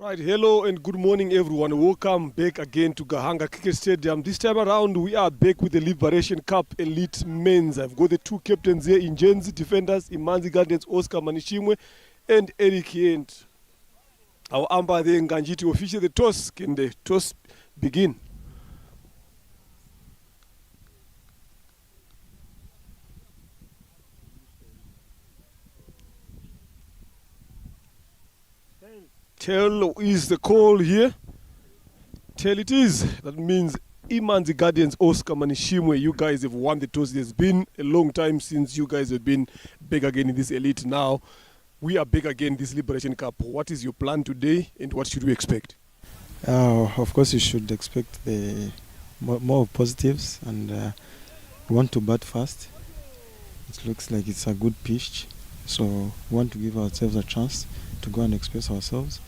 Right, hello and good morning everyone. Welcome back again to Gahanga Cricket Stadium. This time around we are back with the Liberation Cup Elite Men's. I've got the two captains here in Genzi defenders, Imanzi Gardens, Oscar Manishimwe and Eric Yent. Our umpire there, Nganji, to official the toss. Can the toss begin? Tell is the call here. Tell it is. That means Imanzi Guardians, Oscar Manishimwe, you guys have won the toss. It's been a long time since you guys have been back again in this elite. Now we are back again in this Liberation Cup. What is your plan today and what should we expect? Of course, you should expect the more positives, and we want to bat fast. It looks like it's a good pitch, so we want to give ourselves a chance to go and express ourselves.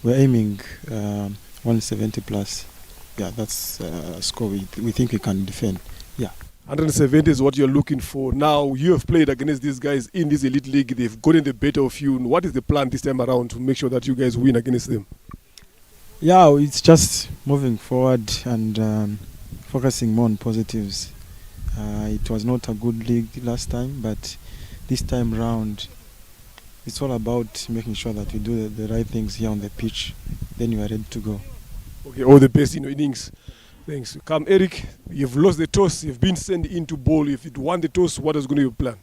We're aiming 170 plus. Yeah, that's a score we think we can defend. Yeah. 170 is what you're looking for. Now, you have played against these guys in this elite league. They've gotten the better of you. What is the plan this time around to make sure that you guys win against them? Yeah, it's just moving forward and focusing more on positives. It was not a good league last time, but this time round, it's all about making sure that we do the right things here on the pitch. Then you are ready to go. Okay, all the best in your innings. Thanks. Come, Eric. You've lost the toss. You've been sent into bowl. If you won the toss, what is going to be your plan?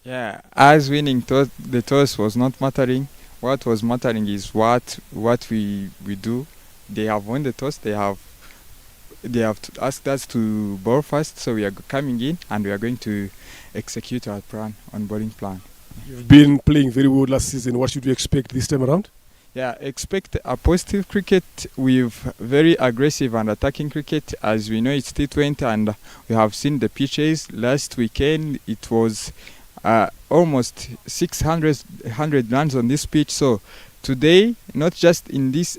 Yeah, as winning the toss was not mattering. What was mattering is what we do. They have won the toss. They have asked us to bowl first, so we are coming in and we are going to execute our plan on bowling plan. You've been playing very well last season. What should we expect this time around? Yeah, expect a positive cricket with very aggressive and attacking cricket. As we know, it's T20 and we have seen the pitches. Last weekend, it was almost 600 runs on this pitch. So today, not just in this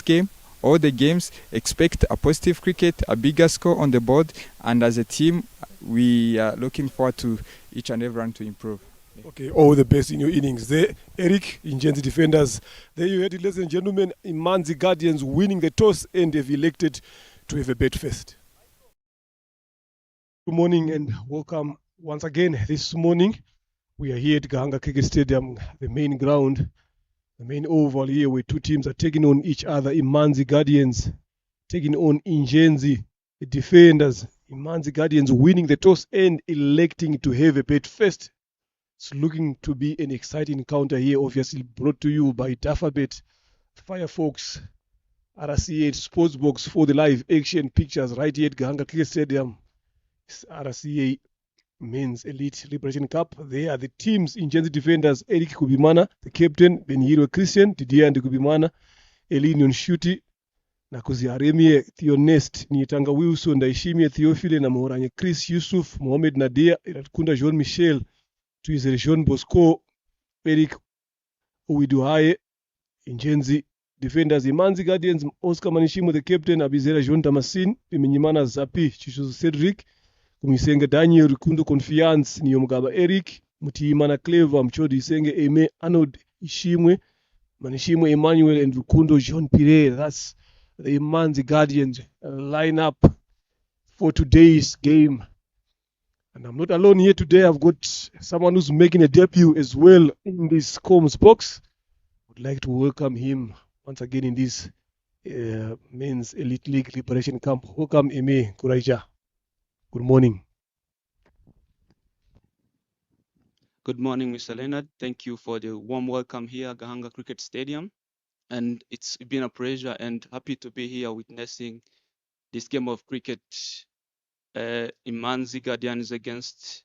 game, all the games, expect a positive cricket, a bigger score on the board, and as a team, we are looking forward to each and every run to improve. Okay, all the best in your innings. There, Eric, in Genzi Defenders. There you heard it, ladies and gentlemen. Imanzi Guardians winning the toss and they've elected to have a bet first. Good morning and welcome once again. This morning, we are here at Gahanga Cricket Stadium, the main ground, the main oval here where two teams are taking on each other. Imanzi Guardians taking on Ingenzi Defenders. Imanzi Guardians winning the toss and electing to have a bet first. It's looking to be an exciting encounter here, obviously brought to you by Dafabet, Firefox, RCA Sportsbox for the live action pictures right here at Gahanga Cricket Stadium. It's RCA Men's Elite Liberation Cup. They are the teams in Genzi Defenders. Eric Kubimana, the captain, Benhiro Christian, Didier and Kubimana, Elinion Shuti, Nakuzi Aremie, Theo Nest, Nitanga Wilson, Daishimie Theophile, Namoranye Chris Yusuf, Mohamed Nadia, Kunda Jean Michel, Tuizere Jean Bosco, Eric Uwiduhaye, Ingenzi Defenders, Imanzi Guardians, Oscar Manishimo, the captain, Abizera Jean Damasin, Iminyimana Zapi, Chishuzu Cedric, Kumisenge Daniel, Rukundo Confiance, Niyomugaba Eric, Mutiimana Clever, Mchodi Isenge Eme, Arnold Ishimwe, Manishimo Emmanuel, and Rukundo Jean Pire. That's the Imanzi Guardians lineup for today's game. And I'm not alone here today. I've got someone who's making a debut as well in this comms box. Would like to welcome him once again in this Men's Elite League Liberation Camp. Welcome, Eme Kuraija. Good morning. Good morning, Mr. Leonard. Thank you for the warm welcome here at Gahanga Cricket Stadium. And it's been a pleasure and happy to be here witnessing this game of cricket. Imanzi Guardians against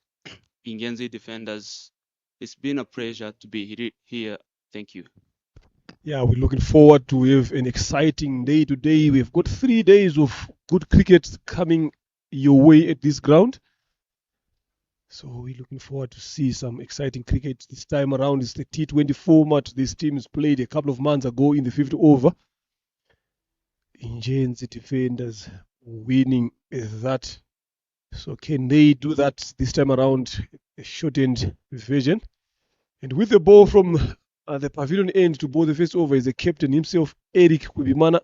Ingenzi Defenders. It's been a pleasure to be here. Thank you. Yeah, we're looking forward to have an exciting day today. We've got 3 days of good cricket coming your way at this ground. So we're looking forward to see some exciting cricket. This time around it's the T20 format. These teams played a couple of months ago in the 50th over. Ingenzi Defenders winning that. So can they do that this time around, a shortened version? And with the ball from at the pavilion end to bowl the first over is the captain himself, Eric Kubimana.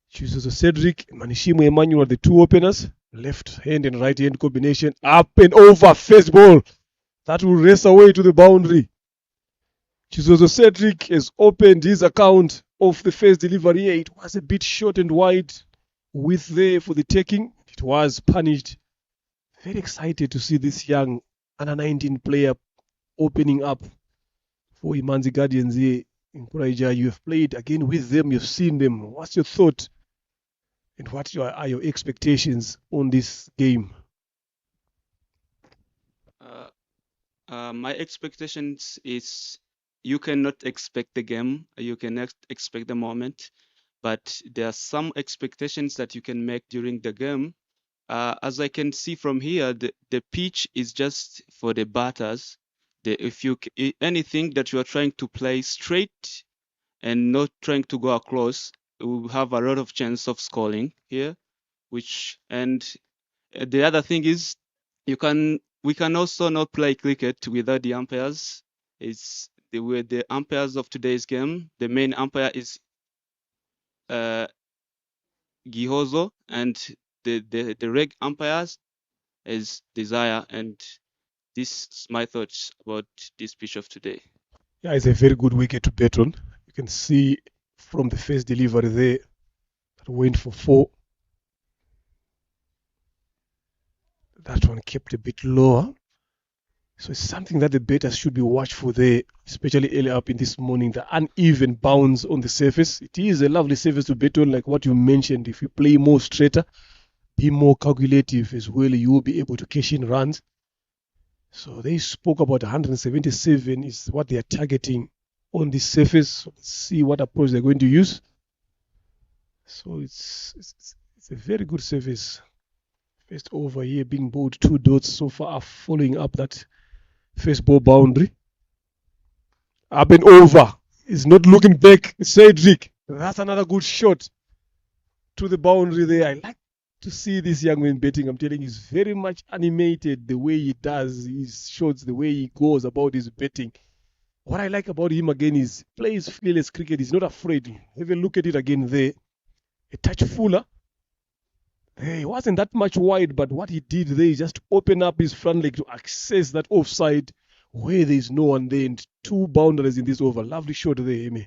Chooses Cedric, Manishimo Emmanuel are the two openers. Left hand and right hand combination. Up and over, first ball. That will race away to the boundary. Chizozo Cedric has opened his account of the first delivery here. It was a bit short and wide. Width there for the taking. It was punished. Very excited to see this young under 19 player opening up for Imanzi Guardians here in Kuraija. You have played again with them, you've seen them. What's your thought and what are your expectations on this game? My expectations is you cannot expect the game, you cannot expect the moment, but there are some expectations that you can make during the game. As I can see from here, the pitch is just for the batters. Anything that you are trying to play straight and not trying to go across, you have a lot of chance of scoring here. The other thing is we can also not play cricket without the umpires. It's the umpires of today's game. The main umpire is Gihozo, and the reg umpires is Desire. And this is my thoughts about this pitch of today. Yeah, it's a very good wicket to bet on. You can see from the first delivery there that went for 4. That one kept a bit lower. So it's something that the bettors should be watchful there, especially early up in this morning. The uneven bounce on the surface. It is a lovely surface to bet on, like what you mentioned. If you play more straighter, be more calculative as well, you will be able to cash in runs. So they spoke about 177 is what they are targeting on this surface. So let's see what approach they're going to use. So it's a very good surface. First over here being bowled 2 dots so far, following up that first ball boundary. Up and over. He's not looking back. Cedric. That's another good shot to the boundary there. I like to see this young man betting. I'm telling you, he's very much animated the way he does his shots, the way he goes about his betting. What I like about him again is plays fearless cricket. He's not afraid. Have a look at it again there. A touch fuller. He wasn't that much wide, but what he did there is just open up his front leg to access that offside where there is no one there, and 2 boundaries in this over. Lovely shot there, Amy.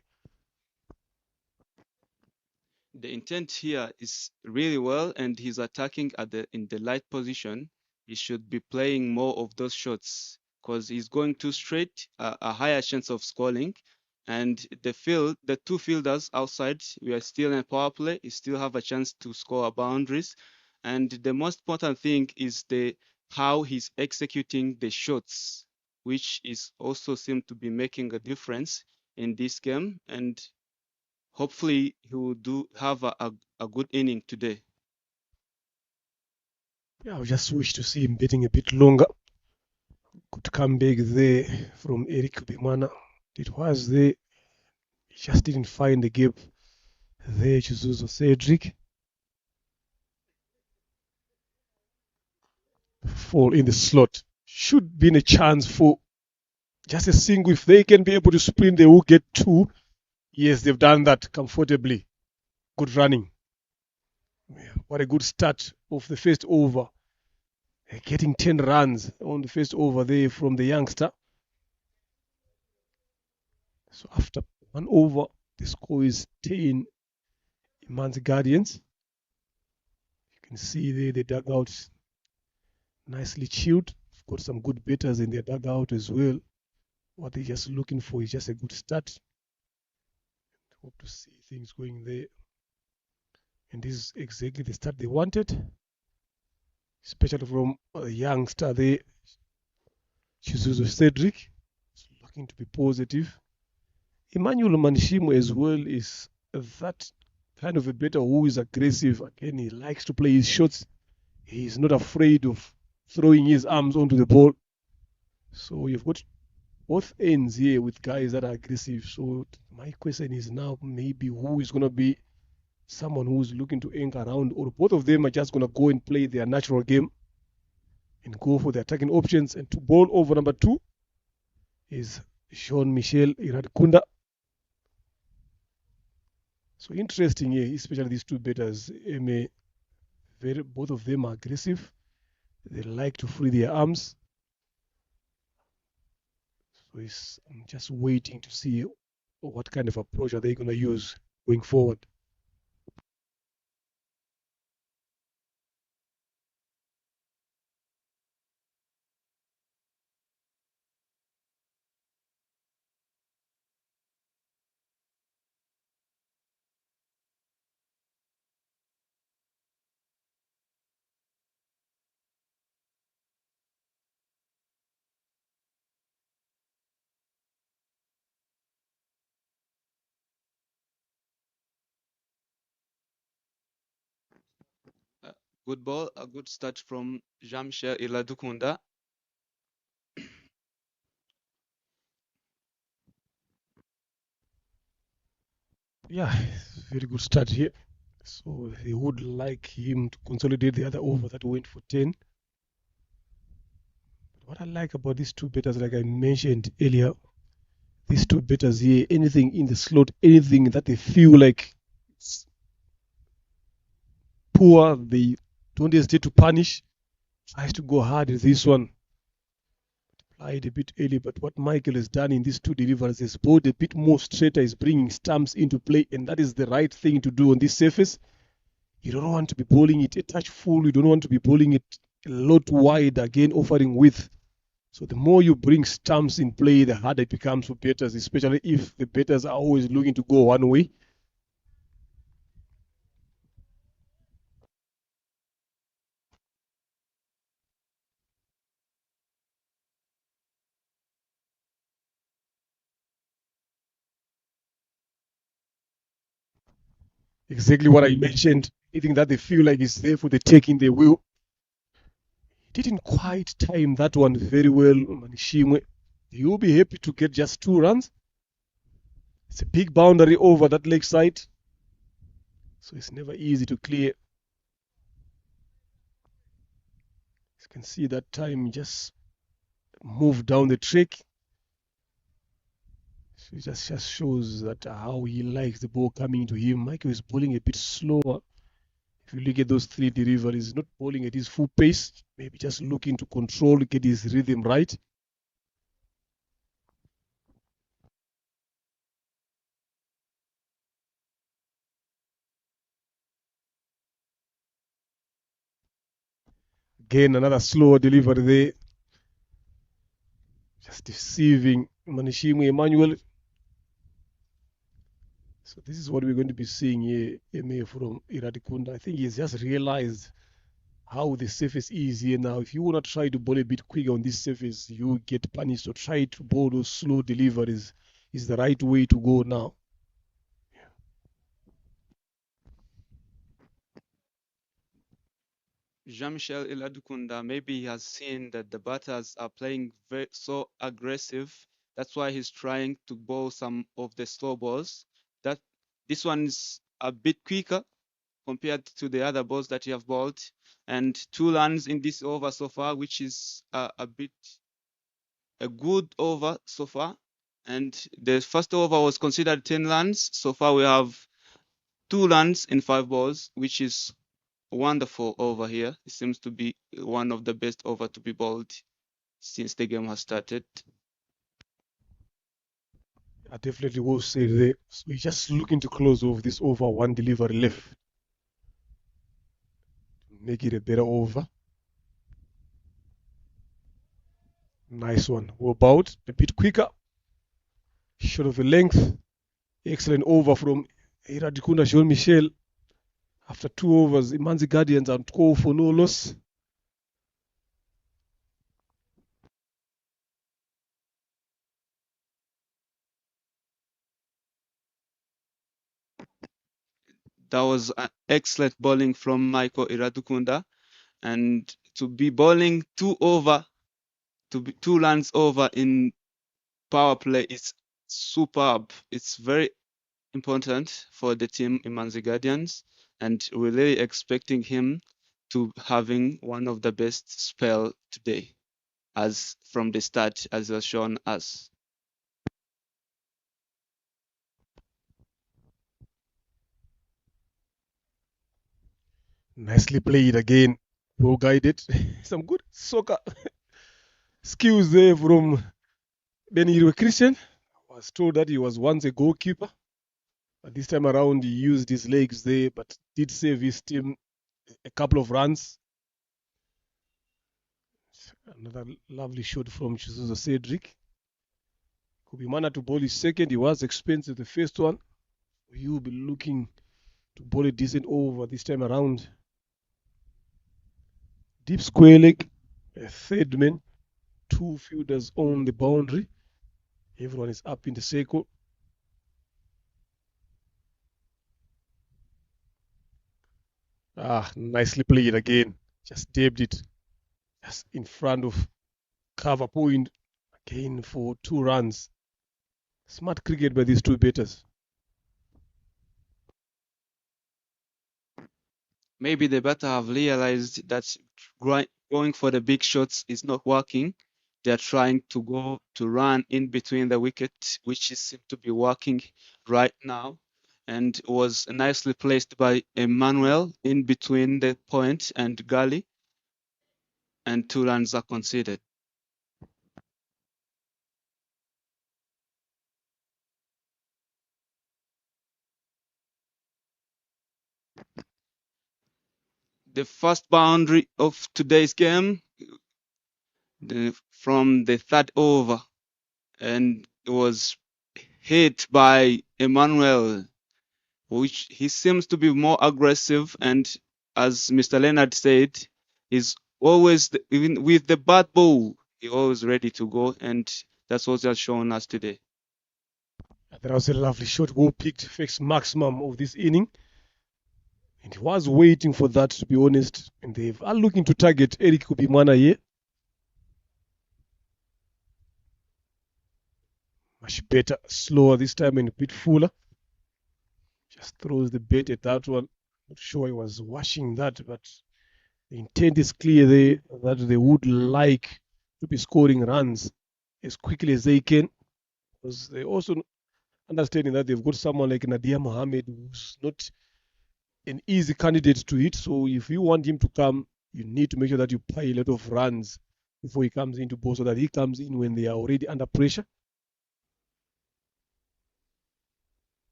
The intent here is really well, and he's attacking in the light position. He should be playing more of those shots because he's going too straight, a higher chance of scoring. And the 2 fielders outside, we are still in power play. You still have a chance to score boundaries. And the most important thing is how he's executing the shots, which is also seem to be making a difference in this game. And hopefully he will have a good inning today. Yeah, I just wish to see him betting a bit longer. Good comeback there from Eric Kubimana. It was there. He just didn't find the gap there. Chizuzo Cedric. Fall in the slot. Should be in a chance for just a single. If they can be able to sprint, they will get 2. Yes, they've done that comfortably. Good running. Yeah, what a good start of the first over. Getting 10 runs on the first over there from the youngster. So after 1 over, the score is 10 Imanzi Guardians. You can see there the dugout nicely chilled. Got some good batters in their dugout as well. What they're just looking for is just a good start. Hope to see things going there. And this is exactly the start they wanted. Especially from a youngster there, Chizuzo Cedric. Looking to be positive. Emmanuel Manishimo as well is that kind of a batter who is aggressive. Again, he likes to play his shots. He's not afraid of throwing his arms onto the ball. So you've got both ends here with guys that are aggressive. So my question is now maybe who is going to be someone who's looking to anchor around, or both of them are just going to go and play their natural game and go for the attacking options. And to bowl over number 2 is Jean Michel Iradkunda. So interesting here, especially these two batters. Both of them are aggressive. They like to free their arms. So I'm just waiting to see what kind of approach are they going to use going forward. Uh, Good ball, a good start from Jean-Michel Iladukunda. Yeah, very good start here. So they would like him to consolidate the other over that went for 10. But what I like about these two batters, like I mentioned earlier, these two batters here, anything in the slot, anything that they feel like it's poor, they don't hesitate to punish. Tries to go hard with this one. Applied a bit early, but what Michael has done in these two deliveries is bowled a bit more straighter, is bringing stumps into play, and that is the right thing to do on this surface. You don't want to be bowling it a touch full, you don't want to be bowling it a lot wide, again offering width. So the more you bring stumps in play, the harder it becomes for batters, especially if the batters are always looking to go one way. Exactly what I mentioned. Anything that they feel like is there for the taking, they will. He didn't quite time that one very well, Manishimwe. You'll be happy to get just 2 runs. It's a big boundary over that leg side, so it's never easy to clear. You can see that time just moved down the track. So it just shows that how he likes the ball coming to him. Michael is bowling a bit slower. If you look at those three deliveries, not bowling at his full pace, maybe just looking to control, get his rhythm right. Again, another slower delivery there. Just deceiving Manishimwe Emmanuel. So this is what we're going to be seeing here, Eme from Iradikunda. I think he's just realized how the surface is here now. If you want to try to bowl a bit quicker on this surface, you get punished. So try to bowl those slow deliveries is the right way to go now. Jean-Michel Iladukunda, maybe he has seen that the batters are playing so aggressive. That's why he's trying to bowl some of the slow balls. That this one's a bit quicker compared to the other balls that you have bowled. And 2 runs in this over so far, which is a good over so far. And the first over was considered 10 runs. So far we have 2 runs in 5 balls, which is wonderful over here. It seems to be one of the best over to be bowled since the game has started. I definitely will say there. So we're just looking to close off this over, one delivery left. Make it a better over. Nice one. We're about a bit quicker. Short of a length. Excellent over from Iradikunda Jean Michel. After 2 overs, Imanzi Guardians are 12 for no loss. That was an excellent bowling from Michael Iradukunda. And to be bowling 2 runs over in power play is superb. It's very important for the team Imanzi Guardians, and we're really expecting him to having one of the best spell today, as from the start, as was shown us. Nicely played again. Well guided. Some good soccer skills there from Beniro Christian. I was told that he was once a goalkeeper, but this time around he used his legs there, but did save his team a couple of runs. Another lovely shot from Chizuzo Cedric. Could be managed to ball his second. He was expensive the first one. You'll be looking to ball a decent over this time around. Deep square leg, a third man, two fielders on the boundary. Everyone is up in the circle. Nicely played again. Just dabbed it just in front of cover point again for 2 runs. Smart cricket by these two batters. Maybe the batter have realized that going for the big shots is not working. They're trying to go to run in between the wicket, which seems to be working right now, and was nicely placed by Emmanuel in between the point and gully, and 2 runs are conceded. The first boundary of today's game from the 3rd over, and it was hit by Emmanuel, which he seems to be more aggressive, and as Mr. Leonard said, is always even with the bat ball, he's always ready to go, and that's what he has shown us today. That was a lovely shot. Well picked, fixed maximum of this inning. And he was waiting for that, to be honest. And they are looking to target Eric Kubimana here. Much better, slower this time and a bit fuller. Just throws the bait at that one. Not sure he was washing that, but the intent is clear there that they would like to be scoring runs as quickly as they can. Because they also understanding that they've got someone like Nadia Mohammed who's not an easy candidate to hit. So if you want him to come, you need to make sure that you play a lot of runs before he comes into ball, so that he comes in when they are already under pressure.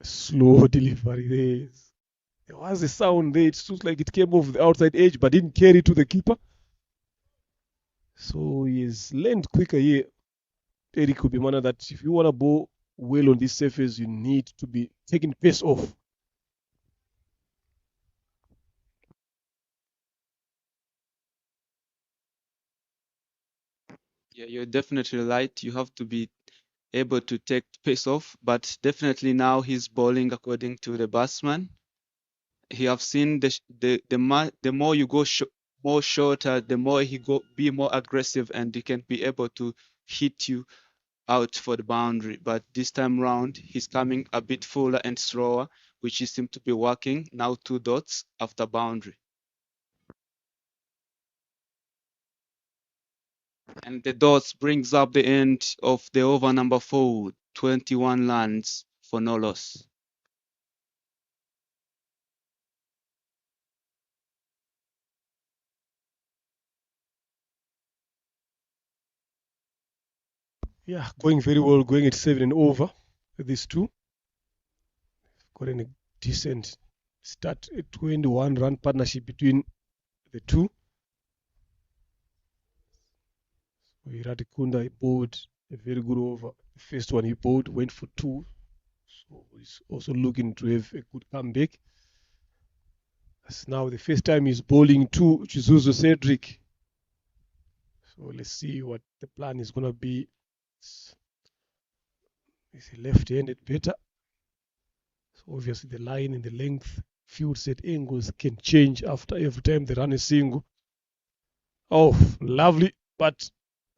Slow delivery there. There was a sound there. It looks like it came off the outside edge, but didn't carry to the keeper. So he has learned quicker here. Eric Kubimana, that if you want to bowl well on this surface, you need to be taking pace off. Yeah, you're definitely right. You have to be able to take pace off, but definitely now he's bowling according to the batsman. He have seen the more you go more shorter, the more he be more aggressive, and he can be able to hit you out for the boundary. But this time round, he's coming a bit fuller and slower, which he seems to be working. Now 2 dots after boundary. And the dots brings up the end of the over number 4, 21 runs for no loss. Yeah, going very well, going at 7 and over with these two. Got a decent start, a 21 run partnership between the two. So Kunda, he bowled a very good over. The first one he bowled went for 2. So he's also looking to have a good comeback. That's now the first time he's bowling to Chizuzo Cedric. So let's see what the plan is going to be. Is he left-handed better? So obviously the line and the length, field set angles can change after every time they run a single. Oh, lovely, but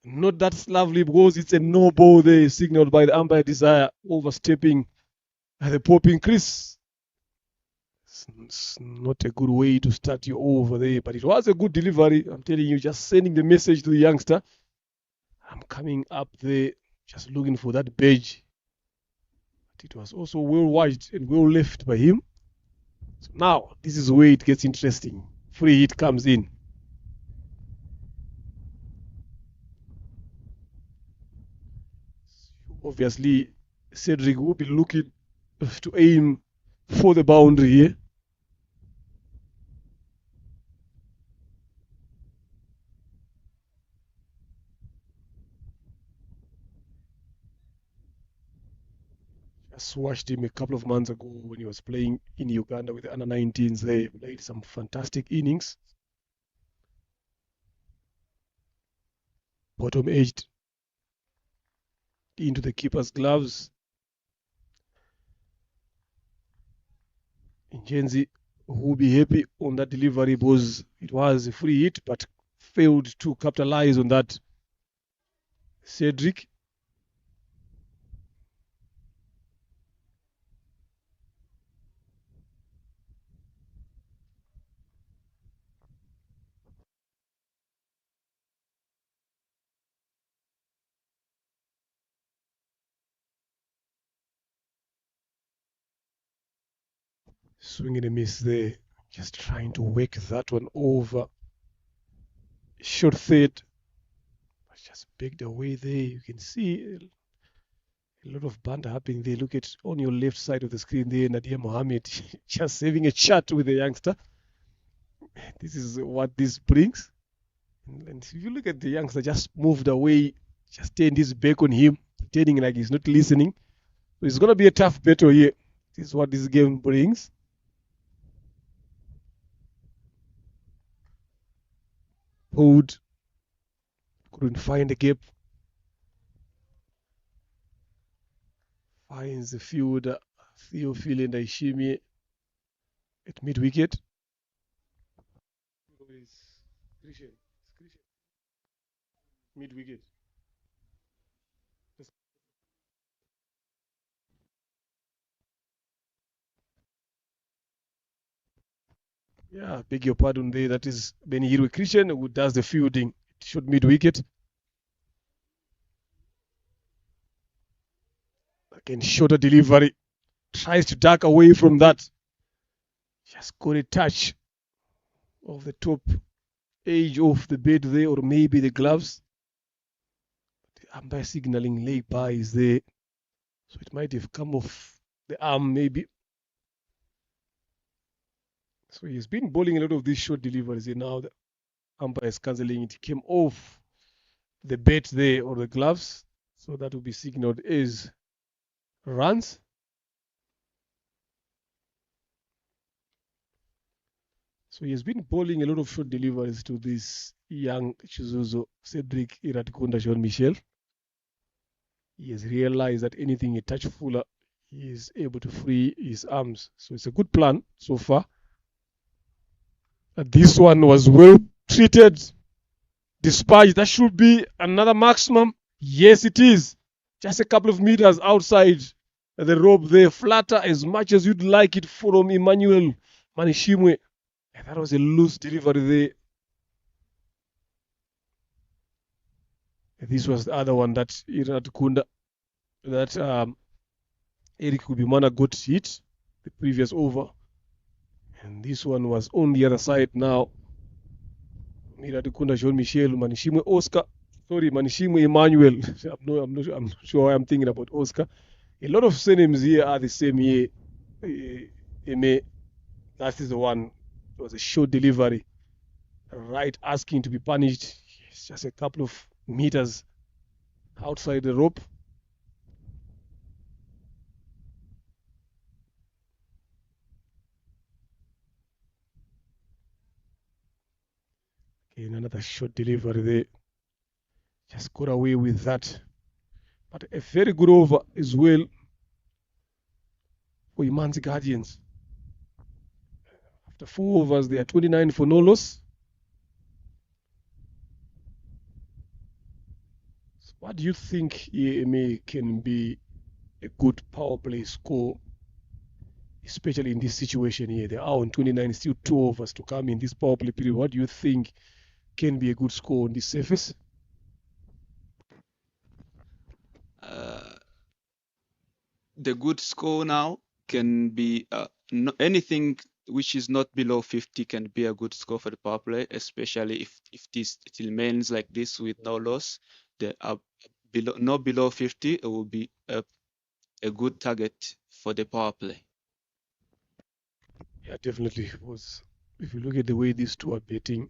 not that lovely because it's a no ball there, signaled by the umpire Desire, overstepping the popping crease. It's not a good way to start you over there, but it was a good delivery. I'm telling you, just sending the message to the youngster. I'm coming up there, just looking for that badge. But it was also well watched and well left by him. So now, this is where it gets interesting. Free hit comes in. Obviously, Cedric will be looking to aim for the boundary here. Just watched him a couple of months ago when he was playing in Uganda with the under 19s. They played some fantastic innings. Bottom edged into the keeper's gloves. Njenzi will be happy on that delivery because it was a free hit but failed to capitalize on that. Cedric. Swing and a miss there. Just trying to wake that one over. Short third. Just begged away there. You can see a lot of banter happening there. Look at on your left side of the screen there, Nadia Mohammed just having a chat with the youngster. This is what this brings. And if you look at the youngster, just moved away, just turned his back on him, pretending like he's not listening. So it's going to be a tough battle here. This is what this game brings. Pulled, couldn't find the gap. Finds the fielder, Theophile and Ishimi at mid-wicket. Mid-wicket. Yeah, beg your pardon there. That is Benihirwe Christian who does the fielding. It should mid-wicket. Again, shorter delivery. Tries to duck away from that. Just got a touch of the top edge of the bed there, or maybe the gloves. The umpire signaling leg by is there. So it might have come off the arm, maybe. So he's been bowling a lot of these short deliveries here now. The umpire is cancelling it. It came off the bat there or the gloves. So that will be signaled as runs. So he has been bowling a lot of short deliveries to this young Chizuzo, Cedric Iratikunda Jean Michel. He has realized that anything a touch fuller, he is able to free his arms. So it's a good plan so far. This one was well treated. Dispatched. That should be another maximum. Yes, it is. Just a couple of meters outside the rope there. Flatter as much as you'd like it from Emmanuel Manishimwe. That was a loose delivery there. This was the other one that Iratikunda, that Eric Kubimana got hit the previous over. And this one was on the other side now. Iratikunda Jean Michel, Manishimwe Oscar. Sorry, Manishimwe Emmanuel. I'm not sure why I'm thinking about Oscar. A lot of surnames here are the same here. That is the one. It was a short delivery. Right asking to be punished. It's just a couple of meters outside the rope. Again, another short delivery there. Just got away with that. But a very good over as well for Imanzi Guardians. After 4 overs, they are 29 for no loss. So what do you think EMA can be a good power play score, especially in this situation here? They are on 29, still 2 overs to come in this power play period. What do you think can be a good score on this surface? The good score now can be anything which is not below 50 can be a good score for the power play, especially if it remains like this with no loss. Not below 50, it will be a good target for the power play. Yeah, definitely. Because if you look at the way these two are betting,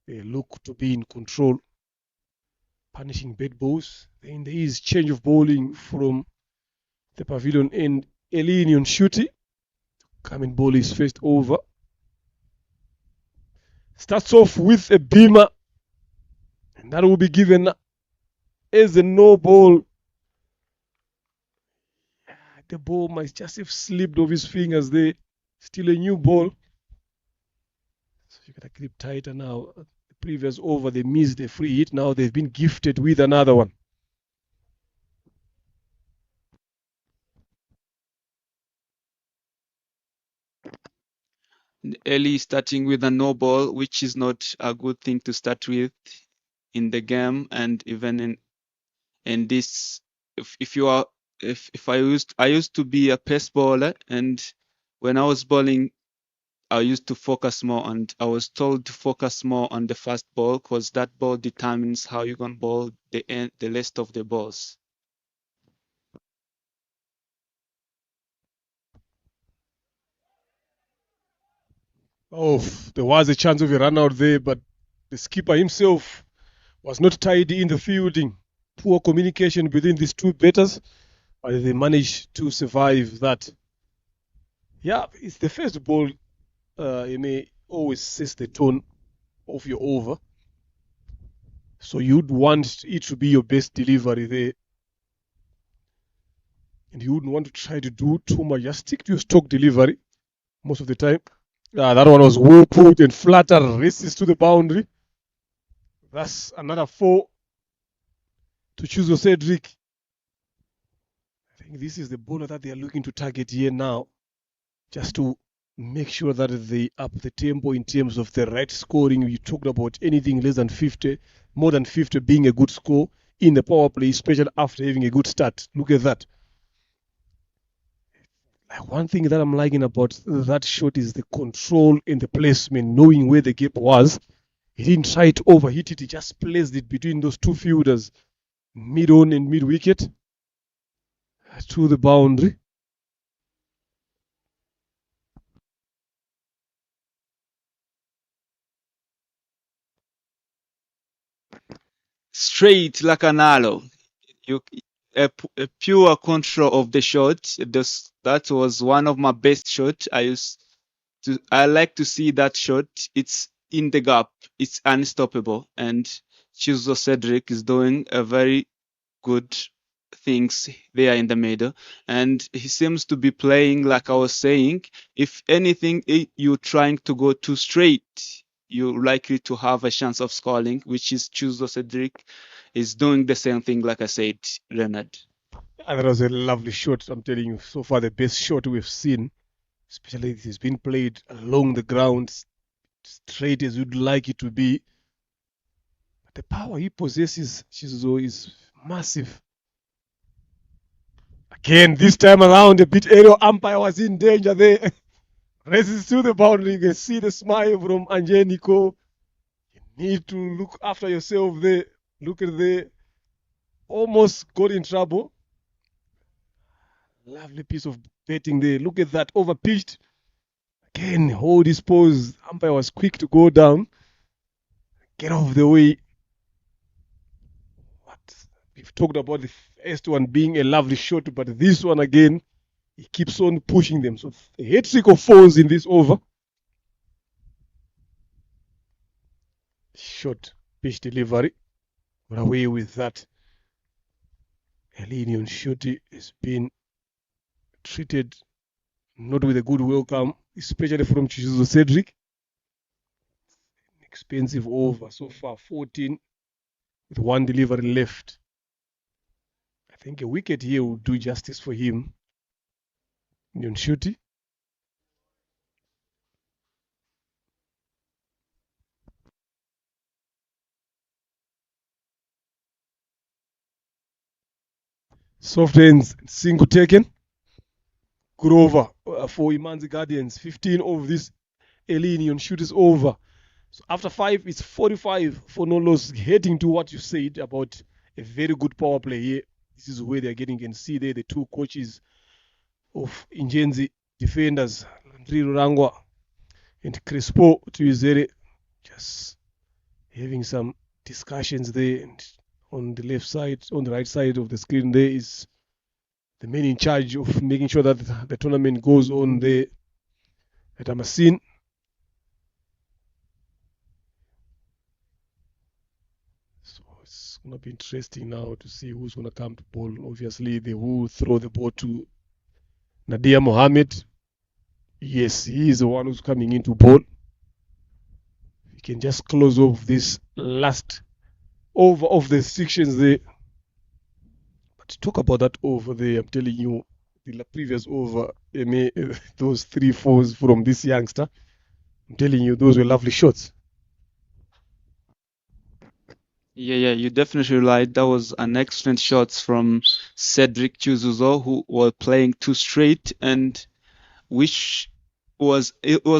they look to be in control, punishing bad balls. Then there is change of bowling from the pavilion end. Elinion Shuti, coming ball is first over. Starts off with a beamer, and that will be given as a no ball. The ball might just have slipped off his fingers there. Still a new ball. So you gotta grip tighter now. The previous over, they missed a free hit. Now they've been gifted with another one. Early starting with a no ball, which is not a good thing to start with in the game, and even in this, if I used to be a pace bowler, and when I was bowling, I used to focus more, and I was told to focus more on the fast ball because that ball determines how you can bowl the rest of the balls. Oh, there was a chance of a run out there, but the skipper himself was not tidy in the fielding. Poor communication between these two batters, but they managed to survive that. Yeah, it's the first ball. You may always set the tone of your over. So you'd want it to be your best delivery there. And you wouldn't want to try to do too much. Just stick to your stock delivery most of the time. That one was well put and flatter, races to the boundary. That's another 4 to choose your Cedric. I think this is the bowler that they are looking to target here now, just to make sure that they up the tempo in terms of the right scoring. We talked about anything less than 50, more than 50 being a good score in the power play, especially after having a good start. Look at that. Like one thing that I'm liking about that shot is the control in the placement, knowing where the gap was. He didn't try to overhit it, he just placed it between those two fielders, mid on and mid wicket, to the boundary. Straight like an arrow. A pure control of the shot. That was one of my best shots. I like to see that shot. It's in the gap. It's unstoppable. And Chizo Cedric is doing a very good things there in the middle. And he seems to be playing like I was saying. If anything, you're trying to go too straight, you're likely to have a chance of scoring, which is Chizo Cedric is doing the same thing, like I said, Leonard. And that was a lovely shot. I'm telling you, so far the best shot we've seen, especially it has been played along the ground, straight as you'd like it to be. But the power he possesses, Shizuzo, is massive. Again, this time around, a bit aerial umpire was in danger there. Races to the boundary. You can see the smile from Angenico. You need to look after yourself there. Look at there. Almost got in trouble. Lovely piece of betting there. Look at that. Overpitched. Again, hold his pose. Umpire was quick to go down. Get off the way. What? We've talked about the first one being a lovely shot, but this one again, he keeps on pushing them. So a hat-trick of 4s in this over. Short pitch delivery. Got away with that. Elinion Shuti has been treated not with a good welcome, especially from Chizuzo Cedric. Expensive over so far, 14 with 1 delivery left. I think a wicket here will do justice for him. Shuti. Soft ends, single taken. Good over. for Imanzi Guardians. 15 of this Elinion shoot is over. So after 5, it's 45 for no loss, heading to what you said about a very good power play here. This is where they're getting, you can see there the two coaches of Injenzi defenders, Landry Rurangwa and Crespo Tuizere, just having some discussions there. And on the left side, on the right side of the screen, there is the man in charge of making sure that the tournament goes on there at Amasin. So it's going to be interesting now to see who's going to come to ball. Obviously, they will throw the ball to Nadia Mohammed. Yes, he is the one who's coming into ball. We can just close off this last over of the sections there. But to talk about that over there, I'm telling you, the previous over, those 3-4s from this youngster, I'm telling you, those were lovely shots. Yeah, you definitely right. That was an excellent shot from Cedric Chuzuzo, who was playing 2 straight, and it was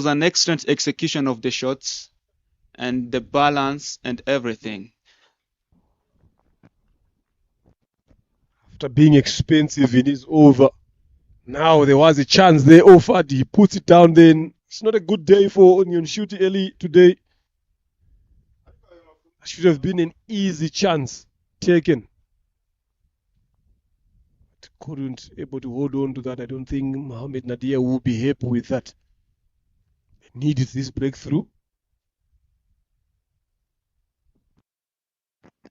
an excellent execution of the shots and the balance and everything. After being expensive in his over, now there was a chance they offered. He puts it down. Then it's not a good day for Onion Shooty Eli today. Should have been an easy chance taken. But couldn't able to hold on to that. I don't think Mohamed Nadia will be happy with that. They needed this breakthrough.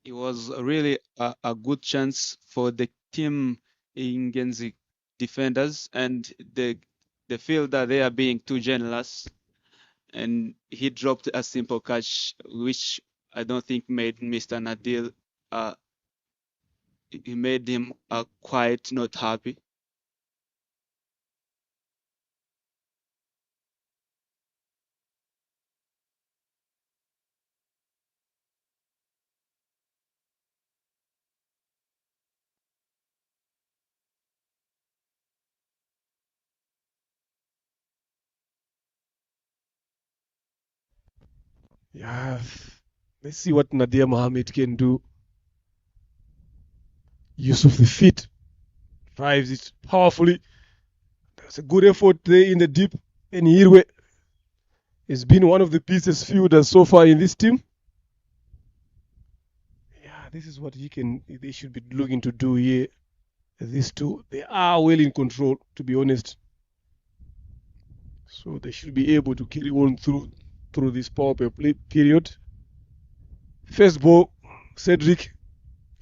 It was really a good chance for the team Ingenzi defenders, and they feel that they are being too generous, and he dropped a simple catch, which I don't think made Mr. Nadil it made him quite not happy. Yeah, let's see what Nadia Mohammed can do. Use of the feet, drives it powerfully. There's a good effort there in the deep. And Hirwe has been one of the busiest fielders so far in this team. Yeah, this is what they should be looking to do here. These two, they are well in control, to be honest. So they should be able to carry on through this power play period. First ball, Cedric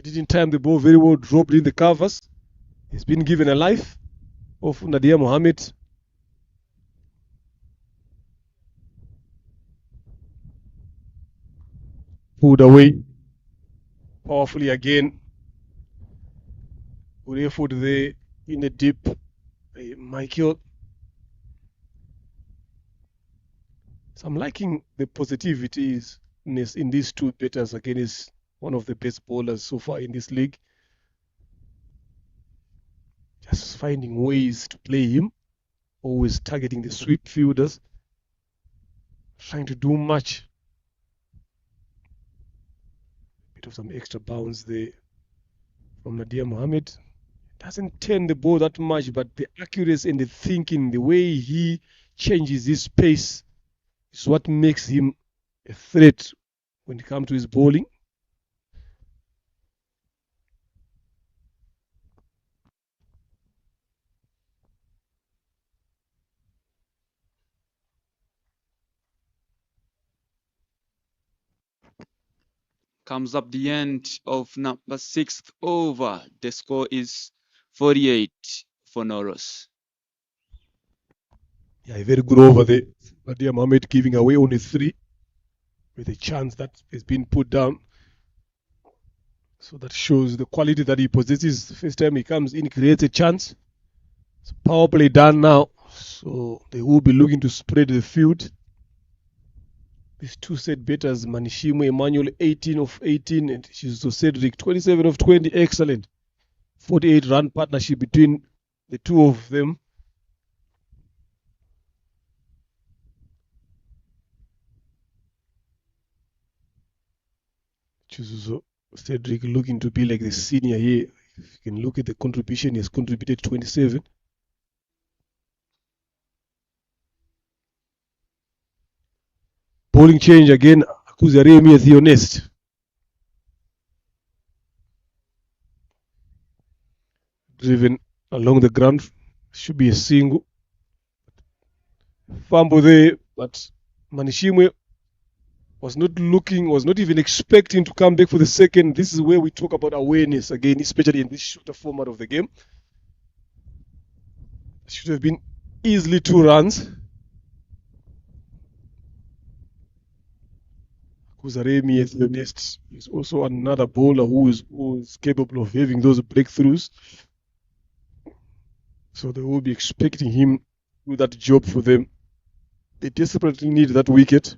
didn't time the ball very well, dropped in the covers. He's been given a life of Nadia Mohammed. Pulled away powerfully again. Good effort there in the deep. Michael. So I'm liking the positiveness in these two batters. Again, is one of the best bowlers so far in this league. Just finding ways to play him. Always targeting the sweep fielders. Trying to do much. Bit of some extra bounce there from Nadia Mohammed. Doesn't turn the ball that much, but the accuracy and the thinking, the way he changes his pace is what makes him a threat when it comes to his bowling. Comes up the end of number 6th over. The score is 48 for Noros. Yeah, a very good over there. Nadia Mohammed giving away only 3 with a chance that has been put down. So that shows the quality that he possesses. The first time he comes in, creates a chance. So power play done now. So they will be looking to spread the field. These two set batters, Manishimu Emmanuel, 18 of 18, and Shizuto Cedric, 27 of 20. Excellent. 48 run partnership between the two of them. Cedric looking to be like the senior here. If you can look at the contribution, he has contributed 27. Bowling change again, Akuzaremi as the honest. Driven along the ground, should be a single. Fumble there, but Manishimwe was not even expecting to come back for the second. This is where we talk about awareness again, especially in this shorter format of the game. Should have been easily 2 runs. Kuzaremi as the next is also another bowler who is capable of having those breakthroughs. So they will be expecting him to do that job for them. They desperately need that wicket.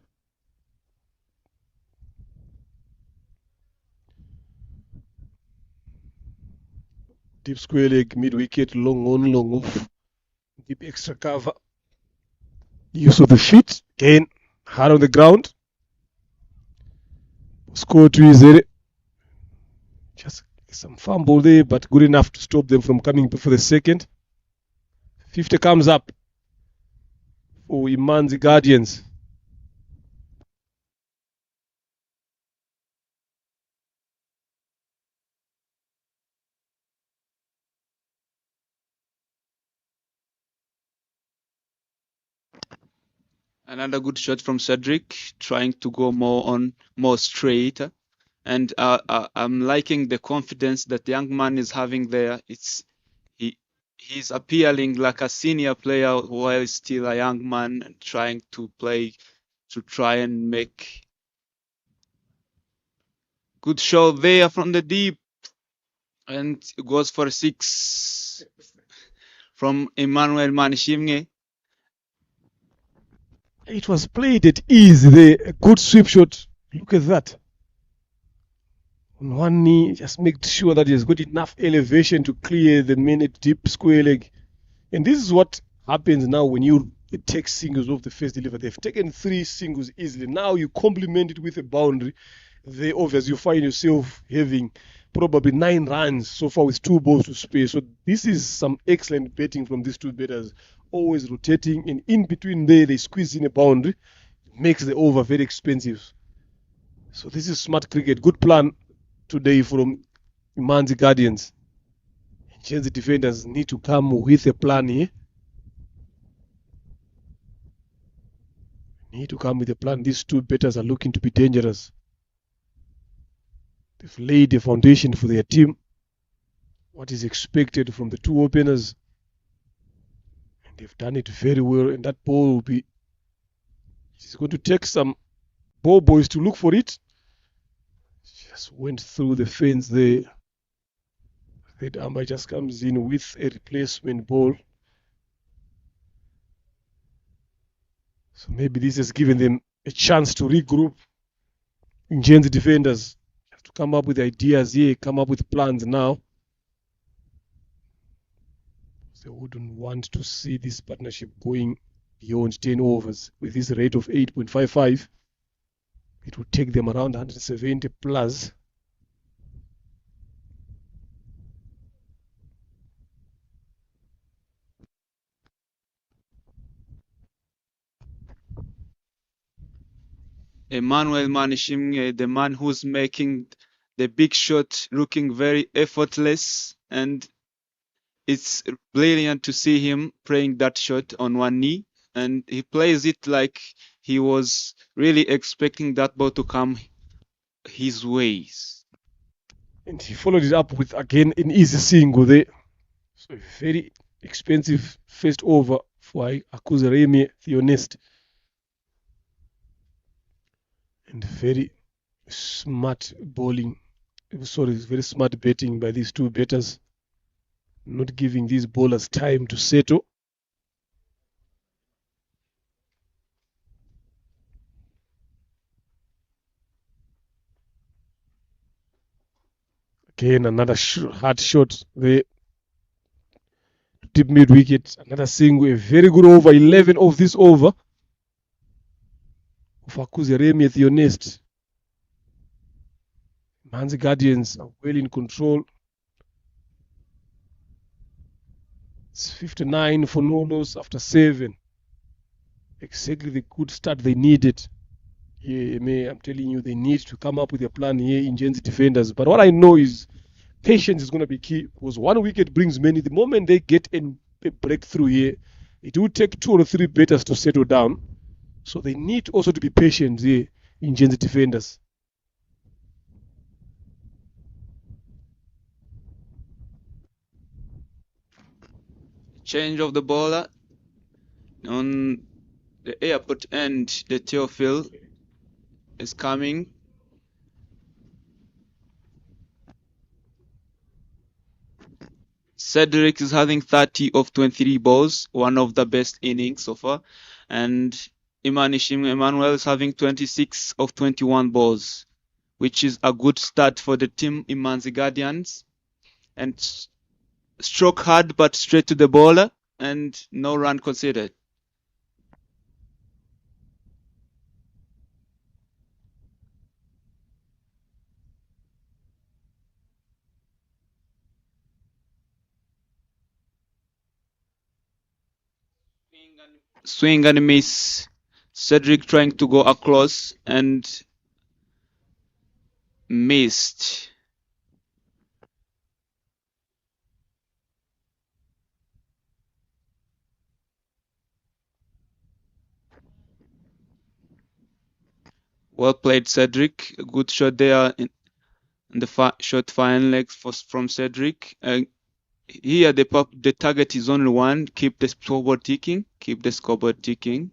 Deep square leg, mid wicket, long on, long off. Deep extra cover. Use of the feet. Again, hard on the ground. Score 3-0. Just some fumble there, but good enough to stop them from coming for the second. 50 comes up for Imanzi Guardians. Another good shot from Cedric, trying to go more straight. And I'm liking the confidence that the young man is having there. He's appealing like a senior player while he's still a young man and trying to try and make good shot there from the deep, and it goes for a 6 from Emmanuel Manishimwe. It was played at ease there. A good sweep shot. Look at that. On one knee, just make sure that he has got enough elevation to clear the minute deep square leg. And this is what happens now when you take singles off the first deliver. They've taken 3 singles easily. Now you complement it with a boundary. They obviously you find yourself having probably 9 runs so far with 2 balls to spare. So this is some excellent betting from these 2 batters. Always rotating, and in between there they squeeze in a boundary. Makes the over very expensive. So this is smart cricket. Good plan today from Imanzi Guardians. The defenders need to come with a plan here. Need to come with a plan. These 2 batters are looking to be dangerous. They've laid the foundation for their team. What is expected from the 2 openers. And they've done it very well. And that ball will be... It's going to take some ball boys to look for it. Just went through the fence there. Third umpire just comes in with a replacement ball. So maybe this has given them a chance to regroup. Ingen's defenders have to come up with ideas here, come up with plans now. They wouldn't want to see this partnership going beyond 10 overs. With this rate of 8.55, it would take them around 170 plus. Emmanuel Manishimwe, the man who's making the big shot looking very effortless, and it's brilliant to see him playing that shot on one knee, and he plays it like he was really expecting that ball to come his ways. And he followed it up with again an easy single there. So a very expensive first over for Akuzaremi, the honest. And very smart bowling. Sorry, very smart betting by these 2 batters. Not giving these bowlers time to settle. Again, another hard shot there. Deep mid wicket. Another single. A very good over. 11 of this over. For Akuzaremi, the honest. Manzi Guardians are well in control. It's 59 for no loss after 7. Exactly the good start they needed. Yeah, I'm telling you, they need to come up with a plan here in Genzi defenders. But what I know is patience is going to be key, because 1 wicket brings many. The moment they get a breakthrough here, it will take 2 or 3 batters to settle down. So they need also to be patient here in Genzi defenders. Change of the bowler on the airport end. The Theophil is coming. Cedric is having 30 of 23 balls, one of the best innings so far. And Imanishim Emmanuel is having 26 of 21 balls, which is a good start for the team Imanzi Guardians. And stroke hard but straight to the bowler and no run conceded. Swing and miss. Cedric trying to go across and missed. Well played, Cedric. A good shot there in the short fine legs from Cedric. Here the target is only one. Keep the scoreboard ticking. Keep the scoreboard ticking.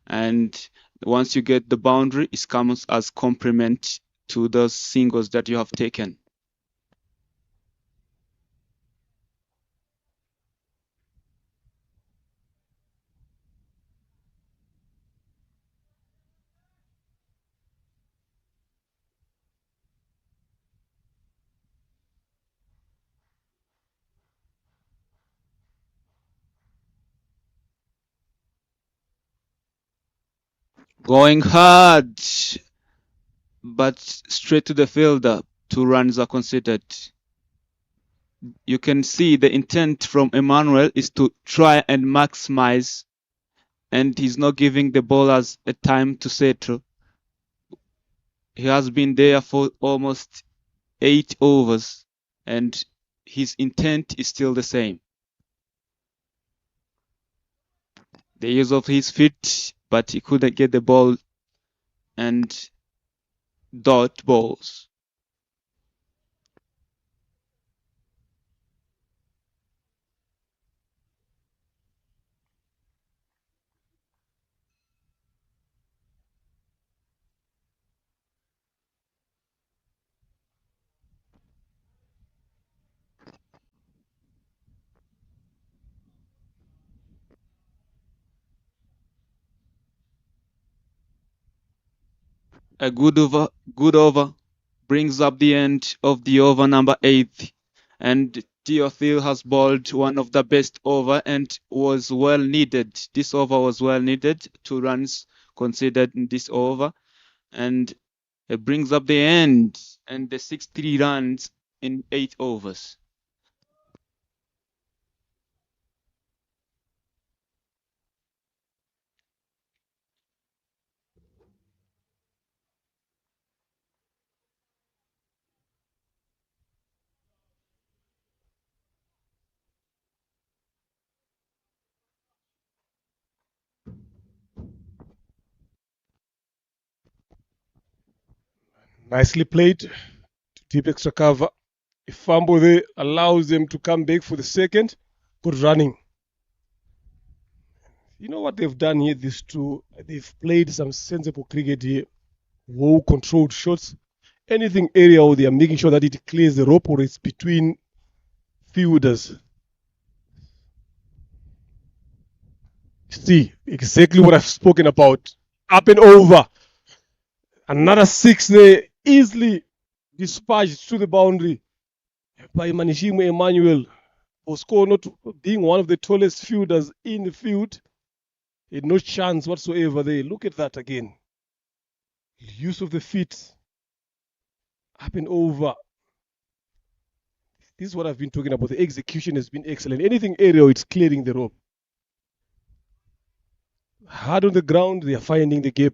And once you get the boundary, it comes as complement to those singles that you have taken. Going hard, but straight to the fielder. 2 runs are considered. You can see the intent from Emmanuel is to try and maximize, and he's not giving the bowlers a time to settle. He has been there for almost 8 overs, and his intent is still the same. The use of his feet, but he couldn't get the ball and dot balls. A good over brings up the end of the over number 8, and Theophil has bowled one of the best over and was well needed. This over was well needed. 2 runs considered in this over, and it brings up the end and the 63 runs in 8 overs. Nicely played. Deep extra cover. A fumble there allows them to come back for the second. Good running. You know what they've done here, these two? They've played some sensible cricket here. Well controlled shots. Anything aerial, they are making sure that it clears the rope or it's between fielders. See, exactly what I've spoken about. Up and over. Another 6 there, easily dispatched to the boundary by Manishimo Emmanuel. Bosco not being one of the tallest fielders in the field. He had no chance whatsoever there. Look at that again. Use of the feet. up and over. This is what I've been talking about. The execution has been excellent. Anything aerial, it's clearing the rope. Hard on the ground, they are finding the gap.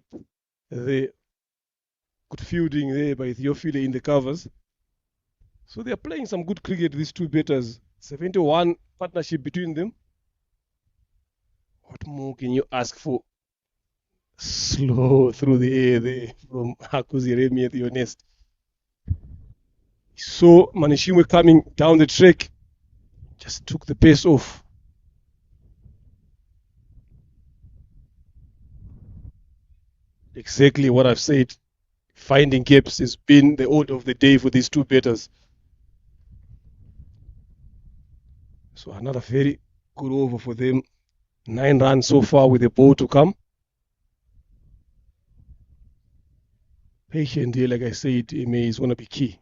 The good fielding there by Theophile in the covers. So they are playing some good cricket, these two batters. 71 partnership between them. What more can you ask for? Slow through the air there from Hakuzi Remi at your nest. So Manishimwe coming down the track, just took the pace off. Exactly what I've said. Finding gaps has been the order of the day for these two batters. So another very good over for them. 9 runs so far with the ball to come. Patient here, like I said, is going to be key.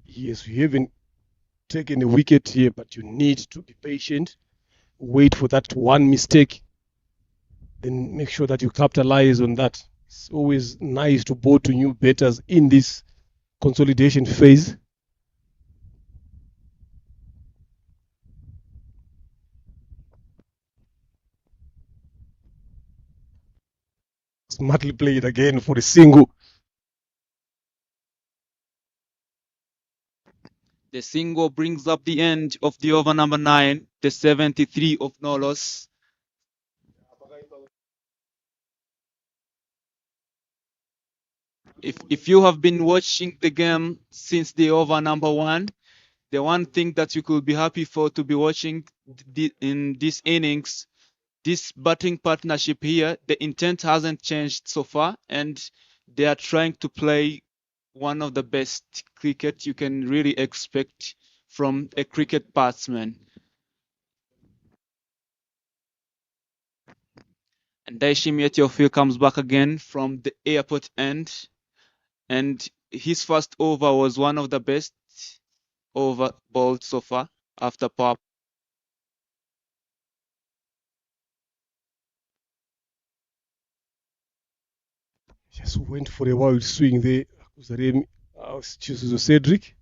Yes, you haven't taken a wicket here, but you need to be patient. Wait for that one mistake. Then make sure that you capitalize on that. It's always nice to bowl to new batters in this consolidation phase. Smartly played again for a single. The single brings up the end of the over number 9, the 73 of no loss. If you have been watching the game since the over number 1, the one thing that you could be happy for to be watching in this innings, this batting partnership here, the intent hasn't changed so far, and they are trying to play one of the best cricket you can really expect from a cricket batsman. And Daishim Yetiofil comes back again from the airport end, and his first over was one of the best over bowled so far after power. Just went for a wild swing there. Chooses Cedric.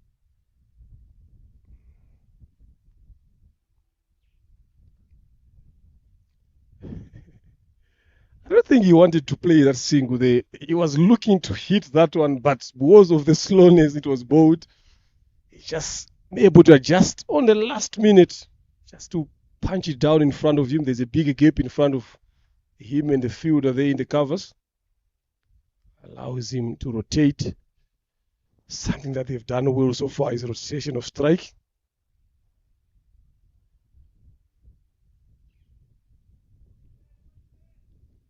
I don't think he wanted to play that single there. He was looking to hit that one, but because of the slowness it was bowled, he just able to adjust on the last minute just to punch it down in front of him. There's a bigger gap in front of him and the fielder there in the covers. Allows him to rotate. Something that they've done well so far is rotation of strike.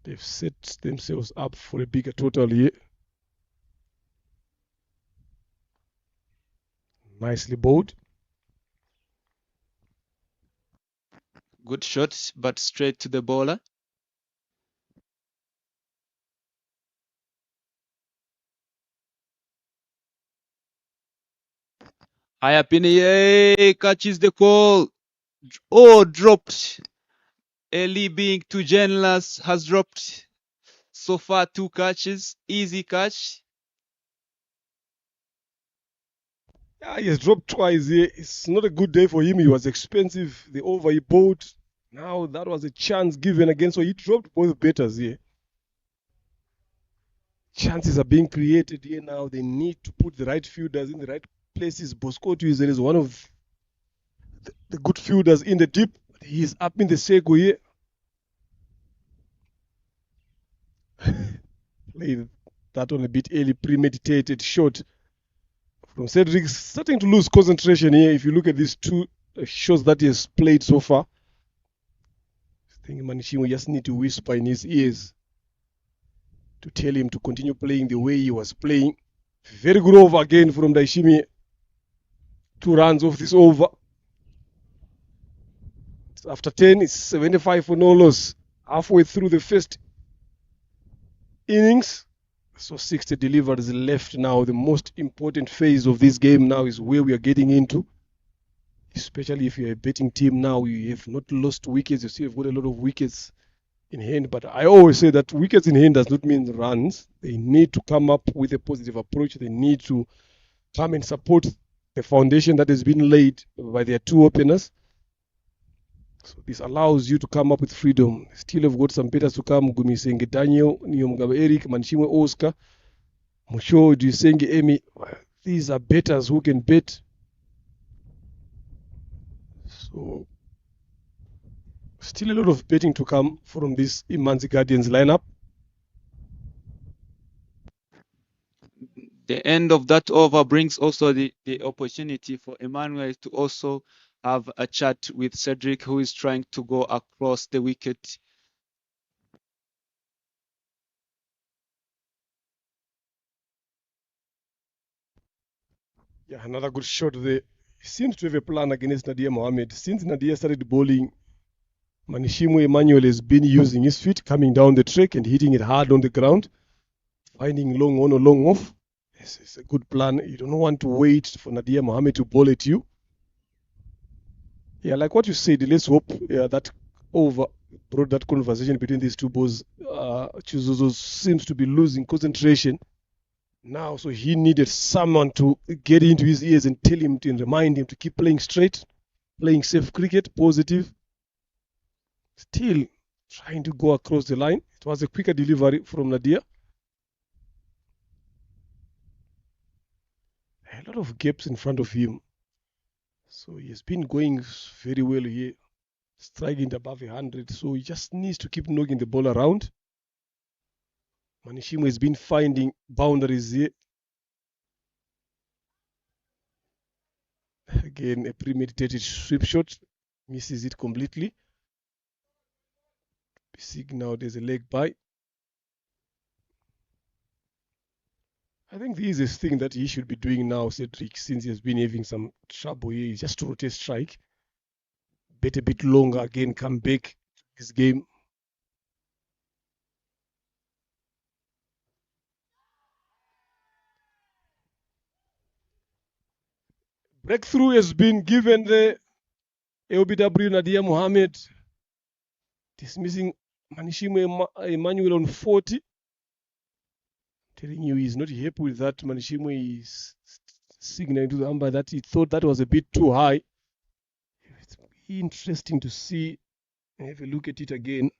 They've set themselves up for a bigger total here. Nicely bowled. Good shot, but straight to the bowler. Ayapine catches the call. Oh, dropped. Eli being too generous has dropped. So far, 2 catches. Easy catch. Yeah, he has dropped twice here. It's not a good day for him. He was expensive. The over he bowled. Now that was a chance given again. So he dropped both batters here. Chances are being created here now. They need to put the right fielders in the right places. Bosco is one of the good fielders in the deep. He is up in the circle here. Played that on a bit early, premeditated shot from Cedric. Starting to lose concentration here. If you look at these 2 shots that he has played so far, I think Manishimwe just need to whisper in his ears to tell him to continue playing the way he was playing. Very good over again from Daishimi. 2 runs off this over. After 10, it's 75 for no loss. Halfway through the first innings. So 60 deliveries left now. The most important phase of this game now is where we are getting into. Especially if you're a betting team now, you have not lost wickets. You still have got a lot of wickets in hand. But I always say that wickets in hand does not mean runs. They need to come up with a positive approach. They need to come and support the foundation that has been laid by their two openers. So this allows you to come up with freedom. Still have got some betters to come. Gumisenge Daniel, Niyomgaba Eric, Manishimwe Oscar, Musho Dusenge Emi. These are betters who can bet. So still a lot of betting to come from this Imanzi Guardians lineup. The end of that over brings also the opportunity for Emmanuel to also have a chat with Cedric, who is trying to go across the wicket. Yeah, another good shot there. He seems to have a plan against Nadia Mohammed. Since Nadia started bowling, Manishimwe Emmanuel has been using his feet, coming down the track and hitting it hard on the ground, finding long on or long off. It's a good plan. You don't want to wait for Nadia Mohammed to bowl at you. Yeah, like what you said, let's hope that over brought that conversation between these two boys. Chizuzo seems to be losing concentration now, so he needed someone to get into his ears and tell him and remind him to keep playing straight, playing safe cricket, positive. Still trying to go across the line. It was a quicker delivery from Nadia. A lot of gaps in front of him. So he has been going very well here, striking above 100. So he just needs to keep knocking the ball around. Manishimwe has been finding boundaries here. Again, a premeditated sweep shot. Misses it completely. Bisig now, there's a leg by. I think the easiest thing that he should be doing now, Cedric, since he has been having some trouble here, is just to rotate strike. Bet a bit longer again, come back this game. Breakthrough has been given the LBW Nadia Mohammed, dismissing Manishimwe Emmanuel on 40. Telling you he's not happy with that. Manishimwe is signaling to the umpire that he thought that was a bit too high. It's interesting to see. Have a look at it again.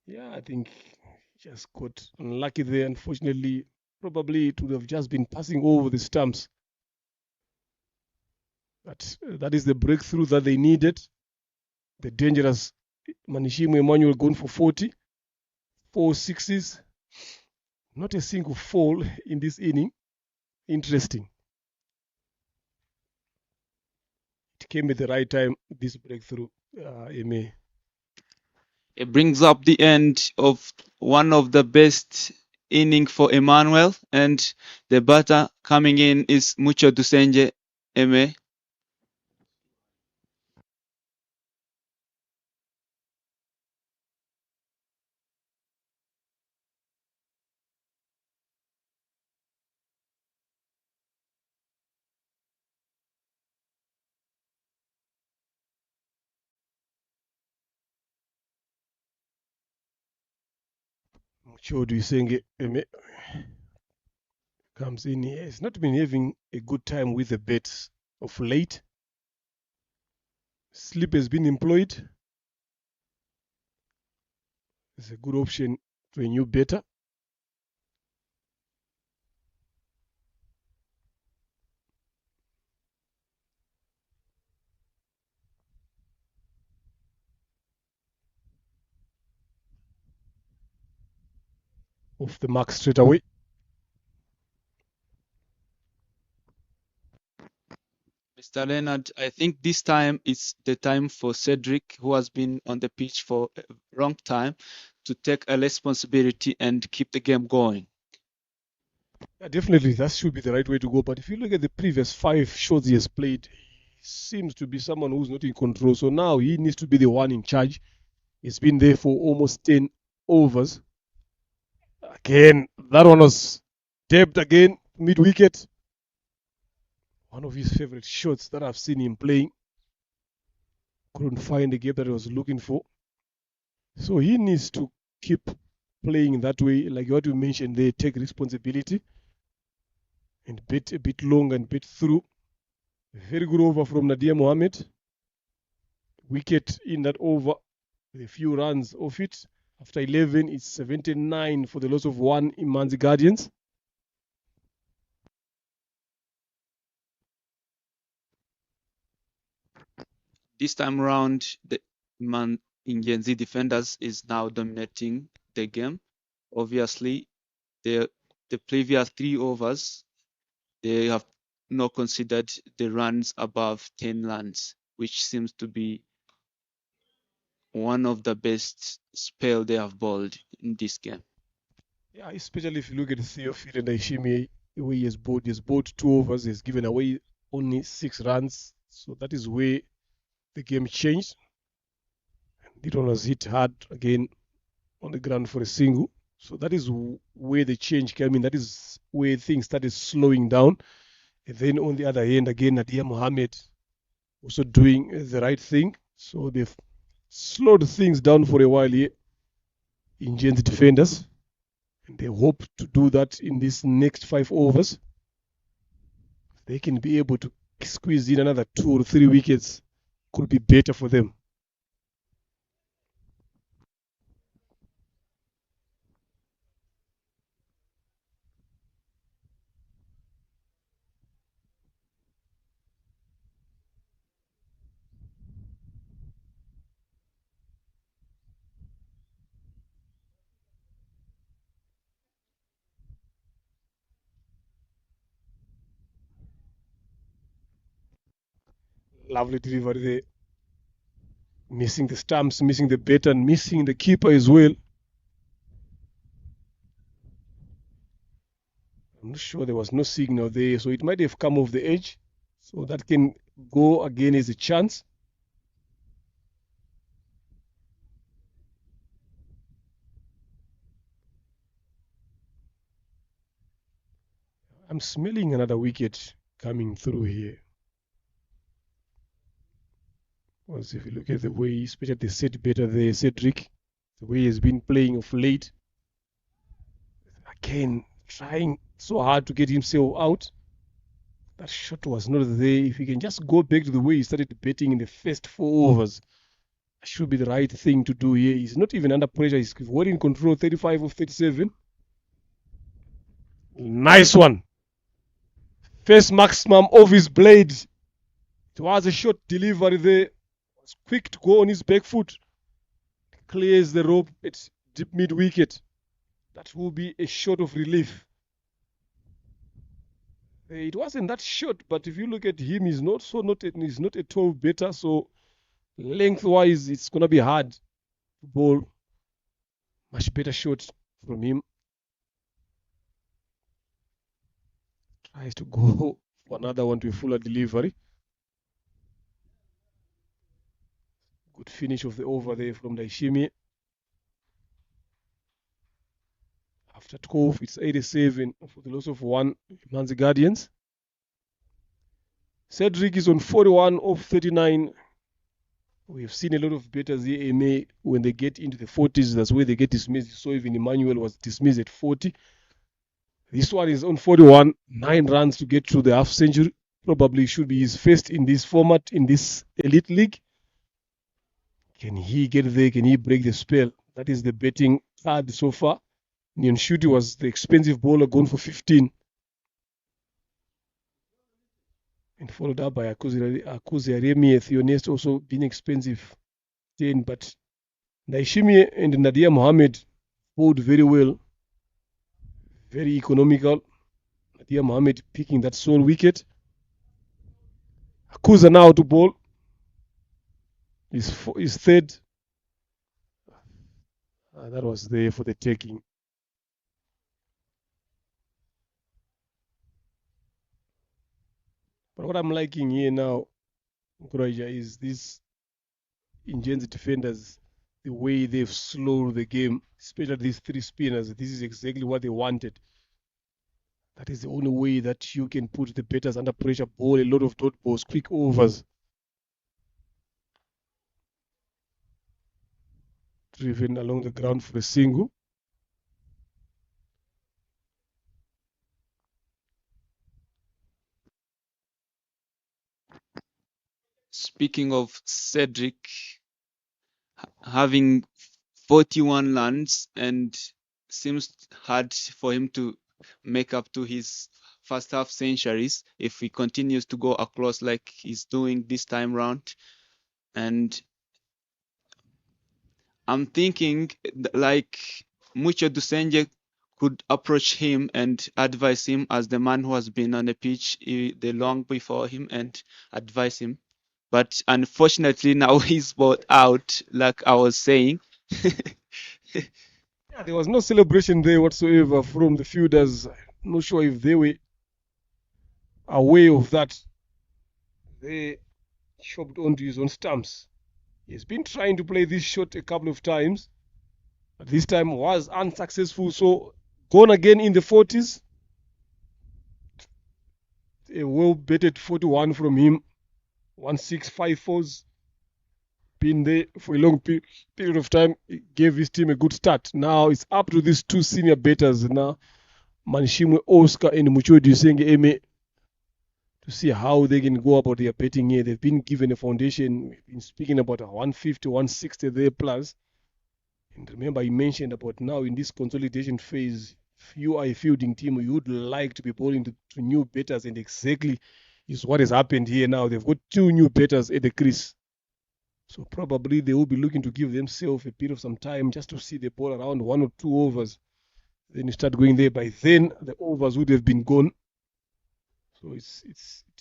Yeah, I think he just got unlucky there. Unfortunately, probably it would have just been passing over the stumps. But that is the breakthrough that they needed. The dangerous Manishimwe Emmanuel going for 40. 4 sixes. Not a single fall in this inning. Interesting. It came at the right time, this breakthrough, Eme. It brings up the end of one of the best inning for Emmanuel, and the batter coming in is Mucho Dusenje Eme. Mucho Duisenge Eme comes in here. He's not been having a good time with the bets of late. Sleep has been employed. It's a good option to a new better. Off the mark straight away. Mr. Leonard, I think this time is the time for Cedric, who has been on the pitch for a long time, to take a responsibility and keep the game going. Yeah, definitely, that should be the right way to go. But if you look at the previous 5 shots he has played, he seems to be someone who's not in control. So now he needs to be the one in charge. He's been there for almost 10 overs. Again, that one was tapped again, mid-wicket. One of his favorite shots that I've seen him playing. Couldn't find the gap that he was looking for. So he needs to keep playing that way, like what you mentioned, they take responsibility. and bit a bit long and bit through. Very good over from Nadia Mohammed. Wicket in that over with a few runs off it. After 11, it's 79 for the loss of one in Manzi Guardians. This time around, the man Ingenzi defenders is now dominating the game. Obviously, the previous 3 overs, they have not considered the runs above 10 runs, which seems to be one of the best spell they have bowled in this game. Yeah, especially if you look at Theophil and Ishimi, the way he has bowled 2 overs, he's given away only 6 runs. So that is where the game changed. It was hit hard again on the ground for a single. So that is where the change came in. That is where things started slowing down. And then on the other hand, again, Nadia Mohammed also doing the right thing. So they've slowed things down for a while here in Jane's defenders. And they hope to do that in these next 5 overs. They can be able to squeeze in another 2 or 3 wickets. Could be better for them. Lovely delivery there. Missing the stumps, missing the baton, missing the keeper as well. I'm not sure there was no signal there, so it might have come off the edge. So that can go again as a chance. I'm smelling another wicket coming through here. Once if you look at the way, especially the set better there, Cedric, the way he's been playing of late. Again, trying so hard to get himself out. That shot was not there. If he can just go back to the way he started batting in the first 4 overs, that should be the right thing to do here. He's not even under pressure. He's well in control, 35 of 37. Nice one. First maximum of his blade. It was a short delivery there. Was quick to go on his back foot. Clears the rope at deep mid wicket. That will be a shot of relief. It wasn't that short, but if you look at him, he's not at all better. So lengthwise, it's gonna be hard to bowl. Much better shot from him. Tries to go for another one to a fuller delivery. Good finish of the over there from Daishimi. After 12, it's 87 for the loss of one. Manzi Guardians. Cedric is on 41 of 39. We've seen a lot of batters here, MA, when they get into the 40s, that's where they get dismissed. So even Emmanuel was dismissed at 40. This one is on 41, 9 runs to get through the half century. Probably should be his first in this format, in this elite league. Can he get there? Can he break the spell? That is the betting card so far. Nyan Shuti was the expensive bowler, going for 15. And followed up by Akuzi Aremi, Theonest also being expensive, 10. But Naishimi and Nadia Mohammed bowled very well, very economical. Nadia Mohammed picking that sole wicket. Akuza now to bowl. His third. That was there for the taking. But what I'm liking here now, Nkuraja, is this Ingenzi defenders, the way they've slowed the game, especially these 3 spinners. This is exactly what they wanted. That is the only way that you can put the batters under pressure, bowl a lot of dot balls, quick overs. Driven along the ground for a single. speaking of Cedric having 41 runs, and seems hard for him to make up to his first half centuries if he continues to go across like he's doing this time round. And I'm thinking like Mucho Dusenje could approach him and advise him as the man who has been on the pitch the long before him and advise him. But unfortunately now he's bought out, like I was saying. Yeah, there was no celebration there whatsoever from the fielders. I'm not sure if they were aware of that. They chopped onto his own stumps. He's been trying to play this shot a couple of times, but this time was unsuccessful. So gone again in the 40s. A well betted 41 from him. 1654's been there for a long period of time. It gave his team a good start. Now it's up to these two senior betters now, Manishimwe Oscar and Mucho Dusenge Eme, to see how they can go about their betting here. They've been given a foundation. We've been speaking about a 150, 160 there plus. And remember, you mentioned about now in this consolidation phase, if you are a fielding team, you would like to be bowling to new betters, and exactly is what has happened here now. They've got two new betters at the crease. So probably they will be looking to give themselves a bit of some time just to see the ball around 1 or 2 overs. Then you start going there. By then, the overs would have been gone. So it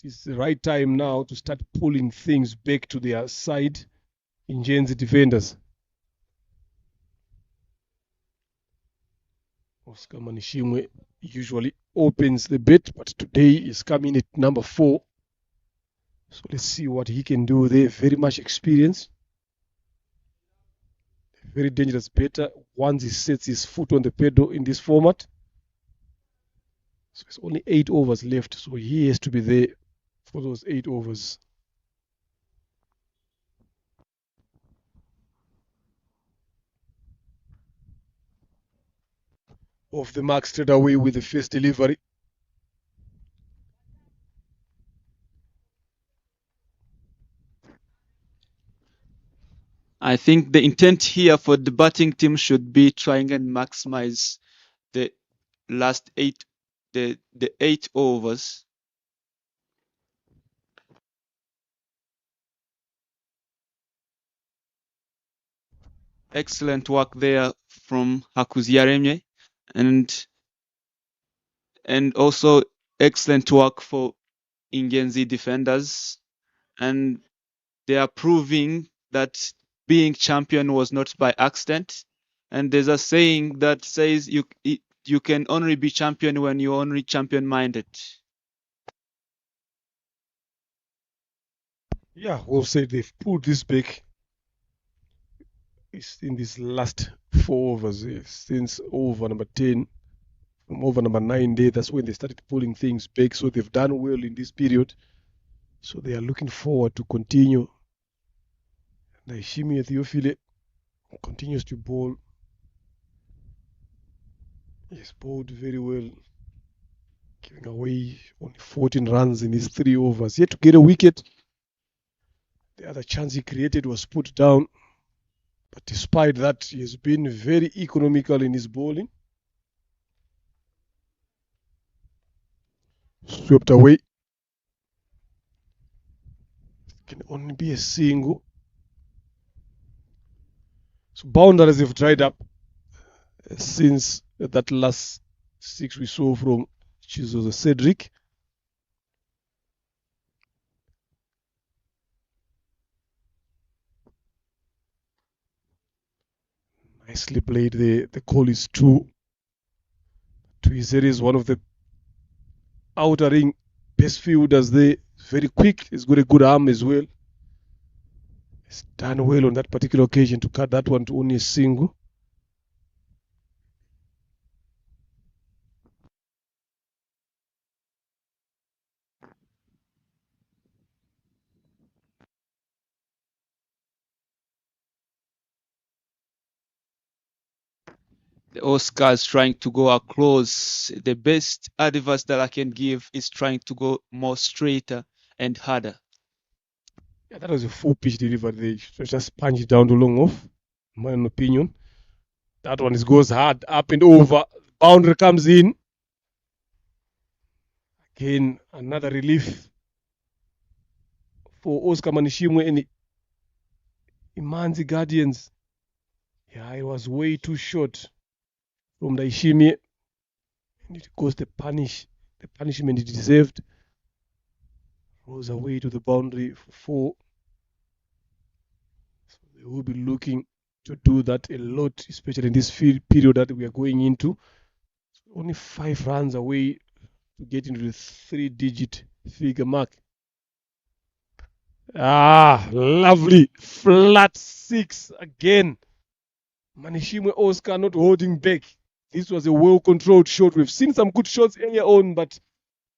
is the right time now to start pulling things back to their side in Gen's defenders. Oscar Manishimwe usually opens the bet, but today is coming at number 4. So let's see what he can do there. Very much experience. Very dangerous better once he sets his foot on the pedal in this format. So there's only 8 overs left, so he has to be there for those 8 overs. Off the mark straight away with the first delivery. I think the intent here for the batting team should be trying and maximize the last 8 the 8 overs. Excellent work there from Hakuziaremye, and also excellent work for Ingenzi defenders, and they are proving that being champion was not by accident. And there's a saying that says you can only be champion when you're only champion minded. Yeah, we'll say they've pulled this back. It's in these last 4 overs since over number 10. From over number 9 there, that's when they started pulling things back. So they've done well in this period. So they are looking forward to continue. Naishimi Ethiopile continues to bowl. He's bowled very well, giving away only 14 runs in his 3 overs. Yet to get a wicket. The other chance he created was put down. But despite that, he has been very economical in his bowling. Swept away. Can only be a single. So boundaries have dried up since that last 6 we saw from Chizoza Cedric. Nicely played there. The call is 2. Tuizere is one of the outer ring best fielders there. Very quick. He's got a good arm as well. He's done well on that particular occasion to cut that one to only a single. The Oscar is trying to go across. The best advice that I can give is trying to go more straighter and harder. Yeah, that was a full pitch delivery. They should just punch it down to long off, in my own opinion. That one goes hard, up and over. Boundary comes in. Again, another relief for Oscar Manishimwe and Imanzi Guardians. Yeah, it was way too short from Daishimi. And it goes the punishment it deserved. Rolls away to the boundary for 4. So they will be looking to do that a lot, especially in this period that we are going into. So only 5 runs away to get into the 3-digit figure mark. Ah, lovely. Flat 6 again. Manishimwe Oscar not holding back. This was a well-controlled shot. We've seen some good shots earlier on, but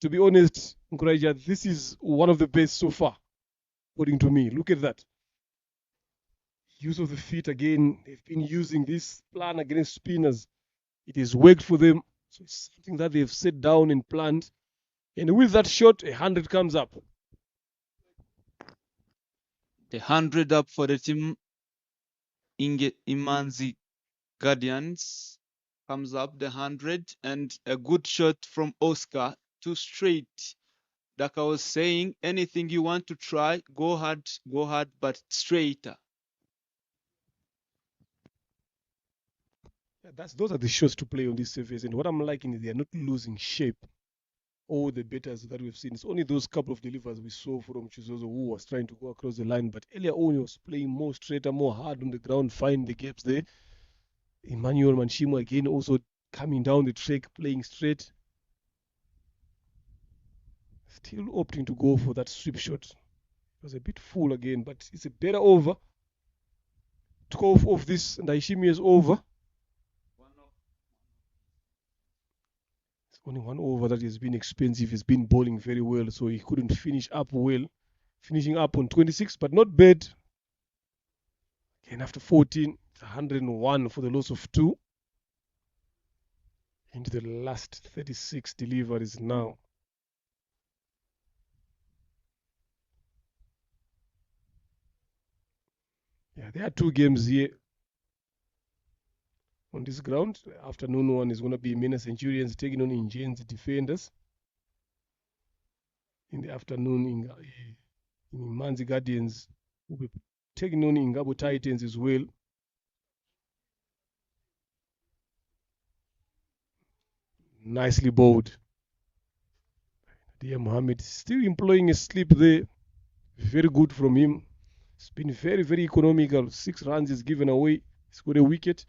to be honest, Nkuraija, this is one of the best so far, according to me. Look at that. Use of the feet again. They've been using this plan against spinners. It has worked for them. So it's something that they've set down and planned. And with that shot, 100 comes up. The 100 up for the team. Imanzi Guardians comes up the 100, and a good shot from Oscar. 2 straight. Like I was saying, anything you want to try, go hard, but straighter. Yeah, those are the shots to play on this surface. And what I'm liking is they are not losing shape. All the betters that we've seen, it's only those couple of delivers we saw from Chizozo who was trying to go across the line. But earlier on, he was playing more straighter, more hard on the ground, find the gaps there. Emmanuel Manishimwe again also coming down the track, playing straight. Still opting to go for that sweep shot. It was a bit full again, but it's a better over. 12 of this, and Daishimi is over. It's only one over that has been expensive. He's been bowling very well, so he couldn't finish up well. Finishing up on 26, but not bad. Again, after 14, it's 101 for the loss of 2. Into the last 36 deliveries now. Yeah, there are 2 games here on this ground. The afternoon one is going to be Mena Centurions taking on Ingen's Defenders. In the afternoon, in Manzi Guardians will be taking on Ingabo Titans as well. Nicely bowled. Dear Mohammed still employing a slip there. Very good from him. It's been very, very economical. 6 runs is given away. He's got a wicket.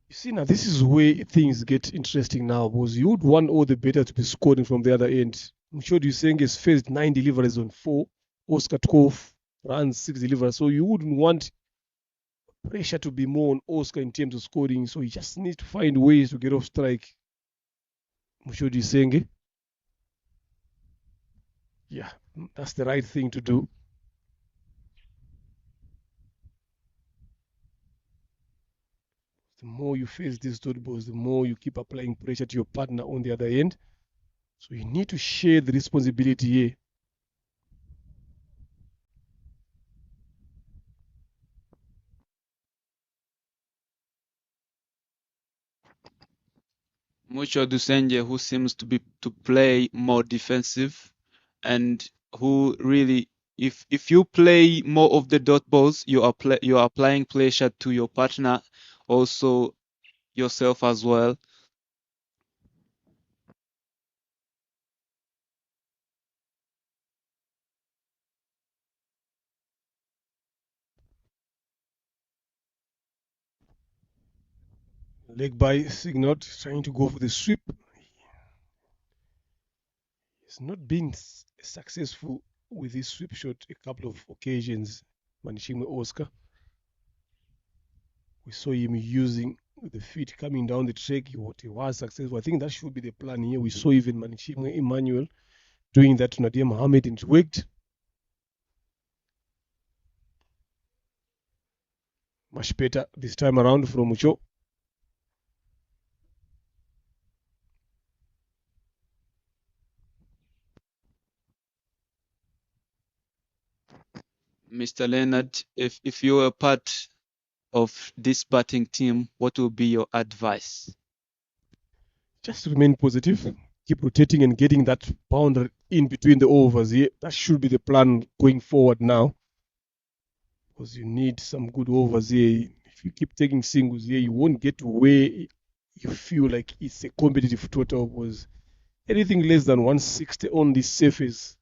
You see now, this is where things get interesting now, because you would want all the better to be scoring from the other end. I'm sure you're saying he's faced 9 deliveries on 4. Oscar 12 runs, 6 deliveries. So you wouldn't want pressure to be more on Oscar in terms of scoring. So he just needs to find ways to get off strike. Mushodi Senge. Yeah, that's the right thing to do. The more you face these dot balls, the more you keep applying pressure to your partner on the other end. So you need to share the responsibility here. Mucho Dusenje, who seems to play more defensive, and who really, if you play more of the dot balls, you are applying pressure to your partner, also yourself as well. Leg by Signot trying to go for the sweep. He's not been successful with his sweep shot a couple of occasions. Manishimwe Oscar. We saw him using the feet coming down the track. He was successful. I think that should be the plan here. We saw even Manishimwe Emmanuel doing that to Nadia Mohammed, and it worked. Much better this time around from Mucho. Mr. Leonard, if you were part of this batting team, what would be your advice? Just remain positive. Keep rotating and getting that boundary in between the overs here. That should be the plan going forward now. Because you need some good overs here. If you keep taking singles here, you won't get to where you feel like it's a competitive total. Because anything less than 160 on this surface,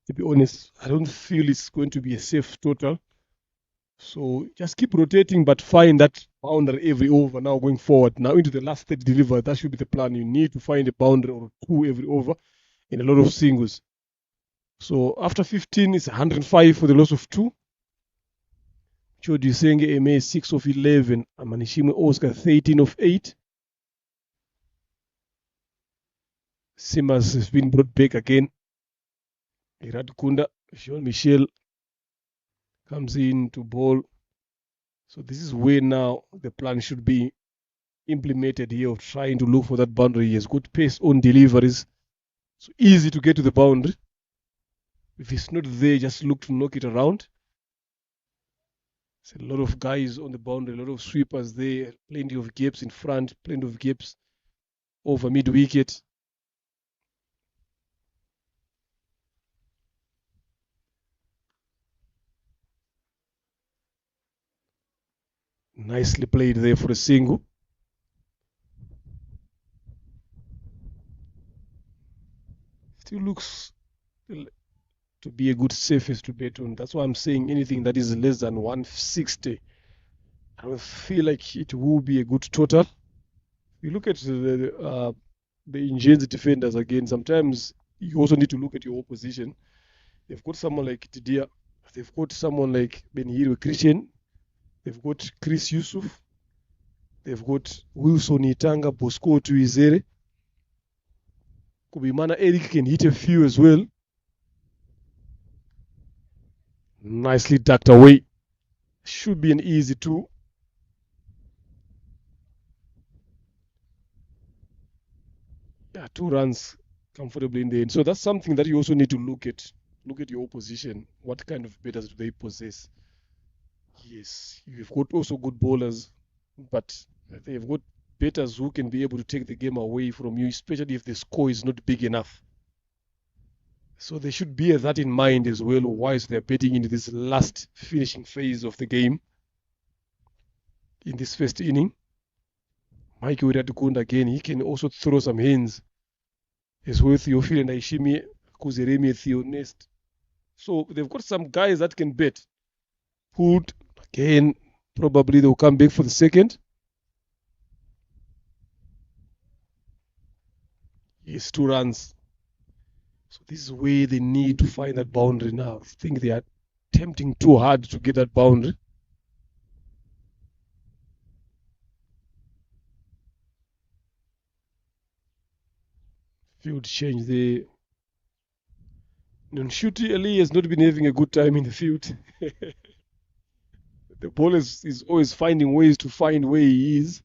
to be honest, I don't feel it's going to be a safe total. So just keep rotating, but find that boundary every over now going forward. Now into the last 30 deliver, that should be the plan. You need to find a boundary or two every over in a lot of singles. So after 15, it's 105 for the loss of 2. Chodi Senge MA 6 of 11. Amanishime Oscar 13 of 8. Simmers has been brought back again. Irad Kunda, Sean Michel comes in to bowl. So this is where now the plan should be implemented here of trying to look for that boundary. He has good pace on deliveries. So easy to get to the boundary. If it's not there, just look to knock it around. There's a lot of guys on the boundary, a lot of sweepers there, plenty of gaps in front, plenty of gaps over mid wicket. Nicely played there for a single. Still looks to be a good surface to bet on. That's why I'm saying anything that is less than 160, I don't feel like it will be a good total. You look at the Indians defenders again, sometimes you also need to look at your opposition. They've got someone like Tidia, they've got someone like Benhiro Christian, they've got Chris Yusuf, they've got Wilson Itanga, Bosco Tuizere. Kubimana Eric can hit a few as well. Nicely ducked away. Should be an easy 2. Yeah, 2 runs comfortably in the end. So that's something that you also need to look at. Look at your opposition. What kind of batters do they possess? Yes, you've got also good bowlers, but they've got batters who can be able to take the game away from you, especially if the score is not big enough. So they should bear that in mind as well whilst they're betting into this last finishing phase of the game. In this first inning, Mike Wiradukunda again, he can also throw some hands. As well, Theophil and Aishimi, Kuzeremi, Theo Nest. So they've got some guys that can bet. Hood, again, probably they'll come back for the second. Yes, 2 runs. So this is where they need to find that boundary now. I think they are attempting too hard to get that boundary. Field change there. Nonshuti Ali has not been having a good time in the field. The ball is always finding ways to find where he is.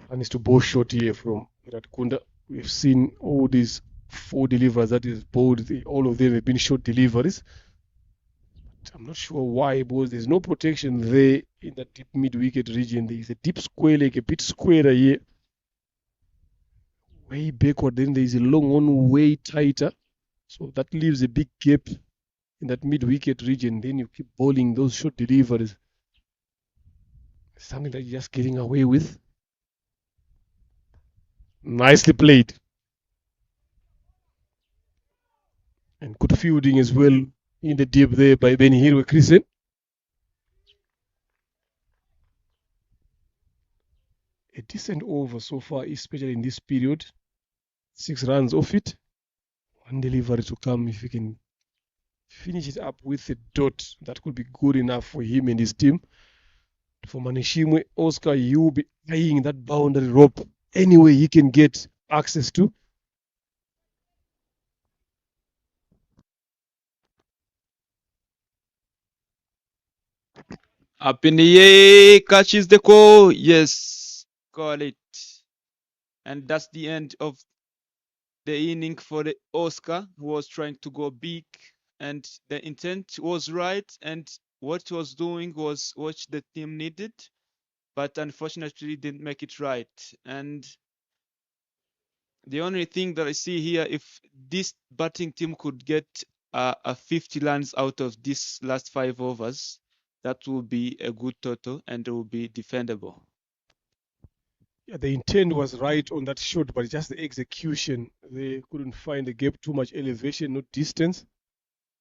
And it's to bowl short here from Ratkunda. We've seen all these 4 deliveries that is bowled. All of them have been short deliveries. But I'm not sure why, because there's no protection there in that deep mid-wicket region. There is a deep square leg, a bit squarer here. Way backward, then there is a long one way tighter. So that leaves a big gap in that mid-wicket region. Then you keep bowling those short deliveries. Something that you're just getting away with. Nicely played. And good fielding as well in the deep there by Benhiro Christian. A decent over so far, especially in this period. 6 runs off it. 1 delivery to come. If he can finish it up with a dot, that could be good enough for him and his team. For Manishimwe, Oscar, you will be eyeing that boundary rope any way he can get access to. Up in the air, catches the call. Yes, call it. And that's the end of the inning for the Oscar, who was trying to go big, and the intent was right, and what he was doing was what the team needed, but unfortunately didn't make it right. And the only thing that I see here, if this batting team could get a 50 runs out of this last 5 overs, that will be a good total and it will be defendable. Yeah, the intent was right on that shot, but just the execution. They couldn't find the gap, too much elevation, no distance.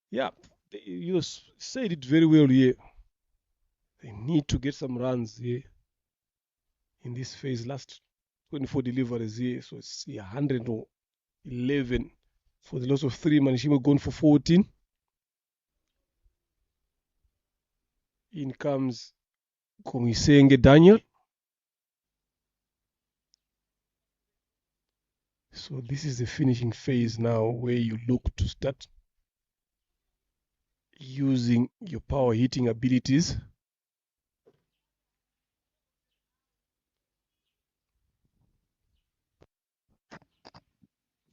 Yeah, you said it very well here. They need to get some runs here in this phase. Last 24 deliveries here, so it's 111 for the loss of 3. Manishima going for 14. In comes Kongisenge Daniel. So this is the finishing phase now, where you look to start using your power hitting abilities.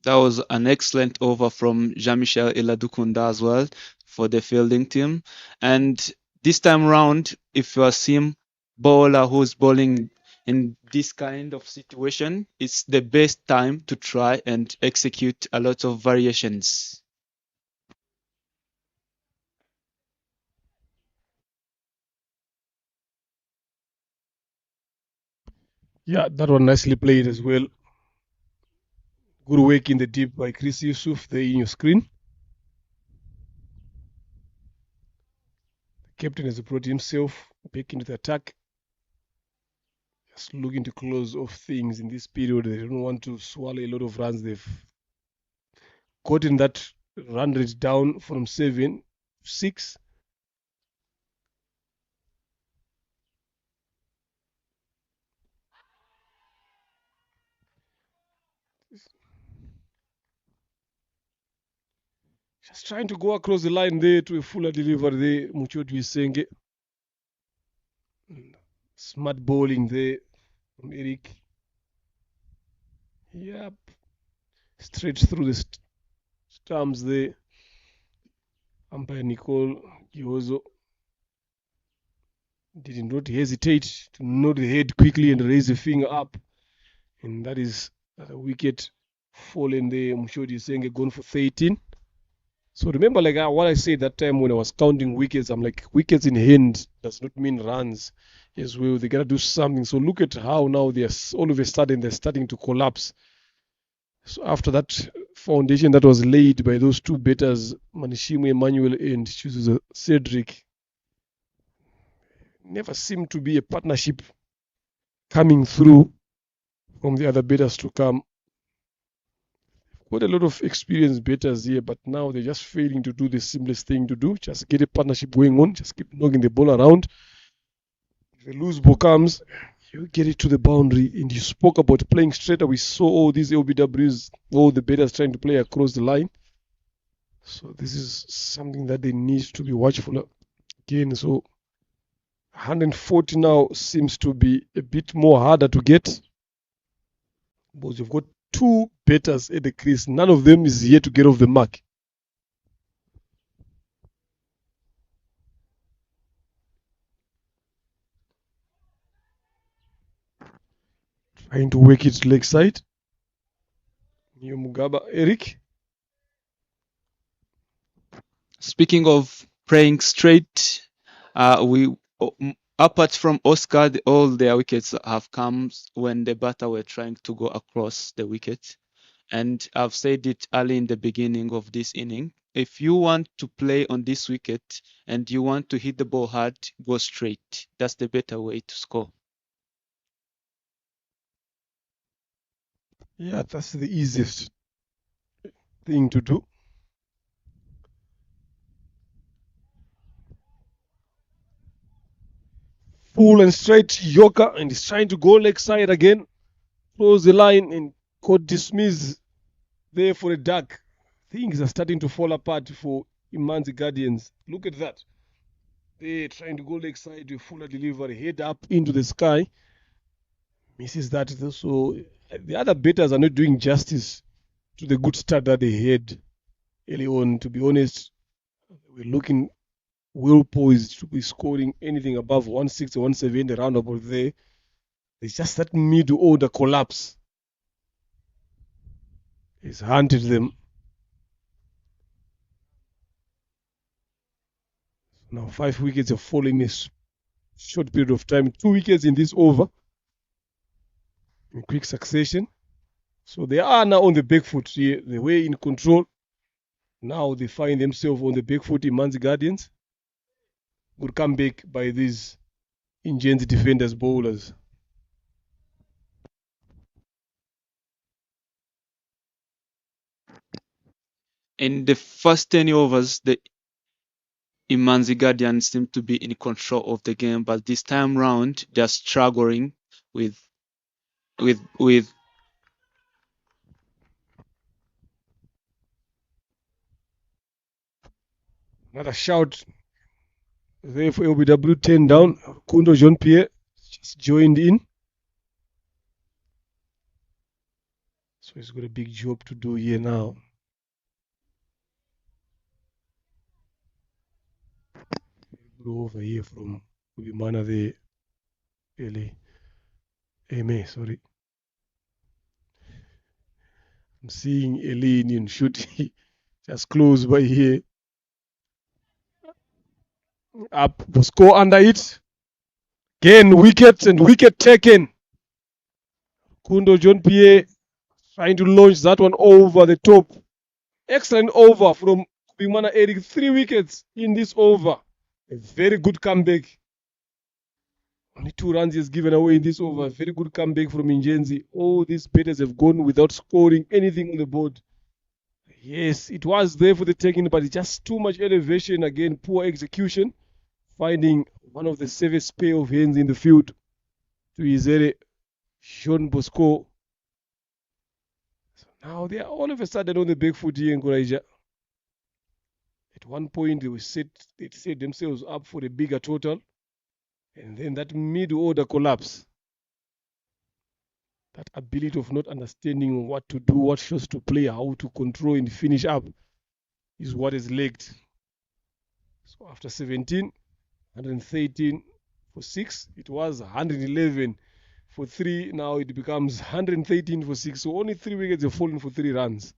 That was an excellent over from Jean-Michel Iladukunda as well for the fielding team. And this time round, if you are seeing bowler who's bowling in this kind of situation, it's the best time to try and execute a lot of variations. Yeah, that one nicely played as well. Good work in the deep by Chris Yusuf there in your screen. The captain has brought himself back into the attack. Just looking to close off things in this period. They don't want to swallow a lot of runs. They've gotten that run rate down from 7, 6. Just trying to go across the line there to a fuller delivery there. Muchodu Isenge. Smart bowling there from Eric. Yep. Straight through the stumps there. Umpire Nicole Giozo did not hesitate to nod the head quickly and raise the finger up. And that is a wicket fallen there. Muchodu Isenge gone for 13. So remember, like what I said that time when I was counting wickets, I'm like, wickets in hand does not mean runs as well. They gotta do something. So look at how now they're all of a sudden they're starting to collapse. So after that foundation that was laid by those two batters, Manishimwe Emmanuel and Chizuza Cedric, never seemed to be a partnership coming through from the other batters to come. Got a lot of experienced batters here, but now they're just failing to do the simplest thing to do. Just get a partnership going on. Just keep knocking the ball around. If a loose ball comes, you get it to the boundary. And you spoke about playing straighter. We saw all these LBWs, all the batters trying to play across the line. So this is something that they need to be watchful again. So 140 now seems to be a bit more harder to get. Because you've got 2 batters at the crease. None of them is here to get off the mark. Trying to work it leg side. New Mugaba Eric. Speaking of playing straight, apart from Oscar, all their wickets have come when the batter were trying to go across the wicket. And I've said it early in the beginning of this inning. If you want to play on this wicket and you want to hit the ball hard, go straight. That's the better way to score. Yeah, that's the easiest thing to do. full and straight Yorker, and he's trying to go leg side again. Close the line and got dismissed there for a duck. Things are starting to fall apart for Imanzi Guardians. Look at that. They're trying to go leg side with fuller delivery, head up into the sky. Misses that. So the other batters are not doing justice to the good start that they had early on. To be honest, we're looking well poised to be scoring anything above 160, 170 roundabout there. It's just that middle order collapse. It's hunted them. Now 5 wickets have fallen in a short period of time. 2 wickets in this over in quick succession. So they are now on the back foot here. They were in control. Now they find themselves on the back foot in Manzi Guardians. Good comeback by these Ingenzi defenders, bowlers. In the first 10 overs, the Imanzi Guardians seem to be in control of the game, but this time round they're struggling with Another shout there for LBW, 10 down. Kundo Jean Pierre just joined in. So he's got a big job to do here now. Go over here from Kubimana the early. Ame, sorry. I'm seeing Elin in shoot just close by here. Up, score under it. Again, wicket and wicket taken. Kundo John Pierre trying to launch that one over the top. Excellent over from Kubimana Eric. 3 wickets in this over. A very good comeback. Only 2 runs is given away in this over. Very good comeback from Ingenzi. All these batters have gone without scoring anything on the board. Yes, it was there for the taking, but it's just too much elevation. Again, poor execution. Finding one of the safest pair of hands in the field to Izere, Sean Bosco. So now they are all of a sudden on the back foot here in Goraija. At one point, they set themselves up for a bigger total. And then that mid-order collapse. That ability of not understanding what to do, what shots to play, how to control and finish up is what is lacked. So after 17, 113 for 6, it was 111 for 3. Now it becomes 113 for 6. So only 3 wickets have fallen for 3 runs.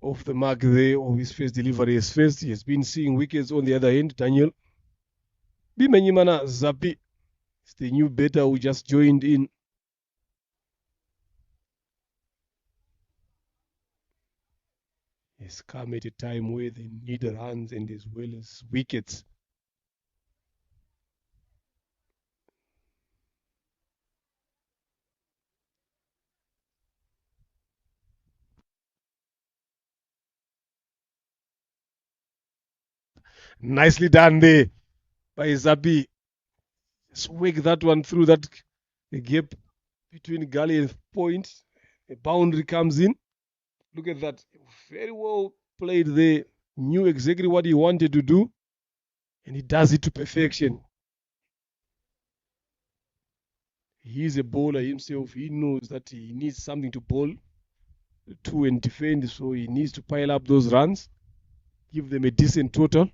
Off the mark there of his first delivery as first. He has been seeing wickets on the other end. Daniel Bimenyimana Zapi is the new batter who just joined in. He's come at a time where they need runs and as well as wickets. Nicely done there by Zapi. Just wake that one through that gap between gully and point. A boundary comes in. Look at that. Very well played there. Knew exactly what he wanted to do. And he does it to perfection. He is a bowler himself. He knows that he needs something to bowl to and defend. So he needs to pile up those runs. Give them a decent total.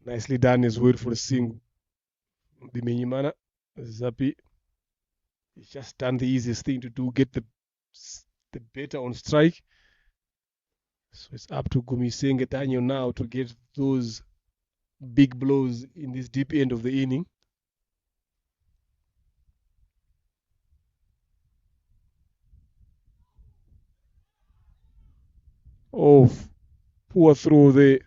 Nicely done as well for the single. Bimenyimana Zapi. He's just done the easiest thing to do, get the batter on strike. So it's up to Gumisenge Daniel now to get those big blows in this deep end of the inning. Oh, poor throw there.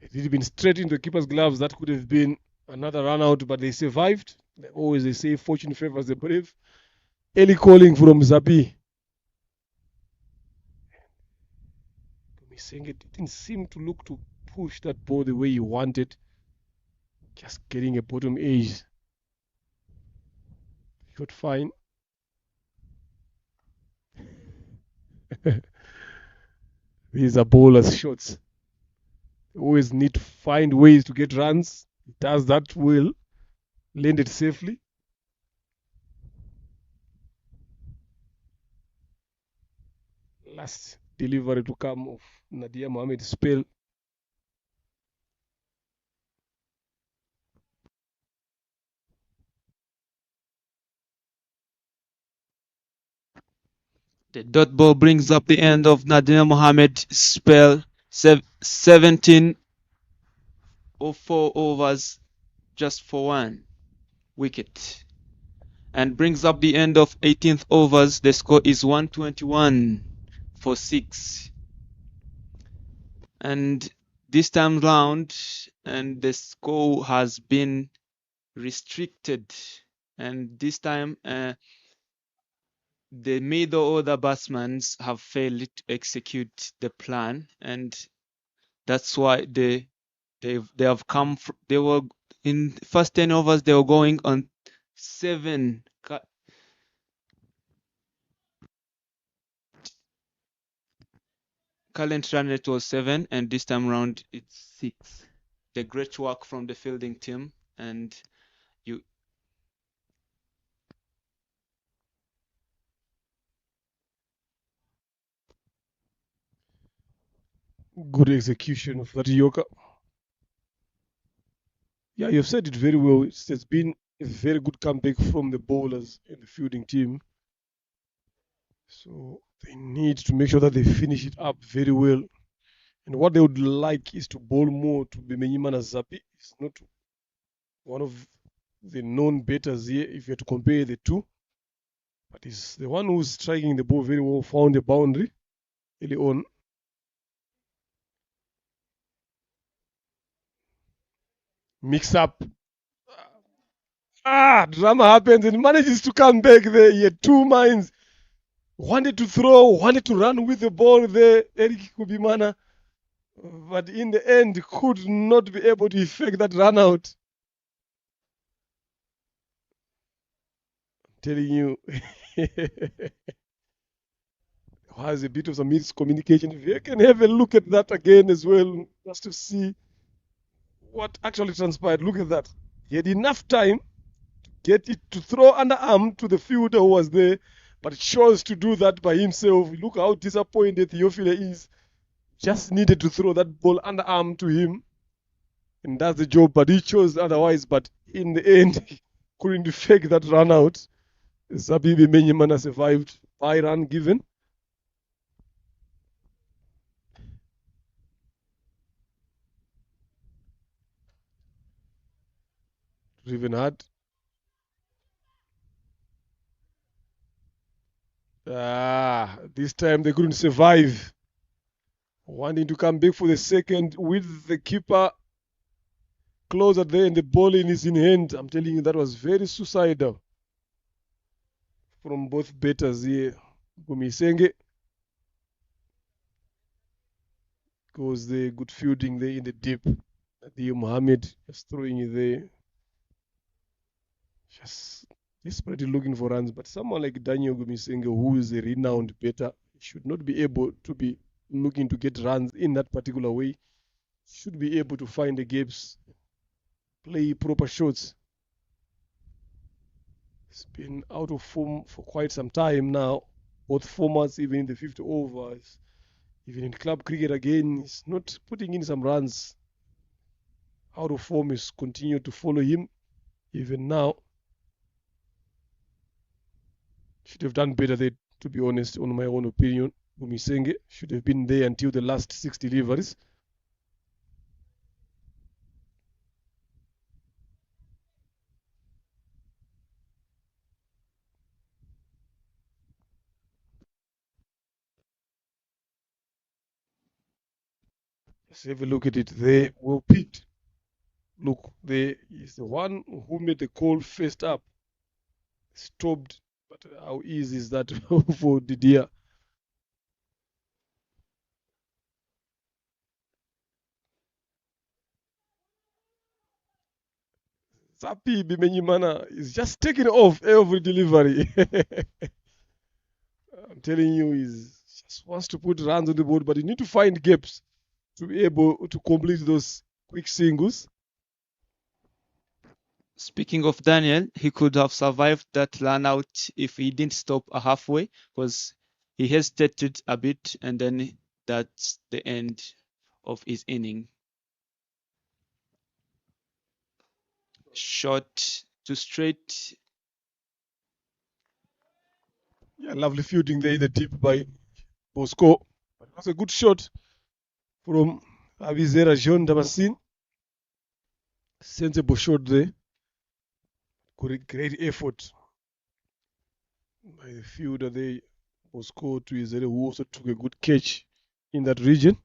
It had been straight into the keeper's gloves. That could have been another run out, but they survived. Always they say fortune favors the brave. Early calling from Zapi. Gumisenge didn't seem to look to push that ball the way he wanted. Just getting a bottom edge. Shot fine. These are bowlers' shots. They always need to find ways to get runs. He does that well. Landed safely. Last delivery to come of Nadia Mohammed spell. The dot ball brings up the end of Nadia Mohammed spell. 17 or 4 overs just for 1 wicket. And brings up the end of 18th overs. The score is 121 for 6. And this time round, and the score has been restricted. And this time, the middle order batsmen have failed to execute the plan, and that's why they have come. They were in first 10 overs. They were going on 7. Current run rate was 7, and this time round it's 6. The great work from the fielding team, and you. Good execution of that Yorker. Yeah, you've said it very well. It's been a very good comeback from the bowlers and the fielding team. So they need to make sure that they finish it up very well. And what they would like is to bowl more to Bimenyimana Zapi. It's not one of the known batters here if you had to compare the two. But he's the one who's striking the ball very well, found a boundary early on. Mix up. Drama happens and manages to come back there. He had two minds. Wanted to throw, wanted to run with the ball there, Eric Kubimana. But in the end, could not be able to effect that run out. I'm telling you, there was a bit of some miscommunication. If you can have a look at that again as well, just to see what actually transpired. Look at that. He had enough time to get it to throw underarm to the fielder who was there, but chose to do that by himself. Look how disappointed Theophile is. Just needed to throw that ball underarm to him, and that's the job. But he chose otherwise. But in the end, he couldn't effect that run out. Zabibi Menyimana survived by run given. Driven hard. This time they couldn't survive. Wanting to come back for the second with the keeper closer there and the ball is in hand. I'm telling you, that was very suicidal from both batters here. Gumisenge goes there, good fielding there in the deep. Nadia Mohammed just throwing it there. Just desperately looking for runs. But someone like Daniel Gumisenge, who is a renowned batter, should not be able to be looking to get runs in that particular way. Should be able to find the gaps, play proper shots. He's been out of form for quite some time now. Both formats, even in the 50 overs, even in club cricket again, he's not putting in some runs. Out of form is continued to follow him even now. Should have done better there, to be honest, on my own opinion. Umisenge should have been there until the last 6 deliveries. Let's have a look at it there. Well picked. Look, there is the one who made the call first up. Stopped. But how easy is that for Didier? Sapi Bimenyimana is just taking off every delivery. I'm telling you, he just wants to put runs on the board, but you need to find gaps to be able to complete those quick singles. Speaking of Daniel, he could have survived that run out if he didn't stop halfway, because he hesitated a bit, and then that's the end of his inning. Shot to straight. Yeah, lovely fielding there in the deep by Bosco. But it was a good shot from Avizera Jean Damascene. Sensible shot there. Great effort by the fielder there, Bosco to Izere, who also took a good catch in that region.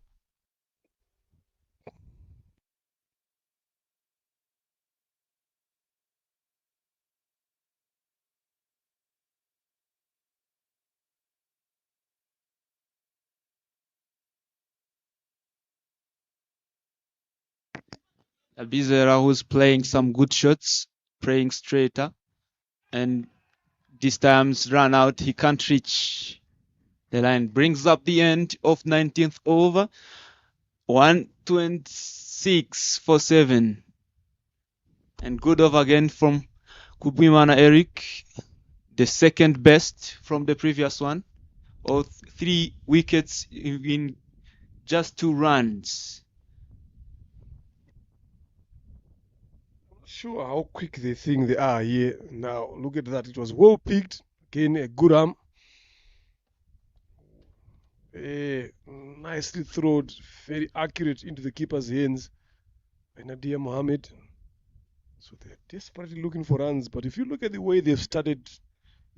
Abizera, who's playing some good shots, playing straighter, and this time's run out, he can't reach the line. Brings up the end of 19th over, 126 for 7. And good over again from Kubimana Eric, the second best from the previous one. All 3 wickets in just 2 runs. Sure how quick they think they are here. Now look at that. It was well picked. Again, a good arm. Nicely thrown, very accurate into the keeper's hands by Nadia Mohammed. So they're desperately looking for runs. But if you look at the way they've started,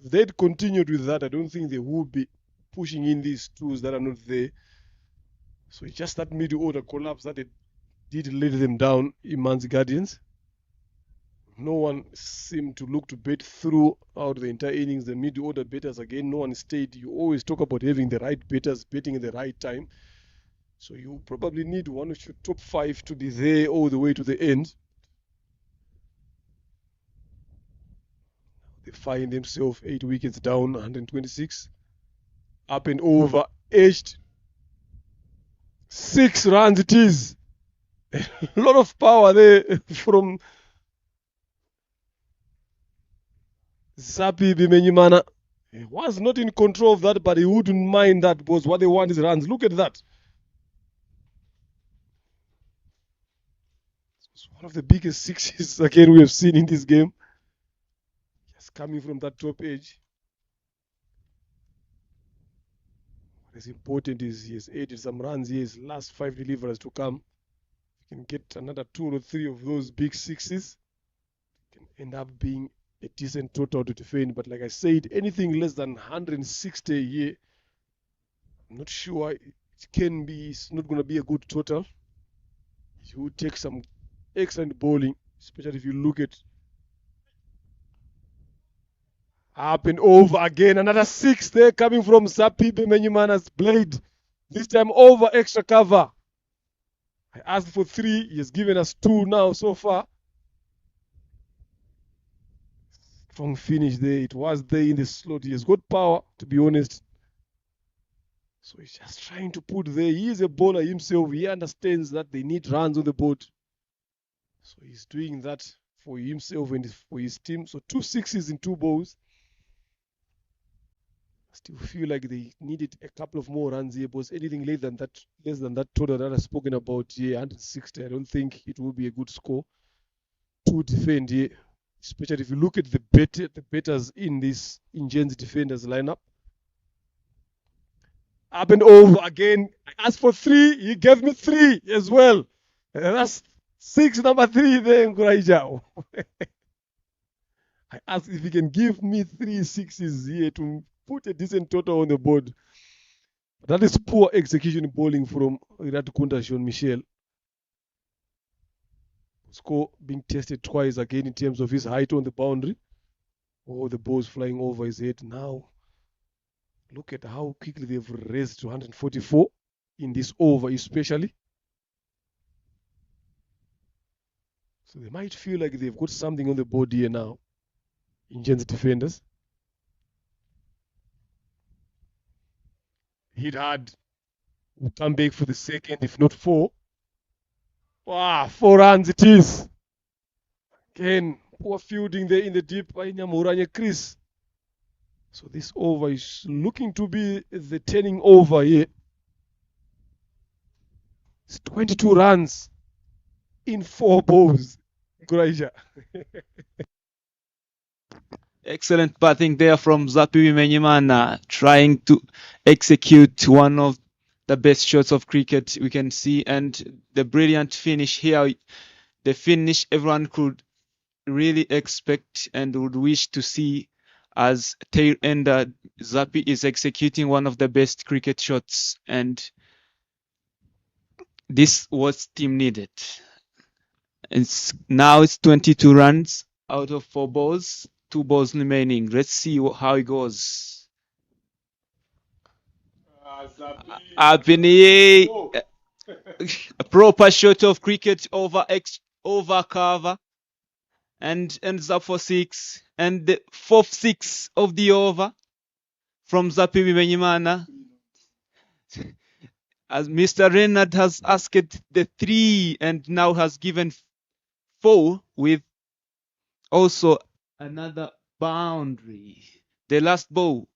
if they'd continued with that, I don't think they would be pushing in these twos that are not there. So it's just that middle order collapse that it did let them down, Imanzi Guardians. No one seemed to look to bet throughout the entire innings. The middle order batters, again, no one stayed. You always talk about having the right batters, betting at the right time. So you probably need one of your top 5 to be there all the way to the end. They find themselves 8 wickets down, 126. Up and over, edged. 6 runs it is. A lot of power there from Sapi Bimenyimana. He was not in control of that, but he wouldn't mind that because what they want is runs. Look at that. It's one of the biggest sixes again we have seen in this game. Just coming from that top edge. What is important is he has added some runs here. His last 5 deliveries to come. If you can get another 2 or 3 of those big sixes, it can end up being a decent total to defend. But like I said, anything less than 160 a year, I'm not sure it can be. It's not going to be a good total. You would take some excellent bowling, especially if you look at up and over again. Another 6 there coming from Sapi Bimenyimana's blade. This time over extra cover. I asked for 3. He has given us 2 now so far. Strong finish there. It was there in the slot. He has got power, to be honest. So he's just trying to put there. He is a bowler himself. He understands that they need runs on the board. So he's doing that for himself and for his team. So 2 sixes in 2 balls. I still feel like they needed a couple of more runs here, because anything less than that total that I've spoken about here, 160, I don't think it will be a good score to defend here. Especially if you look at the batters in this Ingen's defenders lineup. Up and over again. I asked for 3. He gave me 3 as well. That's 6, number 3 there, Nkuraija. I asked if he can give me 3 sixes here to put a decent total on the board. That is poor execution bowling from Iratukunda Jean-Michel. Score being tested twice again in terms of his height on the boundary. Oh, the ball's flying over his head now. Look at how quickly they've raised to 144 in this over especially. So they might feel like they've got something on the board here now. Indians defenders. Hit hard. Will come back for the second, if not 4. Wow, 4 runs it is. Again, poor fielding there in the deep by Nyamuranye Chris. So this over is looking to be the turning over here. It's 22 runs in 4 balls. Graija. Excellent batting there from Zapi Menyimana, trying to execute one of the best shots of cricket we can see, and the brilliant finish here, the finish everyone could really expect and would wish to see, as tail ender Zapi is executing one of the best cricket shots, and this was team needed. Now it's 22 runs out of 4 balls. 2 balls remaining. Let's see how it goes. Abini, a proper shot of cricket over cover, and ends up for 6. And the 4th 6 of the over from Zapi Menyimana. As Mr. Renard has asked the 3 and now has given 4 with also another boundary. The last ball.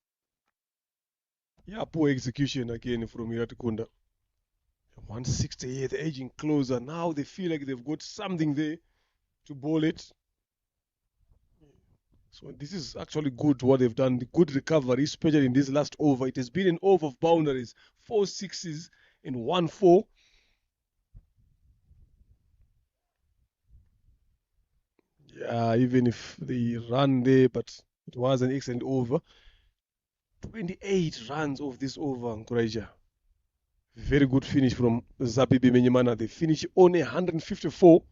Yeah, poor execution again from Iratukunda. 160 here, they're edging closer. Now they feel like they've got something there to bowl it. So this is actually good what they've done. The good recovery, especially in this last over. It has been an over of boundaries. 4 6s and 1 4. Yeah, even if they ran there, but it was an excellent over. 28 runs of this over, Nkuraija. Very good finish from Zapibi Menyimana. They finish on 154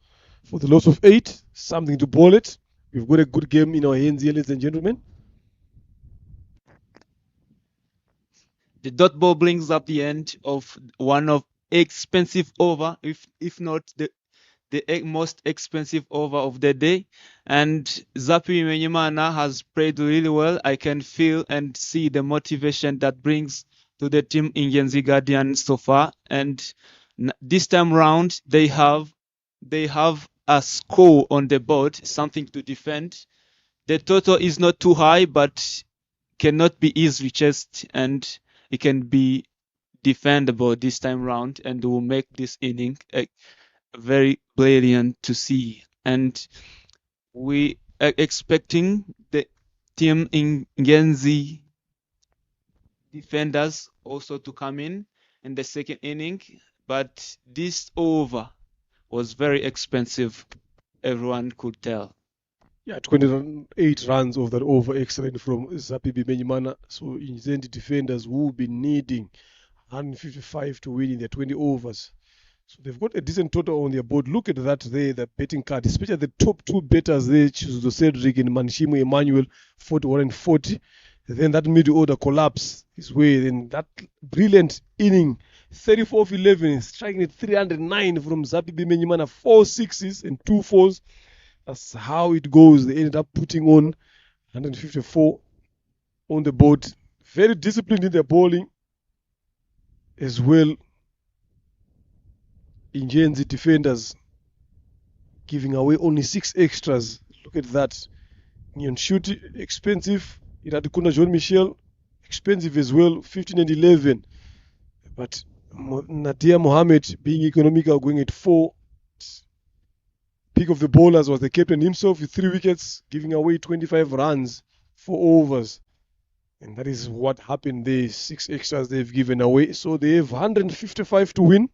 for the loss of 8. Something to bowl it. We've got a good game in our hands here, ladies and gentlemen. The dot ball brings up the end of one of expensive over, if not the most expensive over of the day, and Zapi Menyimana has played really well. I can feel and see the motivation that brings to the team in Genzi Guardian so far, and this time round they have a score on the board, something to defend. The total is not too high, but cannot be easily chased, and it can be defendable this time round, and will make this inning very brilliant to see. And we are expecting the team in Genzi defenders also to come in the second inning, but this over was very expensive, everyone could tell. Yeah, 28 runs of that over, excellent from Zapibi Menyimana. So in the defenders will be needing 155 to win in their 20 overs. So they've got a decent total on their board. Look at that there, the betting card, especially the top 2 betters there, Chizudo Cedric and Manshimu Emmanuel, 41 and 40. Then that middle order collapse his way. Then that brilliant inning, 34 of 11, striking at 309 from Zapibi Menyimana, 4 6s and 2 4s. That's how it goes. They ended up putting on 154 on the board. Very disciplined in their bowling as well. Ingenzi defenders giving away only 6 extras. Look at that. Nyon Shuti, expensive. Iratukunda Jean-Michel, expensive as well, 15 and 11. But Nadia Mohammed being economical, going at 4. Pick of the bowlers was the captain himself with 3 wickets, giving away 25 runs, 4 overs. And that is what happened there. 6 extras they've given away. So they have 155 to win.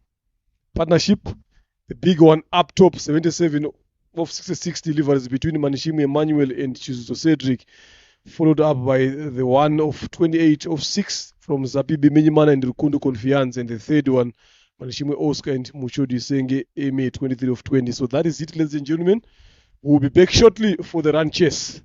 Partnership. The big one up top, 77 of 66 deliveries between Manishimi Emmanuel and Chizuto Cedric, followed up by the one of 28 of 6 from Zabibi Minimana and Rukundo Confiance, and the third one, Manishimi Oscar and Muchodi Senge Eme, 23 of 20. So that is it, ladies and gentlemen. We'll be back shortly for the run chase.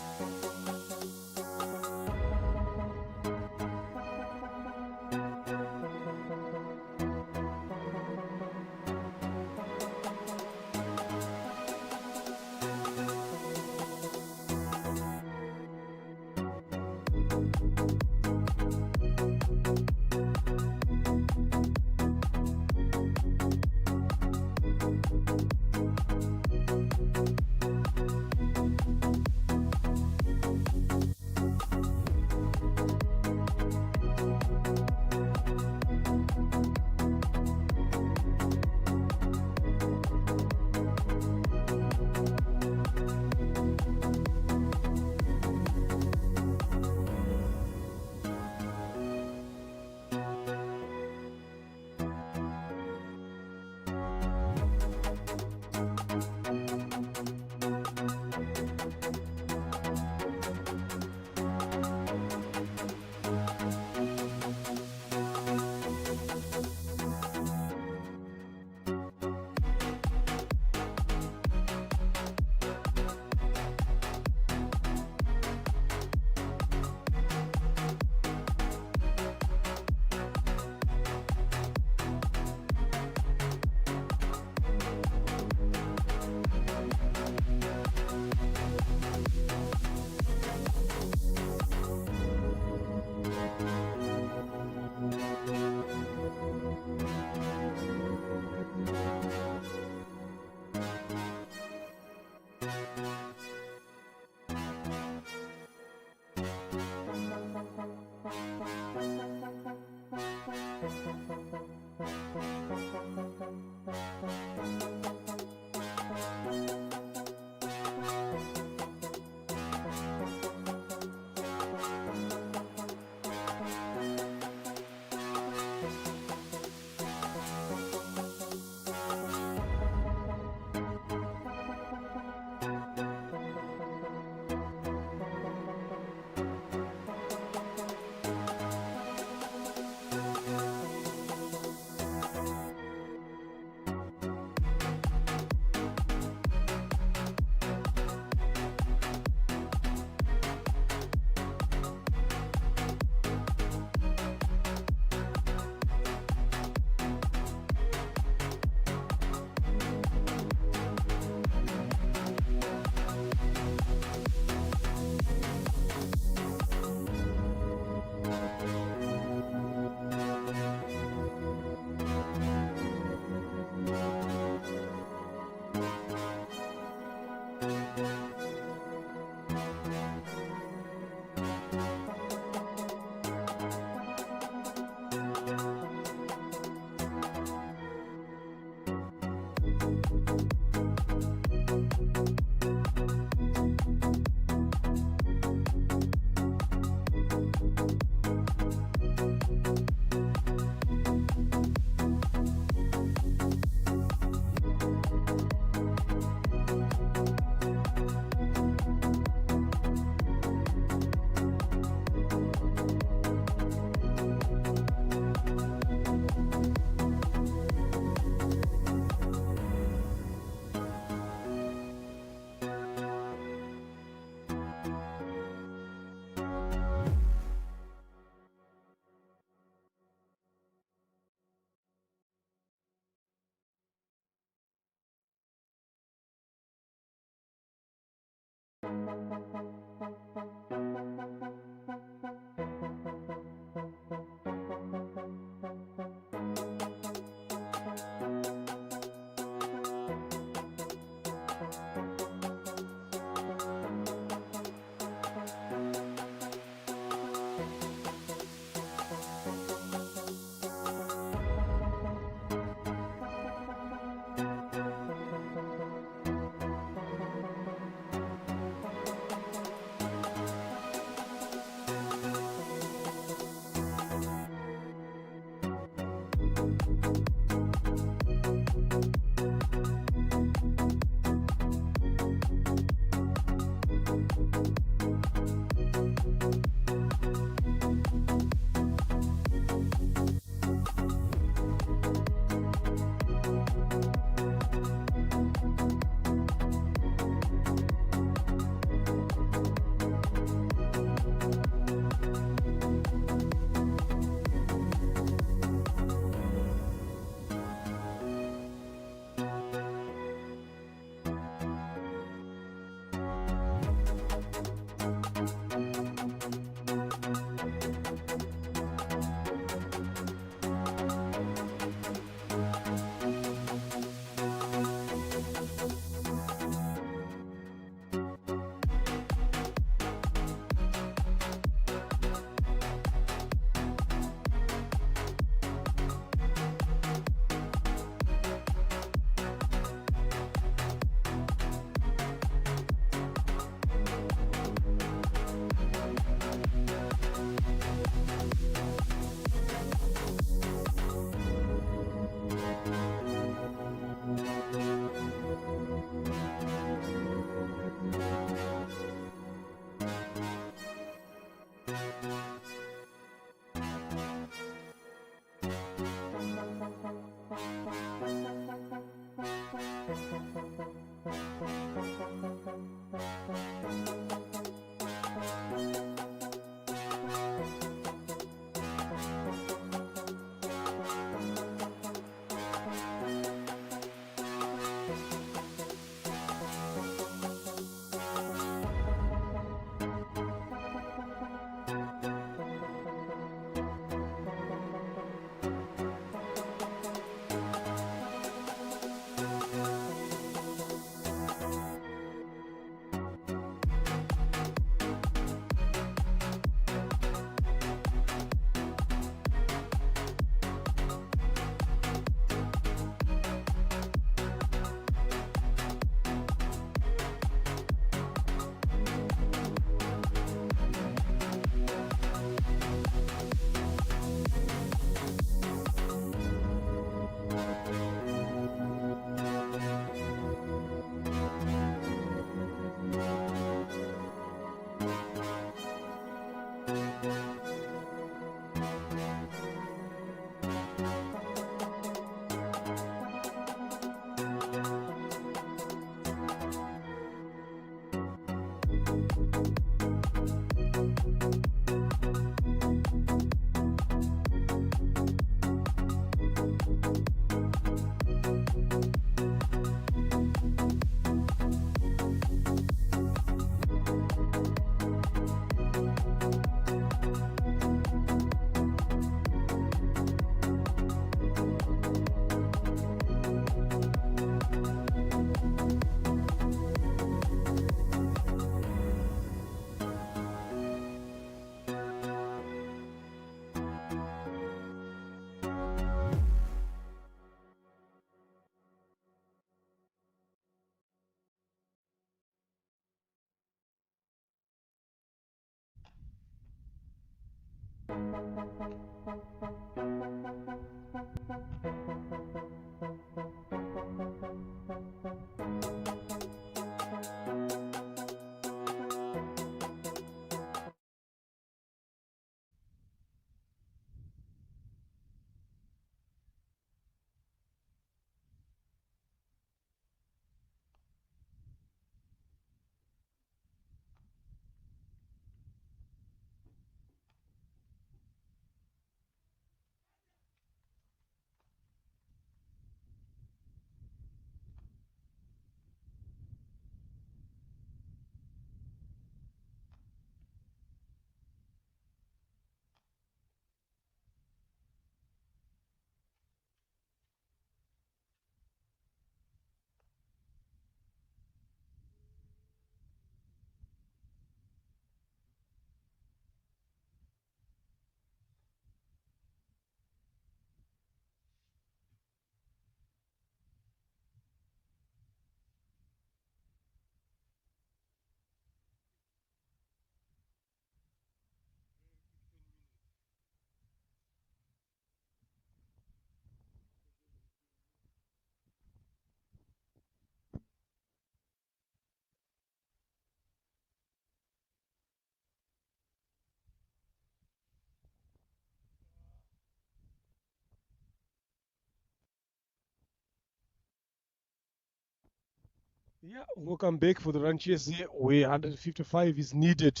Yeah, welcome back for the run chase here, where 155 is needed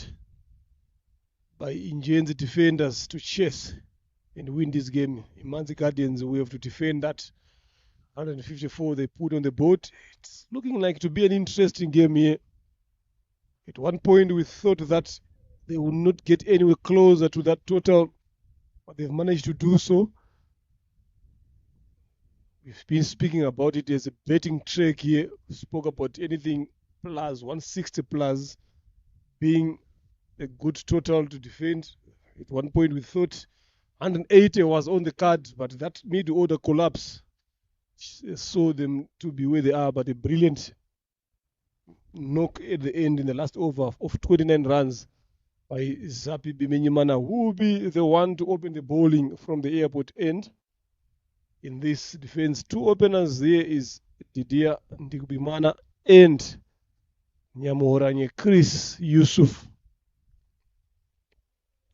by Injen's defenders to chase and win this game. Imanzi Guardians, we have to defend that 154 they put on the board. It's looking like to be an interesting game here. At one point, we thought that they would not get anywhere closer to that total, but they've managed to do so. We've been speaking about it as a betting track here. We spoke about anything plus 160 plus being a good total to defend. At one point, we thought 180 was on the card, but that mid-order collapse saw them to be where they are. But a brilliant knock at the end in the last over of 29 runs by Zapi Bimenyimana, who will be the one to open the bowling from the airport end. In this defense, two openers there is Didier Ndikubimana and Nyamuhoranye Chris Yusuf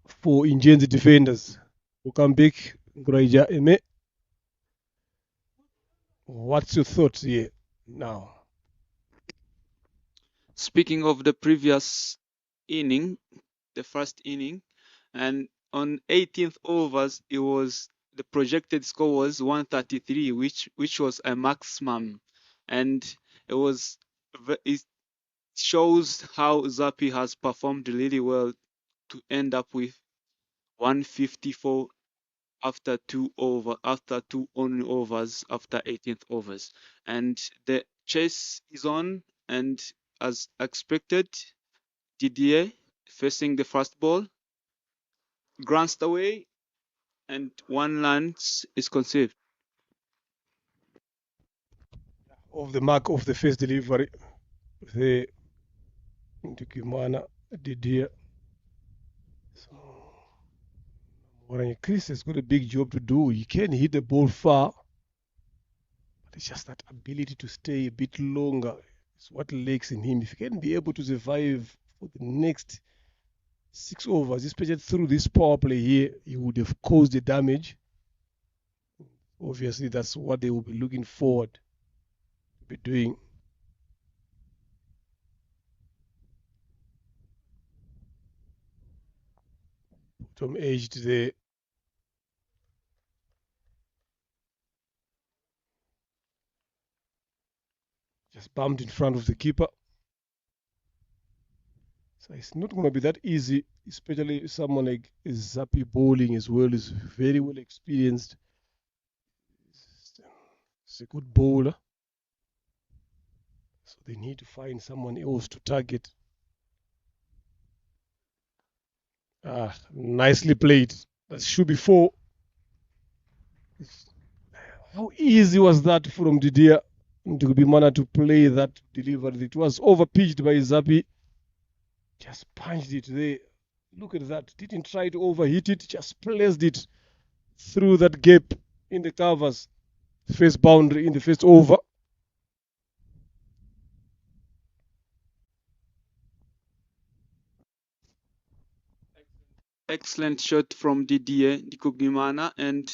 for Injenzi defenders. Welcome back, Nguraija Eme. What's your thoughts here now? Speaking of the previous inning, the first inning, and on 18th overs, the projected score was 133, which was a maximum, and it shows how Zapi has performed really well to end up with 154 after two only overs after 18th overs, and the chase is on, and as expected, Didier facing the first ball, glanced away, and one lands is conceived. Of the mark of the first delivery, the Ndikimana Didier. So, Chris has got a big job to do. He can hit the ball far, but it's just that ability to stay a bit longer. It's what lacks in him. If he can be able to survive for the next 6 overs, especially through this power play here, he would have caused the damage. Obviously, that's what they will be looking forward to be doing. Bottom edged there. Just bumped in front of the keeper. So it's not going to be that easy, especially someone like Zapi bowling as well is very well experienced. He's a good bowler. So they need to find someone else to target. Nicely played. That should be 4. How easy was that from Didier Ndikubimana to play that delivery? It was overpitched by Zapi. Just punched it there. Look at that. Didn't try to overhit it. Just placed it through that gap in the covers. First boundary in the first over. Excellent shot from Didier Ndikubimana, and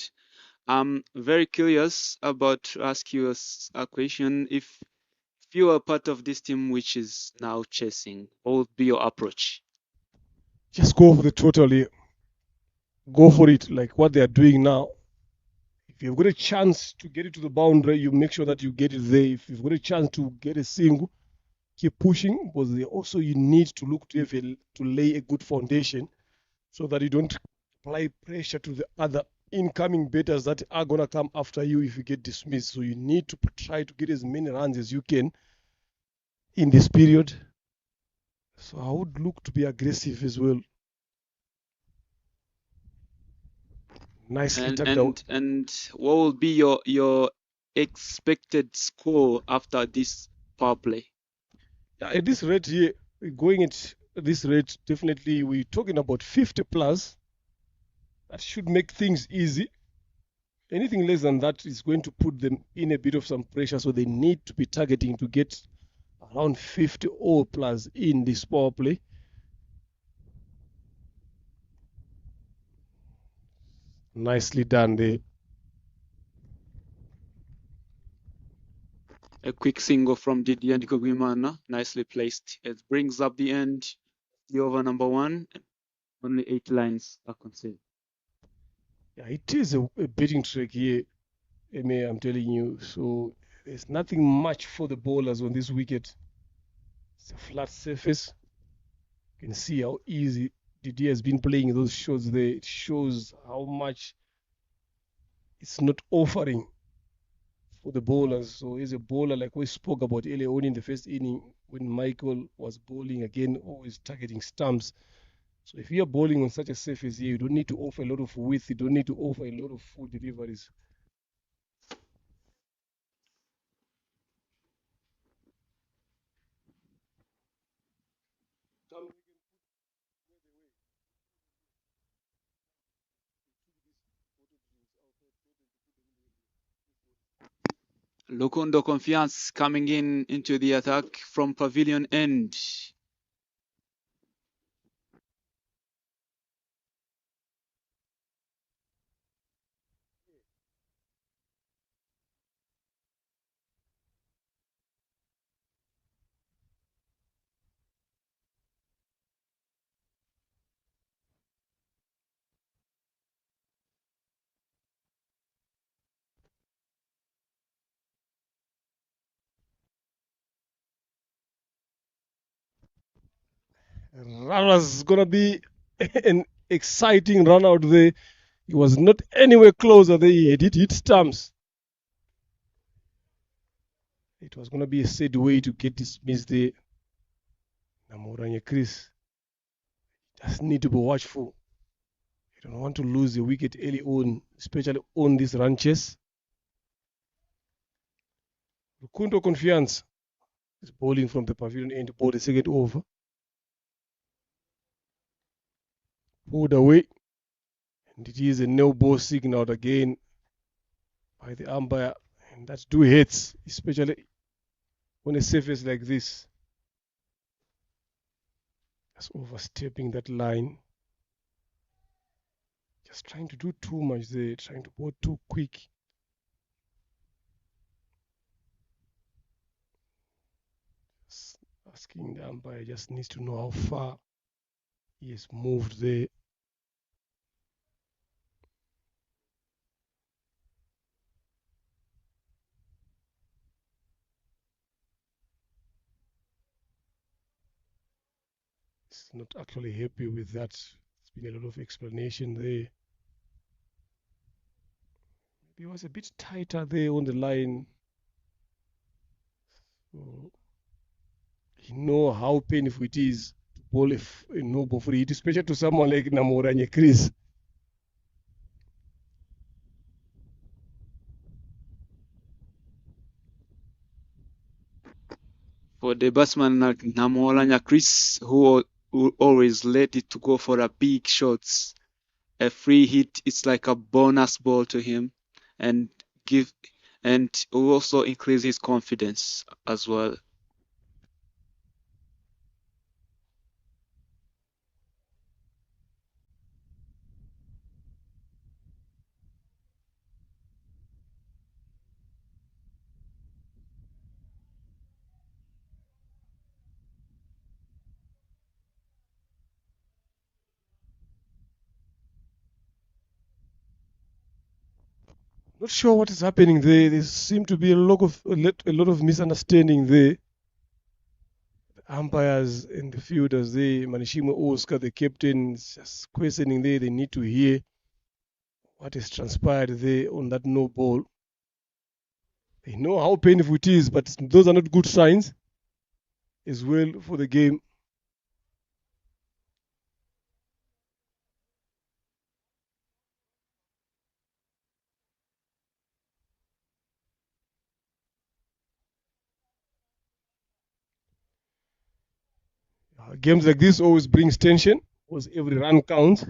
I'm very curious about to ask you a question. If you are part of this team which is now chasing, what would be your approach? Just go for the total here. Go for it like what they are doing now. If you've got a chance to get it to the boundary, you make sure that you get it there. If you've got a chance to get a single, keep pushing, because also you need to look to lay a good foundation so that you don't apply pressure to the other incoming batters that are going to come after you if you get dismissed. So you need to try to get as many runs as you can in this period. So I would look to be aggressive as well. Nicely tucked out. And what will be your expected score after this power play? At this rate here, going at this rate, definitely we're talking about 50 plus. That should make things easy. Anything less than that is going to put them in a bit of some pressure, so they need to be targeting to get around 50 or plus in this power play. Nicely done there. A quick single from Didier Ndikogwimana, nicely placed. It brings up the end, the over number 1. Only 8 lines are conceded. Yeah, it is a betting track here, Eme, I'm telling you. So there's nothing much for the bowlers on this wicket. It's a flat surface. You can see how easy Didier has been playing those shots there. It shows how much it's not offering for the bowlers. So he's a bowler like we spoke about earlier on in the first inning when Michael was bowling again, always targeting stumps. So if you're bowling on such a surface here, you don't need to offer a lot of width. You don't need to offer a lot of full deliveries. Lokundo Confiance coming into the attack from pavilion end. That was gonna be an exciting run out there. He was not anywhere closer there. He had hit stumps. It was gonna be a sad way to get dismissed there. Namoranye Chris just need to be watchful. You don't want to lose a wicket early on, especially on these ranches. Rukundo Confiance is bowling from the pavilion end to bowl the second over. Pulled away. And it is a no ball signaled again by the umpire. And that's two hits, especially on a surface like this. Just overstepping that line. Just trying to do too much there, trying to bowl too quick. Just asking the umpire just needs to know how far he has moved there. He's not actually happy with that. There's been a lot of explanation there. He was a bit tighter there on the line. So you know how painful it is to bowl a no ball for it, especially to someone like Namoranye Chris. For the batsman like Namolanya Chris, who always let it to go for a big shots. A free hit, it's like a bonus ball to him, and will also increase his confidence as well. Not sure what is happening there. There seems to be a lot of misunderstanding there. The umpires and the fielders there, Manishima Oscar, the captain, is just questioning there. They need to hear what has transpired there on that no ball. They know how painful it is, but those are not good signs as well for the game. Games like this always brings tension because every run counts.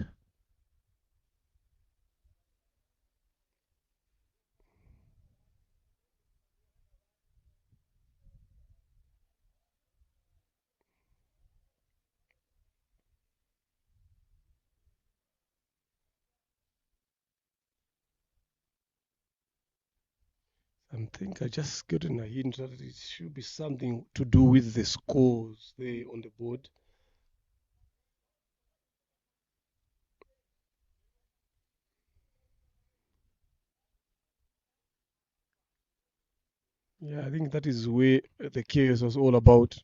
I think I just gotten a hint that it should be something to do with the scores there on the board. Yeah, I think that is where the chaos was all about.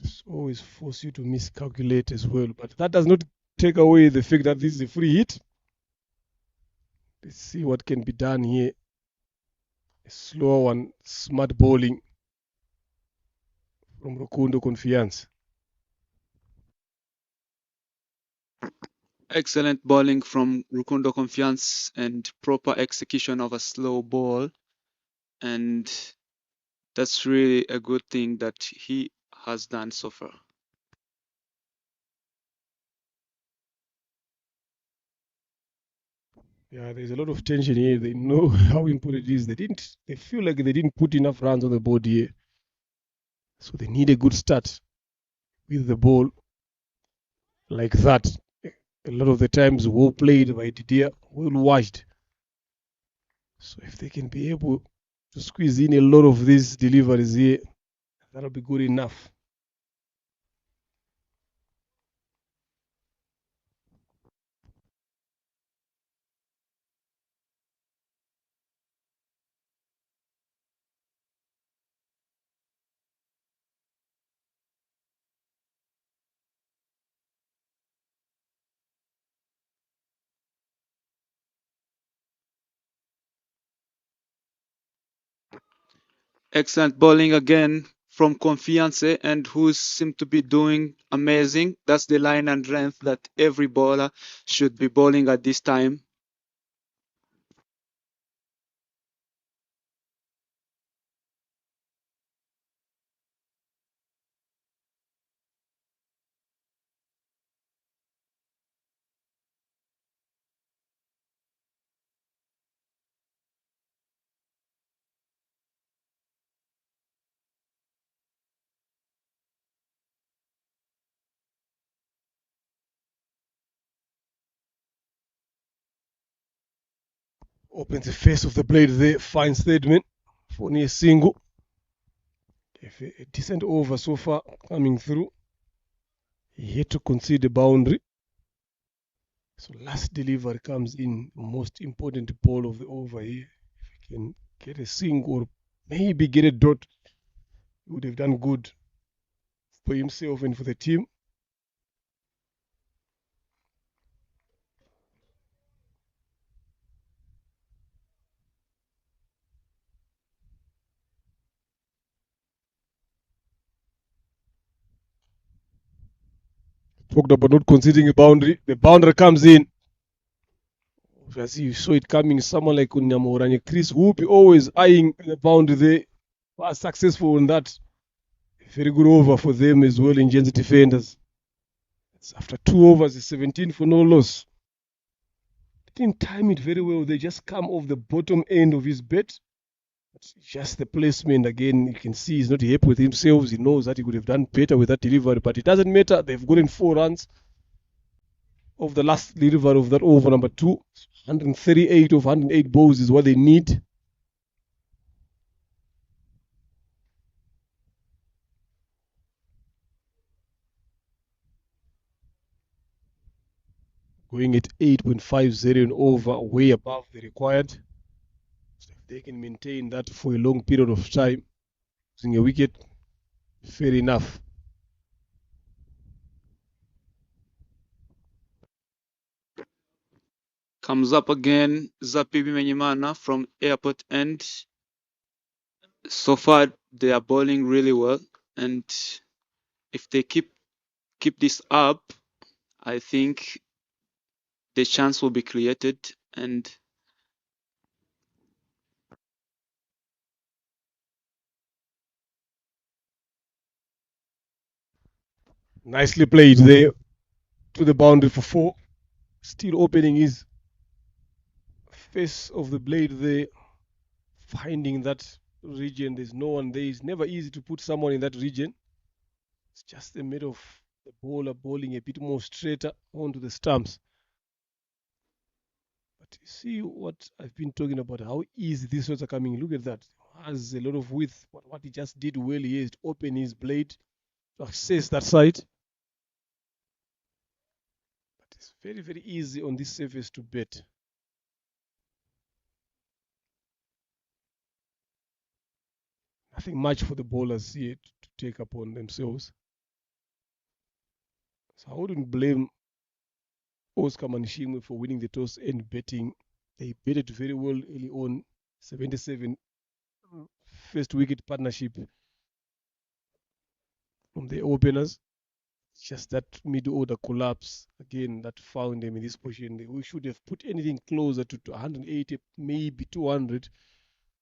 It's always force you to miscalculate as well, but that does not take away the fact that this is a free hit. Let's see what can be done here. A slow one, smart bowling from Rukundo Confiance. Excellent bowling from Rukundo Confiance and proper execution of a slow ball. And that's really a good thing that he has done so far. Yeah, there's a lot of tension here. They know how important it is. They feel like they didn't put enough runs on the board here. So they need a good start with the ball like that. A lot of the times, well played by Didier, well watched. So if they can be able to squeeze in a lot of these deliveries here, that'll be good enough. Excellent bowling again from Confiance, and who seem to be doing amazing. That's the line and length that every bowler should be bowling at this time. Opens the face of the blade there, fine statement for near single. If a decent over so far coming through. He had to concede the boundary. So last delivery comes in, most important ball of the over here. If he can get a single or maybe get a dot, he would have done good for himself and for the team. Talked about not conceding a boundary. The boundary comes in. As you saw it coming, someone like Unyamura and Chris will be always eyeing the boundary there. Was successful in that. Very good over for them as well, Ingen's defenders. It's after 2 overs, 17 for no loss. They didn't time it very well. They just come off the bottom end of his bet. It's just the placement again. You can see he's not happy with himself. He knows that he could have done better with that delivery, but it doesn't matter. They've gotten 4 runs of the last delivery of that over number 2. 138 of 108 balls is what they need. Going at 8.50 and over, way above the required. So if they can maintain that for a long period of time, using a wicket, fair enough. Comes up again, Zapibi Menyimana from Airport End. So far, they are bowling really well, and if they keep this up, I think the chance will be created. And Nicely played there to the boundary for 4. Still opening his face of the blade there, finding that region. There's no one there. It's never easy to put someone in that region. It's just a matter of the bowler bowling a bit more straighter onto the stumps. But see what I've been talking about, how easy these shots are coming. Look at that. Has a lot of width. What he just did well here is to open his blade to access that side. But it's very, very easy on this surface to bet. Nothing much for the bowlers here to take upon themselves. So I wouldn't blame Oscar Manishimwe for winning the toss and betting. They betted very well early on. 77 first wicket partnership from the openers. Just that middle order collapse again that found them in this position. We should have put anything closer to 180, maybe 200.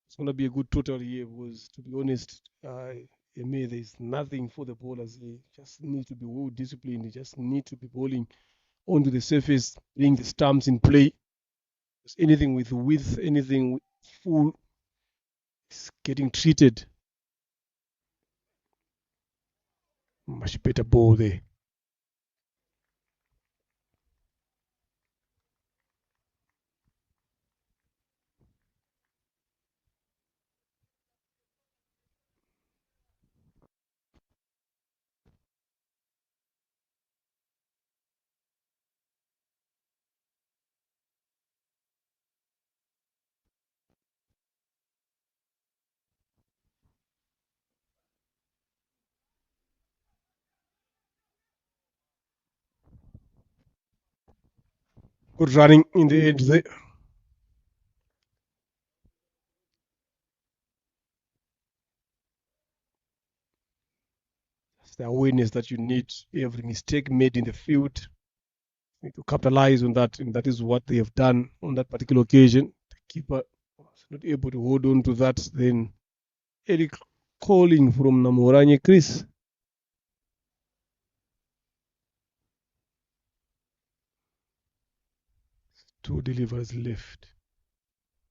It's going to be a good total here because, to be honest, there's nothing for the bowlers. They just need to be well disciplined. They just need to be bowling onto the surface, bring the stumps in play. Because anything with width, anything with full, is getting treated. Much better ball there. Good running in the end there. That's the awareness that you need. Every mistake made in the field, you need to capitalize on that, and that is what they have done on that particular occasion. The keeper was not able to hold on to that. Then Eric calling from Namoranye Chris. Two delivers left.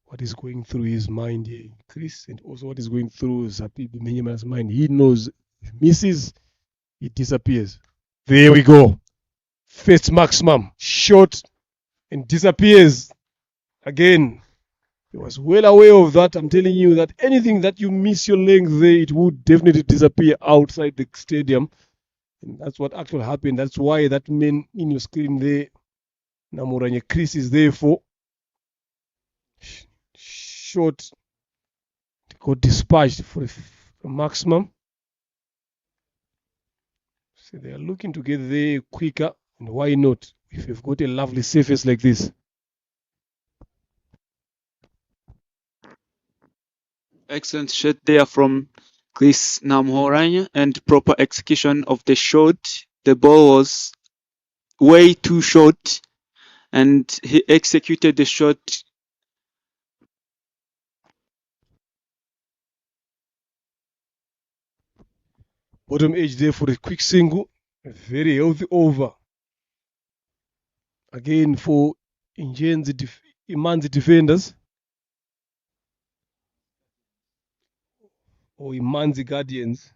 What is going through his mind here, Chris, and also what is going through Zapibi Menyama's mind. He knows if misses, he disappears. There we go. First maximum shot and disappears again. He was well aware of that. I'm telling you that anything that you miss your length there, it would definitely disappear outside the stadium. And that's what actually happened. That's why that man in your screen there, Namoranye Chris, is there for. Shot got dispatched for a maximum. So they are looking to get there quicker. And why not? If you've got a lovely surface like this. Excellent shot there from Chris Namhoranya and proper execution of the shot. The ball was way too short and he executed the shot. Bottom edge there for a quick single. A very healthy over. Again for Imanzi defenders. Or Imanzi guardians.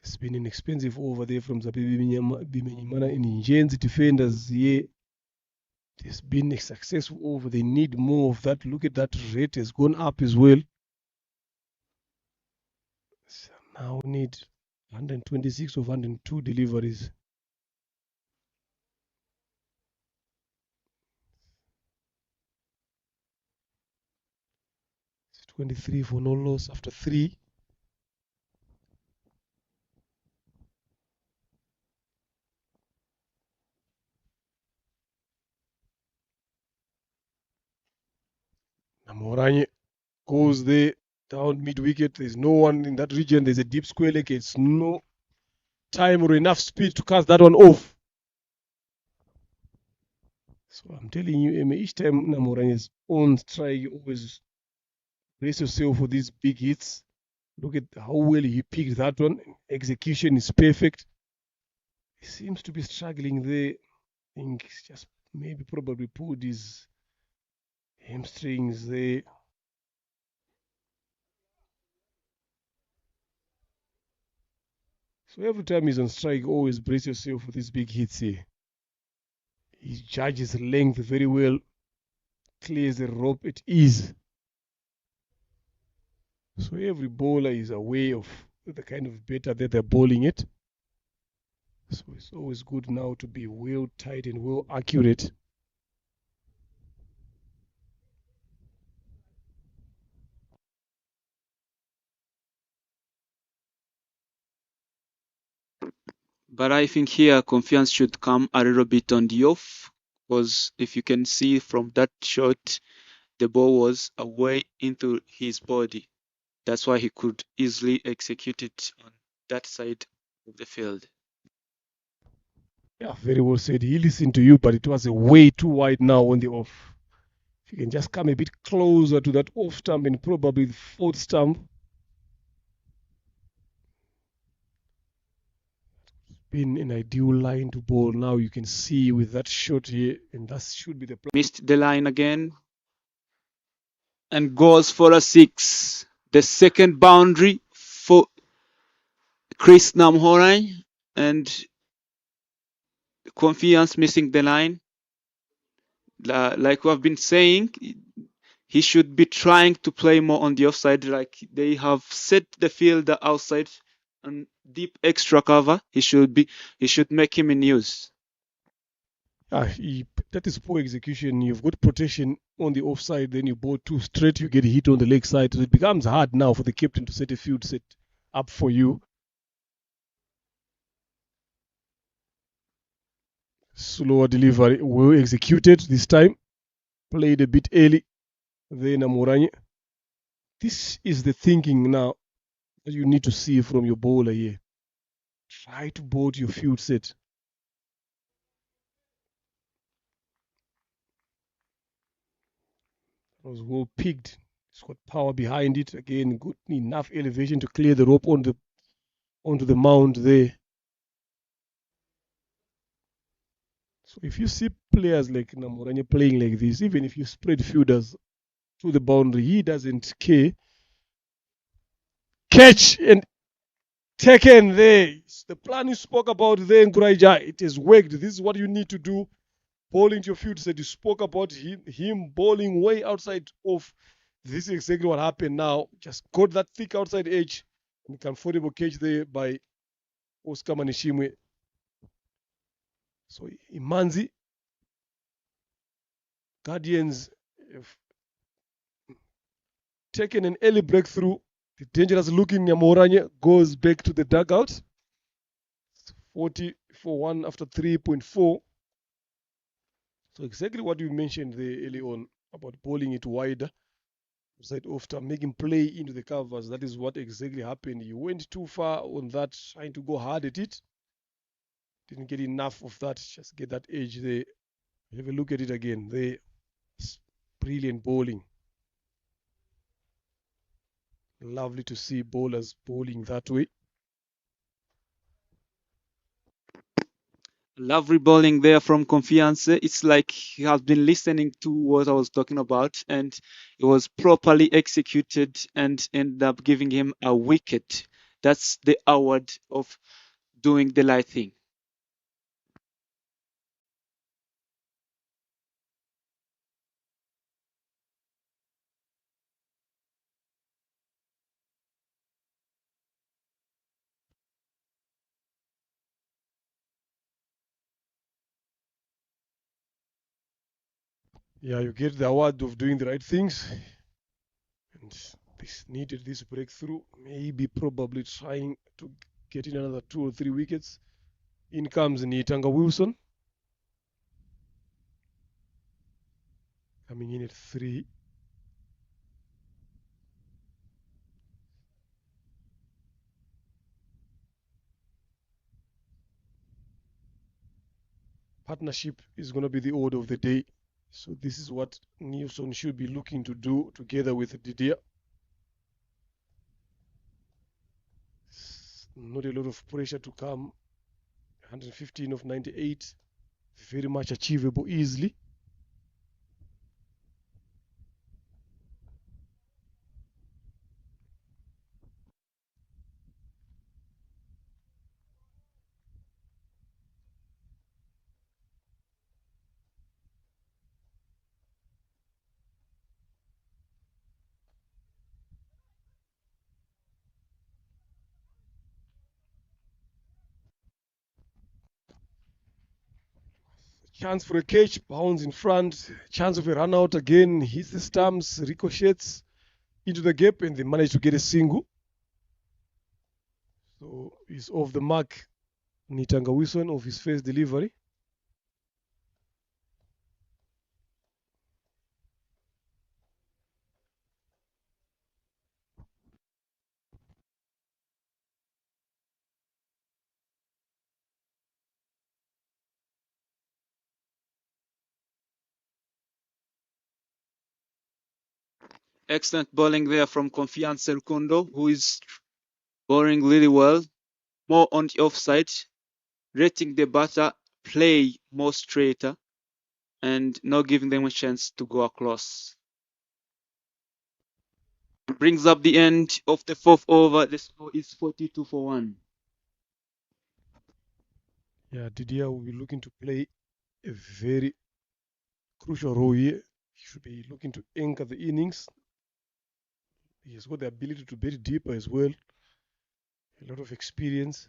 It's been an expensive over there from Zapibi Bimenyimana and Injenzi defenders here. It's been a successful over. They need more of that. Look at that rate has gone up as well. So now we need 126 of 102 deliveries. It's 23 for no loss after 3. Namoranye goes there down mid wicket. There's no one in that region. There's a deep square leg. It's no time or enough speed to cast that one off. So I'm telling you, each time Namoranye is on strike, you always brace yourself for these big hits. Look at how well he picked that one. Execution is perfect. He seems to be struggling there. I think he's just maybe probably pulled his hamstrings there. So every time he's on strike, always brace yourself for these big hits here. He judges length very well, clears the rope at ease. So every bowler is aware of the kind of batter that they're bowling it. So it's always good now to be well tight and well accurate. But I think here confiance should come a little bit on the off, because if you can see from that shot, the ball was away into his body. That's why he could easily execute it on that side of the field. Yeah, very well said. He listened to you, but it was a way too wide now on the off. If you can just come a bit closer to that off stump and probably the fourth stump, been an ideal line to bowl. Now you can see with that shot here, and that should be the plan. Missed the line again and goes for a 6. The second boundary for Chris Namhorai, and confiance missing the line. Like we have been saying, he should be trying to play more on the offside. Like they have set the fielder outside and deep extra cover. He should make him in use. That is poor execution. You've got protection on the offside, then you bowl too straight, you get hit on the leg side. So it becomes hard now for the captain to set a field set up for you. Slower delivery, well executed this time. Played a bit early. Then Amoranye. This is the thinking now that you need to see from your bowler here. Try to bowl your field set. It was well picked. It's got power behind it. Again, good enough elevation to clear the rope onto the mound there. So if you see players like Namoranye playing like this, even if you spread fielders to the boundary, he doesn't care. Catch and taken there. It's the plan you spoke about there in Kuraija. It has worked. This is what you need to do. Bowling to your field set. You spoke about him bowling way outside of. This is exactly what happened now. Just got that thick outside edge and comfortable catch there by Oscar Manishimwe. So Imanzi, Guardians have taken an early breakthrough. The dangerous looking Nyamoranye goes back to the dugout. 40 for 1 after 3.4. So exactly what you mentioned there early on about bowling it wider. Side after making play into the covers. That is what exactly happened. You went too far on that, trying to go hard at it. Didn't get enough of that. Just get that edge there. Have a look at it again. There. Brilliant bowling. Lovely to see bowlers bowling that way. Lovely bowling there from Confiance. It's like he has been listening to what I was talking about, and it was properly executed and ended up giving him a wicket. That's the award of doing the right thing. Yeah, you get the award of doing the right things. And this needed this breakthrough. Maybe probably trying to get in another 2 or 3 wickets. In comes Nitanga Wilson. Coming in at 3. Partnership is going to be the order of the day. So this is what Nilsson should be looking to do together with Didier. Not a lot of pressure to come. 115 of 98. Very much achievable easily. Chance for a catch, bounce in front, chance of a run out again, hits the stumps, ricochets into the gap, and they manage to get a single. So he's off the mark, Nitanga Wilson, of his first delivery. Excellent bowling there from Confiance Rukundo, who is bowling really well. More on the offside, letting the batter play more straighter and not giving them a chance to go across. Brings up the end of the fourth over. The score is 42 for 1. Yeah, Didier will be looking to play a very crucial role here. He should be looking to anchor the innings. He has got the ability to bat deeper as well. A lot of experience.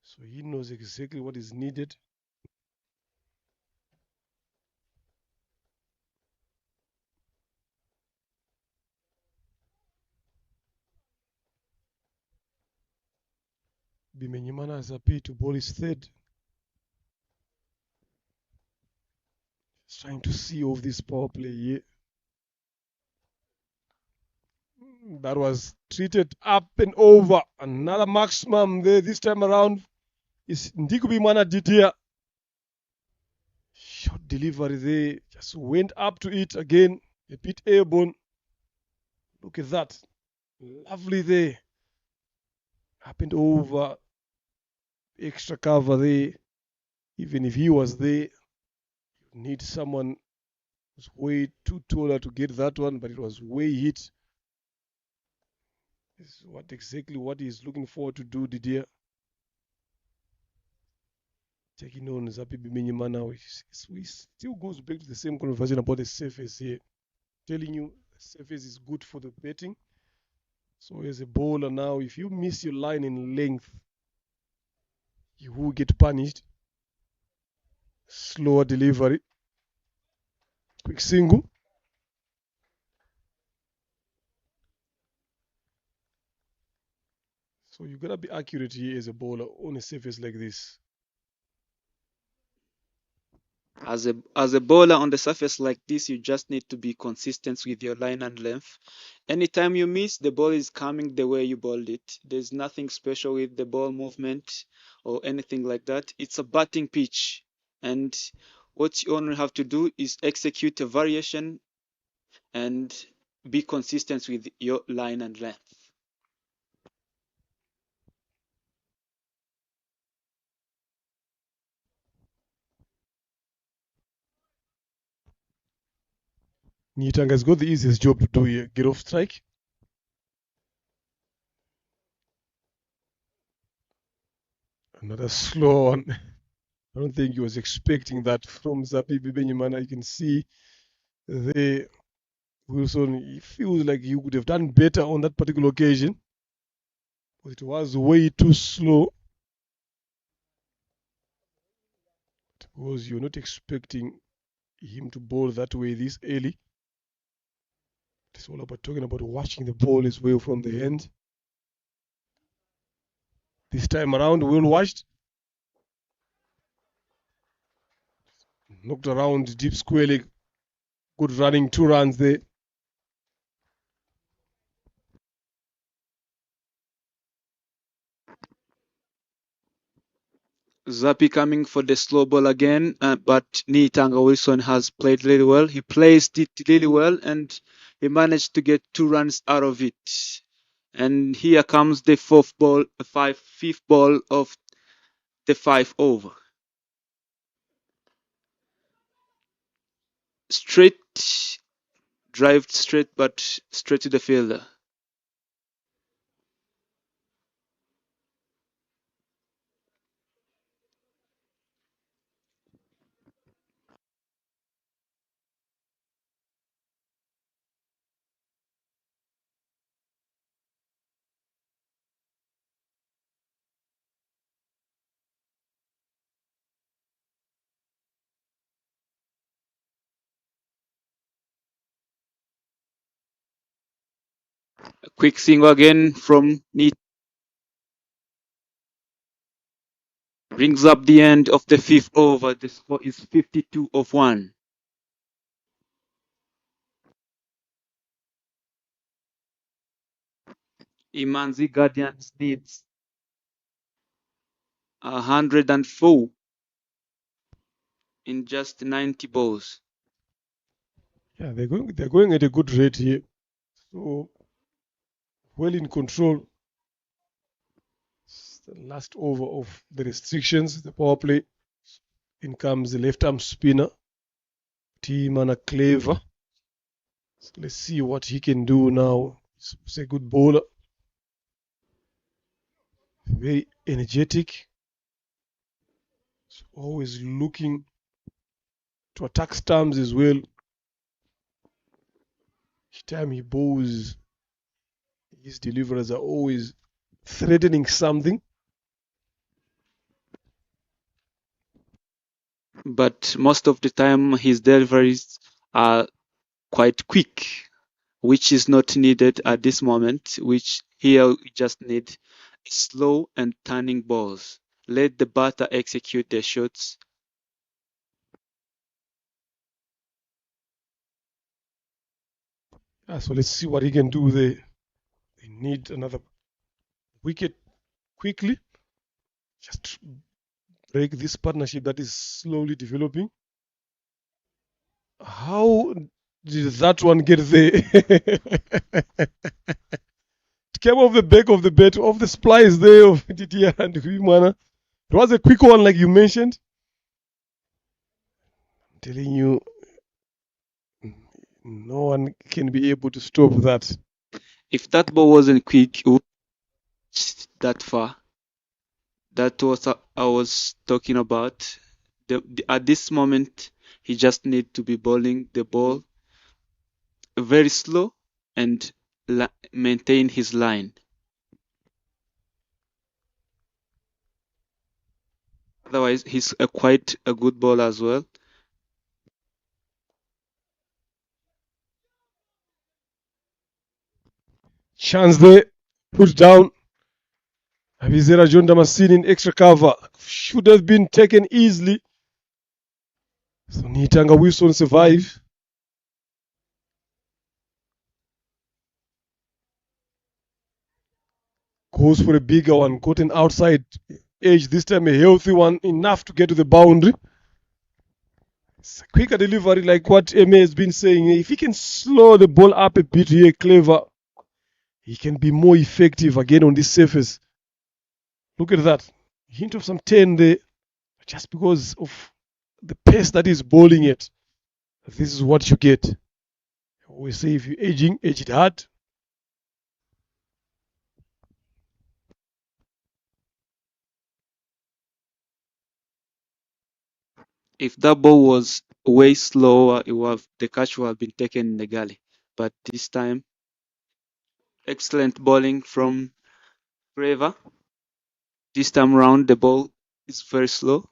So he knows exactly what is needed. Bimenyimana has appeared to bowl his third. He's trying to see off this power play here. That was treated up and over. Another maximum there this time around is Ndikubimana Didier. Short delivery there. Just went up to it again. A bit airborne. Look at that. Lovely there. Up and over. Extra cover there. Even if he was there, you need someone who's way too taller to get that one, but it was way hit. This is exactly what he's looking forward to do, Didier. Taking on Zapi Bimenyimana, we still goes back to the same conversation about the surface here. Telling you the surface is good for the batting. So as a bowler now, if you miss your line in length, you will get punished. Slower delivery. Quick single. So you gotta be accurate here as a bowler on a surface like this. As a bowler on the surface like this, you just need to be consistent with your line and length. Anytime you miss, the ball is coming the way you bowled it. There's nothing special with the ball movement or anything like that. It's a batting pitch, and what you only have to do is execute a variation and be consistent with your line and length. Nitanga's got the easiest job to do here. Get off strike. Another slow one. I don't think he was expecting that from Zapi Bimenyimana. You can see the Wilson, he feels like he would have done better on that particular occasion. But it was way too slow. Because you're not expecting him to bowl that way this early. It's all about talking about watching the ball as well from the end. This time around, well watched. Knocked around deep square leg. Good running, 2 runs there. Zappi coming for the slow ball again, but Nitanga Wilson has played really well. He placed it really well and he managed to get 2 runs out of it. And here comes the fifth ball of the 5 over. Straight, drive straight, but straight to the fielder. A quick single again from Neat. Brings up the end of the fifth over. The score is 52-1. Imanzi Guardians needs 104 in just 90 balls. Yeah, they're going at a good rate here. So well in control. It's the last over of the restrictions, the power play. In comes the left arm spinner, Timana Clever. So let's see what he can do now. He's a good bowler, very energetic. He's always looking to attack stumps as well. Each time he bowls, his deliverers are always threatening something. But most of the time, his deliveries are quite quick, which is not needed at this moment, which here we just need slow and turning balls. Let the batter execute their shots. So let's see what he can do there. They need another wicket quickly. Just break this partnership that is slowly developing. How did that one get there? It came off the back of the bat, off the splice there of Didier and Huimana. It was a quick one, like you mentioned. I'm telling you, no one can be able to stop that. If that ball wasn't quick, it would reach that far. That was I was talking about. At this moment, he just need to be bowling the ball very slow and maintain his line. Otherwise, he's quite a good bowler as well. Chance there, put down. Avizera John Damascene in extra cover. Should have been taken easily. So Nitanga Wilson survive. Goes for a bigger one. Got an outside edge. This time a healthy one. Enough to get to the boundary. It's a quicker delivery like what Eme has been saying. If he can slow the ball up a bit here, Clever, he can be more effective again on this surface. Look at that. Hint of some 10 there. Just because of the pace that he's bowling it. This is what you get. We say if you're edging, edge it hard. If that ball was way slower, the catch would have been taken in the gully. But this time, excellent bowling from Trevor. This time round, the ball is very slow.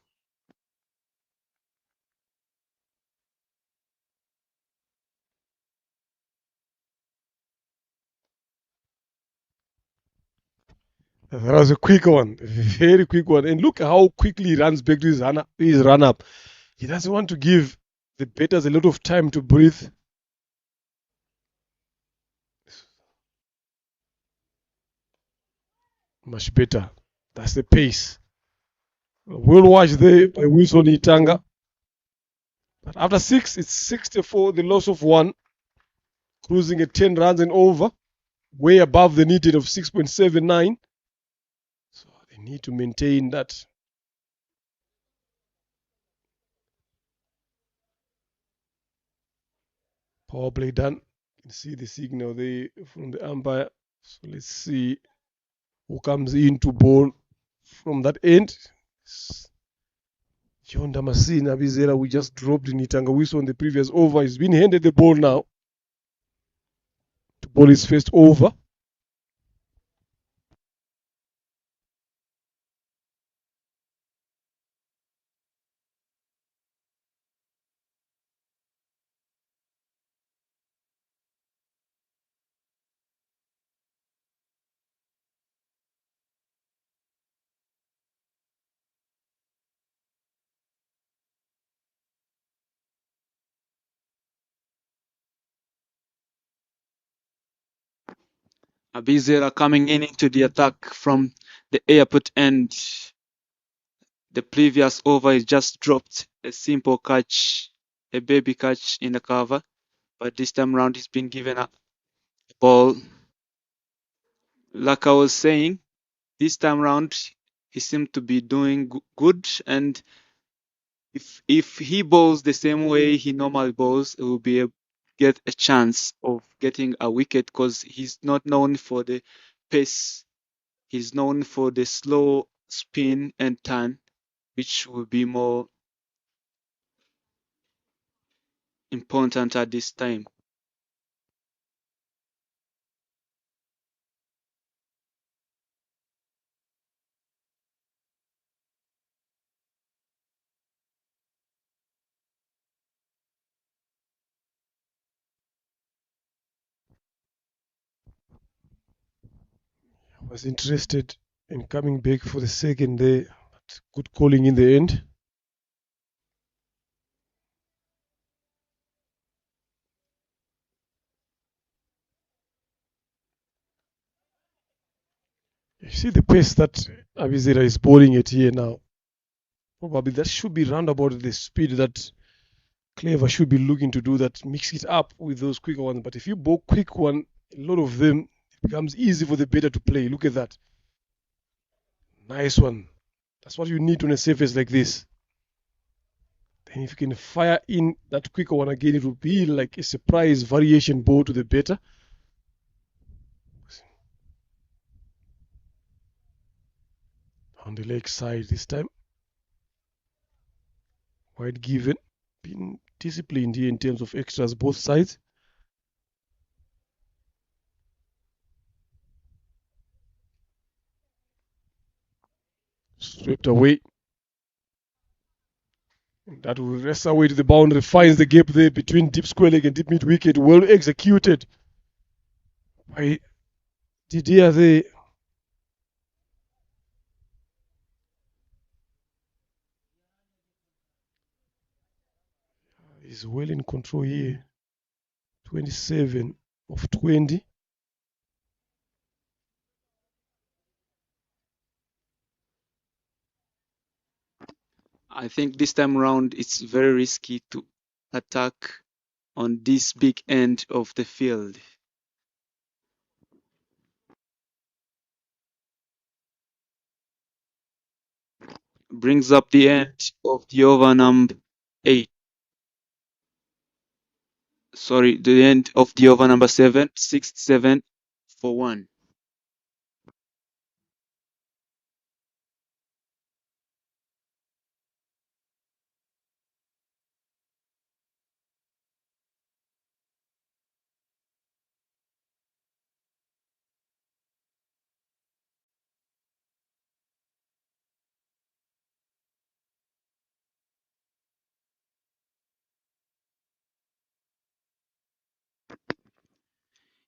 That was a quick one, a very quick one. And look how quickly he runs back to his run up. He doesn't want to give the batters a lot of time to breathe. Much better. That's the pace. Well watched there by Wilson Itanga. But after 6, it's 64, the loss of 1. Cruising at 10 runs and over. Way above the needed of 6.79. So they need to maintain that. Power play done. You can see the signal there from the umpire. So let's see who comes in to bowl from that end. John Damascene Abizera, we just dropped in Itangawiso on the previous over. He's been handed the ball now to bowl his first over. Abizera coming in into the attack from the airport end. The previous over is just dropped a simple catch, a baby catch in the cover, but this time round he's been given a ball. Like I was saying, this time round he seemed to be doing good, and if he bowls the same way he normally bowls, he will get a chance of getting a wicket because he's not known for the pace. He's known for the slow spin and turn, which will be more important at this time. I was interested in coming back for the second there. But good calling in the end. You see the pace that Abizera is bowling it here now. Probably that should be round about the speed that Clever should be looking to do that, mix it up with those quicker ones. But if you bowl quick one, a lot of them, it becomes easy for the batter to play. Look at that. Nice one. That's what you need on a surface like this. Then if you can fire in that quicker one again, it will be like a surprise variation ball to the batter. On the leg side this time. Wide given. Been disciplined here in terms of extras, both sides. Swept away. That will rest away to the boundary, finds the gap there between deep square leg and deep mid wicket. Well executed by Didier there. He's well in control here. 27 of 20. I think this time around it's very risky to attack on this big end of the field. Brings up the end of the over number 8. Sorry, the end of the over number 7, 6-7 for 1.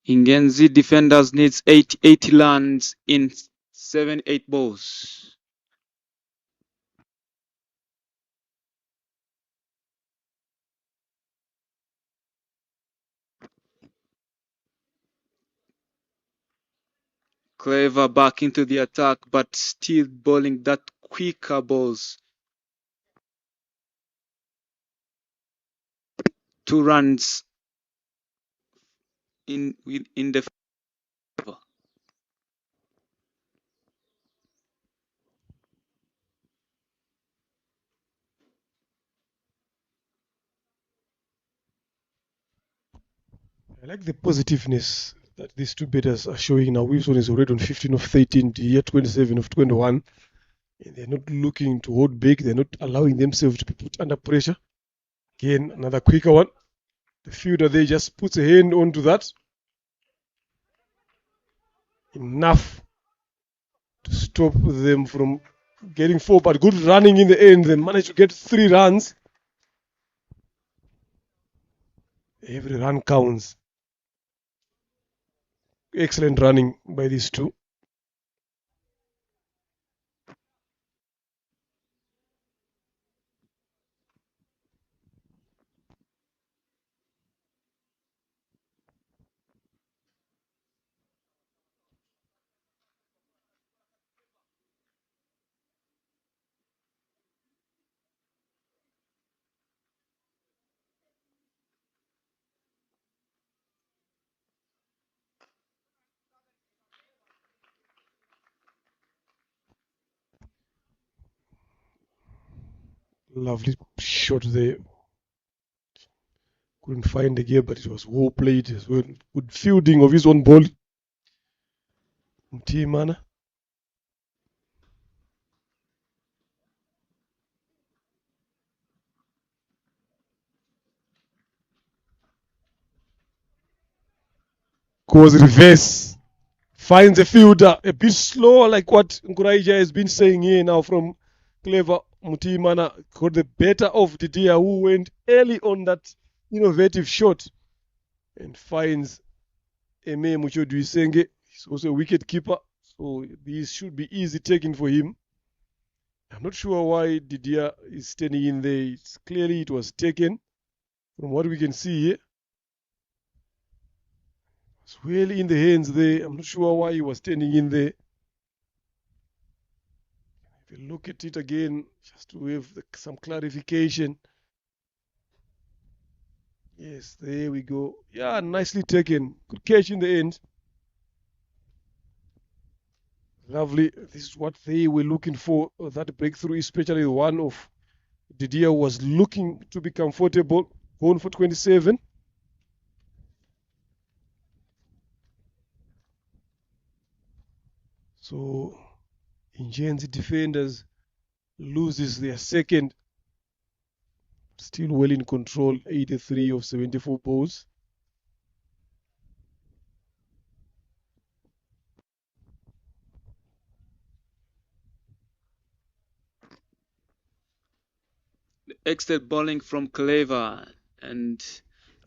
Ingenzi defenders needs 80 runs in 7-8 balls. Clever back into the attack, but still bowling that quicker balls. 2 runs in the favor. I like the positiveness that these two batters are showing now. Wilson is already on 15 of 13, here 27 of 21. And they're not looking to hold back. They're not allowing themselves to be put under pressure. Again, another quicker one. The fielder there just puts a hand onto that. Enough to stop them from getting 4, but good running in the end. They managed to get 3 runs. Every run counts. Excellent running by these two. Lovely shot there. Couldn't find the gear, but it was well played as well. Good fielding of his own ball. Mtimana. Goes reverse. Finds a fielder a bit slower, like what Nkuraija has been saying here now from Clever. Mutimana got the better of Didier, who went early on that innovative shot and finds Eme Muchodwisenge. He's also a wicket keeper, so these should be easy taking for him. I'm not sure why Didier is standing in there. It's clearly it was taken from what we can see here. It's really in the hands there. I'm not sure why he was standing in there. If you look at it again, just to have some clarification. Yes, there we go. Yeah, nicely taken. Good catch in the end. Lovely. This is what they were looking for. That breakthrough, especially the one of Didier was looking to be comfortable. Going for 27. So, Ingenzi defenders loses their second. Still well in control, 83 of 74 balls. Excellent bowling from Clever, and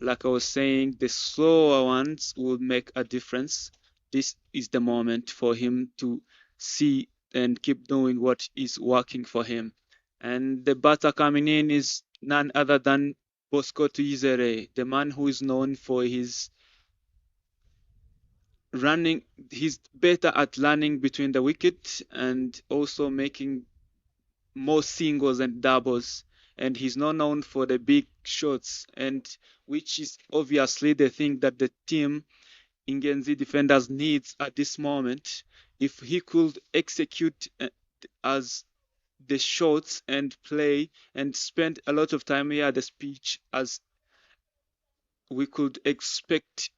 like I was saying, the slower ones will make a difference. This is the moment for him to see and keep doing what is working for him. And the batter coming in is none other than Bosco Tuizere, the man who is known for his running. He's better at running between the wicket and also making more singles and doubles, and he's not known for the big shots, and which is obviously the thing that the team Ingenzi defenders needs at this moment. If he could execute as the shots and play and spend a lot of time here at the pitch, as we could expect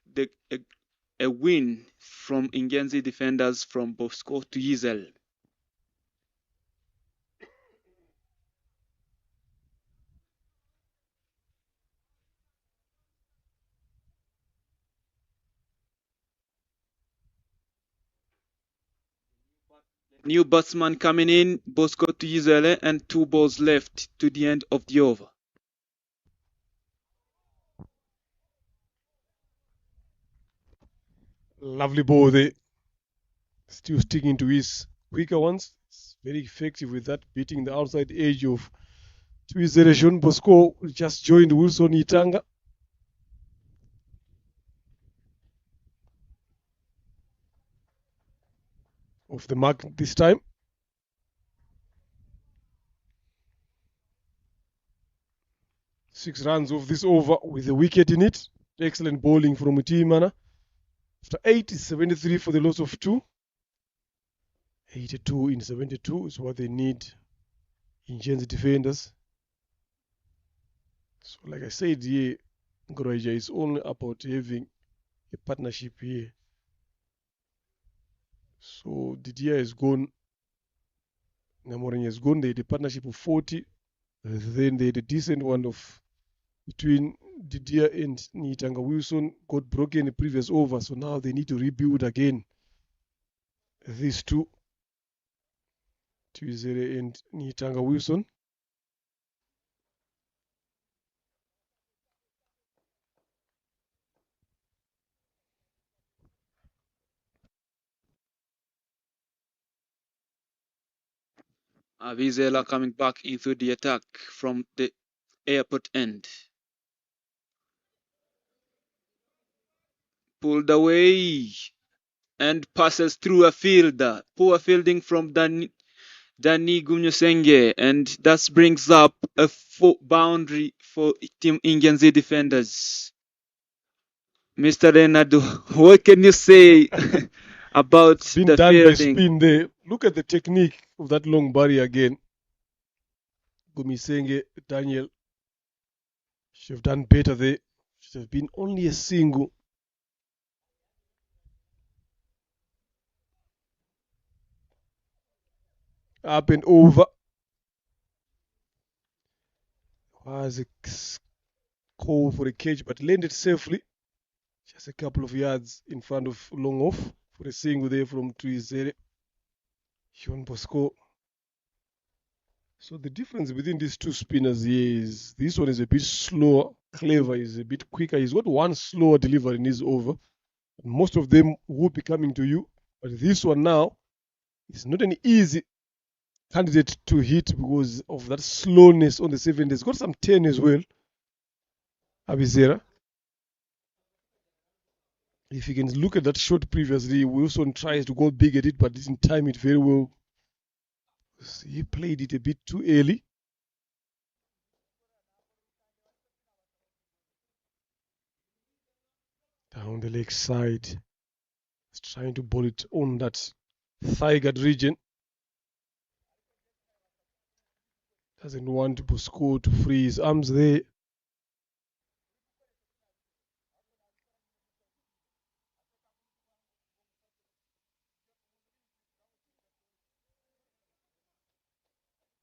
a win from Ingenzi defenders from Bosco to Yizel. New batsman coming in, Bosco Tuyizele, and 2 balls left to the end of the over. Lovely ball there. Still sticking to his quicker ones. It's very effective with that, beating the outside edge of Tuyizele. Jean Bosco just joined Wilson Itanga. Off the mark this time. Six runs off this over with a wicket in it. Excellent bowling from Mutimana. After 8 is 73 for the loss of 2. 82 in 72 is what they need in Genzi defenders. So like I said here, Nkuraija is only about having a partnership here. So Didier has gone, Namorin has gone, they had a partnership of 40. Then they had a decent one of between Didier and Nitanga Wilson, got broken in the previous over, so now they need to rebuild again. These two, Tuyizere and Nitanga Wilson. Vizela coming back into the attack from the airport end. Pulled away and passes through a fielder. Poor fielding from Dani Gumyosenge, and that brings up a boundary for Team Ingenzi defenders. Mr. Leonardo, what can you say about Been the done fielding? by spin there. Look at the technique of that long barrier again. Gumisenge Daniel should have done better there. Should have been only a single. Up and over. Was a call for a catch, but landed safely. Just a couple of yards in front of long off for a single there from Tuizere. Sean Bosco. So the difference between these two spinners here is this one is a bit slower. Clever is a bit quicker. He's got one slower delivery in his over. Most of them will be coming to you. But this one now is not an easy candidate to hit because of that slowness on the 7. He's got some 10 as well. Abizera. If you can look at that shot previously, Wilson tries to go big at it, but didn't time it very well. He played it a bit too early. Down the leg side. He's trying to ball it on that thigh guard region. Doesn't want Bosco to free his arms there.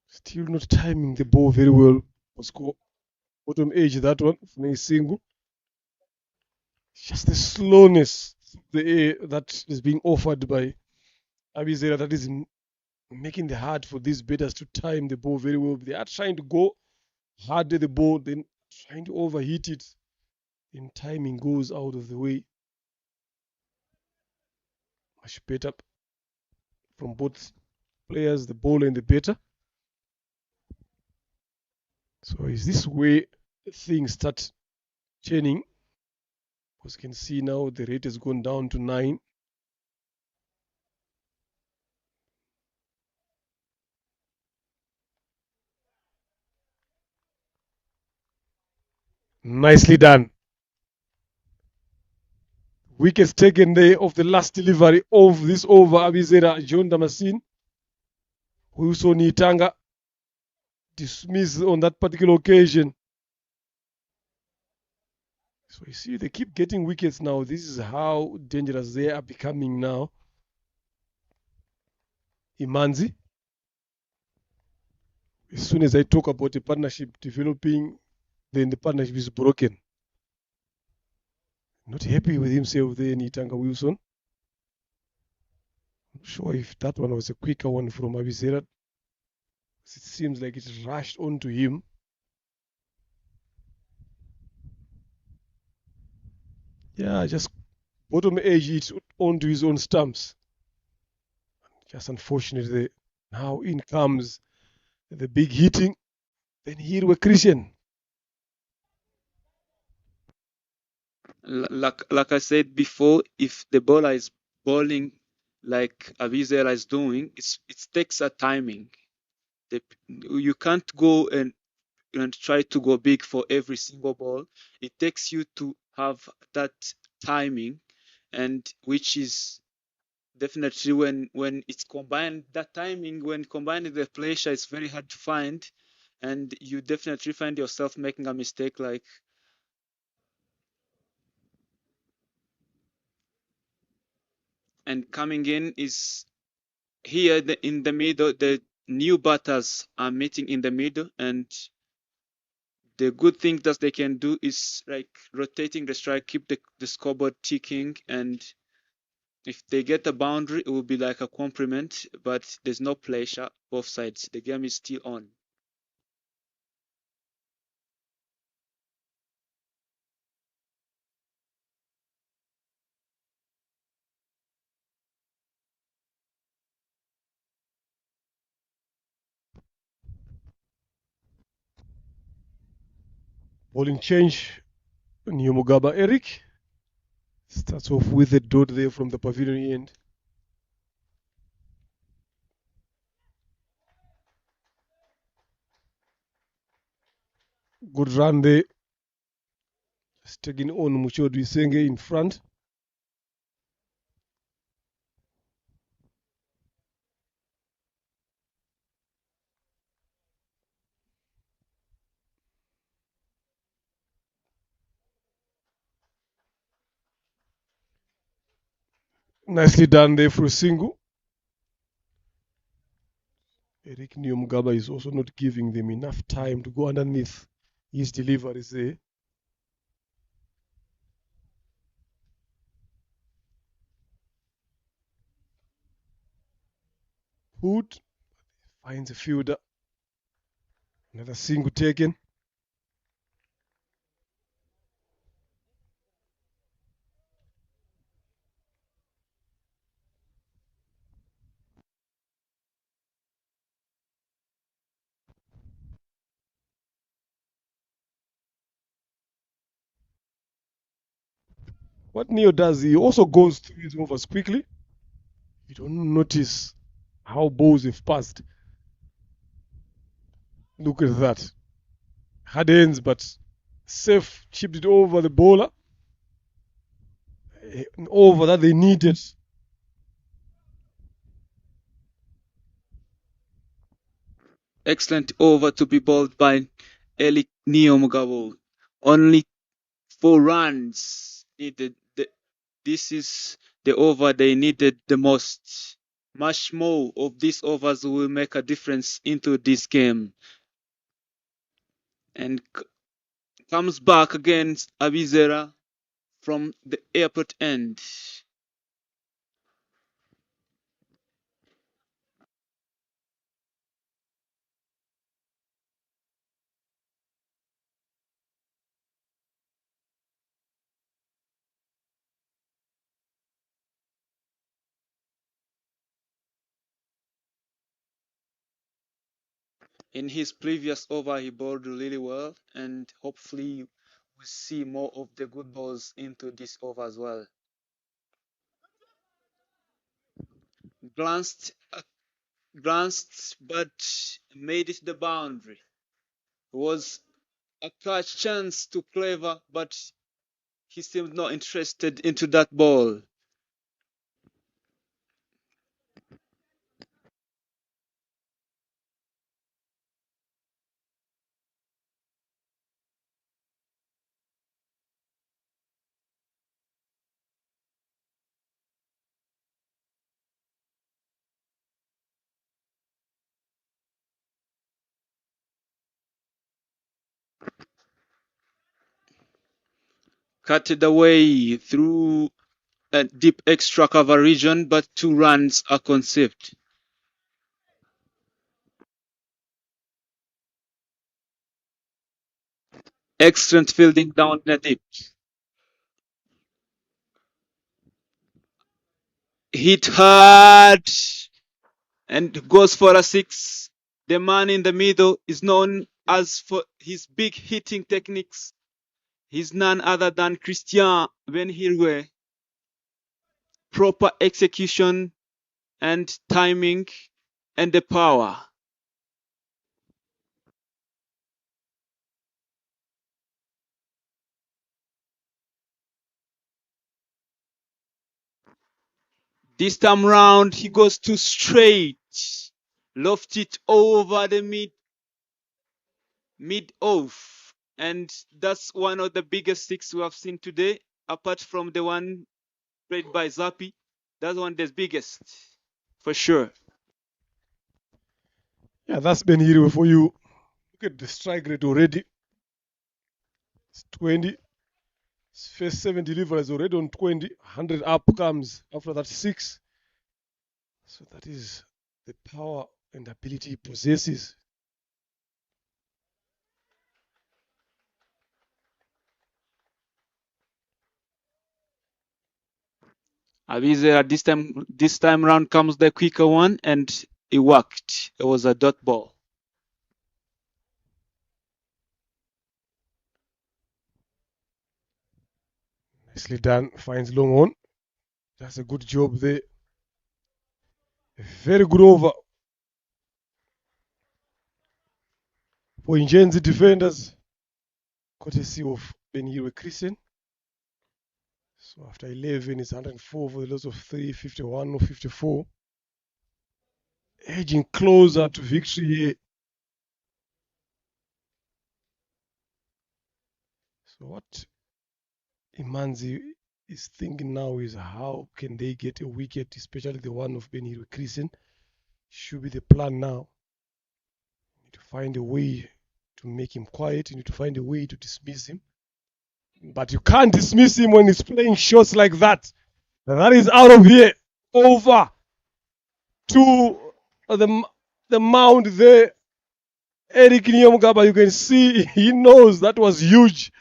Still not timing the ball very well. Bosco. Bottom edge, that one, from a single. Just the slowness that is being offered by Abizera that is making it hard for these batters to time the ball very well. They are trying to go hard at the ball, then trying to overheat it. Then timing goes out of the way. Much better from both players, the bowler and the batter. So is this way things start changing? As you can see now, the rate has gone down to 9. Nicely done. Wickets taken there of the last delivery of this over. Abizera John Damascene. Wilson Itanga dismissed on that particular occasion. So you see, they keep getting wickets now. This is how dangerous they are becoming now. Imanzi. As soon as I talk about a partnership developing, then the partnership is broken. Not happy with himself there, Itanga Wilson. Not sure if that one was a quicker one from Abizera. It seems like it rushed onto him. Yeah, just bottom edge it onto his own stumps. Just unfortunate there. Now in comes the big hitting. Then here were Christian. Like I said before, if the bowler is bowling like Avizera is doing, it takes a timing. You can't go and try to go big for every single ball. It takes you to have that timing, and which is definitely when it's combined, that timing when combined with the pressure is very hard to find, and you definitely find yourself making a mistake like and coming in is here in the middle. The new batters are meeting in the middle, and the good thing that they can do is like rotating the strike, keep the scoreboard ticking, and if they get a boundary, it will be like a compliment, but there's no pressure both sides. The game is still on. Bowling change. New Mugaba Eric starts off with a dot there from the pavilion end. Good run there. Just taking on Muchodu Isenge in front. Nicely done there for a single. Eric Nyomgaba is also not giving them enough time to go underneath his deliveries there. Hood finds a fielder. Another single taken. What Neo does, he also goes through his overs quickly. You don't notice how balls have passed. Look at that. Hard hands, but safe, chipped it over the bowler. An over that they needed. Excellent over to be bowled by Eric Nyomgaba. Only 4 runs needed. This is the over they needed the most. Much more of these overs will make a difference into this game. And comes back against Abizera from the airport end. In his previous over, he bowled really well, and hopefully we'll see more of the good balls into this over as well. Glanced, but made it the boundary. It was a catch chance to Clever, but he seemed not interested into that ball. Cut it away through a deep extra cover region, but 2 runs are conceded. Excellent fielding down the deep. Hit hard and goes for a 6. The man in the middle is known as for his big hitting techniques. He's none other than Christian Benhirwe. Proper execution and timing and the power. This time round, he goes too straight. Loft it over the mid off. And that's one of the biggest 6 we have seen today, apart from the one played by Zappi. That's one of the biggest, for sure. Yeah, that's been here for you. Look at the strike rate already. It's 20. His first 7 deliveries already on 20. 100 up comes after that 6. So that is the power and ability he possesses. Abizera this time round comes the quicker one, and it worked. It was a dot ball. Nicely done. Finds long on. That's a good job there. A very good over for Ingenzi defenders. Courtesy of Benhirwe Christian. So after 11, it's 104 for the loss of 3, 51 or 54. Edging closer to victory here. So what Imanzi his thinking now is how can they get a wicket, especially the one of Benhiro Christian. Should be the plan now. You need to find a way to make him quiet. You need to find a way to dismiss him. But you can't dismiss him when he's playing shots like that. That is out of here. Over to the mound there. Eric Nyomgaba, you can see he knows that was huge.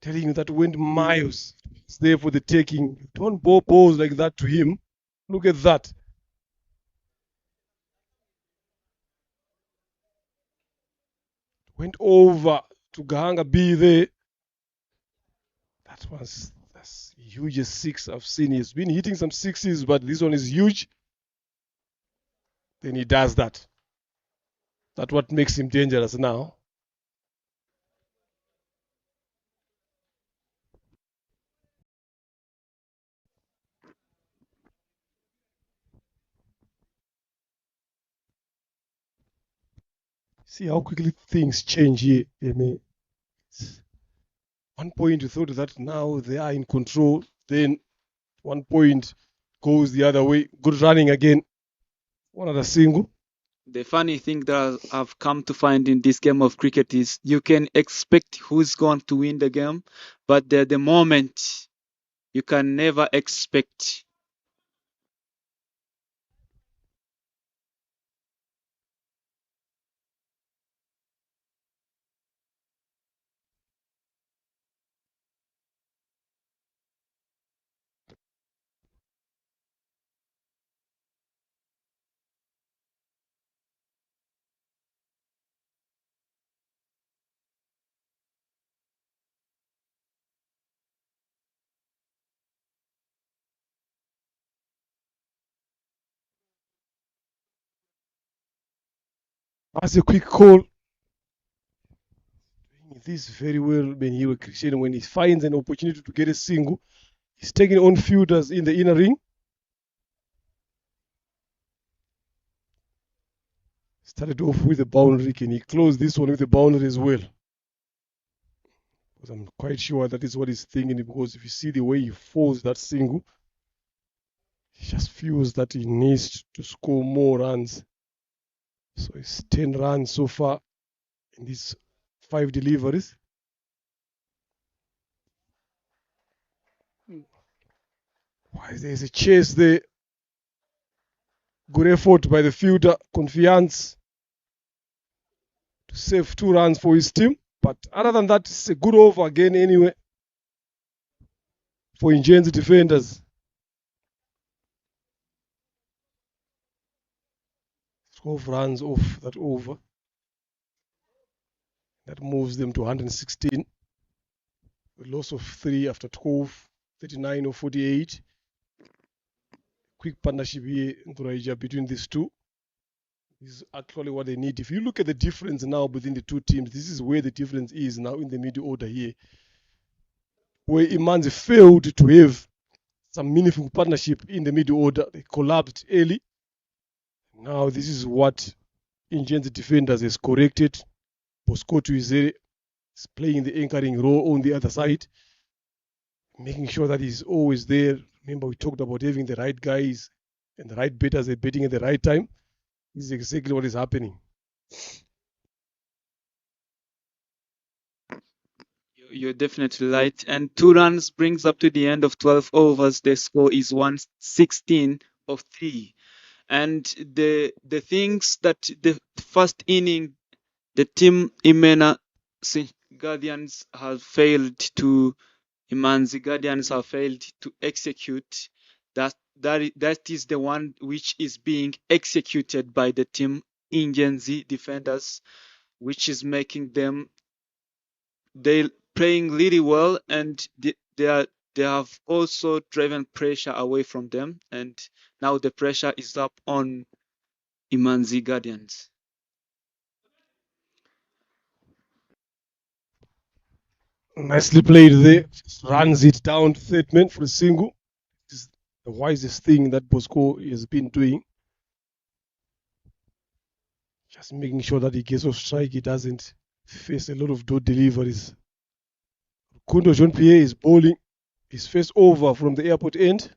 Telling you that went miles. It's there for the taking. Don't bow balls like that to him. Look at that. Went over to Gahanga B there. That's the hugest six I've seen. He's been hitting some sixes, but this one is huge. Then he does that. That's what makes him dangerous now. See how quickly things change here. I mean, one point you thought that now they are in control, then one point goes the other way. Good running again. One other single. The funny thing that I've come to find in this game of cricket is you can expect who's going to win the game, but the moment you can never expect. That's a quick call. This very well Benhiro Christian when he finds an opportunity to get a single. He's taking on fielders in the inner ring. Started off with a boundary. Can he close this one with a boundary as well? Because I'm quite sure that is what he's thinking. Because if you see the way he falls that single, he just feels that he needs to score more runs. So it's 10 runs so far in these 5 deliveries. Why there's a chase there. Good effort by the fielder, Confiance, to save 2 runs for his team. But other than that, it's a good over again anyway for Ingenzi defenders. 12 runs off that over. That moves them to 116. A loss of 3 after 12, 39 or 48. Quick partnership here between these two. This is actually what they need. If you look at the difference now between the two teams, this is where the difference is now in the middle order here. Where Imanzi failed to have some meaningful partnership in the middle order. They collapsed early. Now this is what Ingenzi defenders has corrected. Bosco Tuizere is playing the anchoring role on the other side, making sure that he's always there. Remember, we talked about having the right guys and the right batters are betting at the right time. This is exactly what is happening. You're definitely right. And 2 runs brings up to the end of 12 overs. The score is 116 of 3. And the things that the first inning, the team Imena Guardians have failed to, Imanzi Guardians have failed to execute. That is the one which is being executed by the team Ingenzi defenders, which is making them they playing really well, and they have also driven pressure away from them, and now the pressure is up on Imanzi Guardians. Nicely played there. Just runs it down to third man for a single. This is the wisest thing that Bosco has been doing. Just making sure that he gets off strike. He doesn't face a lot of dot deliveries. Rukundo Jean-Pierre is bowling his first over from the airport end.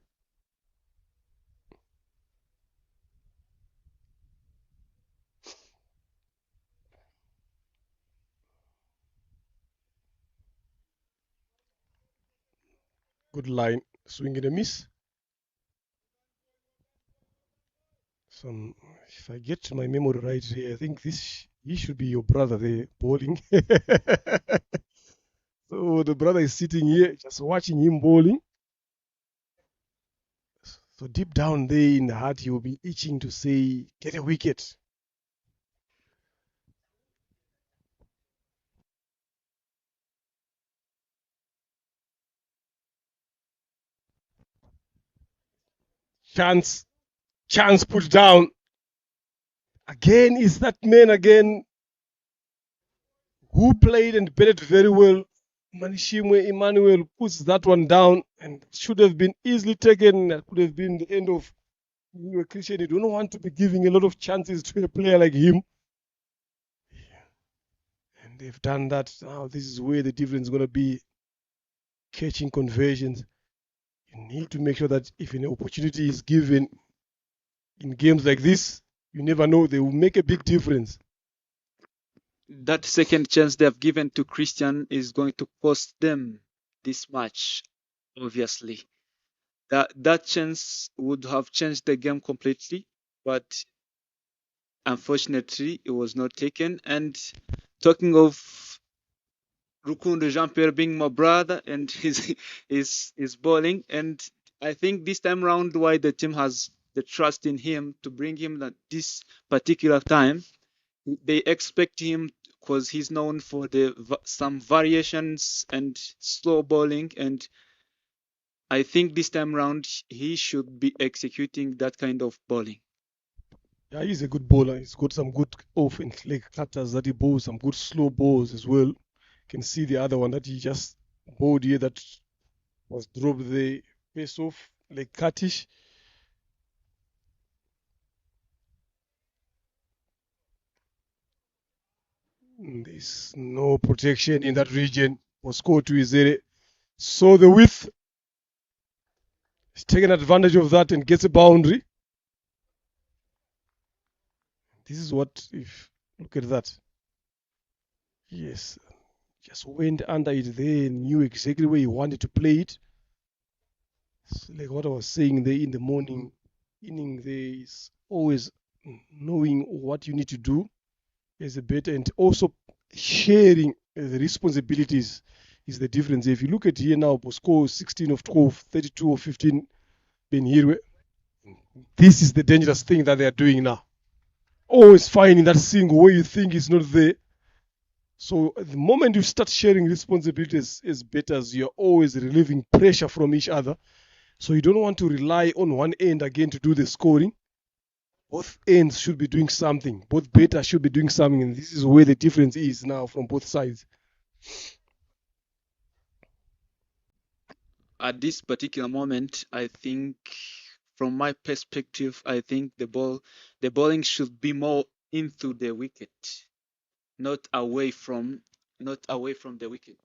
Good line, swing and a miss. Some, if I get my memory right here, I think he should be your brother there bowling. So the brother is sitting here just watching him bowling. So deep down there in the heart, he will be itching to say, get a wicket. Chance put down. Again, is that man again who played and batted very well. Manishimwe Emmanuel puts that one down and should have been easily taken. That could have been the end of you, Christian. You don't want to be giving a lot of chances to a player like him. And they've done that. Now this is where the difference is going to be. Catching conversions. You need to make sure that if an opportunity is given in games like this, you never know, they will make a big difference. That second chance they have given to Christian is going to cost them this match, obviously. That chance would have changed the game completely, but unfortunately it was not taken. And talking of Rukundo Jean-Pierre being my brother and his bowling, and I think this time round why the team has the trust in him to bring him at this particular time, they expect him because he's known for some variations and slow bowling, and I think this time round he should be executing that kind of bowling. Yeah, he's a good bowler. He's got some good off and leg cutters that he bowls, some good slow balls as well. You can see the other one that he just bowled here that was dropped the face off, leg cuttish. There's no protection in that region. Moscow to Izere. So the width. He's taken advantage of that and gets a boundary. This is what, if look at that. Yes, just went under it there, knew exactly where he wanted to play it. It's like what I was saying there in the morning inning, there is always knowing what you need to do as a batter and also sharing the responsibilities is the difference. If you look at here now, Bosco 16 of 12, 32 of 15, Ben Hirwe. This is the dangerous thing that they are doing now. Always finding that single where you think is not there. So the moment you start sharing responsibilities as batters, you're always relieving pressure from each other. So you don't want to rely on one end again to do the scoring. Both ends should be doing something. Both batters should be doing something. And this is where the difference is now from both sides. At this particular moment, I think, from my perspective, I think the bowling should be more into the wicket, not away from the wicket.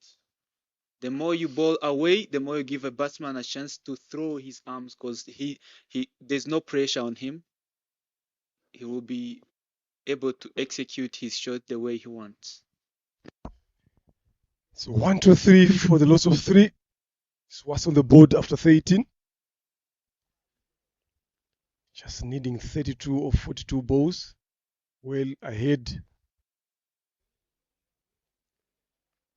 The more you bowl away, the more you give a batsman a chance to throw his arms because there's no pressure on him. He will be able to execute his shot the way he wants. So 1, 2, 3 for the loss of 3. It's what's on the board after 13. Just needing 32 of 42 balls. Well ahead.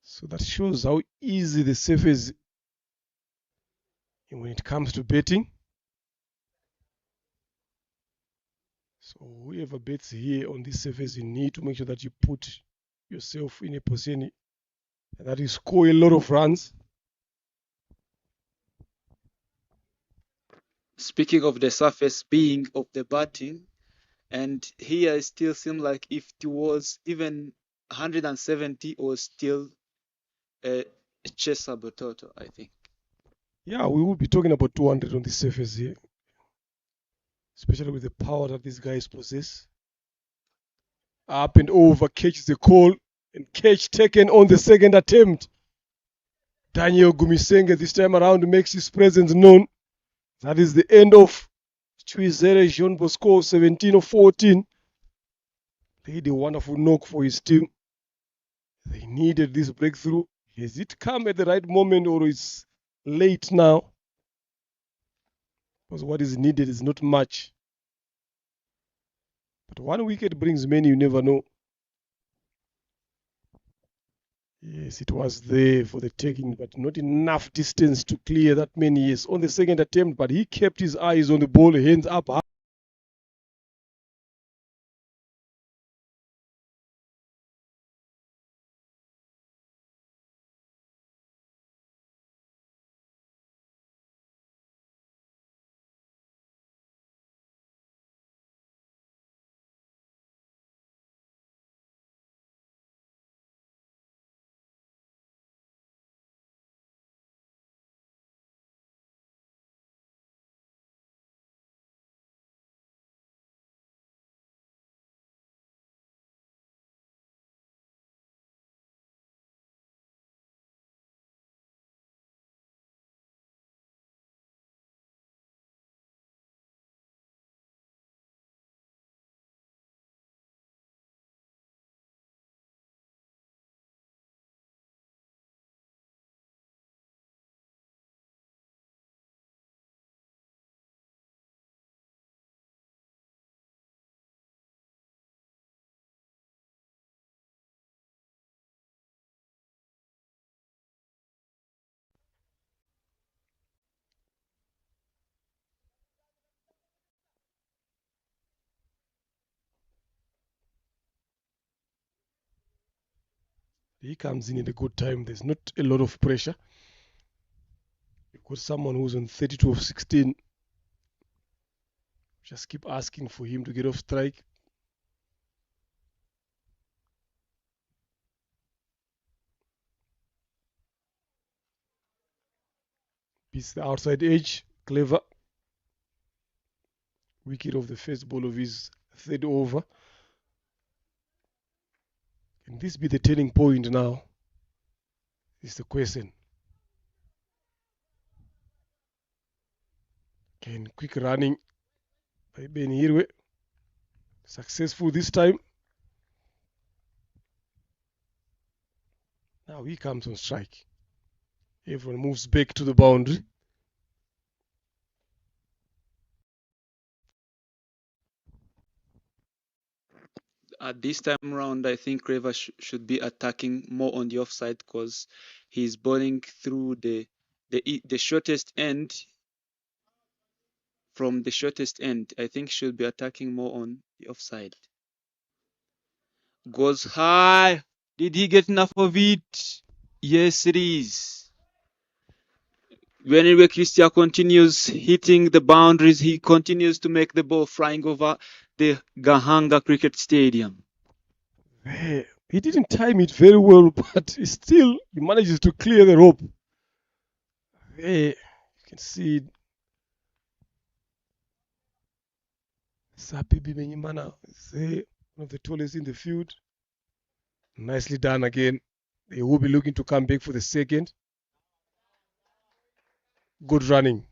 So that shows how easy the surface is when it comes to betting. So whoever bets here on this surface, you need to make sure that you put yourself in a position that you score a lot of runs. Speaking of the surface being of the batting, and here it still seems like if it was even 170 or still a chaseable total, I think. Yeah, we will be talking about 200 on this surface here, especially with the power that these guys possess. Up and over, catch the call, and catch taken on the second attempt. Daniel Gumisenge this time around makes his presence known. That is the end of Chuizere Jean Bosco, 17 of 14. Played a wonderful knock for his team. They needed this breakthrough. Has it come at the right moment or is late now? Because what is needed is not much. But one wicket brings many, you never know. Yes, it was there for the taking, but not enough distance to clear that many years on the second attempt. But he kept his eyes on the ball, hands up. He comes in at a good time. There's not a lot of pressure. You've got someone who's on 32 of 16. Just keep asking for him to get off strike. Beats the outside edge. Clever. Wicket of the first ball of his third over. Can this be the turning point now? Is the question. Again, quick running by Ben Hirwe. Successful this time. Now he comes on strike. Everyone moves back to the boundary. At this time round, I think Reva should be attacking more on the offside because he's bowling through the shortest end. From the shortest end, I think should be attacking more on the offside. Goes high. Did he get enough of it? Yes, it is. Whenever Christian continues hitting the boundaries, he continues to make the ball flying over the Gahanga Cricket Stadium. He didn't time it very well, but he manages to clear the rope. You can see Sapi Bimenyimana is one of the tallest in the field. Nicely done again. They will be looking to come back for the second. Good running.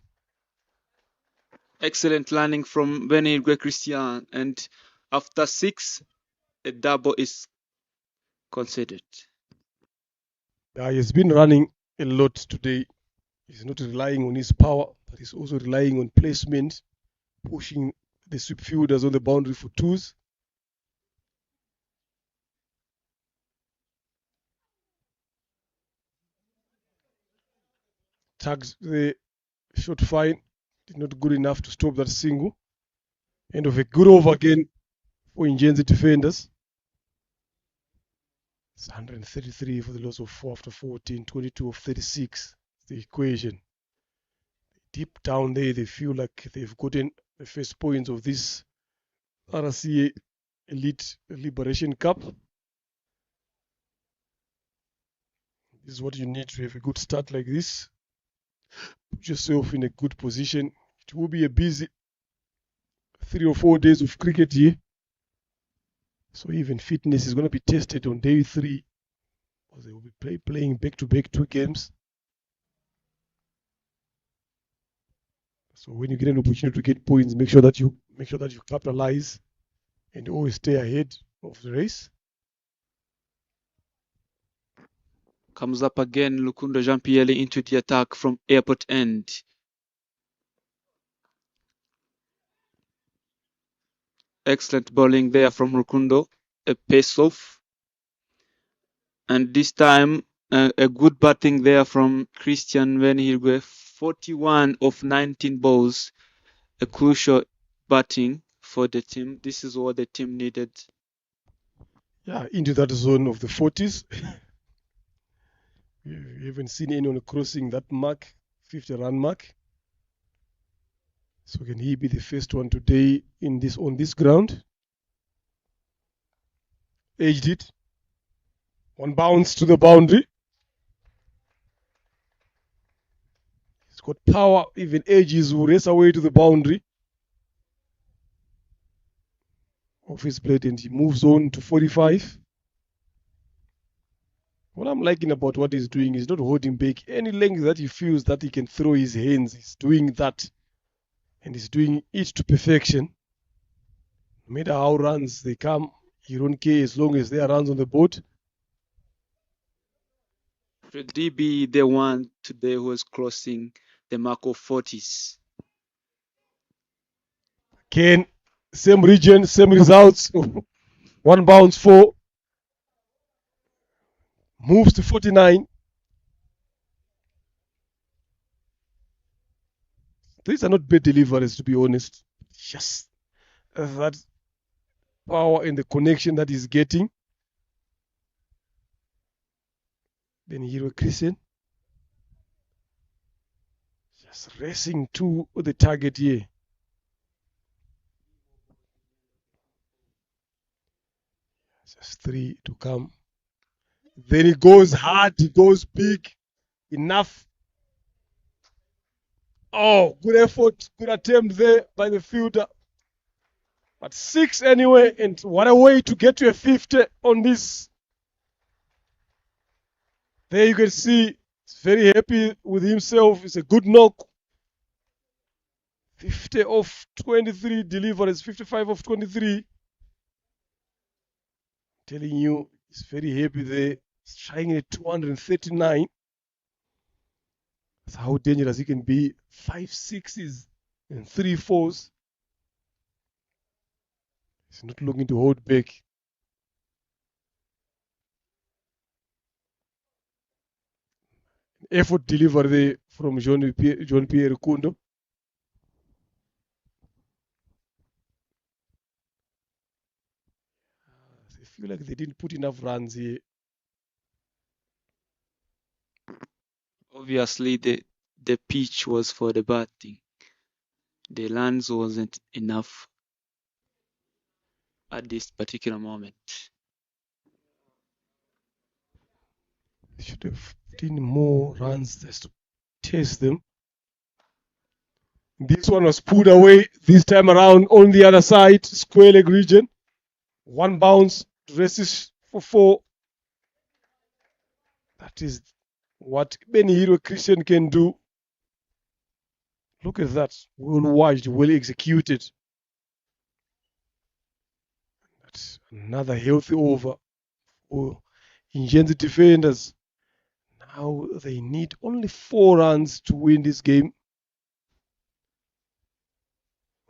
Excellent landing from Benigre Christian, and after 6, a double is considered. He has been running a lot today. He's not relying on his power, but he's also relying on placement, pushing the sweep fielders on the boundary for twos. Tags the shot fine. Did not good enough to stop that single. End of a good over again for Ingenzi defenders. It's 133 for the loss of 4 after 14, 22 of 36. The equation. Deep down there, they feel like they've gotten the first points of this RCA Elite Liberation Cup. This is what you need to have a good start like this. Put yourself in a good position. It will be a busy 3 or 4 days of cricket here. So even fitness is going to be tested on day 3. Because they will be playing back-to-back 2 games. So when you get an opportunity to get points, make sure that you capitalize and always stay ahead of the race. Comes up again, Lukundo Jean-Pierre into the attack from airport end. Excellent bowling there from Rukundo, a pace-off. And this time, a good batting there from Christian Venhirwe, 41 of 19 balls, a crucial batting for the team. This is what the team needed. Yeah, into that zone of the 40s. We haven't seen anyone crossing that mark, 50-run mark. So can he be the first one today on this ground? Edged it. One bounce to the boundary. He's got power, even edges will race away to the boundary of his plate, and he moves on to 45. What I'm liking about what he's doing is not holding back any length that he feels that he can throw his hands. He's doing that, and he's doing it to perfection. No matter how runs they come, he don't care as long as there are runs on the board. Should he be the one today who is crossing the mark of 40s? Again, same region, same results. One bounce 4. Moves to 49. These are not bad deliveries, to be honest. Just that power and the connection that he's getting. Then Hero Christian just racing to the target here. Just 3 to come. Then he goes hard, he goes big. Enough. Oh, good effort, good attempt there by the fielder. But 6 anyway, and what a way to get to a 50 on this. There you can see he's very happy with himself. It's a good knock. 50 of 23 deliveries, 55 of 23. Telling you, he's very happy there. He's trying at 239. That's how dangerous he can be. 5 6s and 3 4s. He's not looking to hold back. Effort delivery from Jean-Pierre Kundo. I feel like they didn't put enough runs here. Obviously, the pitch was for the batting. The runs wasn't enough at this particular moment. They should have put in more runs just to test them. This one was pulled away this time around on the other side, square leg region. One bounce, races for 4. That is what any Hero Christian can do. Look at that. Well watched, well executed. That's another healthy over for Ingenzi defenders. Now they need only 4 runs to win this game.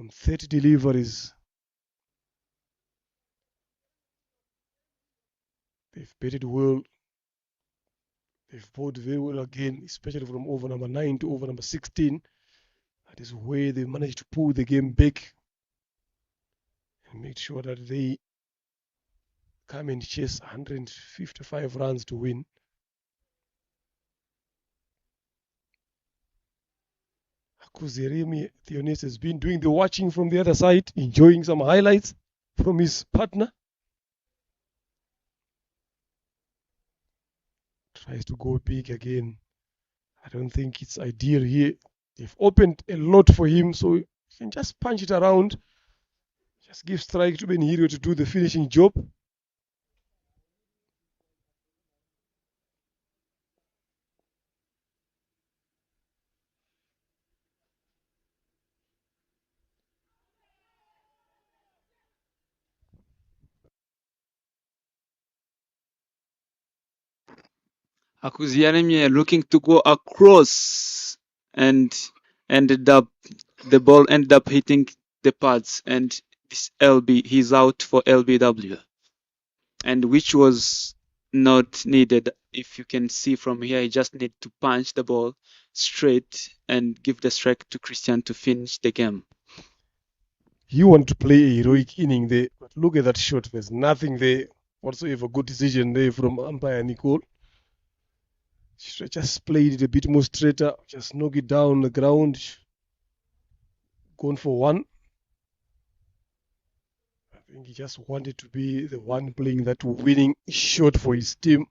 On 30 deliveries. They've batted well. They've bowled very well again, especially from over number 9 to over number 16. That is where they managed to pull the game back and make sure that they come and chase 155 runs to win. Akuzeremi Theonis has been doing the watching from the other side, enjoying some highlights from his partner. Tries to go big again. I don't think it's ideal here. They've opened a lot for him, so you can just punch it around. Just give strike to Benhiro to do the finishing job. Akuziyaremye looking to go across and the ball ended up hitting the pads, and this he's out for LBW, and which was not needed. If you can see from here, he just need to punch the ball straight and give the strike to Christian to finish the game. You want to play a heroic inning there, but look at that shot. There's nothing there whatsoever. Good decision there from umpire Nicole. Should have just played it a bit more straighter, just knock it down the ground. Going for one. I think he just wanted to be the one playing that winning shot for his team.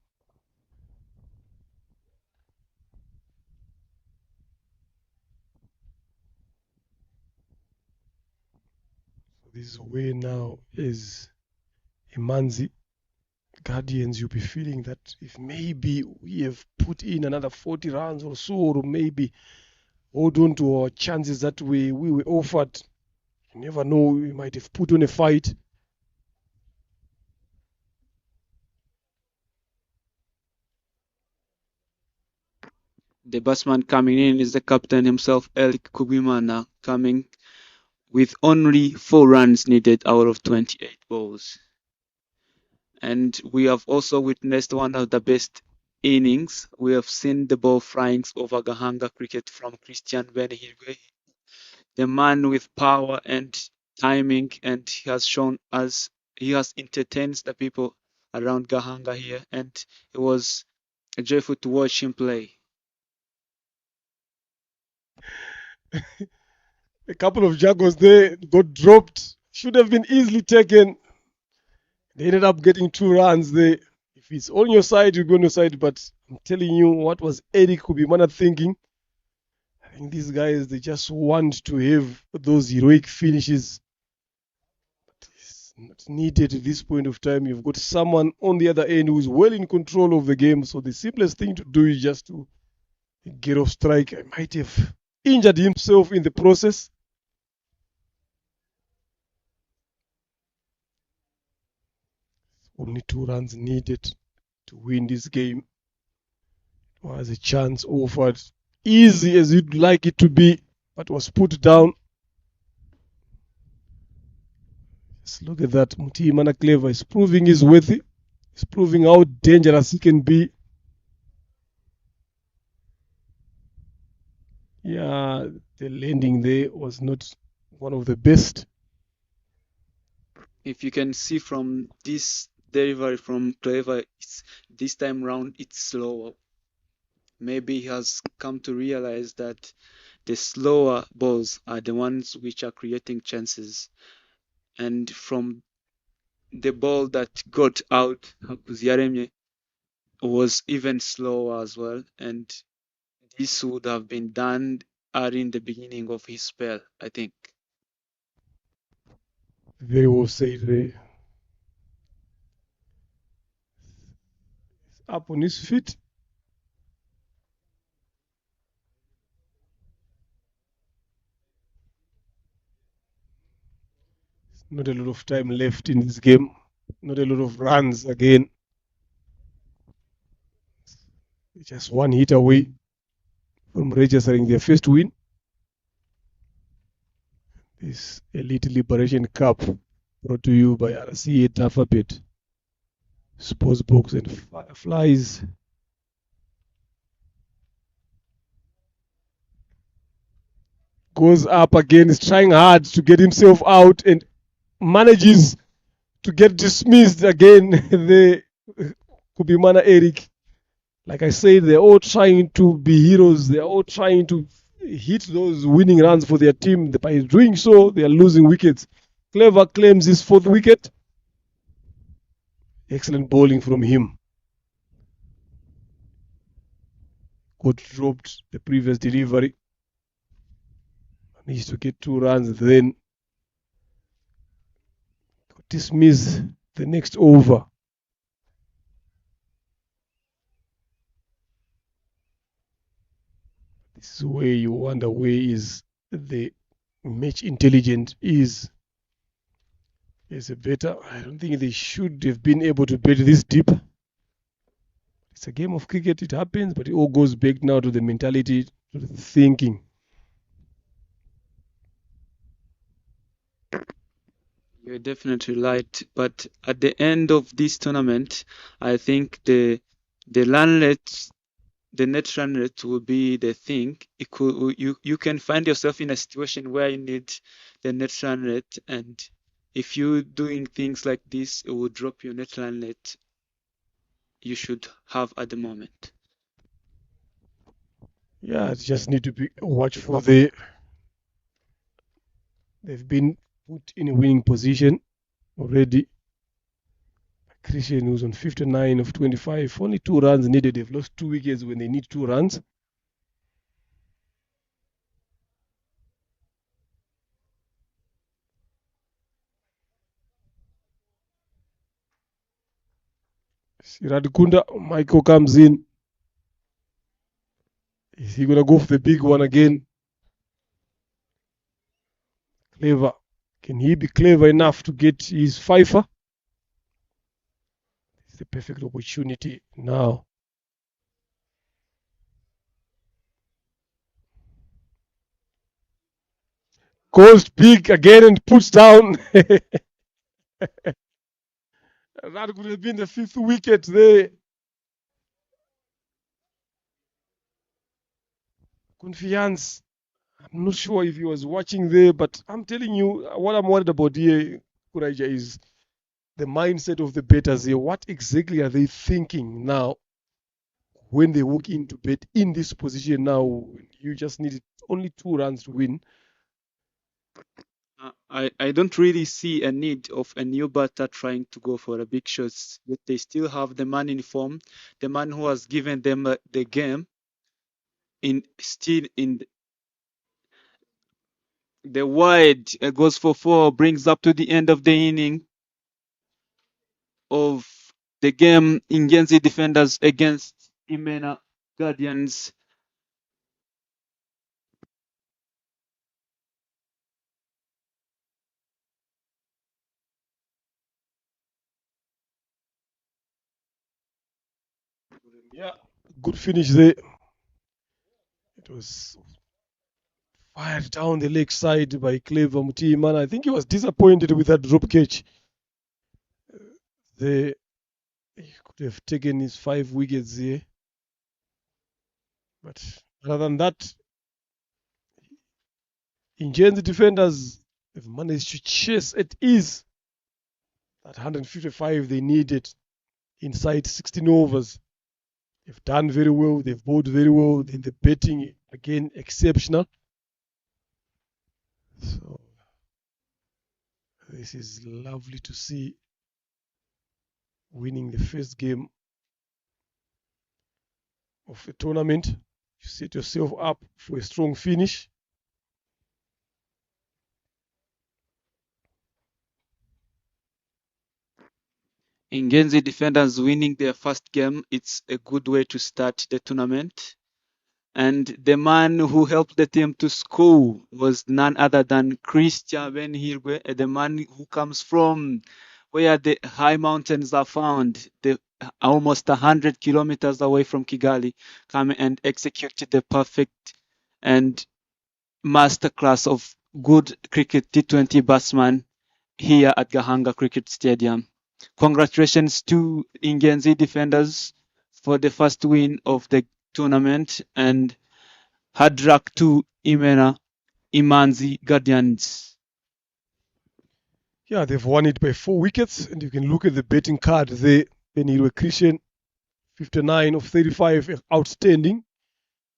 This is where now is Imanzi Guardians, you'll be feeling that if maybe we have put in another 40 runs or so, or maybe hold on to our chances that we were offered. You never know, we might have put on a fight. The batsman coming in is the captain himself, Eric Kubimana, coming with only 4 runs needed out of 28 balls. And we have also witnessed one of the best innings. We have seen the ball flying over Gahanga cricket from Christian Benihirwe, the man with power and timing, and he has shown us, he has entertained the people around Gahanga here, and it was joyful to watch him play. A couple of juggles there got dropped. Should have been easily taken. They ended up getting 2 runs there. If it's on your side, you'll be on your side. But I'm telling you, what was Eric Kubimana thinking? I think these guys, they just want to have those heroic finishes. But it's not needed at this point of time. You've got someone on the other end who is well in control of the game. So the simplest thing to do is just to get off strike. I might have injured himself in the process. Only 2 runs needed to win this game. It was a chance offered, easy as you'd like it to be, but was put down. Just look at that. Mutimana Clever is proving he's worthy. He's proving how dangerous he can be. Yeah, the landing there was not one of the best. If you can see from this delivery from Clever, this time round it's slower. Maybe he has come to realize that the slower balls are the ones which are creating chances. And from the ball that got out, Hakuziyaremye was even slower as well. And this would have been done early in the beginning of his spell, I think. Very well said there. Up on his feet. Not a lot of time left in this game. Not a lot of runs again. Just one hit away from registering their first win. This Elite Liberation Cup brought to you by RCA Tafabet, Sportsbox and Fireflies. Goes up again, is trying hard to get himself out and manages to get dismissed again. The Kubimana Eric. Like I said, they're all trying to be heroes. They're all trying to hit those winning runs for their team. By doing so, they are losing wickets. Clever claims his 4th wicket. Excellent bowling from him. Got dropped the previous delivery. Managed to get 2 runs, then got dismissed the next over. This is where you wonder where is the match intelligence is a better. I don't think they should have been able to bet this deep. It's a game of cricket, it happens, but it all goes back now to the mentality, to the thinking. You're definitely right. But at the end of this tournament, I think the run rate, the net run rate will be the thing. You can find yourself in a situation where you need the net run rate, and if you're doing things like this, it will drop your net run rate you should have at the moment. Yeah, it just need to be watchful. They've been put in a winning position already. Christian, who's on 59 of 25, only 2 runs needed. They've lost 2 wickets when they need 2 runs. Siradikunda, Michael comes in. Is he going to go for the big one again? Clever. Can he be clever enough to get his fifer? It's the perfect opportunity now. Goes big again and puts down. That could have been the 5th wicket there. Confiance. I'm not sure if he was watching there, but I'm telling you, what I'm worried about here, Kuraija, is the mindset of the betters here. What exactly are they thinking now when they walk into bet in this position now? You just need only 2 runs to win. I don't really see a need of a new batter trying to go for a big shots. But they still have the man in form, the man who has given them the game. Still in the wide goes for 4, brings up to the end of the inning of the game. Ingenzi defenders against Imena Guardians. Yeah, good finish there. It was fired down the leg side by Clever Mutimana. I think he was disappointed with that drop catch. He could have taken his 5 wickets there. But other than that, Ingenzi defenders have managed to chase at ease that 155 they needed inside 16 overs. They've done very well. They've bowled very well. Then the batting, again, exceptional. So this is lovely to see. Winning the first game of the tournament. You set yourself up for a strong finish. Ingenzi defenders winning their first game. It's a good way to start the tournament. And the man who helped the team to score was none other than Christian Benhirwe, the man who comes from where the high mountains are found, almost 100 kilometers away from Kigali, come and execute the perfect and masterclass of good cricket T20 batsman here at Gahanga Cricket Stadium. Congratulations to Ingenzi defenders for the first win of the tournament, and hard luck to Imanzi Guardians. Yeah, they've won it by 4 wickets, and you can look at the betting card there. Benhirwe Christian, 59 of 35, outstanding.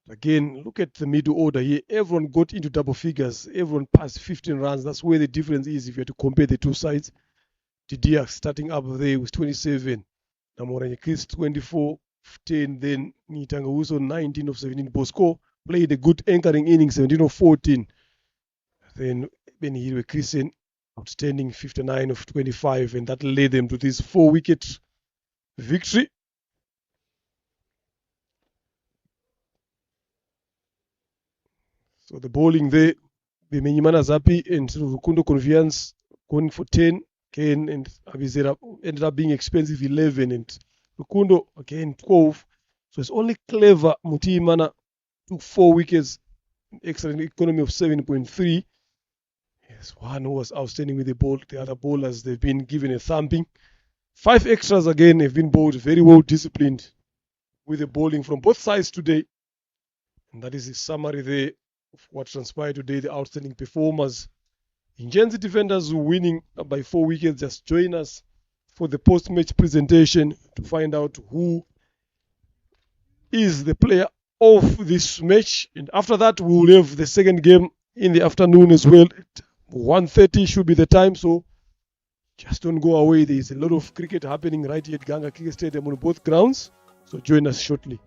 Again, look at the middle order here. Everyone got into double figures. Everyone passed 15 runs. That's where the difference is if you have to compare the two sides. Didier starting up there with 27. Namoranye Chris 24 of 10. Then Nitanga Uso 19 of 17. Bosco played a good anchoring inning, 17 of 14. Then Benhirwe Christian outstanding 59 of 25, and that led them to this 4-wicket victory. So the bowling there, Bimenyimana Zapi and Rukundo Confiance going for 10. Kane and Abizera ended up being expensive 11, and Rukundo again 12. So it's only Clever Mutimana took 4 wickets, excellent economy of 7.3. Yes, one who was outstanding with the ball. The other bowlers, they've been given a thumping. 5 extras again have been bowled, very well disciplined with the bowling from both sides today. And that is the summary there of what transpired today, the outstanding performers. Ingenzi defenders winning by 4 wickets. Just join us for the post-match presentation to find out who is the player of this match. And after that, we will have the second game in the afternoon as well. At 1:30 should be the time. So just don't go away. There is a lot of cricket happening right here at Gahanga Cricket Stadium on both grounds. So join us shortly.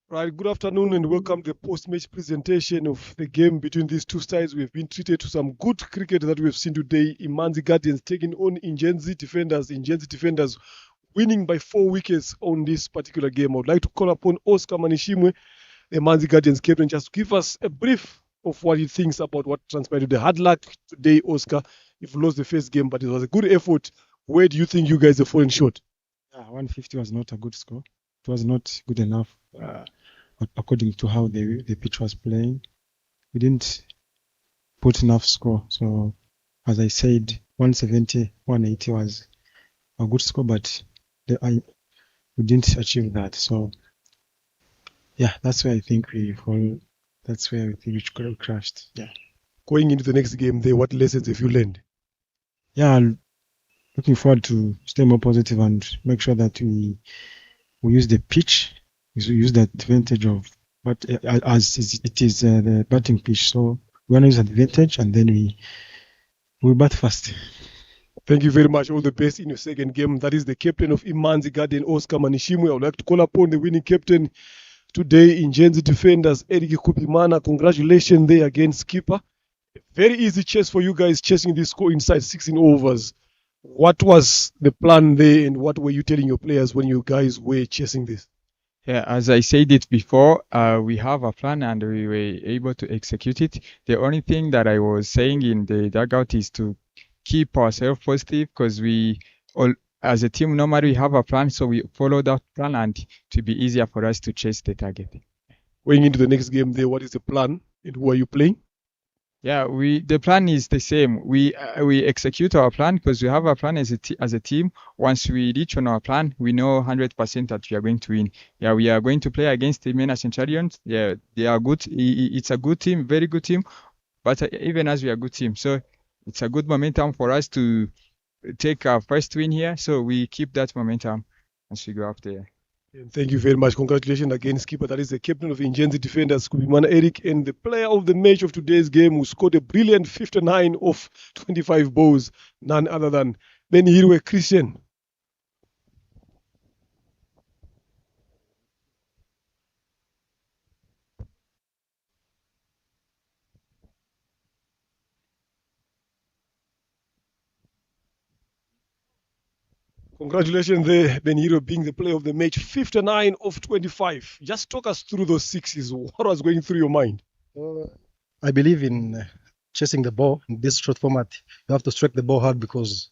Right, good afternoon and welcome to the post-match presentation of the game between these two sides. We have been treated to some good cricket that we have seen today. Imanzi Guardians taking on Ingenzi Defenders winning by 4 wickets on this particular game. I would like to call upon Oscar Manishimwe, the Imanzi Guardians captain, just to give us a brief of what he thinks about what transpired today. Hard luck today, Oscar. You've lost the first game, but it was a good effort. Where do you think you guys have fallen short? 150 was not a good score. It was not good enough according to how the pitch was playing. We didn't put enough score. So, as I said, 170, 180 was a good score, but we didn't achieve that. So, yeah, that's where I think we fall. That's where we think we crashed. Yeah. Going into the next game, there, what lessons have you learned? Yeah, looking forward to stay more positive and make sure that we use the pitch, we use the advantage of what as it is the batting pitch. So we want to use advantage and then we bat fast. Thank you very much. All the best in your second game. That is the captain of Imanzi Guardian, Oscar Manishimwe. I would like to call upon the winning captain today in Ingenzi Defenders, Eric Kupimana. Congratulations there against skipper. Very easy chase for you guys chasing this score inside 16 overs. What was the plan there and what were you telling your players when you guys were chasing this? Yeah, as I said it before, we have a plan and we were able to execute it. The only thing that I was saying in the dugout is to keep ourselves positive because we all, as a team, normally have a plan, so we follow that plan and to be easier for us to chase the target. Going into the next game there, what is the plan and who are you playing? Yeah, the plan is the same. We execute our plan because we have a plan as a team. Once we reach on our plan, we know 100% that we are going to win. Yeah, we are going to play against the MENA Centurions. Yeah, they are good. It's a good team, very good team. But even as we are a good team, so it's a good momentum for us to take our first win here. So we keep that momentum as we go up there. And thank you very much. Congratulations again, skipper. That is the captain of Ingenzi Defenders, Kubimana Eric, and the player of the match of today's game who scored a brilliant 59 of 25 balls, none other than Benihirwe Christian. Congratulations there, Benihiro, being the player of the match, 59 of 25. Just talk us through those sixes. What was going through your mind? I believe in chasing the ball in this short format. You have to strike the ball hard because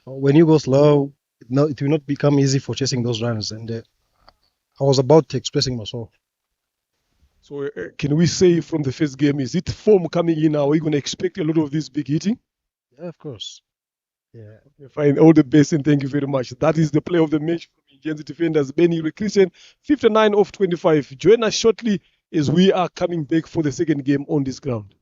when you go slow, it will not become easy for chasing those runs. And I was about expressing myself. So can we say from the first game, is it form coming in now? Are we going to expect a lot of this big hitting? Yeah, of course. Yeah. Fine. All the best and thank you very much. That is the player of the match from Ingenzi Defenders, Benihiro Christian, 59 of 25. Join us shortly as we are coming back for the second game on this ground.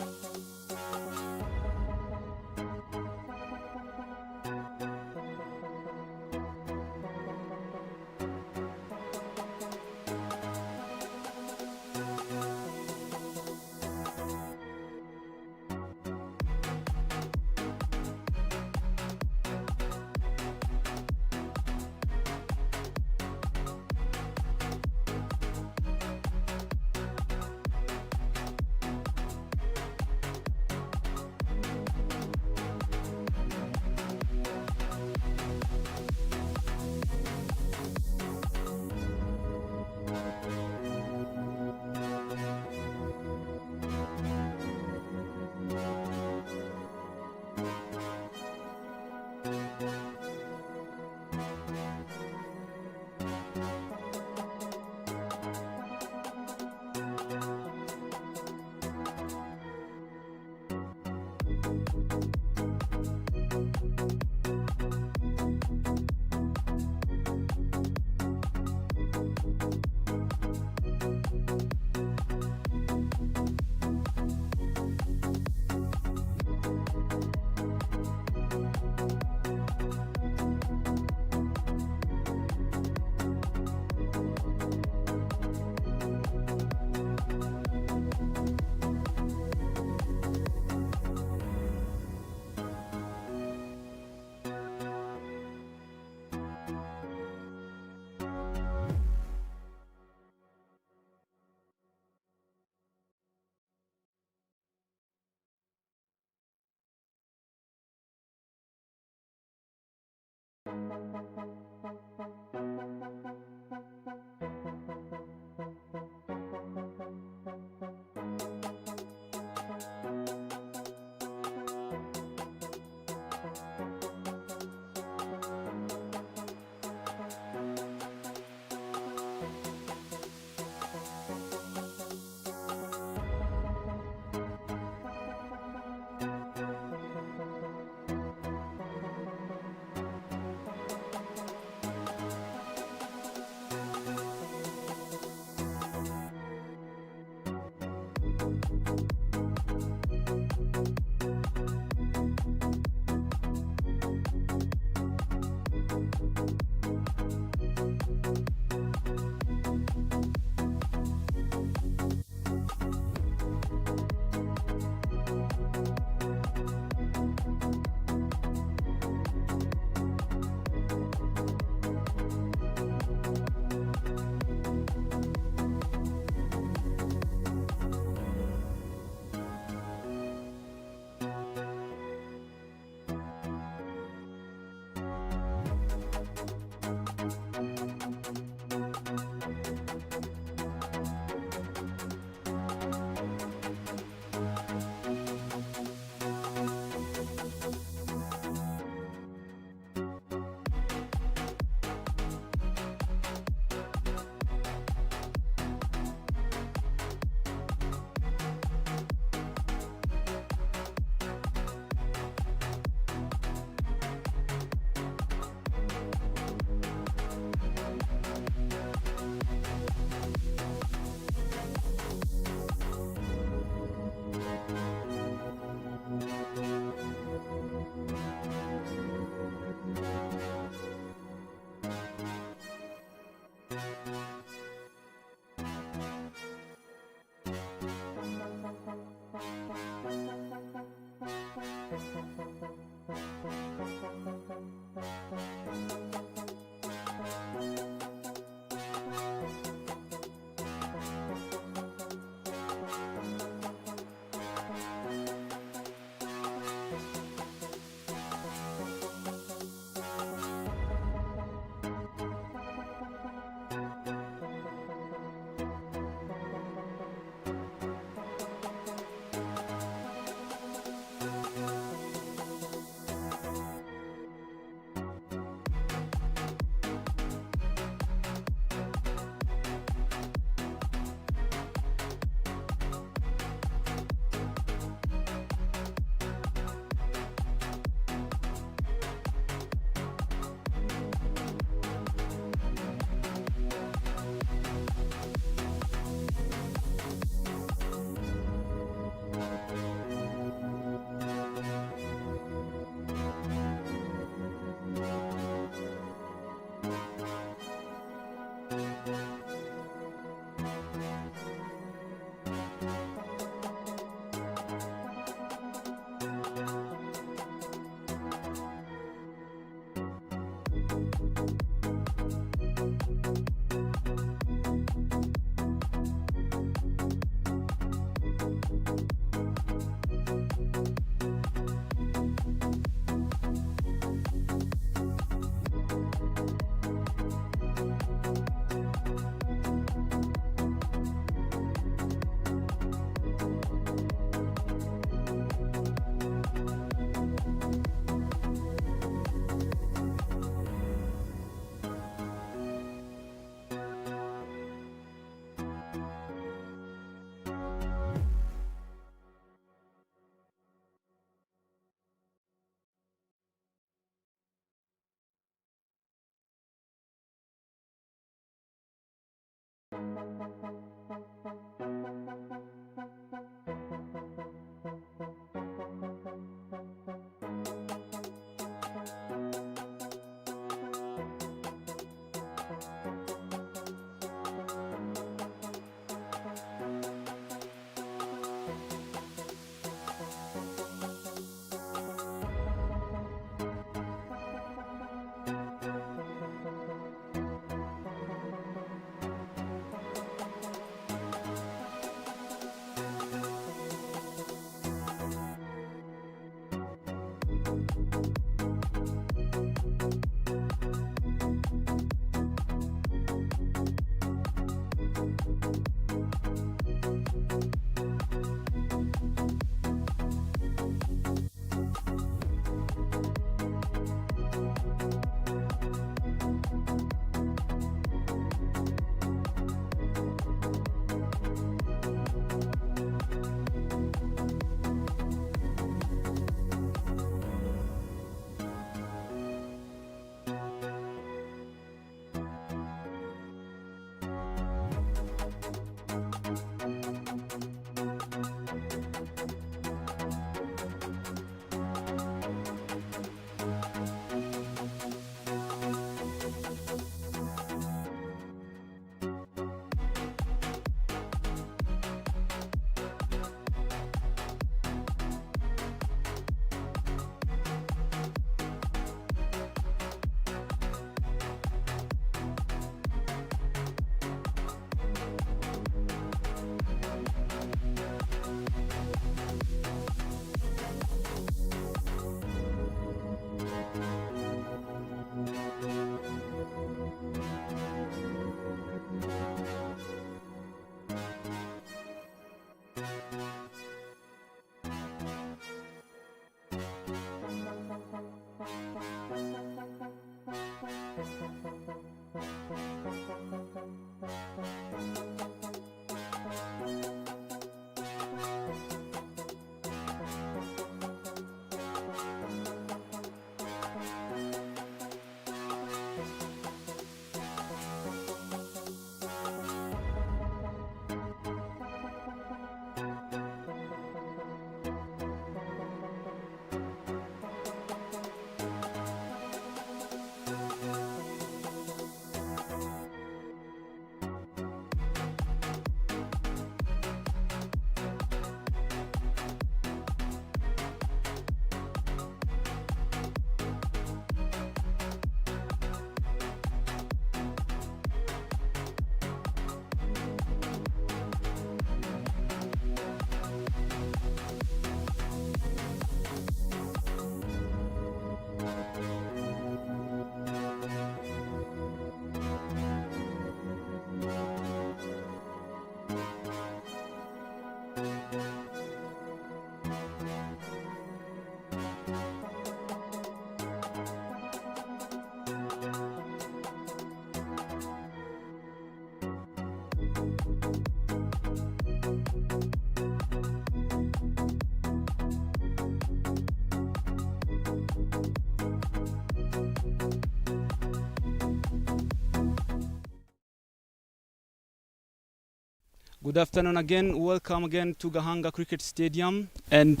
Good afternoon again. Welcome again to Gahanga Cricket Stadium. And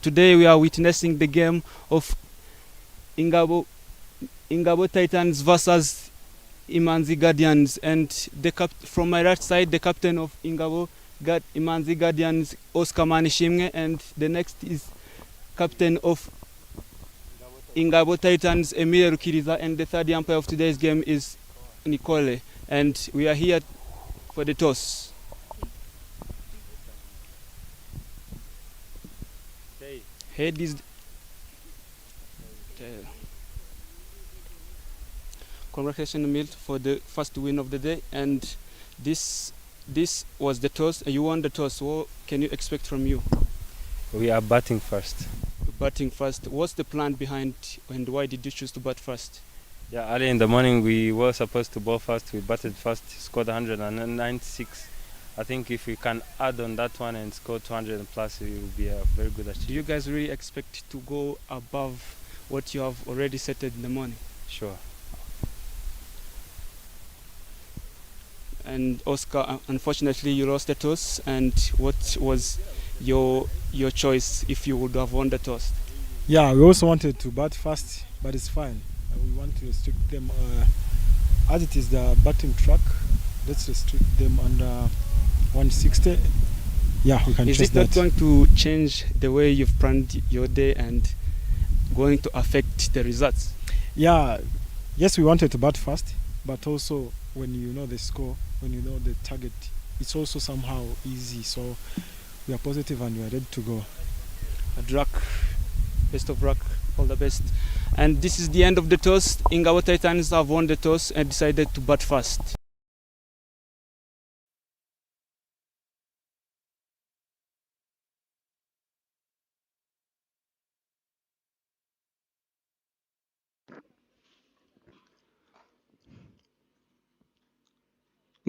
today we are witnessing the game of Ingabo Titans versus Imanzi Guardians. And from my right side, the captain of Imanzi Guardians, Oscar Manishimwe, and the next is captain of Ingabo Titans, Emile Rukiriza, and the third umpire of today's game is Nicole. And we are here for the toss. Head is congratulations, Emile, for the first win of the day. And this was the toss. You won the toss. What can you expect from you? We are batting first. Batting first. What's the plan behind, and why did you choose to bat first? Yeah, early in the morning we were supposed to bowl first. We batted first, scored 196. I think if we can add on that one and score 200 and plus, it will be a very good achievement. Do you guys really expect to go above what you have already set in the morning? Sure. And Oscar, unfortunately, you lost the toss. And what was your choice if you would have won the toss? Yeah, we also wanted to bat fast, but it's fine. We want to restrict them as it is the batting track. Let's restrict them under 160. Yeah, we can. Is chase it not that. going to change the way you've planned your day and going to affect the results? Yeah, yes, we wanted to bat fast, but also when you know the score, when you know the target, it's also somehow easy. So we are positive and we are ready to go. Good luck, best of luck, all the best. And this is the end of the toss. Ingabo Titans have won the toss and decided to bat first.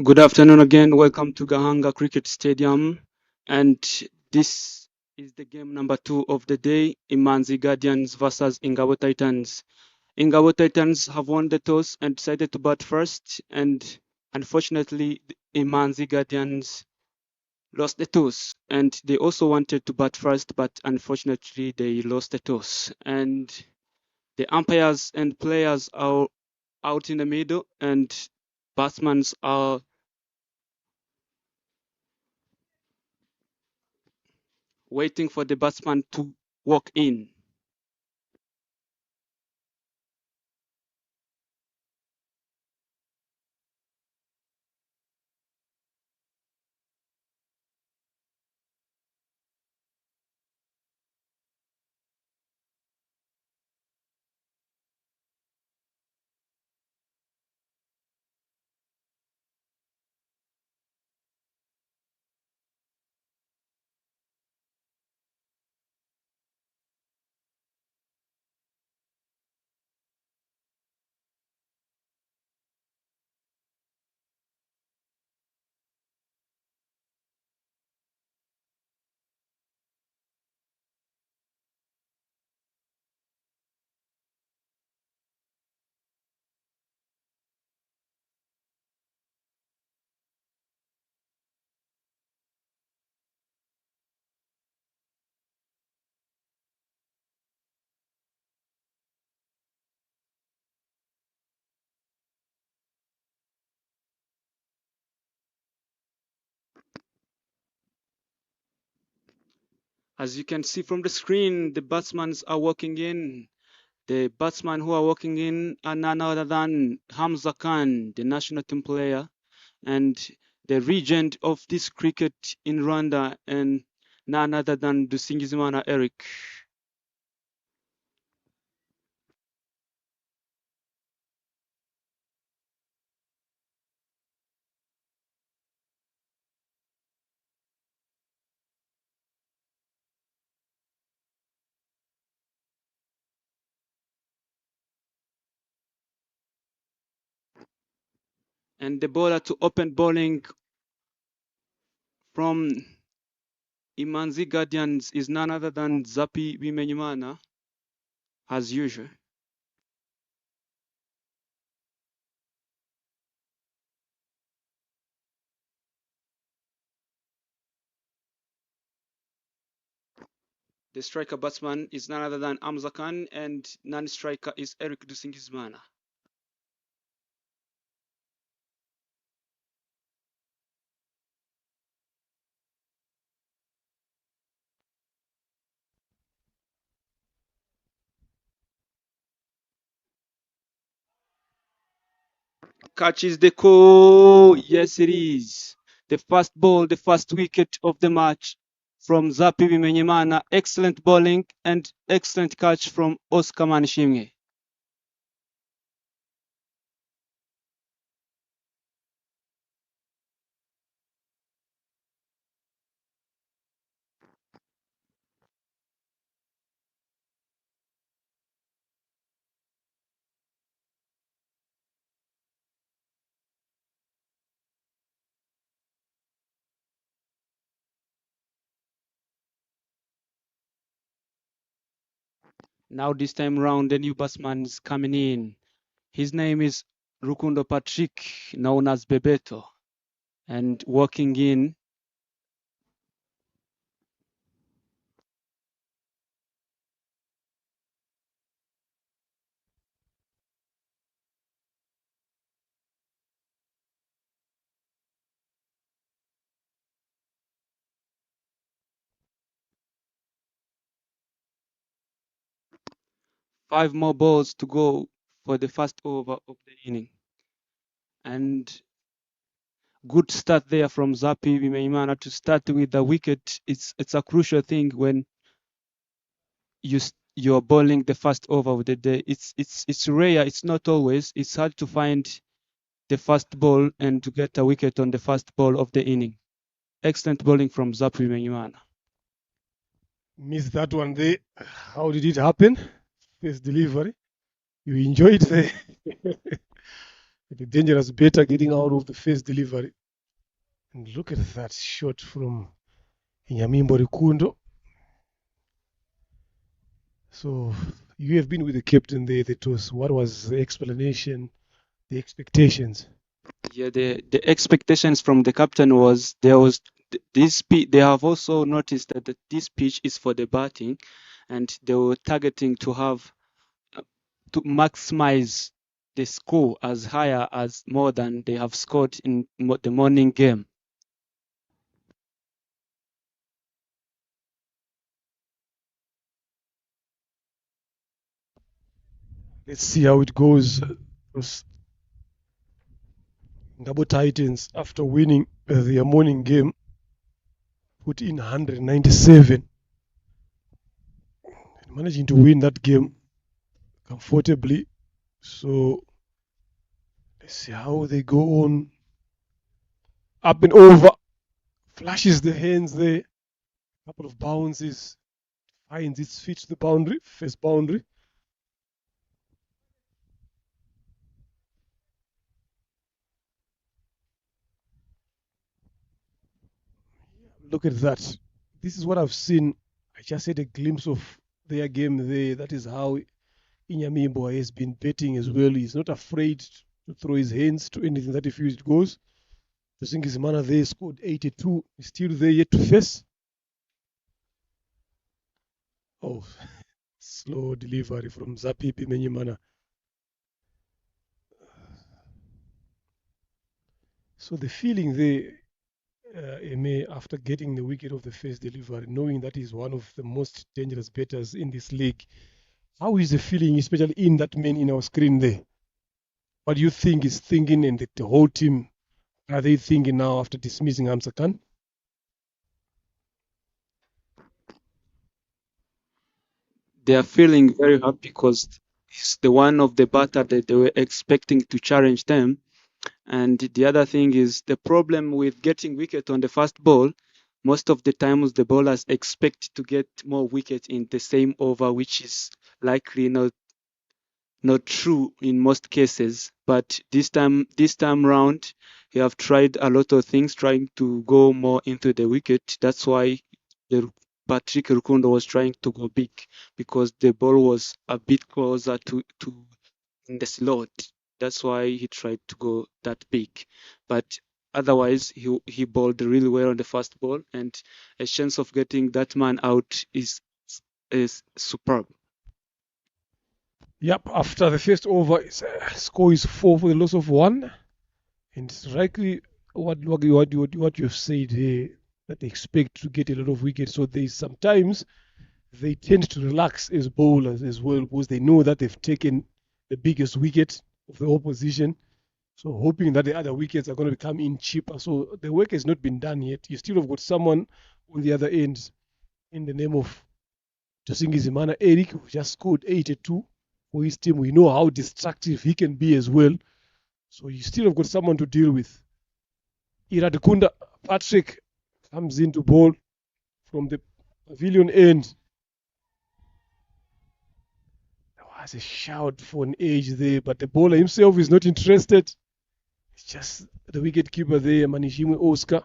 Good afternoon again. Welcome to Gahanga Cricket Stadium. And this is the game number 2 of the day, Imanzi Guardians versus Ingabo Titans. Ingabo Titans have won the toss and decided to bat first. And unfortunately, the Imanzi Guardians lost the toss. And they also wanted to bat first, but unfortunately, they lost the toss. And the umpires and players are out in the middle, and batsmen are waiting for the batsman to walk in. As you can see from the screen, the batsmen are walking in. The batsmen who are walking in are none other than Hamza Khan, the national team player, and the regent of this cricket in Rwanda, and none other than Dusingizimana Eric. And the bowler to open bowling from Imanzi Guardians is none other than Zapi Bimenyimana, as usual. The striker batsman is none other than Hamza Khan, and non-striker is Eric Dusingizimana. Catches the call. Yes, it is. The first ball, the first wicket of the match from Zapi Bimenyimana. Excellent bowling and excellent catch from Oscar Manishimwe. Now this time round, the new batsman is coming in. His name is Rukundo Patrick, known as Bebeto, and walking in. Five more balls to go for the first over of the inning. And good start there from Zapi Bimenyimana to start with the wicket. It's a crucial thing when you're bowling the first over of the day. It's rare. It's not always. It's hard to find the first ball and to get a wicket on the first ball of the inning. Excellent bowling from Zapi Bimenyimana. Missed that one there. How did it happen? First delivery. You enjoyed the the dangerous batter getting out of the first delivery. And look at that shot from Nyamimbo Rukundo. So you have been with the captain there, the toss. What was the explanation, the expectations? Yeah, the expectations from the captain was this pitch. They have also noticed that this pitch is for the batting, and they were targeting to have to maximize the score as higher as more than they have scored in the morning game. Let's see how it goes. Those Double Titans, after winning their morning game, put in 197. And managing to win that game comfortably. So let's see how they go on. Up and over. Flashes the hands there. Couple of bounces. Finds its feet to the boundary. First boundary. Look at that. This is what I've seen. I just had a glimpse of their game there. That is how Inyamimbo has been betting as well. He's not afraid to throw his hands to anything that he feels it goes. I think his manner there scored 82. He's still there yet to face. Oh, slow delivery from Zapi Bimenyimana. So the feeling there, Eme, after getting the wicket of the first delivery, knowing that he's one of the most dangerous batters in this league, how is the feeling, especially in that man in our screen there? What do you think is thinking, and the whole team, are they thinking now after dismissing Hamza Khan? They are feeling very happy because he's the one of the batter that they were expecting to challenge them. And the other thing is the problem with getting wicket on the first ball. Most of the times the bowlers expect to get more wickets in the same over, which is likely not true in most cases. But this time round, they have tried a lot of things, trying to go more into the wicket. That's why Patrick Rukundo was trying to go big, because the ball was a bit closer to in the slot. That's why he tried to go that big. But otherwise, he bowled really well on the first ball, and a chance of getting that man out is superb. Yep, after the first over, score is 4 for the loss of 1. And it's likely what you've said here, that they expect to get a lot of wickets. So there's sometimes they tend to relax as bowlers as well, because they know that they've taken the biggest wicket of the opposition. So hoping that the other wickets are going to come in cheaper. So the work has not been done yet. You still have got someone on the other end in the name of Tosingizimana Eric, who just scored 82 for his team. We know how destructive he can be as well. So you still have got someone to deal with. Iradikunda Patrick comes in to bowl from the pavilion end. There was a shout for an edge there, but the bowler himself is not interested. It's just the wicket keeper there, Manishimwe Oscar,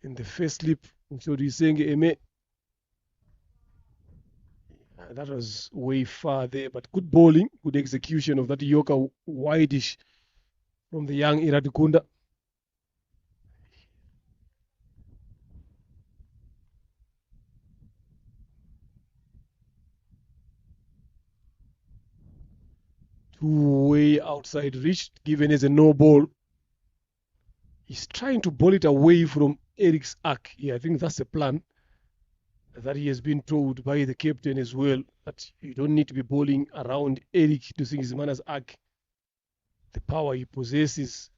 in the first slip. So he's saying, Eme. That was way far there, but good bowling, good execution of that Yorker wideish from the young Iradikunda. Way outside reach, given as a no ball. He's trying to bowl it away from Eric's arc. Yeah, I think that's the plan that he has been told by the captain as well, that you don't need to be bowling around Eric Dusingizimana's arc. The power he possesses,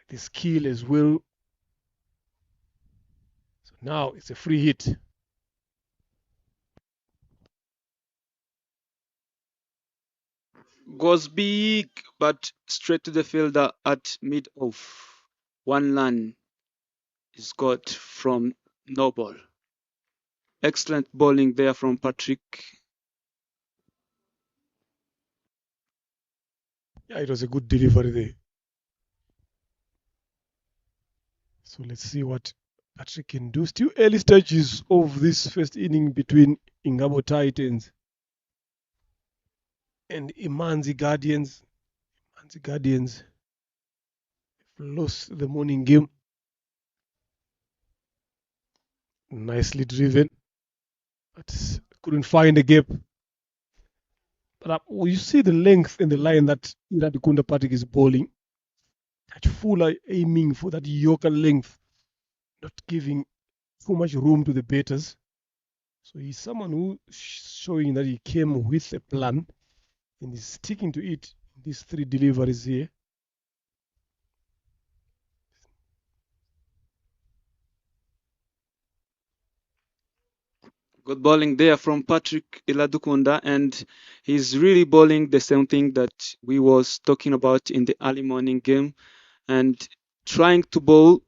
the skill as well. So now it's a free hit. Goes big, but straight to the fielder at mid-off. 1 run is got from no ball. Excellent bowling there from Patrick. Yeah, it was a good delivery there. So let's see what Patrick can do. Still early stages of this first inning between Ingabo Titans and Imanzi Guardians. Imanzi Guardians lost the morning game. Nicely driven, but couldn't find a gap. But you see the length in the line that Iradikunda Patrick is bowling. That full aiming for that Yorker length, not giving too much room to the batters. So he's someone who showing that he came with a plan and is sticking to it in these 3 deliveries here. Good bowling there from Patrick Iladukunda, and he's really bowling the same thing that we was talking about in the early morning game, and trying to bowl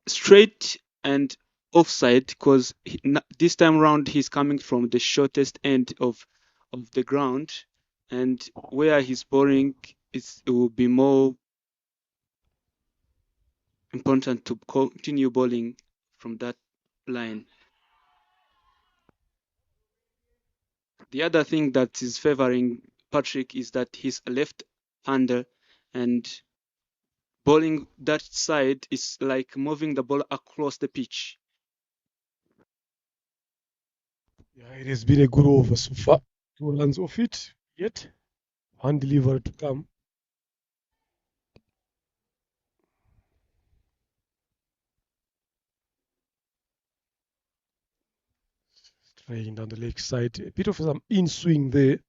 straight and offside, because this time round he's coming from the shortest end of the ground, and where he's bowling it will be more important to continue bowling from that line. The other thing that is favoring Patrick is that he's a left-hander, and bowling that side is like moving the ball across the pitch. Yeah, it has been a good over so far. 2 runs off it yet. 1 delivery to come. Trying down the leg side. A bit of some in swing there.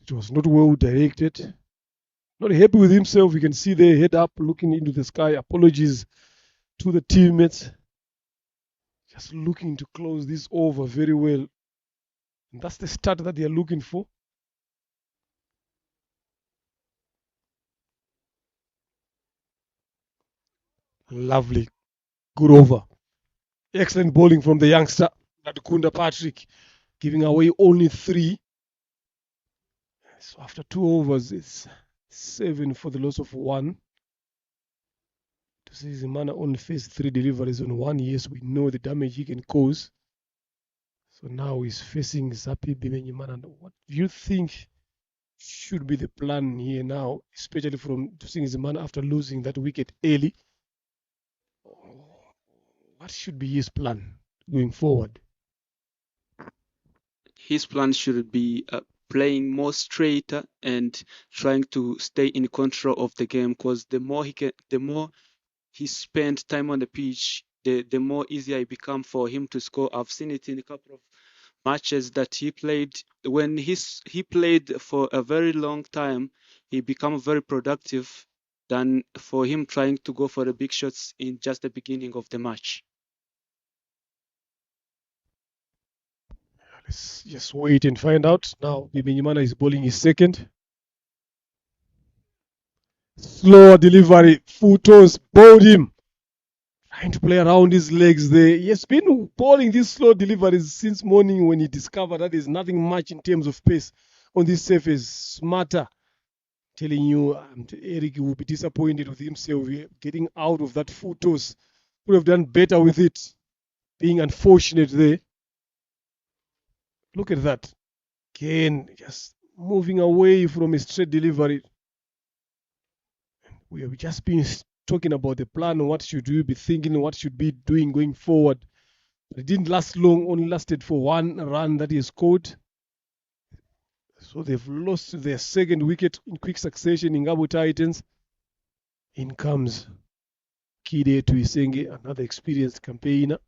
It was not well directed. Not happy with himself. You can see there, head up, looking into the sky. Apologies to the teammates. Just looking to close this over very well. And that's the start that they are looking for. Lovely. Good over. Excellent bowling from the youngster, Nadukunda Patrick, giving away only 3. So after 2 overs, it's 7 for the loss of 1. To see Zimana only faced 3 deliveries on 1. Yes, we know the damage he can cause. So now he's facing Zapi Bimenyimana. What do you think should be the plan here now, especially from Tusing Zimana after losing that wicket early? What should be his plan going forward? His plan should be playing more straighter and trying to stay in control of the game, because the more he spent time on the pitch, the more easier it become for him to score. I've seen it in a couple of matches that he played. When he played for a very long time, he become very productive than for him trying to go for the big shots in just the beginning of the match. Let's just wait and find out. Now, Bimenyimana is bowling his second. Slower delivery, full toss, bowled him. Trying to play around his legs there. He has been bowling these slow deliveries since morning when he discovered that there's nothing much in terms of pace on this surface. Smarter. Telling you, Eric will be disappointed with himself getting out of that full toss. Could have done better with it. Being unfortunate there. Look at that. Again, just moving away from a straight delivery. We have just been talking about the plan. What should we be thinking? What should be doing going forward? It didn't last long. Only lasted for 1 run that he scored. So they've lost their second wicket in quick succession in Ngabo Titans. In comes Kide Tuisenge, another experienced campaigner.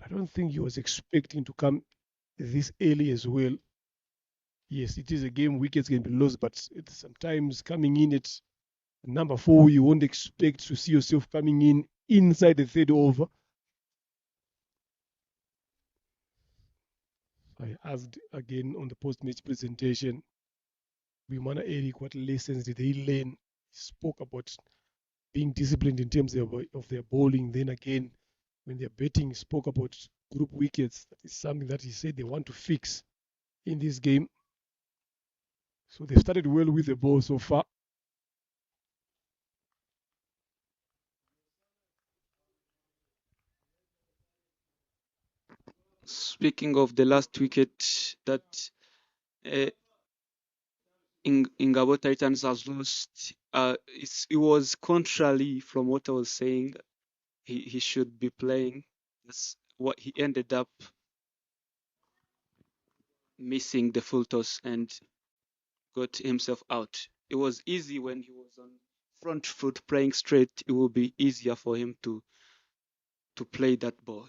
I don't think he was expecting to come this early as well. Yes, it is a game, wickets can be lost, but sometimes coming in at number 4, you won't expect to see yourself coming in inside the third over. I asked again on the post-match presentation, Bimana Eric, what lessons did they learn? He spoke about being disciplined in terms of their bowling. Then again, when they're betting, he spoke about group wickets. That is something that he said they want to fix in this game. So they've started well with the ball so far. Speaking of the last wicket that Ngabo Titans has lost, it was contrary from what I was saying. He should be playing. That's what he ended up missing the full toss and got himself out. It was easy when he was on front foot playing straight. It will be easier for him to play that ball.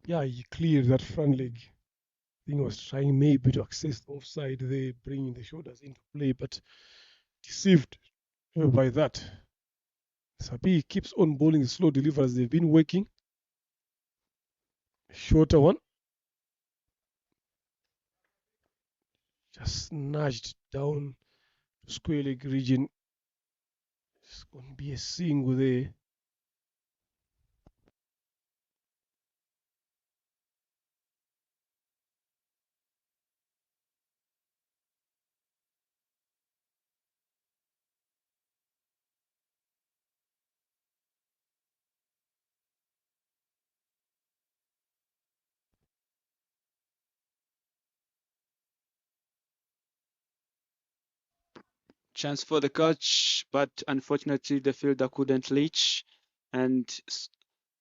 Yeah, he cleared that front leg. I think he was trying maybe to access the offside there, bringing the shoulders into play, but deceived by that. Sabi keeps on bowling the slow deliveries. They've been working. Shorter one. Just nudged down to square leg region. It's going to be a single there. Chance for the catch, but unfortunately the fielder couldn't reach, and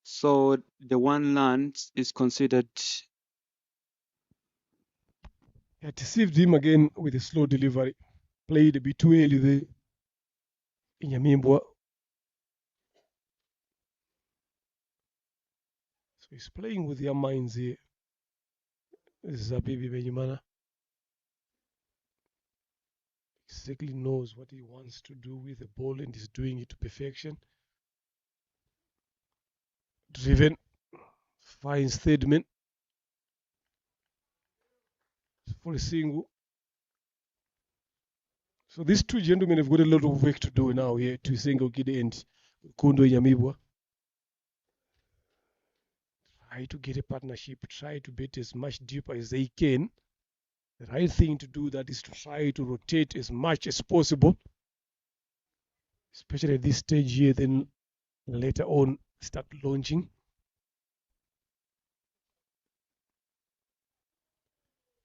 so the one land is considered. Yeah, deceived him again with a slow delivery. Played a bit too early there. Inyamimbwa. So he's playing with their minds here. Zabibi Benyimana exactly knows what he wants to do with the ball and is doing it to perfection. Driven, finds third man for a single. So these two gentlemen have got a lot of work to do now here to single Gide and Kundo Nyamibwa. Try to get a partnership, try to bet as much deeper as they can. The right thing to do that is to try to rotate as much as possible, especially at this stage here, then later on start launching.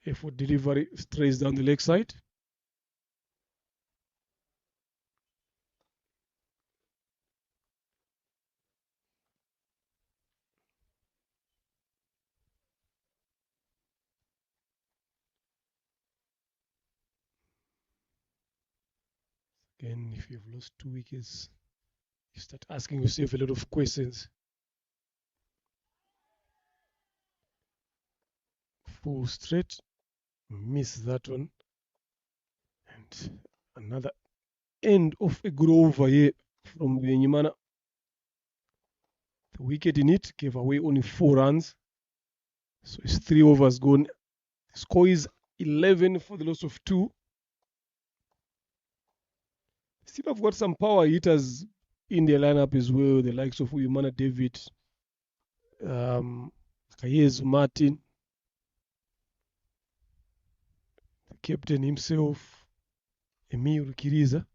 Effort delivery strays down the leg side. Again, if you've lost 2 wickets, you start asking yourself a lot of questions. Full straight, miss that one. And another end of a good over here from Benyimana. The wicket in it gave away only 4 runs. So it's 3 overs gone. The score is 11 for the loss of 2. Still have got some power hitters in their lineup as well, the likes of Uyumana David, Kayezu Martin, the captain himself, Emil Kiriza.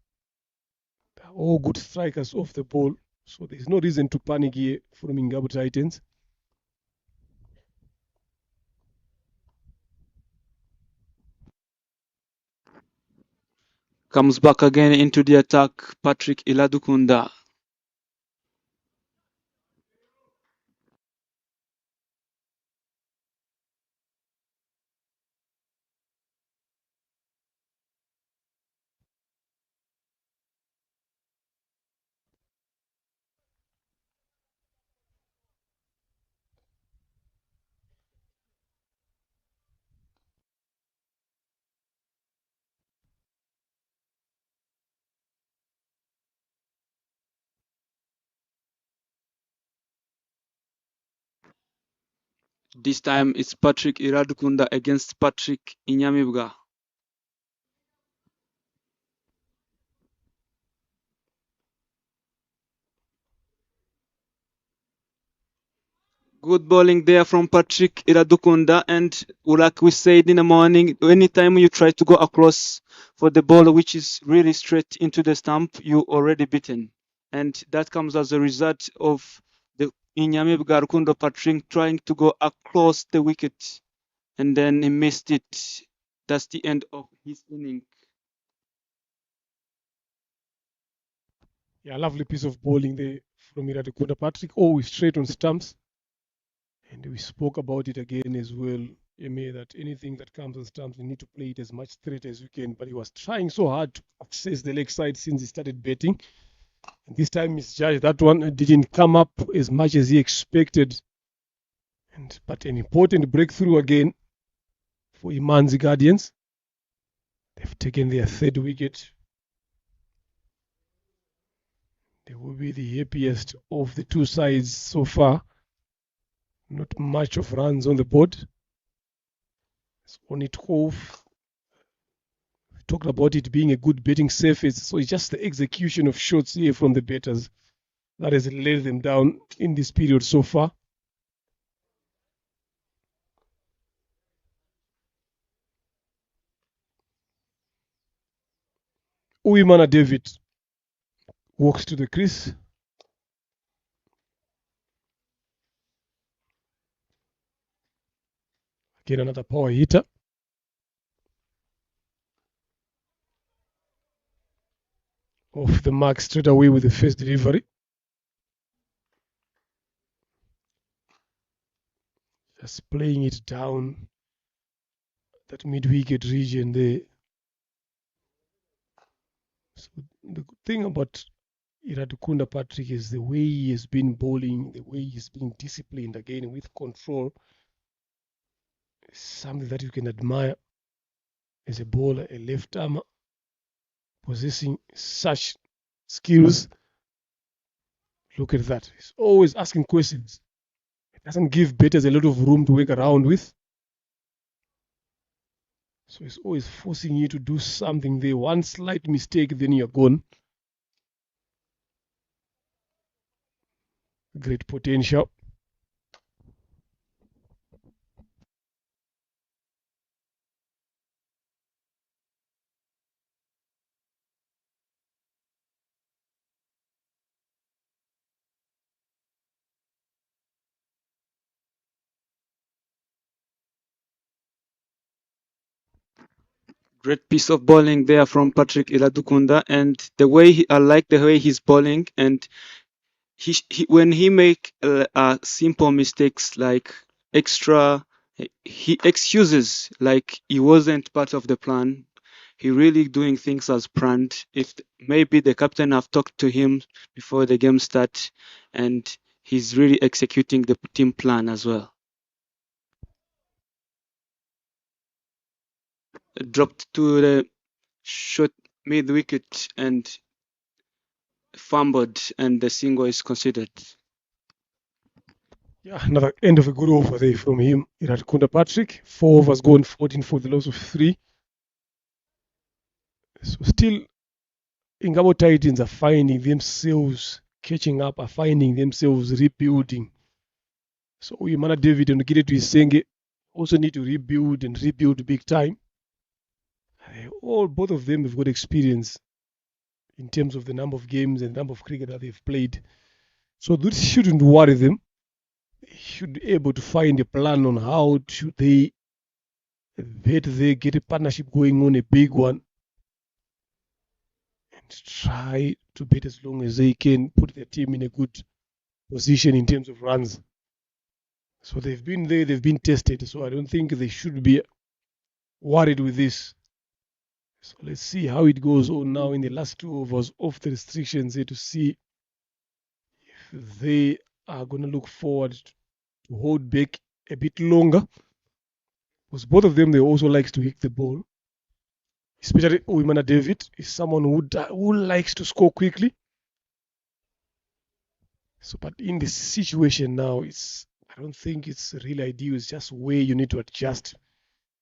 They're all good strikers off the ball, so there's no reason to panic here from Ingabo Titans. Comes back again into the attack, Patrick Iladukunda. This time it's Patrick Iradukunda against Patrick Inyamibwa. Good bowling there from Patrick Iradukunda, and like we said in the morning, anytime you try to go across for the ball which is really straight into the stump, you already beaten. And that comes as a result of the Inyamibwa Rukundo Patrick trying to go across the wicket, and then he missed it. That's the end of his inning. Yeah, lovely piece of bowling there from Iradukunda Patrick, always straight on stumps. And we spoke about it again as well, Eme, that anything that comes on stumps, we need to play it as much straight as we can. But he was trying so hard to access the leg side since he started batting. And this time misjudged that one. Didn't come up as much as he expected. But an important breakthrough again for Imanzi Guardians. They've taken their 3rd wicket. They will be the happiest of the 2 sides so far. Not much of runs on the board. It's only 12. We talked about it being a good batting surface. So it's just the execution of shots here from the batters that has let them down in this period so far. Uyumana David walks to the crease. Again, another power hitter. Off the mark straight away with the first delivery. Just playing it down that mid-wicket region there. So the good thing about Iradukunda Patrick is the way he has been bowling, the way he's been disciplined again with control. something that you can admire as a bowler, a left armer, possessing such skills. Look at that. He's always asking questions. It doesn't give batters a lot of room to work around with. So he's always forcing you to do something there. One slight mistake, then you're gone. Great potential. Great piece of bowling there from Patrick Iladukunda, and I like the way he's bowling, and when he make simple mistakes like he excuses like he wasn't part of the plan. He really doing things as planned. If maybe the captain have talked to him before the game start, and he's really executing the team plan as well. Dropped to the short mid wicket and fumbled, and the single is considered. Yeah, another end of a good over there from him. Iradukunda Patrick. 4 overs gone, 14 for the loss of 3. So still, Ingabo Titans are finding themselves catching up, are finding themselves rebuilding. So Uyimana David and Gidetu Isenge also need to rebuild and rebuild big time. Both of them have got experience in terms of the number of games and number of cricket that they've played. So this shouldn't worry them. They should be able to find a plan on how should they get a partnership going on, a big one, and try to bet as long as they can, put their team in a good position in terms of runs. So they've been there, they've been tested. So I don't think they should be worried with this. So let's see how it goes on now in the last 2 overs of the restrictions here to see if they are going to look forward to hold back a bit longer. Because both of them, they also likes to hit the ball. Especially Uyimana David is someone who likes to score quickly. So, but in this situation now, I don't think it's really ideal. It's just where you need to adjust.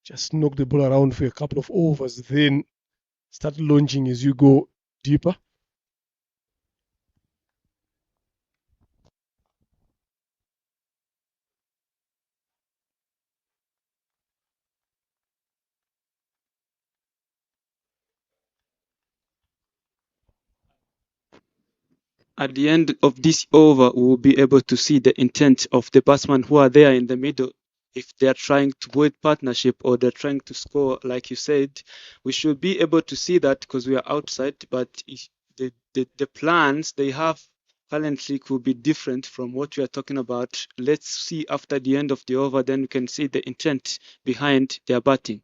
Just knock the ball around for a couple of overs, then start launching as you go deeper. At the end of this over, we will be able to see the intent of the batsmen who are there in the middle. If they are trying to avoid partnership or they're trying to score, like you said, we should be able to see that because we are outside. But the plans they have currently could be different from what we are talking about. Let's see after the end of the over, then we can see the intent behind their batting.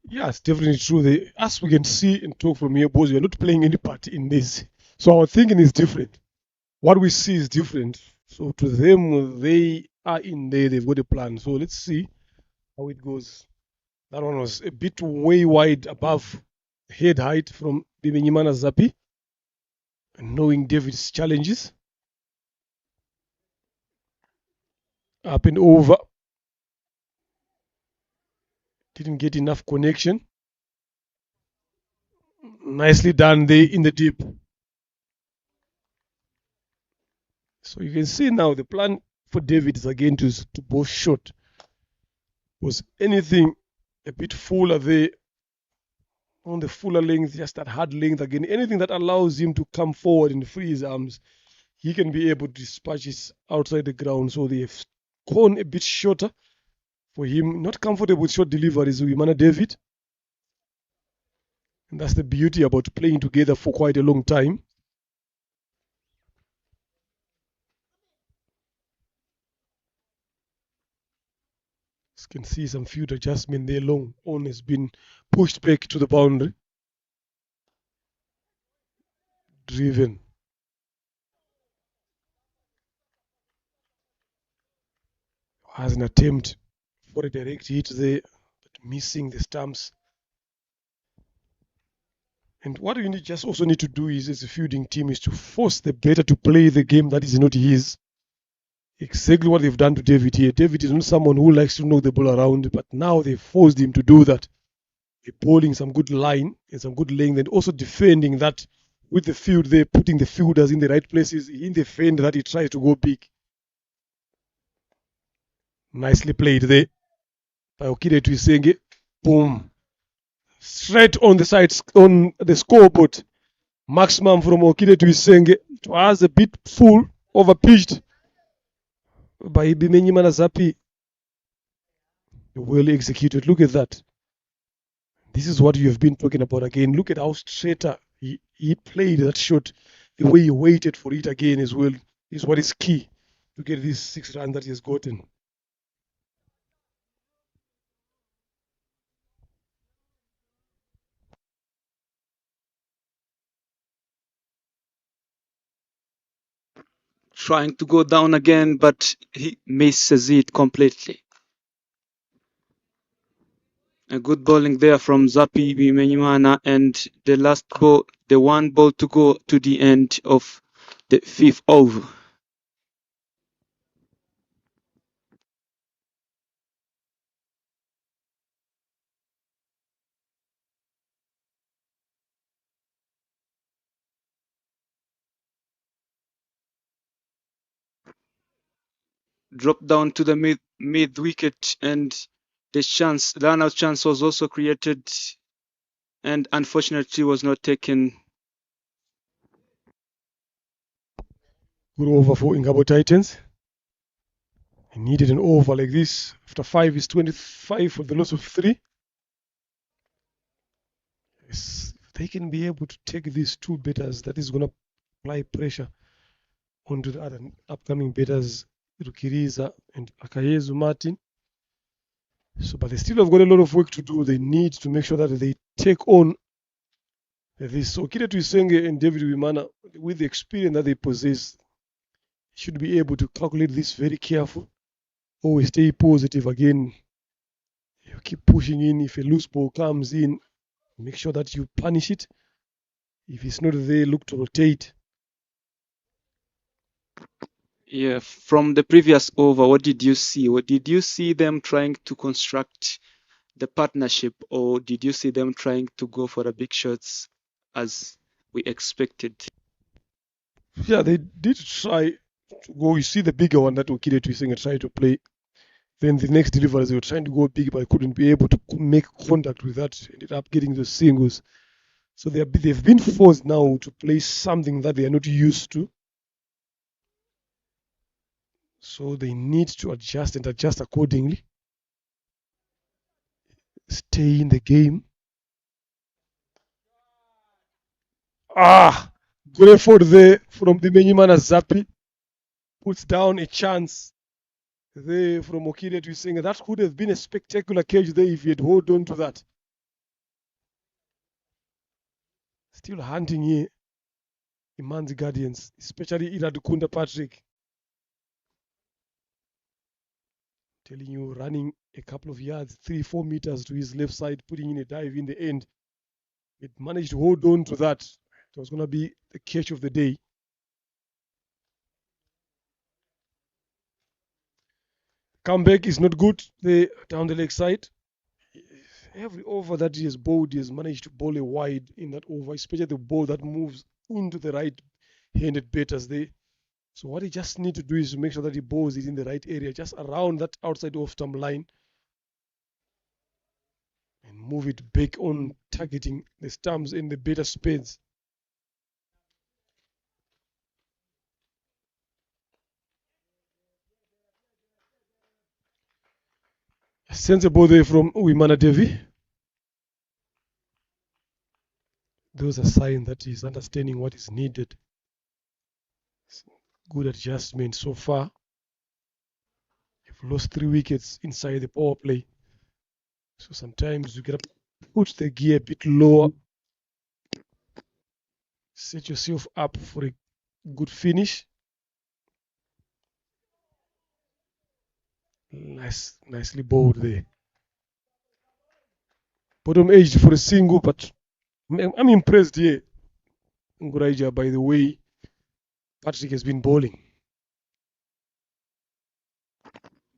Yeah, it's definitely true. As we can see and talk from here, boys, we are not playing any part in this. So our thinking is different. What we see is different. So to them, they are in there, they've got a plan. So let's see how it goes. That one was a bit way wide above head height from Bimenyimana Zapi, knowing David's challenges. Up and over. Didn't get enough connection. Nicely done there in the deep. So you can see now the plan for David is again to both short. Was anything a bit fuller there on the fuller length, just that hard length again, anything that allows him to come forward and free his arms, he can be able to dispatch it outside the ground. So they've gone a bit shorter for him. Not comfortable with short deliveries with Uyimana David. And that's the beauty about playing together for quite a long time. You can see some field adjustment there. Long on has been pushed back to the boundary. Driven. has an attempt for a direct hit there, but missing the stumps. And what you just also need to do is, as a fielding team, is to force the batter to play the game that is not his. Exactly what they've done to David here. David is not someone who likes to knock the ball around, but now they forced him to do that. They're bowling some good line and some good length, and also defending that with the field. They're putting the fielders in the right places in the fend that he tries to go big. Nicely played there by Okide Tuisenge. Boom. Straight on the sides, on the scoreboard. Maximum from Okide Tuisenge. It was a bit full, overpitched by Bimenyi Manazapi. Well executed. Look at that. This is what you have been talking about again. Look at how straighter he played that shot. The way he waited for it again as well is what is key to get this 6 runs that he has gotten. Trying to go down again, but he misses it completely. A good bowling there from Zapi Bimenyimana, and the last ball, the one ball to go to the end of the 5th over. Dropped down to the mid wicket, and the run-out chance was also created, and unfortunately was not taken. Good over for Ingabo Titans. He needed an over like this. After 5 is 25 for the loss of 3. Yes, if they can be able to take these 2 batters, that is going to apply pressure onto the other upcoming batters, Rukiriza and Akayezu Martin. So, but they still have got a lot of work to do. They need to make sure that they take on this. So, Okide Tuisenge and David Wimana, with the experience that they possess, should be able to calculate this very careful. Always stay positive again. You keep pushing in. If a loose ball comes in, make sure that you punish it. If it's not there, look to rotate. Yeah, from the previous over, what did you see? What did you see them trying to construct the partnership, or did you see them trying to go for the big shots as we expected? Yeah, they did try to go. You see the bigger one that Okide Tuisenge tried to play. Then the next deliveries, they were trying to go big, but couldn't be able to make contact with that. Ended up getting those singles. So they've been forced now to play something that they are not used to. So they need to adjust and adjust accordingly. Stay in the game. Good effort there from the Menyimana Zapi. Puts down a chance there from Okide Tuisenge. That could have been a spectacular catch there if he had held on to that. Still hunting here. Imanzi Guardians, especially Iradukunda Patrick. Telling you, running a couple of yards, 3-4 meters to his left side, putting in a dive in the end. It managed to hold on to that. It was going to be the catch of the day. Comeback is not good down the leg side. Every over that he has bowled, he has managed to bowl a wide in that over, especially the ball that moves into the right-handed batters there. So what he just needs to do is to make sure that he bowls it in the right area, just around that outside off-stump line, and move it back on targeting the stumps in the batter spades. Sensible there from Wimana Devi. Those are signs that he's understanding what is needed. Good adjustment so far. You've lost 3 wickets inside the power play. So sometimes you gotta put the gear a bit lower. Set yourself up for a good finish. Nicely bowled there. Bottom edge for a single, but I'm impressed here. Nguraija, by the way, Patrick has been bowling.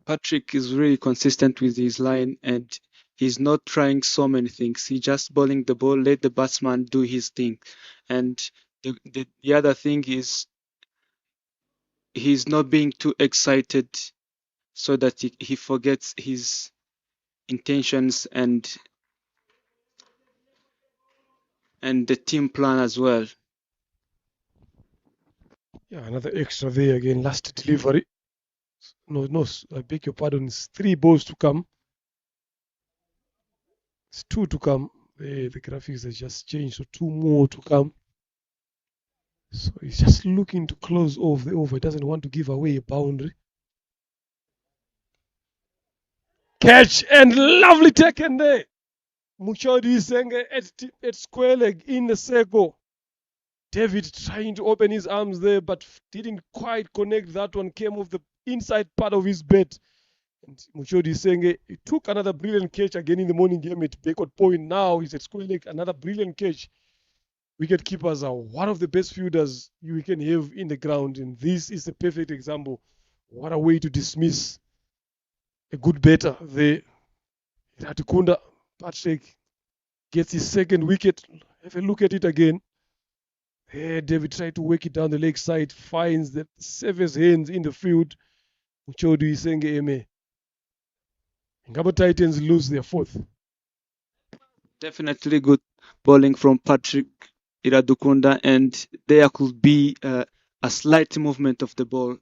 Patrick is really consistent with his line and he's not trying so many things. He just bowling the ball, let the batsman do his thing. And the other thing is he's not being too excited so that he forgets his intentions and the team plan as well. Yeah, another extra there again. Last delivery. No, I beg your pardon. It's 3 balls to come. It's 2 to come. The graphics have just changed, so 2 more to come. So he's just looking to close off the over. He doesn't want to give away a boundary. Catch and lovely taken there. Muchodi Senge at square leg in the circle. David trying to open his arms there, but didn't quite connect. That one came off the inside part of his bat. And Muchodi Senge, he took another brilliant catch again in the morning game at Backward Point. Now he's at square leg, another brilliant catch. Wicket keepers are one of the best fielders you can have in the ground, and this is a perfect example. What a way to dismiss a good batter there. Ratukunda Patrick gets his second wicket. Have a look at it again. David tried to work it down the leg side, finds the safest hands in the field. Muchodu Isenge Eme. Ngabo Titans lose their 4th. Definitely good bowling from Patrick Iradukunda, and there could be a slight movement of the ball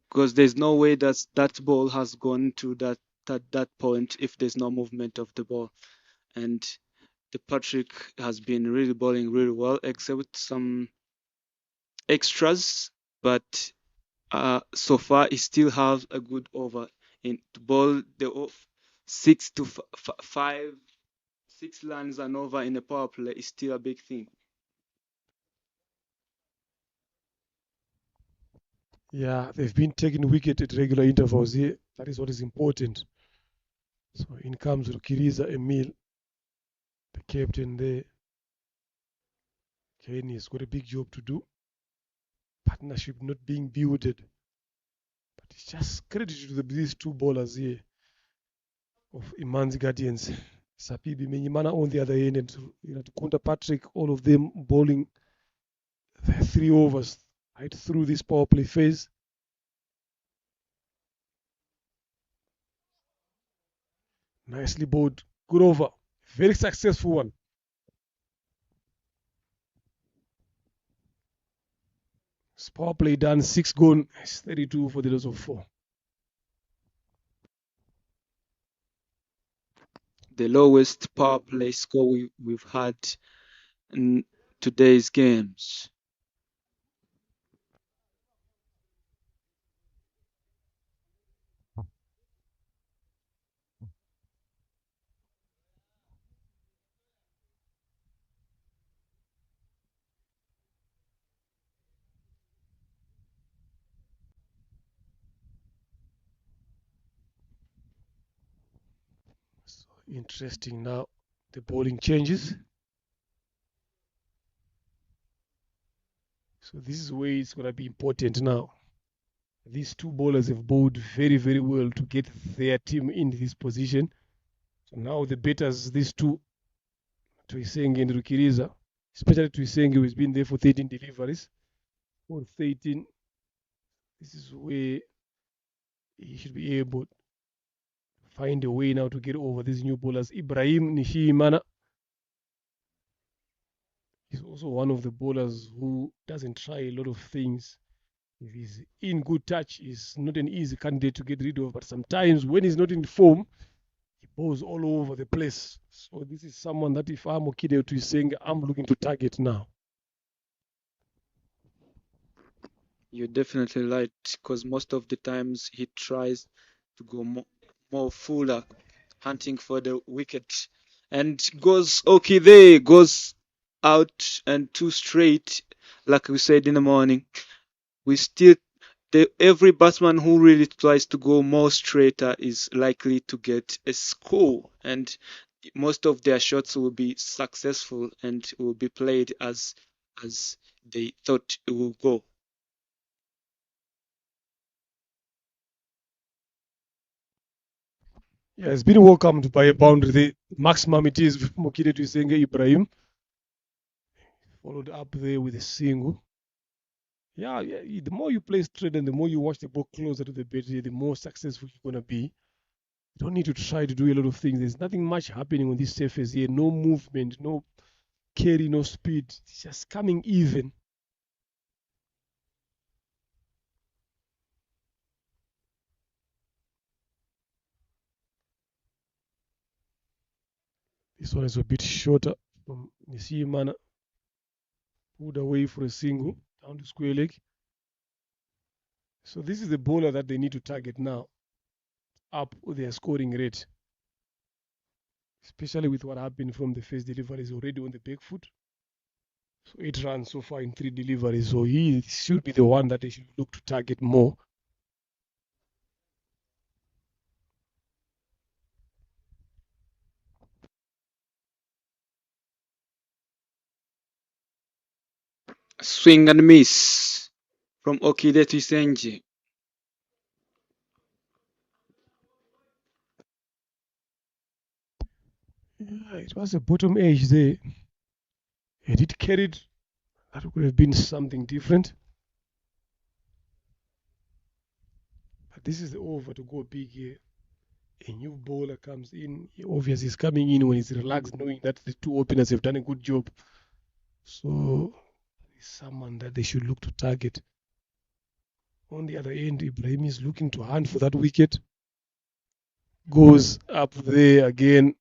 because there's no way that ball has gone to that point if there's no movement of the ball. And the Patrick has been really bowling really well, except with some extras, but so far he still has a good over. In to bowl the 6 to 5, 6 runs and over in a power play is still a big thing. Yeah, they've been taking wicket at regular intervals here. That is what is important. So in comes Rukiriza Emil, the captain there. Kenny has got a big job to do. Partnership not being builded. But it's just credit to these 2 bowlers here of Imanzi Guardians. Sapibi Menyimana on the other end, and to counter Patrick, all of them bowling 3 overs right through this power play phase. Nicely bowled. Good over. Very successful one. Power play done, 6 gone. It's 32 for the loss of 4. The lowest power play score we've had in today's games. So interesting now. The bowling changes. So this is where it's going to be important now. These 2 bowlers have bowled very, very well to get their team in this position. So now the batters, these 2, Tuisenge and Rukiriza, especially Tuisenge, who has been there for 13 deliveries. For 13, this is where he should be able to find a way now to get over these new bowlers. Ibrahim Nishimana is also one of the bowlers who doesn't try a lot of things. If he's in good touch, he's not an easy candidate to get rid of, but sometimes when he's not in form, he bowls all over the place. So this is someone that if I'm Okide to saying I'm looking to target now. You're definitely right, because most of the times he tries to go more fuller, hunting for the wicket, and goes okay there, goes out and 2 straight, like we said in the morning. We still every batsman who really tries to go more straighter is likely to get a score, and most of their shots will be successful and will be played as they thought it will go. Yeah, it's been welcomed by a boundary. The maximum it is Mokide to Isenge Ibrahim. Followed up there with a single. Yeah, the more you play straight and the more you watch the ball closer to the bat, the more successful you're going to be. You don't need to try to do a lot of things. There's nothing much happening on this surface here. No movement, no carry, no speed. It's just coming even. This one is a bit shorter from Nishimana. Pulled away for a single down to square leg. So this is the bowler that they need to target now. Up their scoring rate. Especially with what happened from the first deliveries already on the back foot. So 8 runs so far in 3 deliveries. So he should be the one that they should look to target more. Swing and miss from Okide to Senji. Yeah, it was a bottom edge there. Had it carried, that would have been something different. But this is the over to go big here. A new bowler comes in. He obviously is coming in when he's relaxed, knowing that the two openers have done a good job. So he's someone that they should look to target. On the other end, Ibrahim is looking to hunt for that wicket. Goes up there again.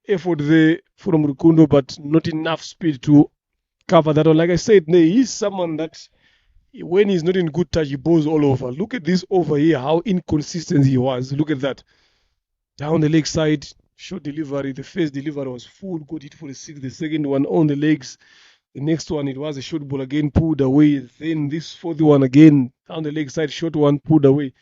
Effort there from Rukundo, but not enough speed to cover that one. Like I said, he's someone that when he's not in good touch, he bowls all over. Look at this over here, how inconsistent he was. Look at that. Down the leg side, short delivery. The first delivery was full, got hit for the six. The second one on the legs. The next one, it was a short ball again, pulled away. Then this fourth one again, down the leg side, short one, pulled away.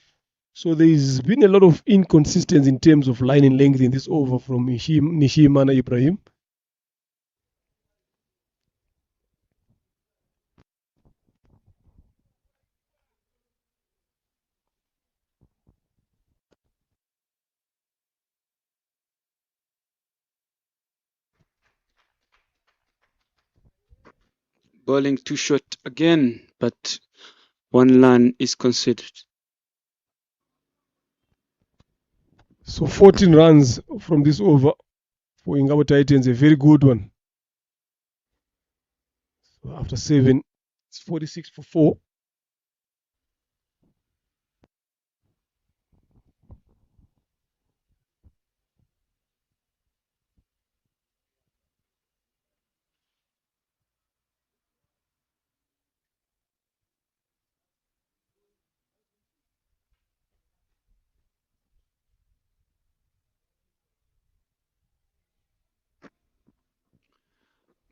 So there's been a lot of inconsistency in terms of line and length in this over from Nishimana Ibrahim. Bowling too short again, but one run is considered. So 14 runs from this over for Ingabo Titans, a very good one. So after 7, it's 46 for 4.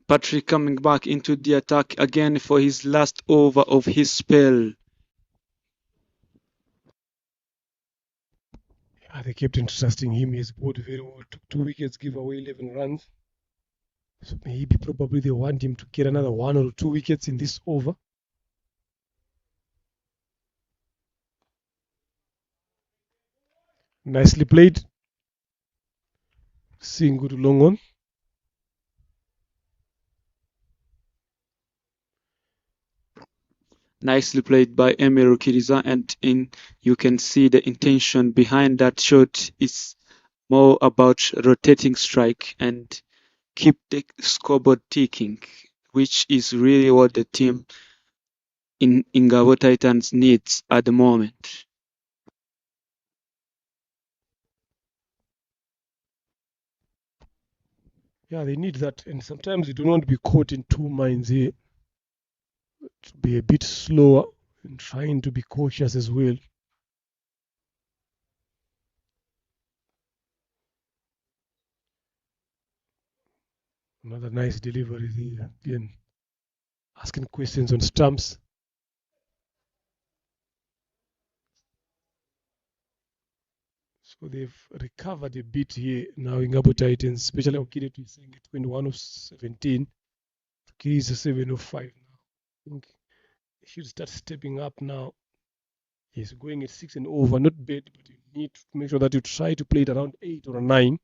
Patrick coming back into the attack again for his last over of his spell. Yeah, they kept entrusting him. He has bowled very well. Took 2 wickets, give away 11 runs. So maybe probably they want him to get another 1 or 2 wickets in this over. Nicely played. Single to long on. Nicely played by Emir Kiriza, and you can see the intention behind that shot is more about rotating strike and keep the scoreboard ticking, which is really what the team in Ingabo Titans needs at the moment. Yeah, they need that. And sometimes you don't want to be caught in two minds here. To be a bit slower and trying to be cautious as well. Another nice delivery there. Again, asking questions on stumps. So they've recovered a bit here now in Gabo Titans, especially Okide to saying 21 of 17. Okide is a 7 of 5 now. I think he should start stepping up now. He's going at 6 and over, not bad, but you need to make sure that you try to play it around 8 or 9.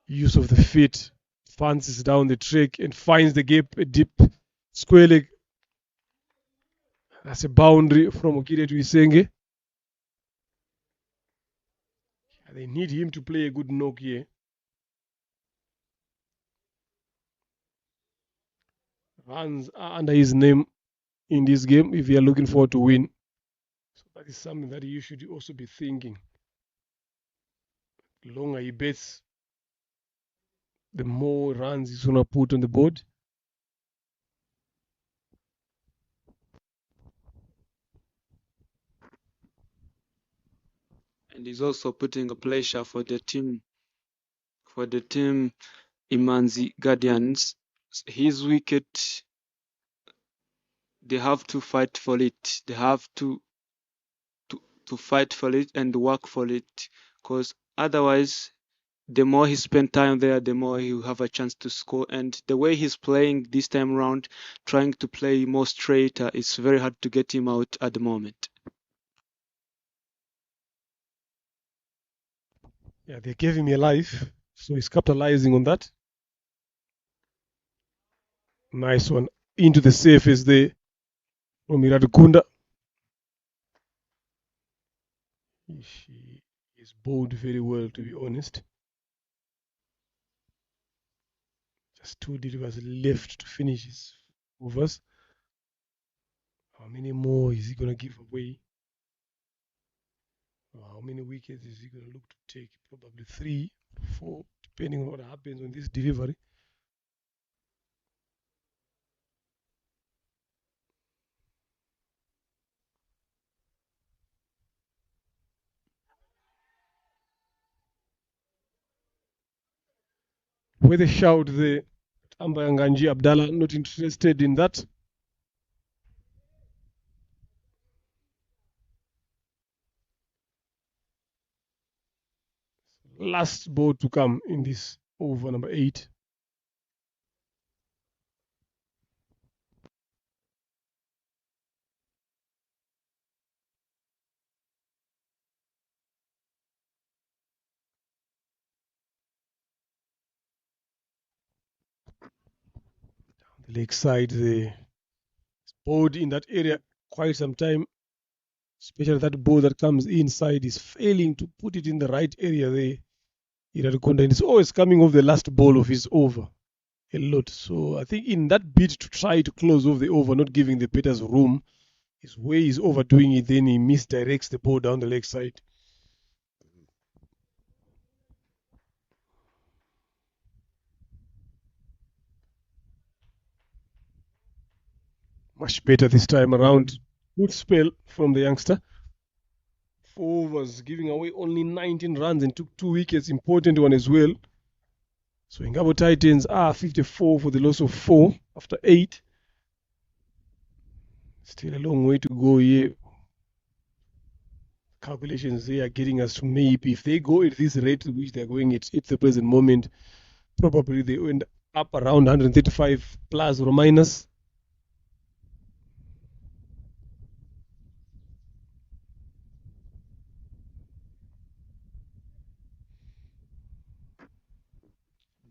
Use of the feet, fancies down the track and finds the gap, a deep square leg. That's a boundary from Okide to Isenge. They need him to play a good knock here. Runs are under his name in this game if you are looking forward to win. So that is something that you should also be thinking. The longer he bets, the more runs he's going to put on the board. And he's also putting a pressure for the team Imanzi Guardians. His wicket, they have to fight for it. They have to fight for it and work for it, because otherwise the more he spend time there, the more he'll have a chance to score. And the way he's playing this time around, trying to play more straighter, it's very hard to get him out at the moment. Yeah, they gave him a life, so he's capitalizing on that. Nice one. Into the surface there from Iradukunda. He is bowled very well, to be honest. Just 2 delivers left to finish his overs. How many more is he going to give away? How many wickets is he going to look to take? Probably 3, 4, depending on what happens on this delivery. With a shout there, Ambayanganji Abdallah not interested in that. Last ball to come in this over number 8. Down the leg side, the bowled in that area quite some time, especially that ball that comes inside is failing to put it in the right area there. Iradukunda, and it's always coming off the last ball of his over a lot. So I think in that bid to try to close off the over, not giving the batters room, his way is overdoing it, then he misdirects the ball down the leg side. Much better this time around. Good spell from the youngster. 4 overs, giving away only 19 runs and took 2 wickets. Important one as well. So Gahanga Titans are 54 for the loss of 4 after 8. Still a long way to go here. Calculations they are getting us to maybe if they go at this rate which they're going at the present moment, probably they end up around 135 plus or minus.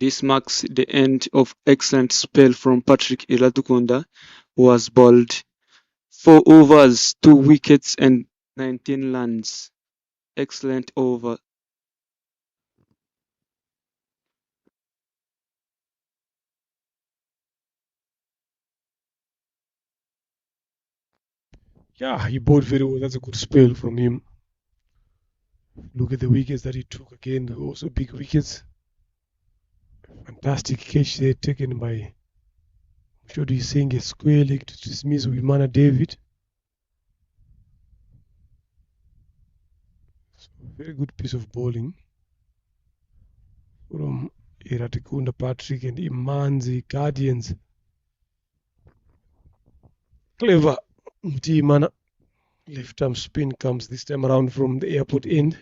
This marks the end of excellent spell from Patrick Iradukunda, who has bowled 4 overs, 2 wickets and 19 runs. Excellent over. Yeah, he bowled very well. That's a good spell from him. Look at the wickets that he took again. Also big wickets. Fantastic catch there taken by Shodu saying a square leg to dismiss Wimana David. So very good piece of bowling from Iradukunda Patrick and Imanzi Guardians. Clever Mtimana. Left arm spin comes this time around from the airport end.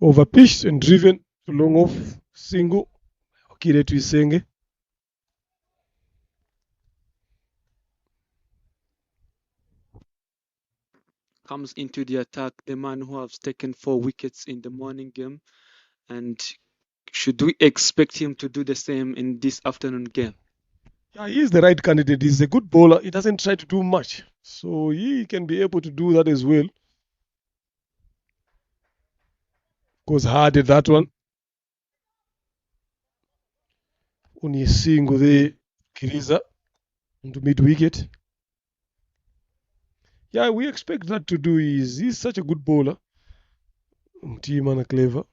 Overpitched and driven to long off, single. Okide Tuisenge. Comes into the attack, the man who has taken 4 wickets in the morning game. And should we expect him to do the same in this afternoon game? Yeah, he is the right candidate. He's a good bowler. He doesn't try to do much. So he can be able to do that as well. Goes hard at that one. Only single there, Kiriza into mid wicket. Yeah, we expect that to do. He's such a good bowler. Mtimana clever.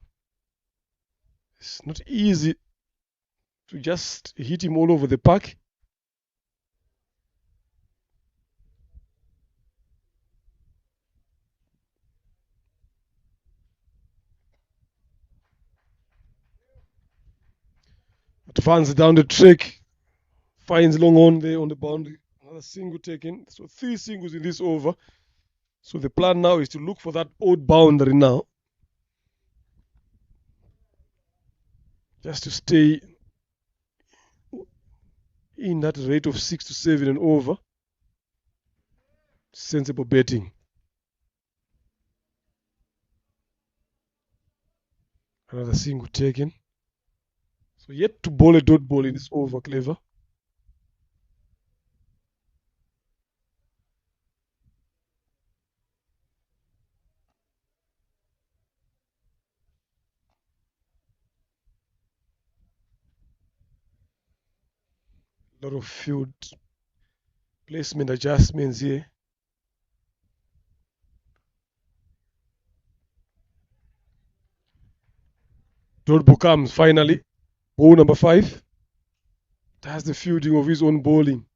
It's not easy to just hit him all over the park. Advance down the track. Finds long on there on the boundary. Another single taken. So 3 singles in this over. So the plan now is to look for that odd boundary now. Just to stay in that rate of 6 to 7 and over. Sensible betting. Another single taken. So yet to bowl a dot ball in this over, clever. Lot of field placement adjustments here. Dodbo comes finally. Ball number 5. That's the fielding of his own bowling.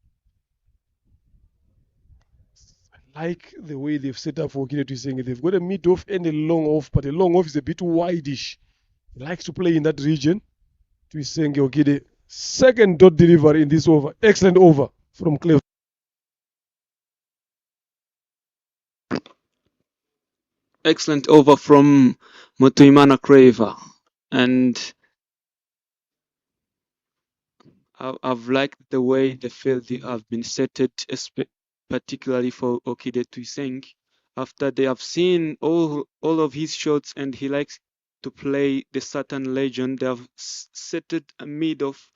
I like the way they've set up for Okide Tuisenge. They've got a mid off and a long off, but the long off is a bit wideish. He likes to play in that region. Tuisenge Okide. Second dot delivery in this over. Excellent over from Clever. Excellent over from Mutuimana Craver. And I've liked the way the field have been setted, particularly for Okide Tuisenge. After they have seen all of his shots and he likes to play the Saturn Legend, they have set it a mid off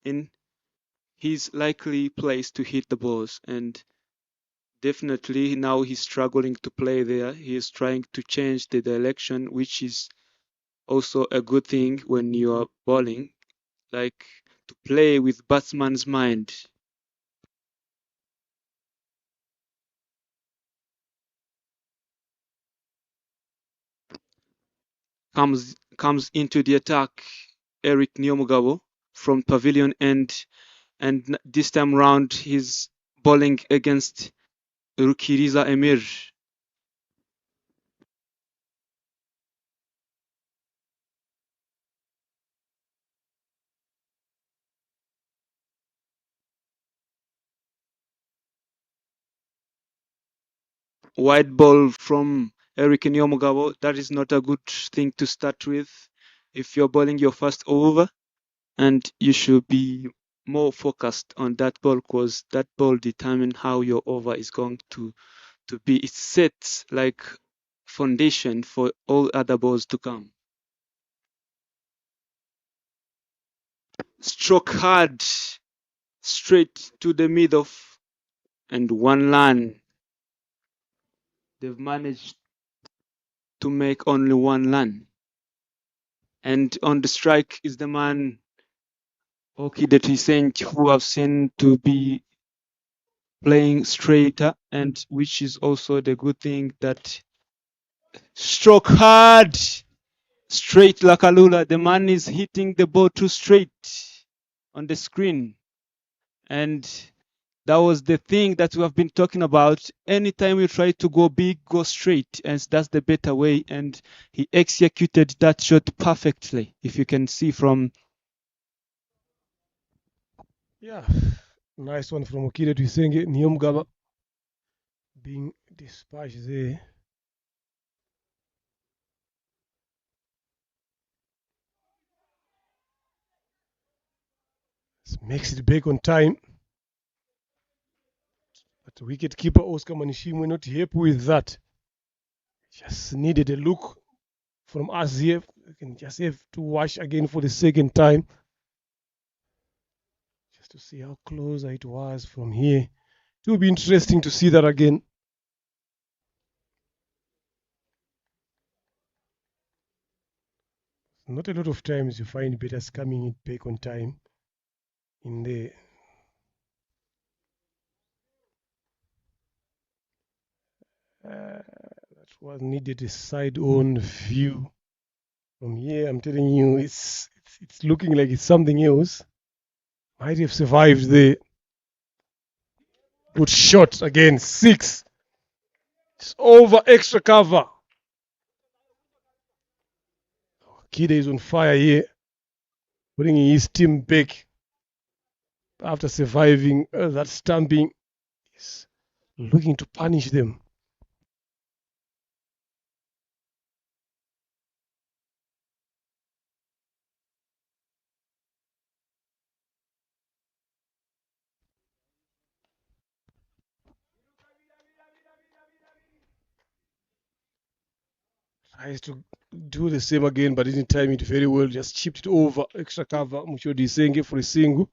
in his likely place to hit the balls. And definitely now he's struggling to play there. He is trying to change the direction, which is also a good thing when you are bowling, like to play with batsman's mind. Comes into the attack, Eric Nyomugabo from pavilion end, and this time round he's bowling against Rukiriza Emir. Wide ball from Eric Nyomugabo. That is not a good thing to start with if you're bowling your first over, and you should be more focused on that ball because that ball determines how your over is going to be. It sets like foundation for all other balls to come. Stroke hard, straight to the middle, and one run. They've managed to make only one run. And on the strike is the man Okide Tuisenge, who I've seen to be playing straighter, and which is also the good thing that stroke hard, straight like a lula. The man is hitting the ball too straight on the screen, and That was the thing that we have been talking about. Anytime you try to go big, go straight, and that's the better way. And he executed that shot perfectly. If you can see from Yeah, nice one from Okide Tuisenge. Niomgaba being dispatched there. Makes it back on time. But wicket keeper Oscar Manishimwe not happy with that. Just needed a look from RCA. You can just have to watch again for the second time. Just to see how close it was from here. It will be interesting to see that again. Not a lot of times you find batters coming in back on time in there. That was needed a side-on view. From here, I'm telling you, it's looking like it's something else. Might have survived the good shot again. 6. It's over extra cover. Kide is on fire here, putting his team back after surviving that stamping. He's looking to punish them. Tries to do the same again, but didn't time it very well. Just chipped it over extra cover. Mushodi Senge for a single.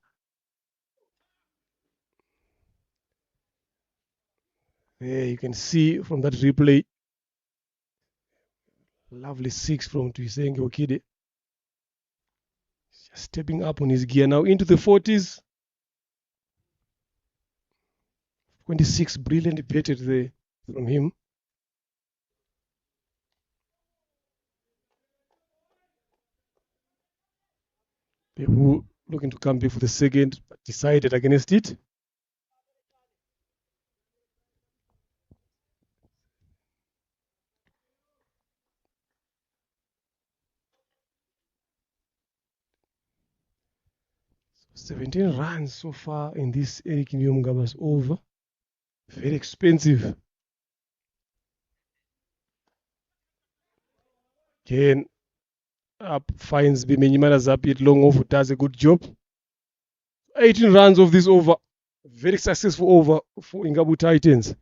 There you can see from that replay. Lovely 6 from Tuisenge Okide. Just stepping up on his gear now into the 40s. 26, brilliantly batted there from him. Who looking to come back for the second, but decided against it. So 17 runs so far in this Eric Nyomgaba's over. Very expensive. Again, up finds Bimenyimana Zapit long over, does a good job. 18 runs of this over. Very successful over for Ingabu Titans.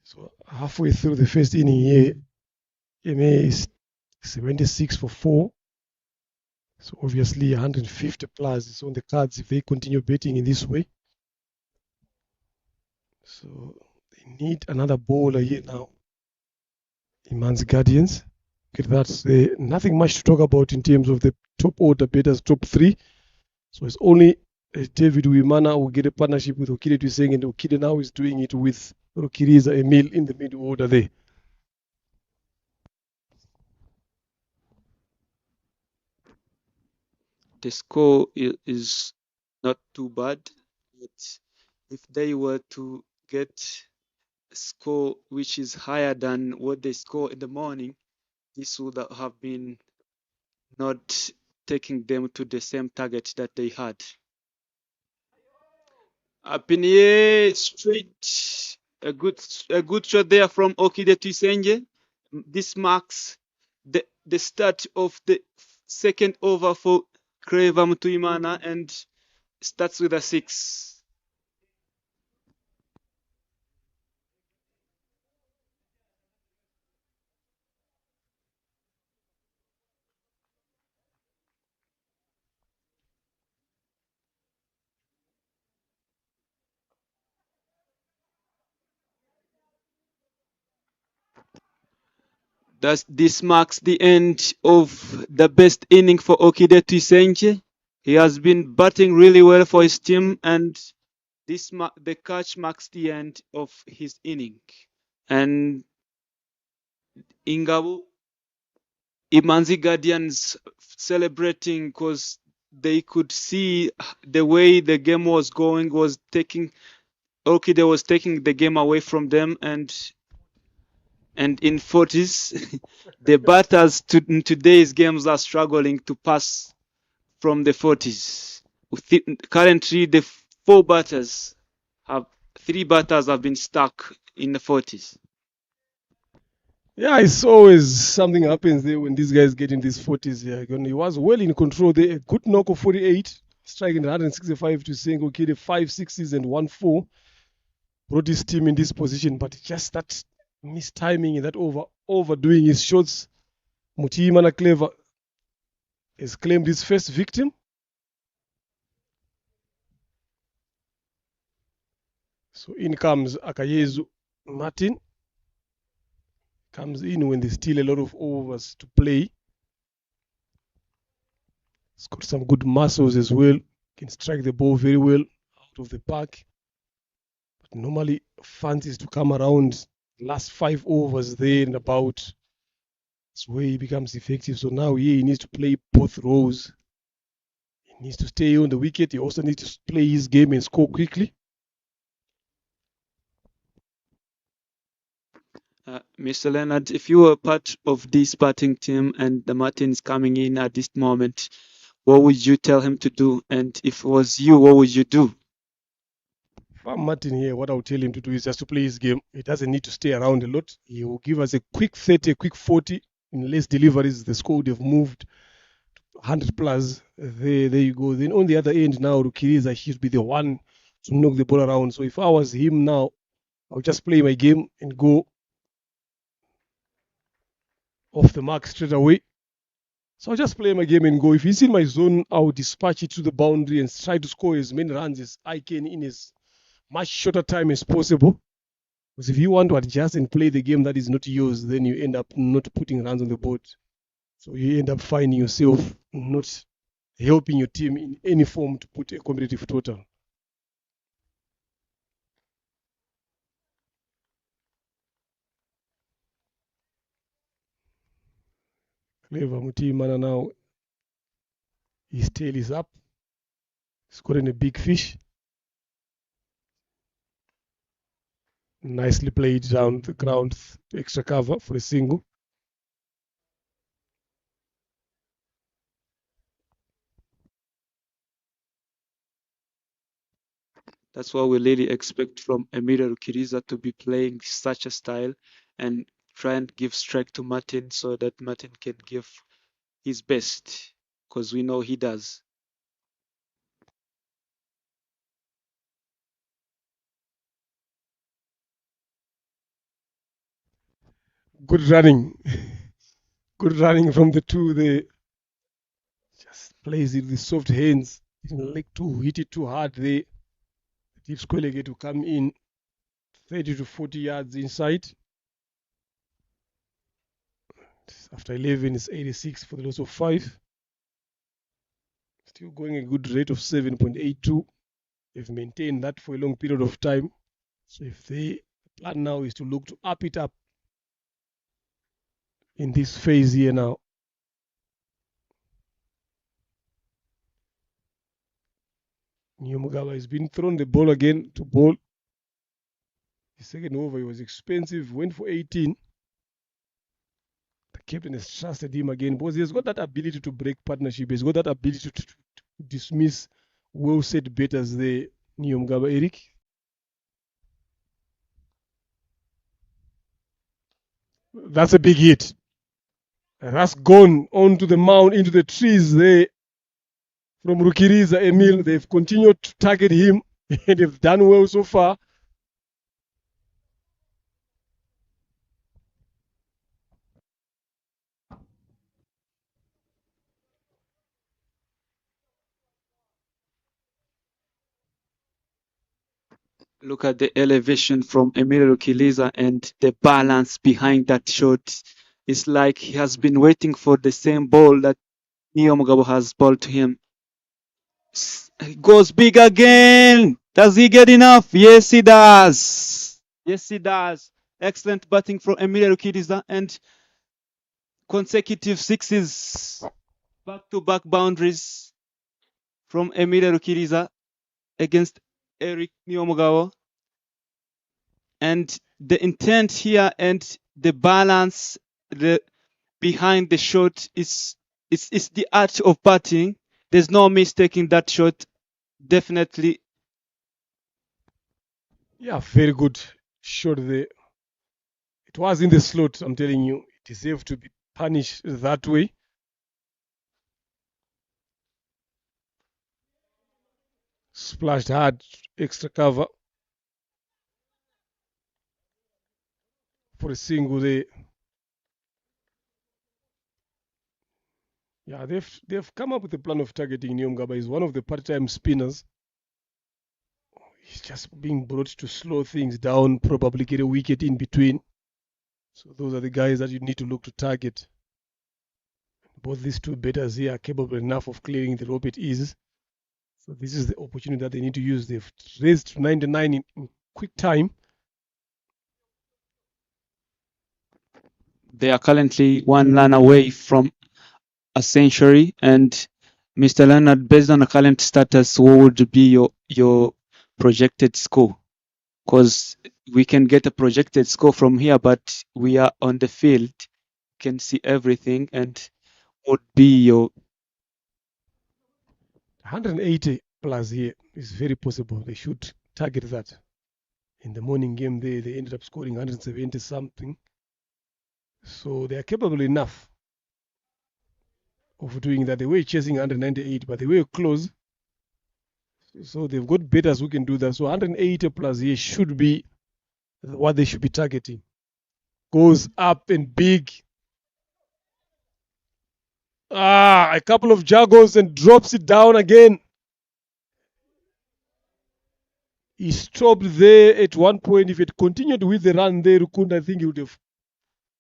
So halfway through the first inning here, MA is 76 for 4. So obviously 150 plus is on the cards if they continue betting in this way. So they need another bowler here now. Iman's Guardians. Okay, that's nothing much to talk about in terms of the top order batters, top 3. So it's only David Wimana who get a partnership with Okide Tuisenge, and Okide now is doing it with Rokiriza Emil in the middle order there. the score is not too bad, but if they were to get a score which is higher than what they score in the morning, this would have been not taking them to the same target that they had. Up in the air, straight, a good shot there from Okide Tuisenge. This marks the start of the second over for Creva Mutuimana and starts with a 6. This marks the end of the best inning for Okide Tuisenge. He has been batting really well for his team, and the catch marks the end of his inning. And Ingabu Imanzi Guardians celebrating because they could see the way the game was going was taking Orchidea was taking the game away from them, and in 40s the batters in today's games are struggling to pass from the 40s. Currently the three batters have been stuck in the 40s. Yeah, it's always something happens there when these guys get in these 40s. Yeah, he was well in control there. A good knock of 48, striking 165 to Sengo Kide, 5 sixes and 1 4. Brought his team in this position, but just that mistiming and that overdoing his shots. Mutimana Clever has claimed his first victim. So in comes Akayezu Martin. Comes in when there's still a lot of overs to play. He's got some good muscles as well. Can strike the ball very well out of the park. But normally fancies to come around last 5 overs there and about. That's where he becomes effective. So now he needs to play both roles. He needs to stay on the wicket. He also needs to play his game and score quickly. Mr. Leonard, if you were part of this batting team and the Martin is coming in at this moment, what would you tell him to do? And if it was you, what would you do? If I'm Martin here, what I would tell him to do is just to play his game. He doesn't need to stay around a lot. He will give us a quick 30, a quick 40. In less deliveries, the score would have moved 100 plus. There you go. Then on the other end now, Rukiriza should be the one to knock the ball around. So if I was him now, I'll just play my game and go off the mark straight away. So I'll just play my game and go. If he's in my zone, I'll dispatch it to the boundary and try to score as many runs as I can in as much shorter time as possible. Because if you want to adjust and play the game that is not yours, then you end up not putting runs on the board. So you end up finding yourself not helping your team in any form to put a competitive total. Clever Mutimana now. His tail is up. He's gotten a big fish. Nicely played down the ground. Extra cover for a single. That's what we really expect from Emilio Rukiriza, to be playing such a style and try and give strike to Martin so that Martin can give his best, because we know he does. Good running. Good running from the two there. Just plays it with soft hands. Didn't like to hit it too hard there. Deep Squelegate to come in 30 to 40 yards inside. After 11 is 86 for the loss of 5. Still going a good rate of 7.82. They've maintained that for a long period of time. So if the plan now is to look to up it up in this phase here now. Nyamugaba has been thrown the ball again to bowl. The second over, he was expensive, went for 18. The captain has trusted him again because he has got that ability to break partnership. He's got that ability to dismiss well set batters there, Nyamugaba Eric. That's a big hit. And that's gone onto the mound, into the trees there from Rukiriza Emil. They've continued to target him and they've done well so far. Look at the elevation from Emilio Rukiriza and the balance behind that shot. It's like he has been waiting for the same ball that Nyamugaba has bowled to him. He goes big again. Does he get enough? Yes, he does. Yes, he does. Excellent batting from Emilio Rukiriza, and consecutive sixes, back-to-back boundaries from Emilia Rukiriza against Eric Nyomugawa. And the intent here and the balance behind the shot is the art of batting. There's no mistaking that shot. Definitely. Yeah, very good shot there. It was in the slot, I'm telling you. It deserved to be punished that way. Splashed hard, extra cover for a single there. Yeah, they've come up with a plan of targeting Nyomgaba. He's one of the part-time spinners. He's just being brought to slow things down, probably get a wicket in between. So those are the guys that you need to look to target. Both these two batters here are capable enough of clearing the rope at ease. So this is the opportunity that they need to use. They've raised to 99 in quick time. They are currently one run away from a century. And Mr. Leonard, based on the current status, what would be your projected score? Because we can get a projected score from here, but we are on the field, can see everything. And what would be your 180 plus here is very possible. They should target that. In the morning game, they ended up scoring 170 something. So they are capable enough of doing that. They were chasing 198, but they were close. So they've got batters who can do that. So 180 plus here should be what they should be targeting. Goes up and big. A couple of juggles and drops it down again. He stopped there at one point. If it continued with the run there, Rukunda, I think he would have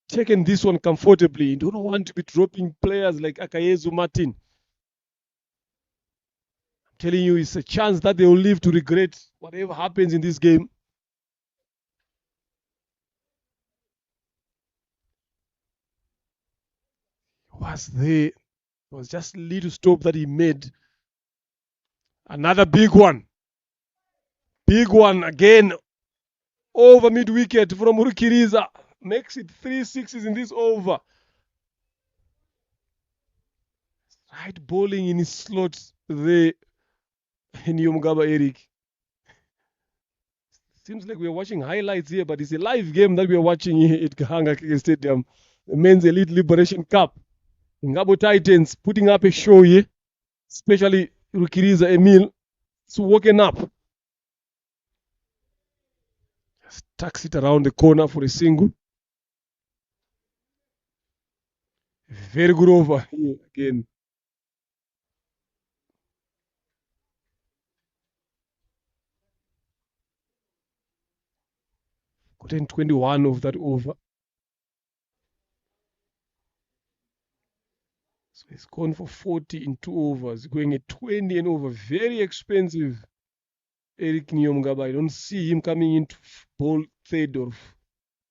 taken this one comfortably. You don't want to be dropping players like Akayezu Martin. I'm telling you, it's a chance that they will live to regret whatever happens in this game. Was there? It was just a little stop that he made. Another big one. Big one again. Over mid wicket from Rukiriza. Makes it 3 sixes in this over. Right bowling in his slot there. Nyomgaba Eric. Seems like we're watching highlights here, but it's a live game that we're watching here at Gahanga Cricket Stadium. The Men's Elite Liberation Cup. Ngabo Titans putting up a show here. Especially Rukiriza Emil. It's woken up. Just tucks it around the corner for a single. Very good over here again. Gotten 21 of that over. So he's gone for 40 in 2 overs. Going at 20 and over. Very expensive. Eric Nyomgaba. I don't see him coming in to bowl third or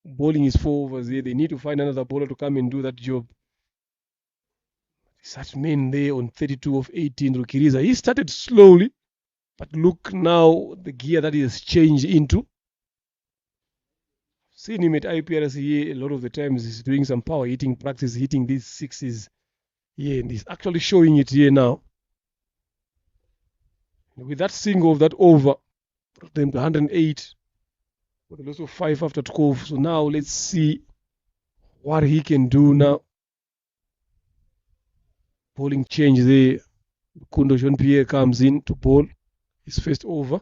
bowling his 4 overs here. They need to find another bowler to come and do that job. Such men there on 32 of 18. Rukiriza. He started slowly. But look now the gear that he has changed into. Seen him at IPRC here a lot of the times. He's doing some power hitting practice, hitting these sixes here, and he's actually showing it here now. With that single of that over, brought them to 108 with a loss of 5 after 12. So now let's see what he can do now. Bowling change there. Kundo Jean Pierre comes in to bowl his first over.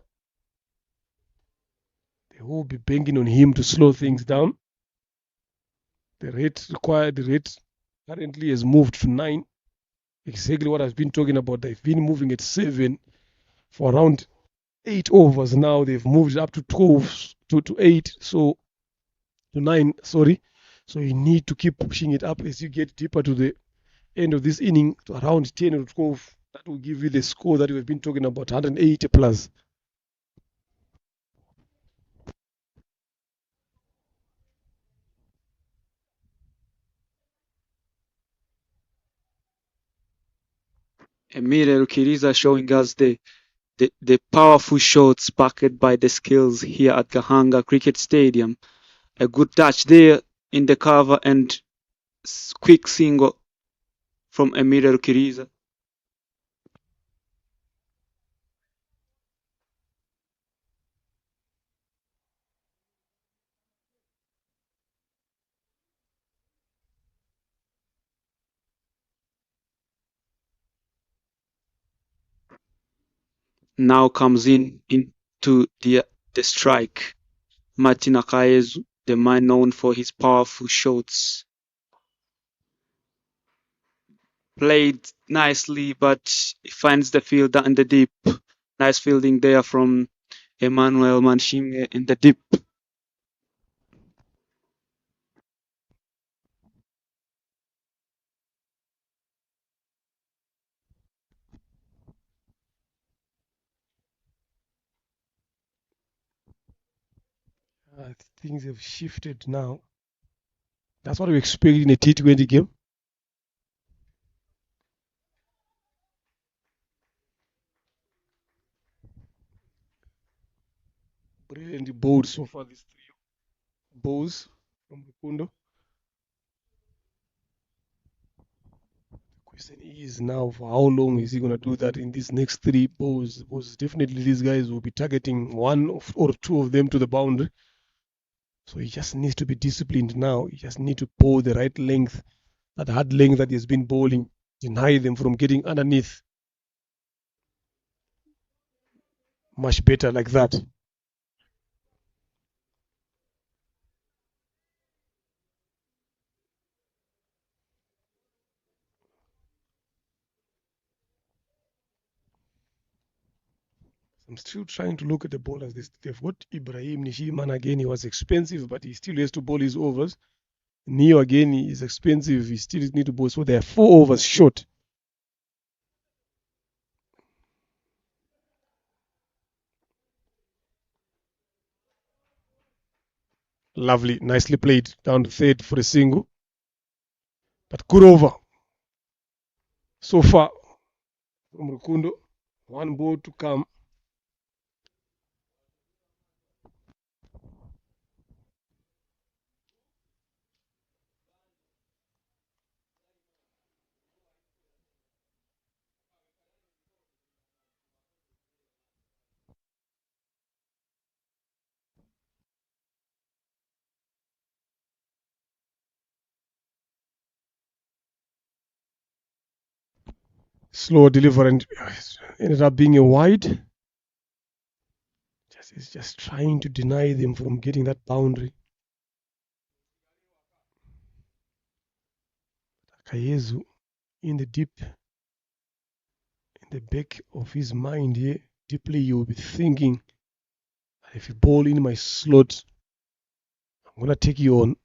They will be banking on him to slow things down. The rate currently has moved to 9. Exactly what I've been talking about. They've been moving at 7 for around 8 overs now. They've moved up to 12 to 8, so to 9, sorry. So you need to keep pushing it up as you get deeper to the end of this inning to around 10 or 12. That will give you the score that we've been talking about, 180 plus. Emile Rukiriza showing us the powerful shots backed by the skills here at Gahanga Cricket Stadium. A good touch there in the cover and quick single from Emile Rukiriza. Now comes into the strike. Martin Akayezu, the man known for his powerful shots. Played nicely, but he finds the fielder in the deep. Nice fielding there from Emmanuel Manshime in the deep. Things have shifted now. That's what we expect in a T20 game. Brilliant bowled so far, these three bowls from Rukundo. Question is now for how long is he going to do that in these next three bowls? Because definitely these guys will be targeting one or two of them to the boundary. So he just needs to be disciplined now. He just needs to bowl the right length, that hard length that he has been bowling, deny them from getting underneath. Much better like that. I'm still trying to look at the bowlers. They've got Ibrahim Nishiman again. He was expensive, but he still has to bowl his overs. Neo again is expensive. He still needs to bowl. So they are 4 overs short. Lovely. Nicely played. Down to third for a single. But good over. So far from Rukundo. One ball to come. Slow delivery and ended up being a wide. He's just trying to deny them from getting that boundary. Kayezu in the deep, in the back of his mind here, deeply you'll be thinking, if you ball in my slot, I'm going to take you on.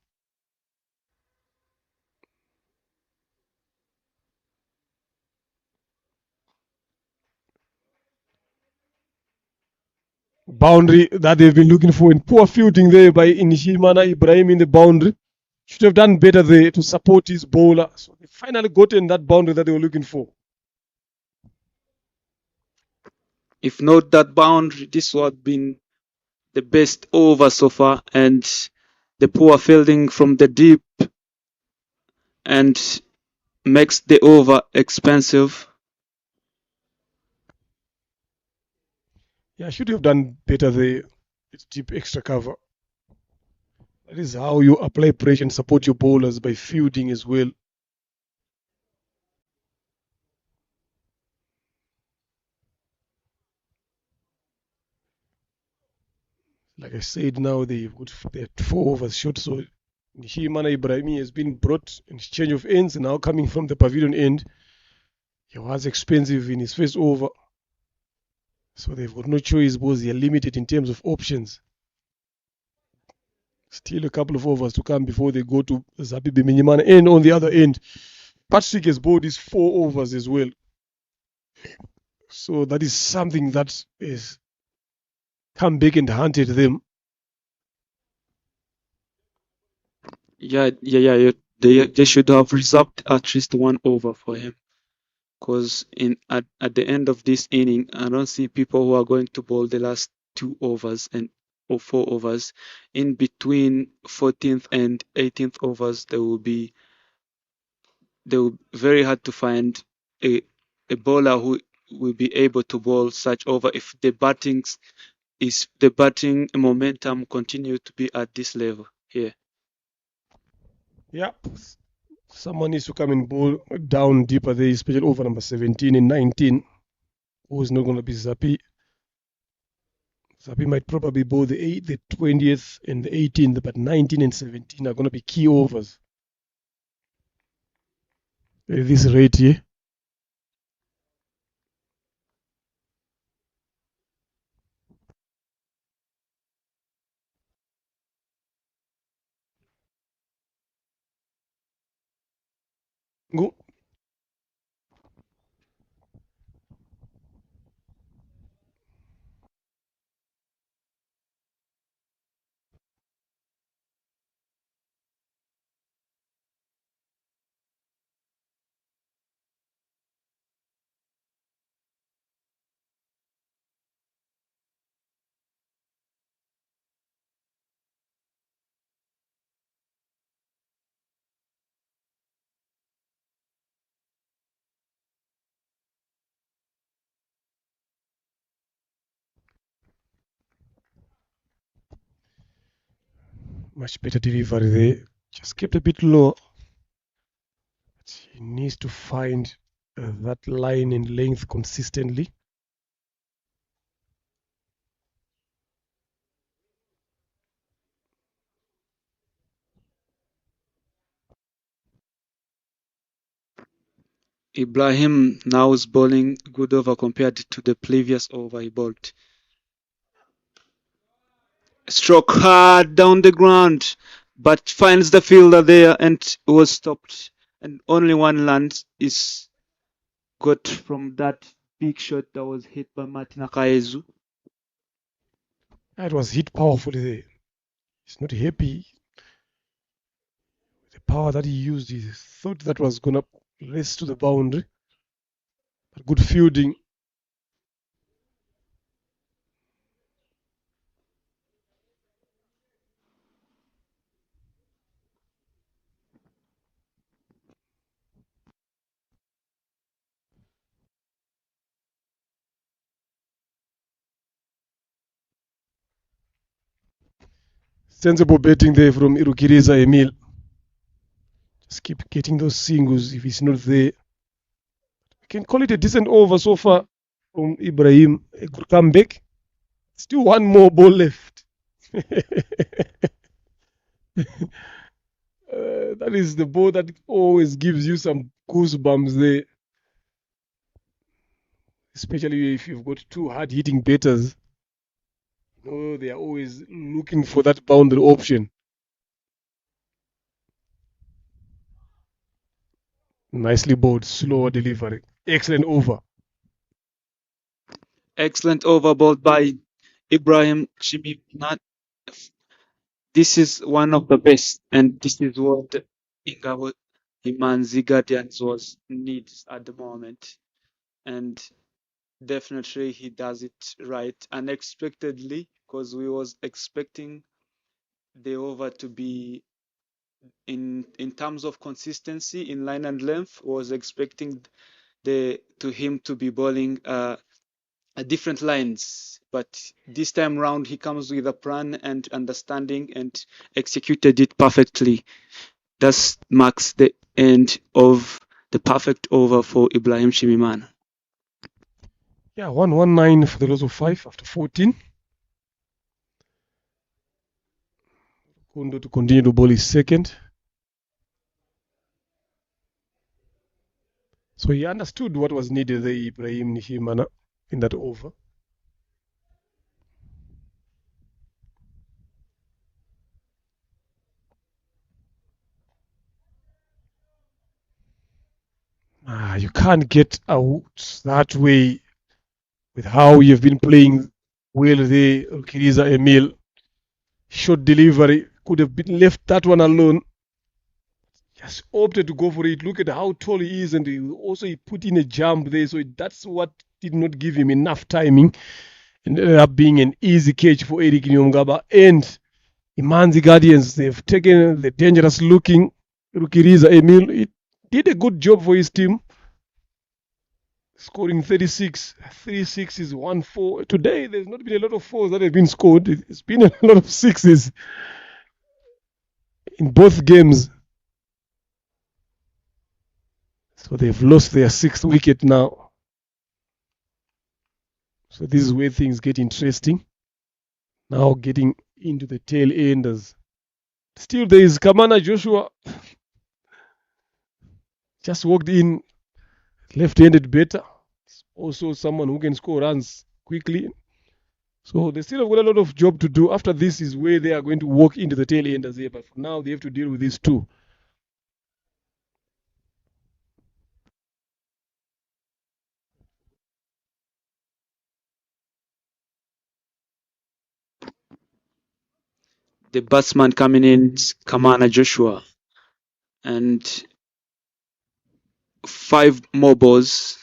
Boundary that they've been looking for, in poor fielding there by Inishimana Ibrahim in the boundary. Should have done better there to support his bowler. So they finally gotten that boundary that they were looking for. If not that boundary, this would have been the best over so far, and the poor fielding from the deep and makes the over expensive. Yeah, should have done better there. It's deep extra cover. That is how you apply pressure and support your bowlers, by fielding as well. Like I said, now they're 4 overs short. So Nishimana Ibrahimi has been brought in exchange of ends, now coming from the pavilion end. He was expensive in his first over. So they've got no choice because they're limited in terms of options. Still a couple of overs to come before they go to Zabi Biminyimana. And on the other end, Patrick has bowled his 4 overs as well. So that is something that is come back and hunted them. Yeah. They should have reserved at least 1 over for him. because at the end of this inning, I don't see people who are going to bowl the last 2 overs or 4 overs. In between 14th and 18th overs, they will very hard to find a bowler who will be able to bowl such over if the batting momentum continue to be at this level here. Yeah. Someone needs to come and bowl down deeper there, especially over number 17 and 19. Who's not going to be Zappi? Zappi might probably bowl the 20th and the 18th, but 19 and 17 are going to be key overs. At this rate here. Go. Much better delivery there. Just kept a bit low. But he needs to find that line in length consistently. Ibrahim now is bowling good over compared to the previous over he bowled. Stroke hard down the ground, but finds the fielder there and was stopped. And only one run is got from that big shot that was hit by Martin Akaezu. It was hit powerfully there. He's not happy. The power that he used, he thought that was going to race to the boundary. But good fielding. Sensible betting there from Irukiriza Emil. Just keep getting those singles if he's not there. We can call it a decent over so far from Ibrahim. A good comeback. Still one more ball left. That is the ball that always gives you some goosebumps there. Especially if you've got two hard-hitting batters. They are always looking for that boundary option. Nicely bowled, slower delivery. Excellent over. Excellent over bowled by Ibrahim Shimimana. This is one of the best, and this is what Ingabo Imanzi Guardians needs at the moment. And definitely he does it right unexpectedly, because we was expecting the over to be in terms of consistency in line and length, was expecting him to be bowling different lines, but this time round he comes with a plan and understanding and executed it perfectly. That marks the end of the perfect over for Ibrahim Shimimana. Yeah, 119 for the loss of 5 after 14. Kundo to continue to bowl his second. So he understood what was needed there, Ibrahim Shimimana, in that over. You can't get out that way with how you've been playing well there, Kiriza Emil. Short delivery, could have been left that one alone. just opted to go for it. Look at how tall he is, and he put in a jump there. So that's what did not give him enough timing. And ended up being an easy catch for Eric Nyongaba. And Imanzi Guardians, they've taken the dangerous looking Rukiriza Emil. He did a good job for his team, scoring 36. 36 is 1-4. Today, there's not been a lot of fours that have been scored. It's been a lot of sixes in both games. So they've lost their 6th wicket now. So this is where things get interesting. Now getting into the tail enders. Still, there is Kamana Joshua. Just walked in, left-handed batter. Also someone who can score runs quickly. So they still have got a lot of job to do. After this is where they are going to walk into the tail enders here. But for now, they have to deal with these two. The batsman coming in is Kamana Joshua. And 5 more balls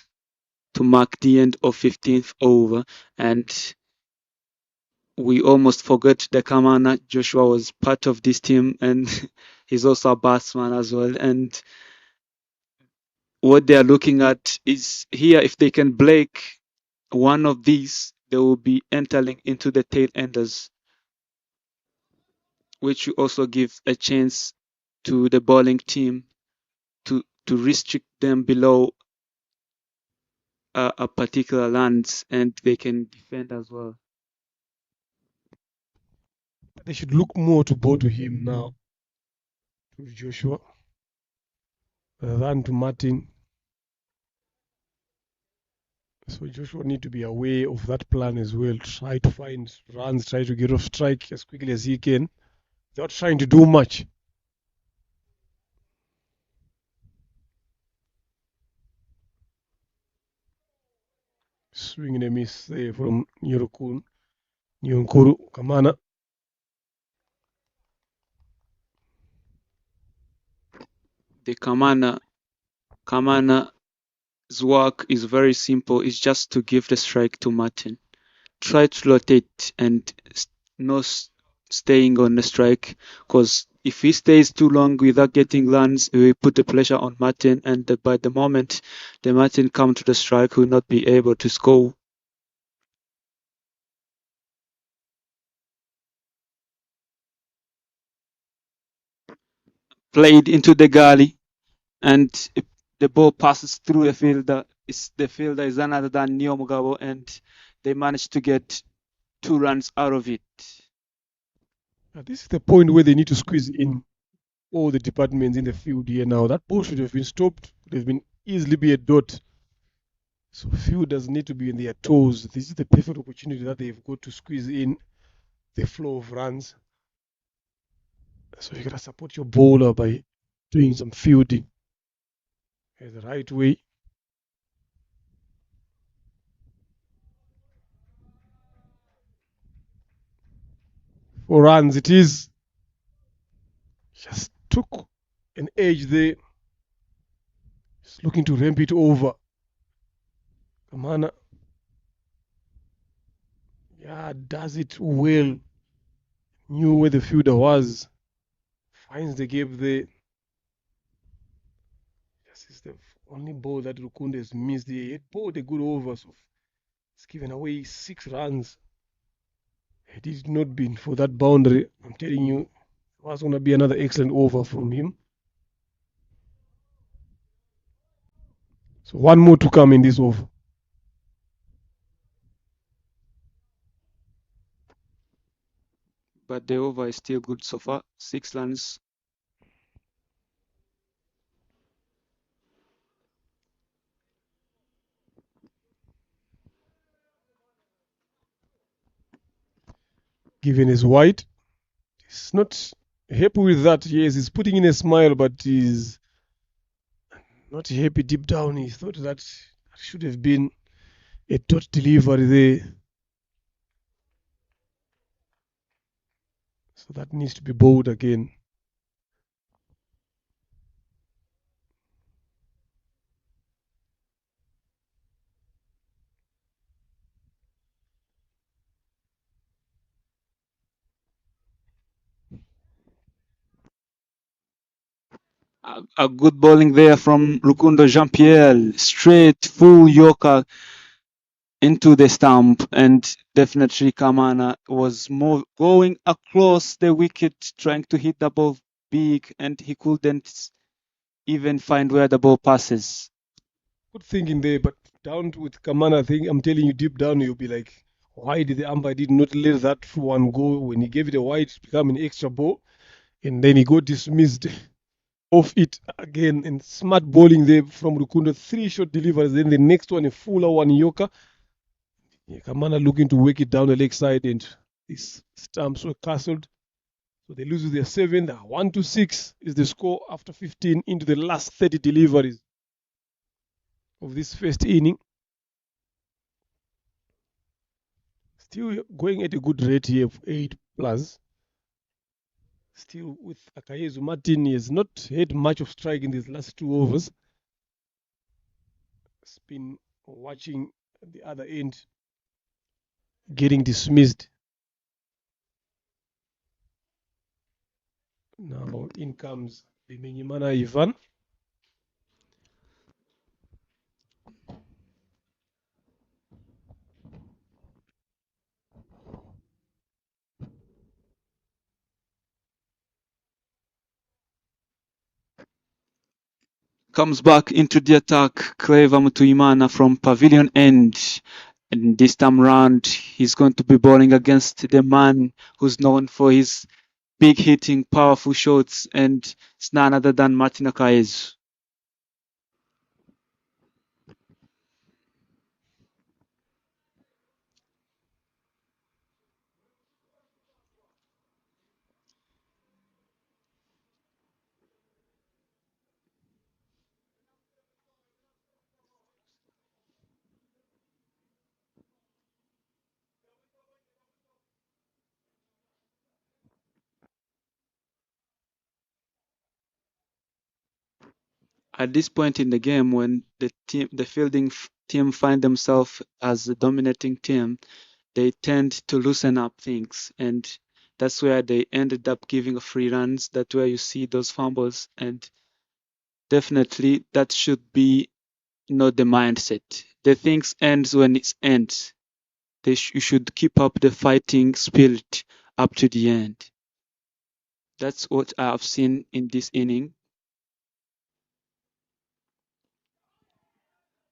to mark the end of 15th over. And we almost forgot that Kamana Joshua was part of this team, and he's also a batsman as well. And what they are looking at is here, if they can break one of these, they will be entering into the tail enders, which will also give a chance to the bowling team to restrict them below a particular lands, and they can defend as well. They should look more to bowl to him now, to Joshua, rather than to Martin. So Joshua need to be aware of that plan as well. Try to find runs, try to get off strike as quickly as he can, without trying to do much. Swing and a miss there from Nyonkuru Kamana. The Kamana's work is very simple. It's just to give the strike to Martin. Try to rotate and not staying on the strike, because if he stays too long without getting runs, he will put the pressure on Martin, and by the moment the Martin come to the strike, he will not be able to score. Played into the gully, and the ball passes through the fielder. The fielder is none other than Neo Mugabo, and they managed to get 2 runs out of it. Now, this is the point where they need to squeeze in all the departments in the field here now. That ball should have been stopped. It has been easily be a dot. So fielders need to be in their toes. This is the perfect opportunity that they've got to squeeze in the flow of runs. So you gotta support your bowler by doing some fielding the right way. For runs, it is just took an edge there. Just looking to ramp it over. Kamana, yeah, does it well. Knew where the fielder was. Finds the gap there. This is the only ball that Rukunde has missed there. He had bowled a good over, so it's given away 6 runs. Had it not been for that boundary, I'm telling you, it was going to be another excellent over from him. So 1 more to come in this over. But the over is still good so far. 6 runs. Given his wide, he's not happy with that. Yes, he's putting in a smile, but he's not happy deep down. He thought that should have been a dot delivery there. So that needs to be bowled again. A good bowling there from Rukundo Jean-Pierre. Straight full Yorker into the stump, and definitely Kamana was more going across the wicket trying to hit the ball big, and he couldn't even find where the ball passes. Good thinking there, but down with Kamana, I think I'm telling you, deep down you'll be like, why did the umpire did not let that one go? When he gave it a wide, it became an extra ball, and then he got dismissed off it again. And smart bowling there from Rukundo, 3 short deliveries. Then the next one, a fuller one, Yorker. Yeah, Kamana looking to work it down the leg side, and these stumps were castled. So they lose their 7th. 1-6 is the score after 15 into the last 30 deliveries of this first inning. Still going at a good rate here of 8 plus. Still with Akayezu Martin, he has not had much of strike in these last 2 overs. He's been watching at the other end, getting dismissed. Now in comes the Menyimana Ivan. Comes back into the attack, Clever Mutuimana from pavilion end. And this time round, he's going to be bowling against the man who's known for his big hitting, powerful shots, and it's none other than Martin Akayezu. At this point in the game, when the fielding team find themselves as the dominating team, they tend to loosen up things, and that's where they ended up giving free runs. That's where you see those fumbles, and definitely that should be not the mindset. The things ends when it ends. You should keep up the fighting spirit up to the end. That's what I have seen in this inning.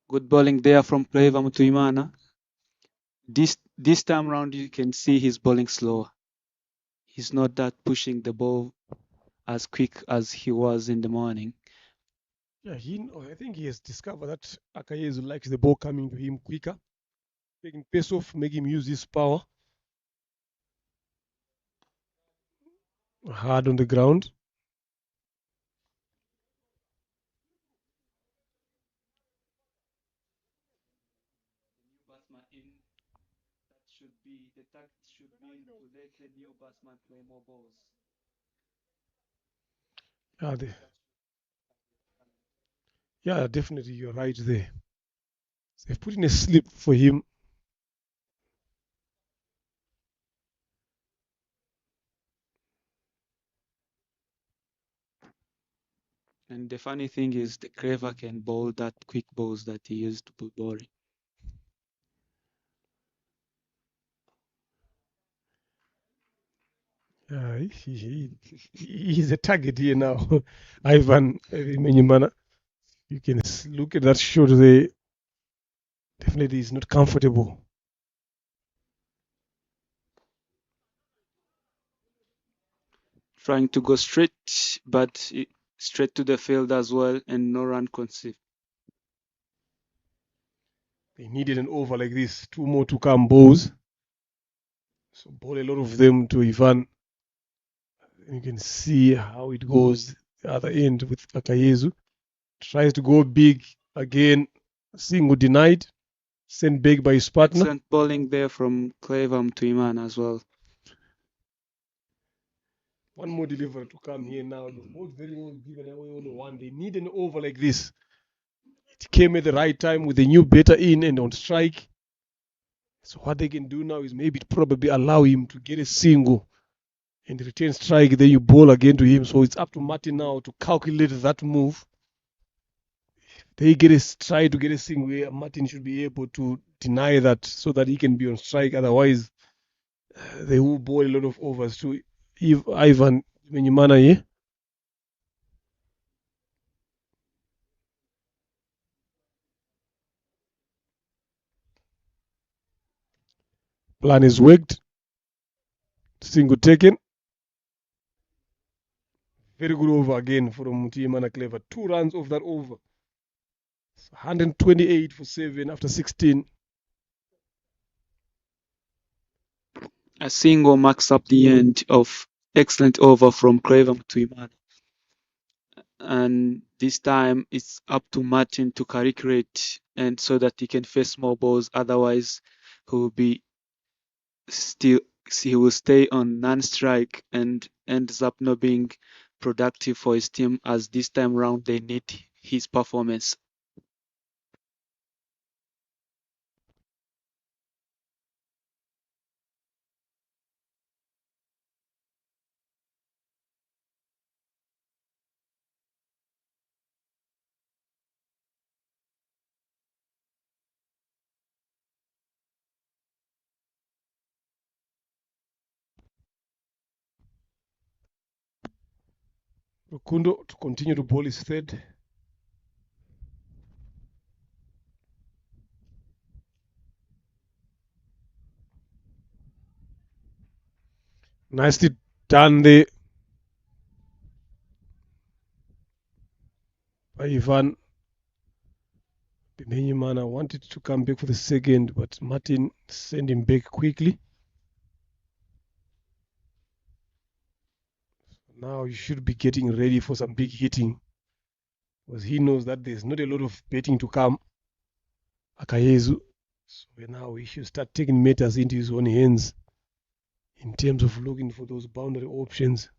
Good bowling there from Clever Mutuimana. This time round, you can see he's bowling slower. He's not that pushing the ball as quick as he was in the morning. Yeah, I think he has discovered that Akayezu likes the ball coming to him quicker, taking pace off, make him use his power. Hard on the ground. The tactic should be to let the new batsman play more balls. Yeah, definitely, you're right there. They've put in a slip for him. And the funny thing is, the Clever can bowl that quick balls that he used to be bowling. He's a target here now. Ivan Menyimana. You can look at that shot there. Definitely he's not comfortable. Trying to go straight, but straight to the field as well, and no run conceded. They needed an over like this. 2 more to come balls. So bowl a lot of them to Ivan. You can see how it goes the other end with Akayezu. Tries to go big again. Single denied. Sent back by his partner. Excellent bowling there from Clever Mutuimana as well. One more delivery to come here now. Both very well given away on one. They need an over like this. It came at the right time with the new batter in and on strike. So what they can do now is maybe probably allow him to get a single and return strike, then you bowl again to him. So it's up to Martin now to calculate that move. They try to get a thing where Martin should be able to deny that so that he can be on strike. Otherwise, they will bowl a lot of overs to Ivan Menyimana here. Plan is worked. Single taken. Very good over again from Mutiyimana Clever. 2 runs off that over. 128 for 7 after 16. A single marks up the end of excellent over from Clever Mutuyimana. And this time it's up to Martin to calculate and so that he can face more balls. Otherwise, he will stay on non-strike and ends up not being productive for his team, as this time round they need his performance. Rukundo to continue to bowl his third. Nicely done there by Ivan. Menyimana wanted to come back for the second, but Martin sent him back quickly. Now you should be getting ready for some big hitting, because he knows that there's not a lot of betting to come. Akayezu. So now he should start taking matters into his own hands in terms of looking for those boundary options.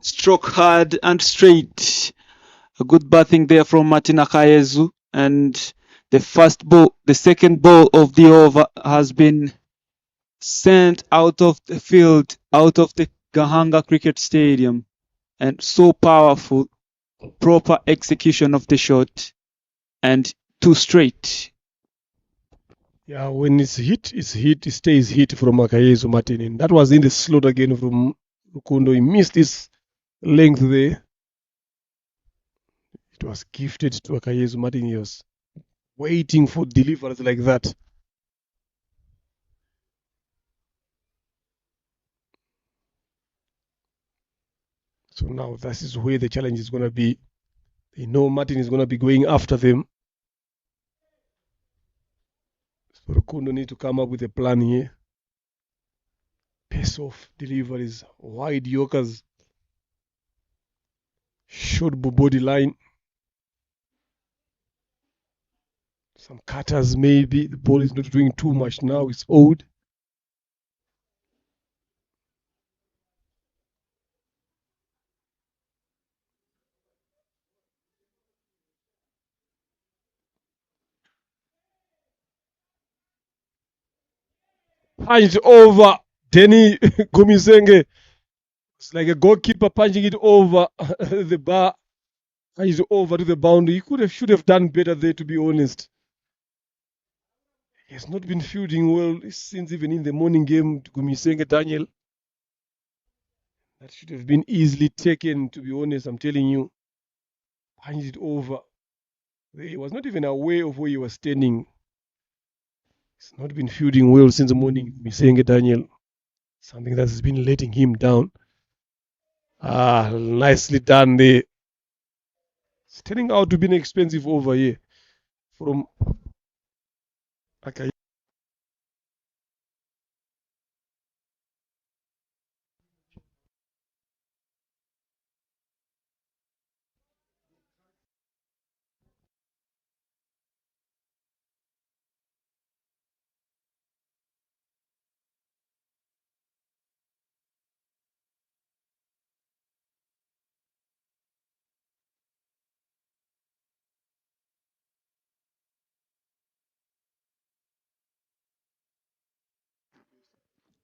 Stroke hard and straight. A good batting there from Martin Akayezu, and the second ball of the over has been sent out of the field, out of the Gahanga Cricket Stadium, and so powerful, proper execution of the shot, and 2 straight. Yeah, when it's hit, it stays hit from Akayezu Martin. And that was in the slot again from Rukundo. He missed his length there. It was gifted to Akayezu Martin. He was waiting for deliveries like that. So now this is where the challenge is going to be. They know Martin is going to be going after them. So Rukundo need to come up with a plan here. Pace off deliveries, wide yorkers, short body line, some cutters maybe. The ball is not doing too much now. It's old. Punched over Denny Gumisenge. It's like a goalkeeper punching it over the bar. Punched over to the boundary. He should have done better there, to be honest. He has not been fielding well since even in the morning game to Gumisenge Daniel. That should have been easily taken, to be honest, I'm telling you. Punched it over. He was not even aware of where he was standing. He's not been fielding well since the morning, Gumisenge Daniel. Something that has been letting him down. Nicely done there. It's turning out to be an expensive over here from Akai.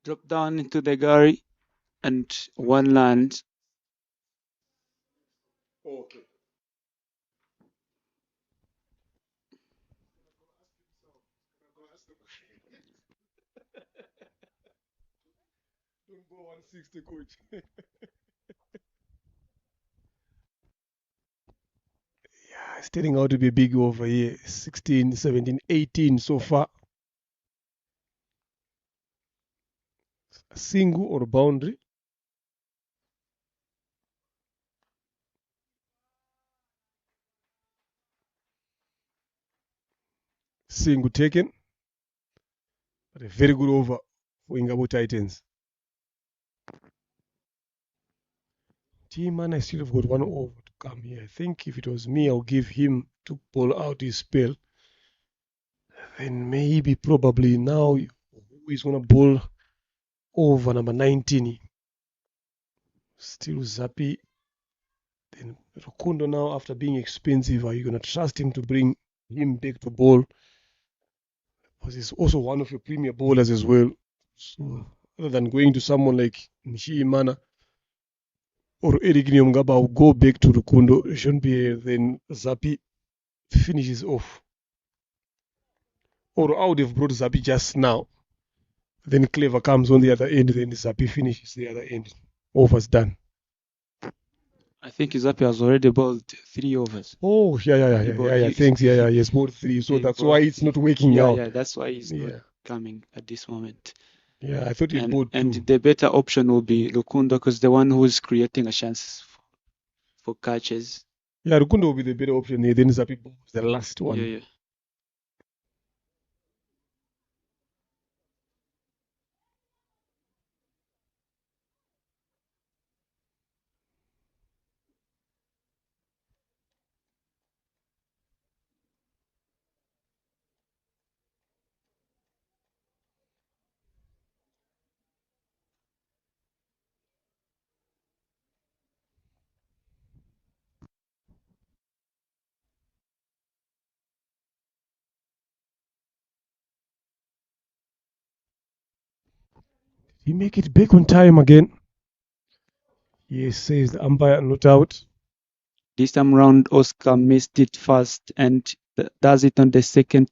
Drop down into the gully and one land. Okay. Don't go 160, coach. Yeah, it's turning out to be a big over here. 16, 17, 18 so far. A single or a boundary. Single taken. But a very good over for Ingabo Titans. T-Man, I still have got one over to come here. I think if it was me, I'll give him to pull out his spell. And maybe, probably now, who is going to bowl over number 19? Still Zappi. Then Rukundo now, after being expensive, are you going to trust him to bring him back to bowl? Because he's also one of your premier bowlers as well. So other than going to someone like Nishi Imana or Eric Nyongaba, I'll go back to Rukundo. It shouldn't be then Zappi finishes off. Or I would have brought Zappi just now. Then Clever comes on the other end, then Zappi finishes the other end. Over's done. I think Zappi has already bowled 3 overs. Oh, yeah. Thanks. Yeah. He has bowled 3. So that's why it's not working out. Yeah, that's why he's not coming at this moment. Yeah, I thought he bowled 2. And the better option will be Rukundo, because the one who's creating a chance for catches. Yeah, Rukundo will be the better option here. Then Zappi bowls the last one. Yeah. He make it back on time again. Yes, says the umpire, not out. This time round, Oscar missed it first and does it on the second.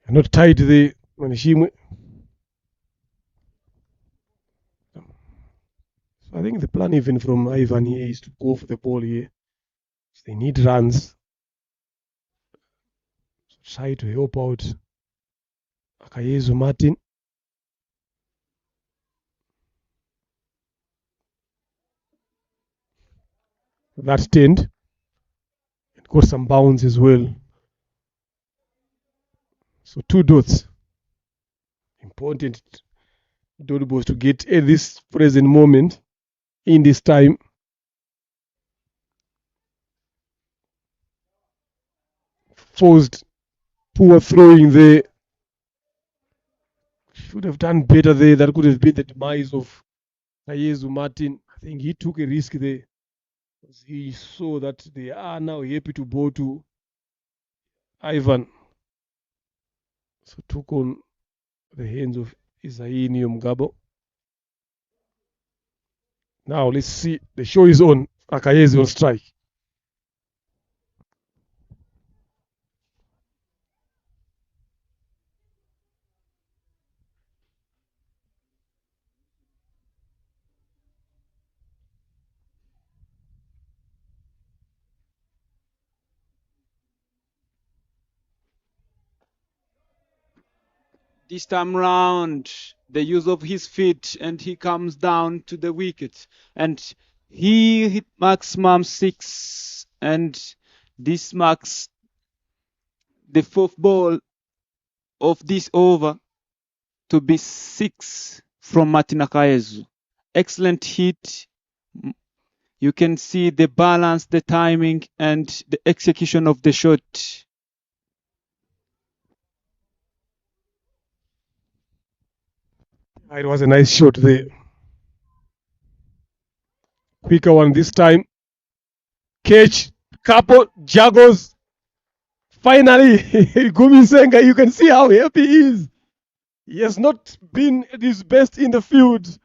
Not tight there. So I think the plan even from Ivan here is to go for the ball here. They need runs. So try to help out Akayezu Martin. That stand. It got some bounds as well. So 2 dots. Important dot was to get at this present moment in this time. Forced poor throwing there. Should have done better there. That could have been the demise of Kayezu Martin. I think he took a risk there. He saw that they are now happy to bowl to Ivan. So took on the hands of Isaini Mugabo. Now let's see. The show is on. Akayezu on strike. This time round, the use of his feet, and he comes down to the wicket, and he hit maximum 6, and this marks the 4th ball of this over to be 6 from Martin Akayezu. Excellent hit. You can see the balance, the timing, and the execution of the shot. It was a nice shot there. Quicker one this time. Catch, couple, juggles Finally, Gumisenga, you can see how happy he is. He has not been at his best in the field.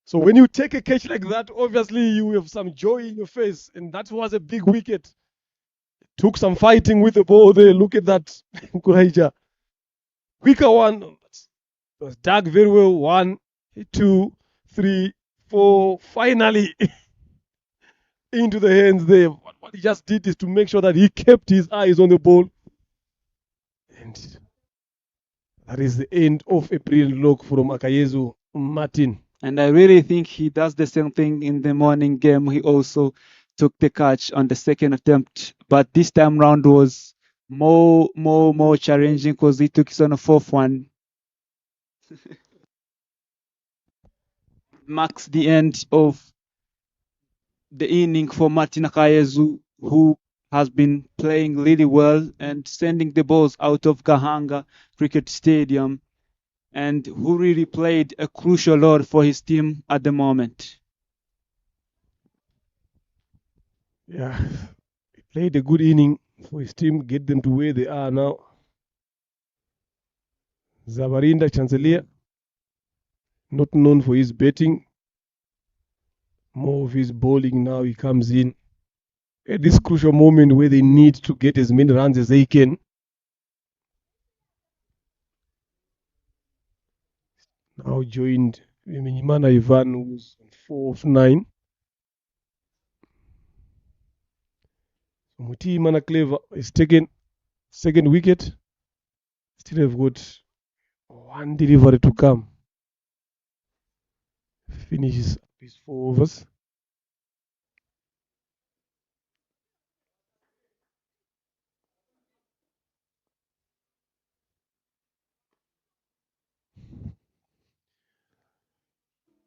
So when you take a catch like that, obviously you have some joy in your face. And that was a big wicket. Took some fighting with the ball there. Look at that. Kuraija. Quicker one. It was dug very well. 1, 2, 3, 4. Finally into the hands there. What he just did is to make sure that he kept his eyes on the ball. And that is the end of a brilliant look from Akayezu Martin. And I really think he does the same thing in the morning game. He also took the catch on the second attempt, but this time round was more challenging because he took it on a fourth one. Marks the end of the inning for Martin Akayezu, who has been playing really well and sending the balls out of Gahanga Cricket Stadium, and who really played a crucial role for his team at the moment. Yeah, he played a good inning for his team, get them to where they are now. Zabarinda Chancellor, not known for his batting, more of his bowling now. He comes in at this crucial moment where they need to get as many runs as they can. Now joined Minyimana Ivan, who's on 4 of 9. Muti Mana Clever is taken second wicket. Still have got one delivery to come. Finishes his 4 overs.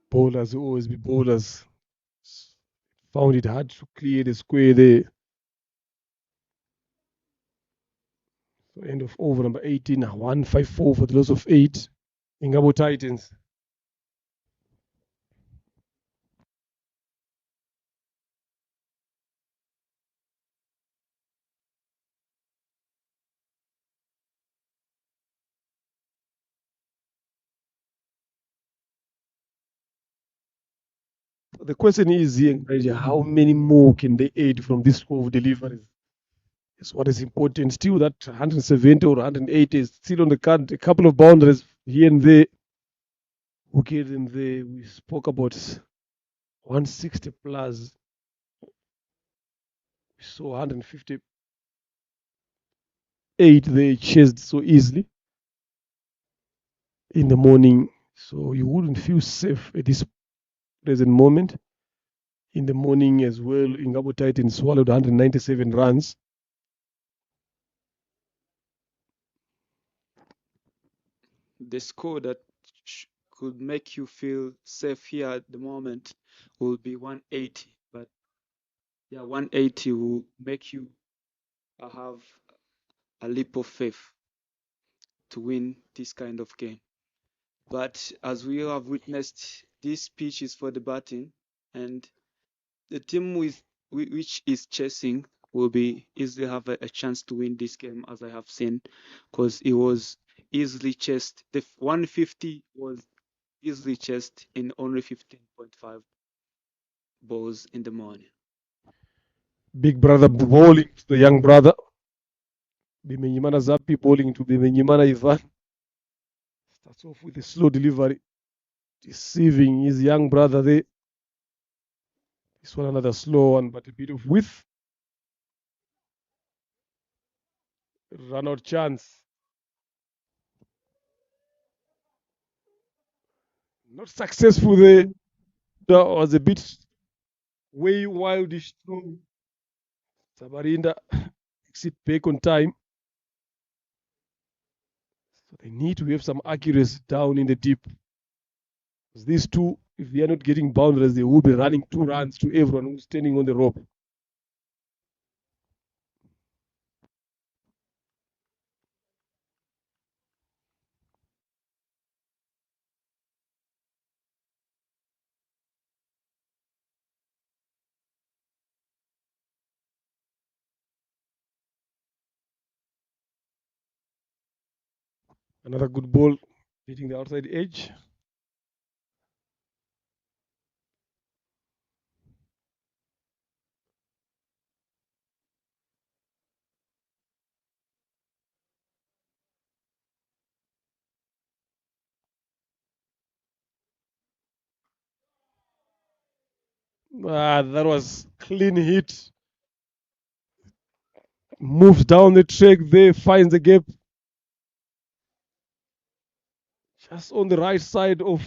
Bowlers will always be bowlers. Found it hard to clear the square there. So end of over number 18, 154 for the loss of 8. Ingabo Titans. The question is here, how many more can they add from this 12 deliveries? Is what is important. Still, that 170 or 180 is still on the card. A couple of boundaries here and there. Who gave them there? We spoke about 160 plus. We saw 158 they chased so easily in the morning. So you wouldn't feel safe at this present moment. In the morning as well, Ingabo Titans swallowed 197 runs. The score that could make you feel safe here at the moment will be 180, but yeah, 180 will make you have a leap of faith to win this kind of game. But as we have witnessed, this pitch is for the batting, and the team which is chasing will be easily have a chance to win this game, as I have seen, because it was easily chased. The 150 was easily chased in only 15.5 balls in the morning. Big brother bowling to the young brother. Bimenyimana Zapi bowling to Bimenyimana Ivan. Starts off with a slow delivery, deceiving his young brother there. This one another slow one, but a bit of width. Run out chance. Not successful there. That was a bit way wildish throw. Sabarinda makes it back on time. So they need to have some accuracy down in the deep. Because these two, if they are not getting boundaries, they will be running 2 runs to everyone who's standing on the rope. Another good ball hitting the outside edge. That was clean hit. Moves down the track there, finds the gap. Just on the right side of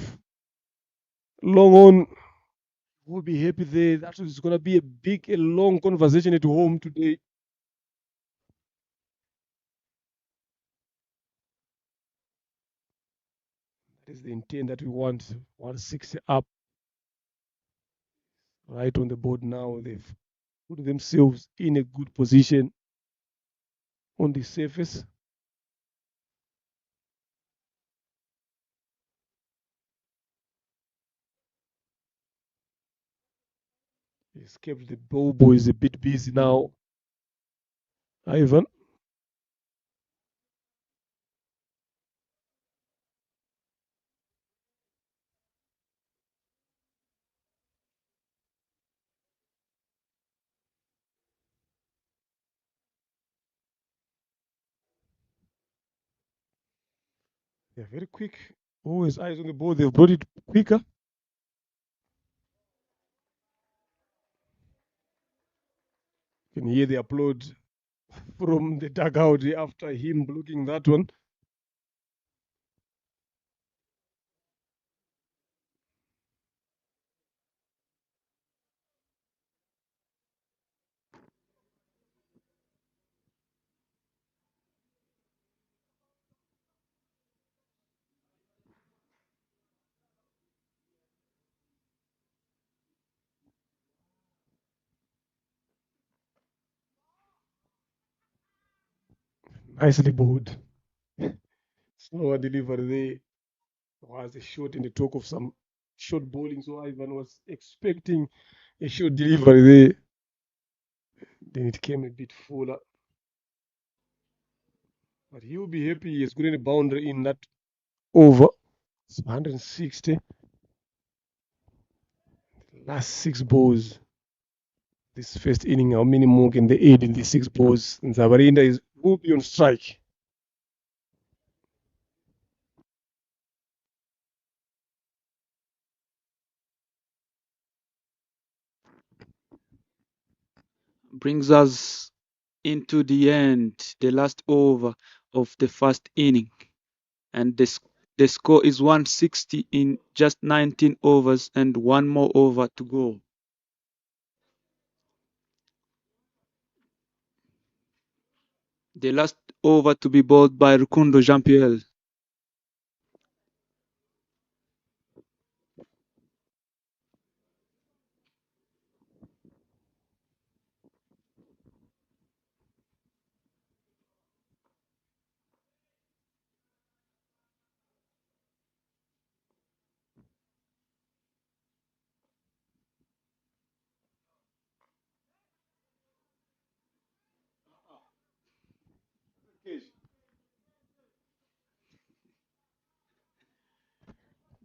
long on. We'll be happy there. That is going to be a long conversation at home today. That is the intent that we want. 160 up. Right on the board now. They've put themselves in a good position on the surface. He's kept the ball boys a bit busy now. Ivan. They're very quick. Always eyes on the ball. They've brought it quicker. You can hear the applaud from the dugout after him blocking that one. Nicely bowled. Slower delivery there. Was a shot in the talk of some short bowling, so Ivan was expecting a short delivery there. Then it came a bit fuller. But he'll be happy he has gotten a boundary in that over. It's 160. Last 6 balls. This first inning, how many more can they add in the 6 balls? And Zabarinda will be on strike. Brings us into the end, the last over of the first inning. And the score is 160 in just 19 overs and one more over to go. The last over to be bowled by Rukundo Jean-Pierre.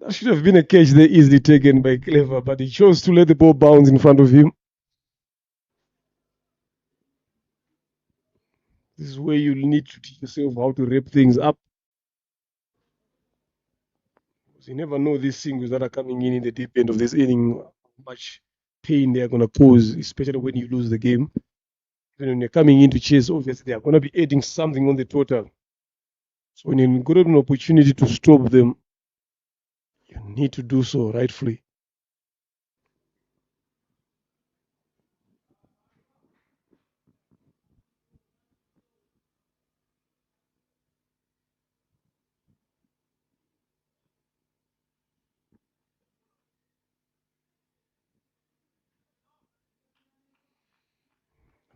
That should have been a catch there easily taken by Clever, but he chose to let the ball bounce in front of him. This is where you need to teach yourself how to wrap things up. Because you never know these singles that are coming in the deep end of this inning, how much pain they are going to cause, especially when you lose the game. When you're coming in to chase, obviously they are going to be adding something on the total. So when you've got an opportunity to stop them, you need to do so rightfully.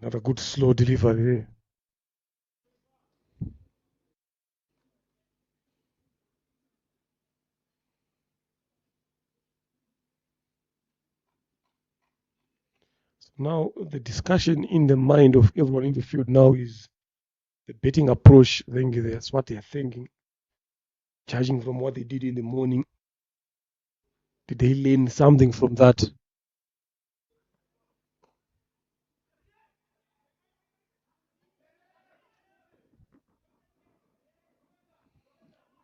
Not a good slow delivery. So now the discussion in the mind of everyone in the field now is the betting approach. I think that's what they're thinking. judging from what they did in the morning, did they learn something from that?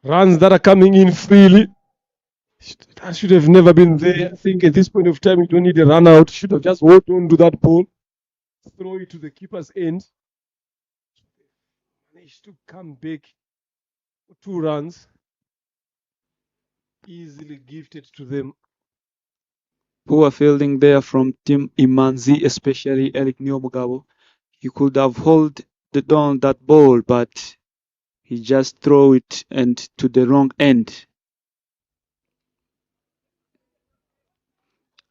Runs that are coming in freely. That should have never been there. I think at this point of time, you don't need a run out. Should have just walked on to that ball, throw it to the keeper's end. Managed to come back 2 runs, easily gifted to them. Poor fielding there from Team Imanzi, especially Eric Nyomugabo. He could have held down that ball, but he just threw it and to the wrong end.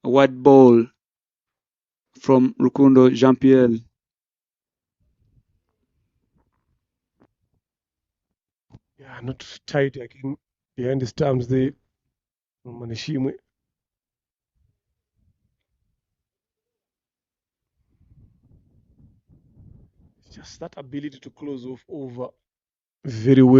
A wide ball from Rukundo Jean-Pierre. Yeah, not tight again behind the stumps there from Manishimwe. Just that ability to close off over very well.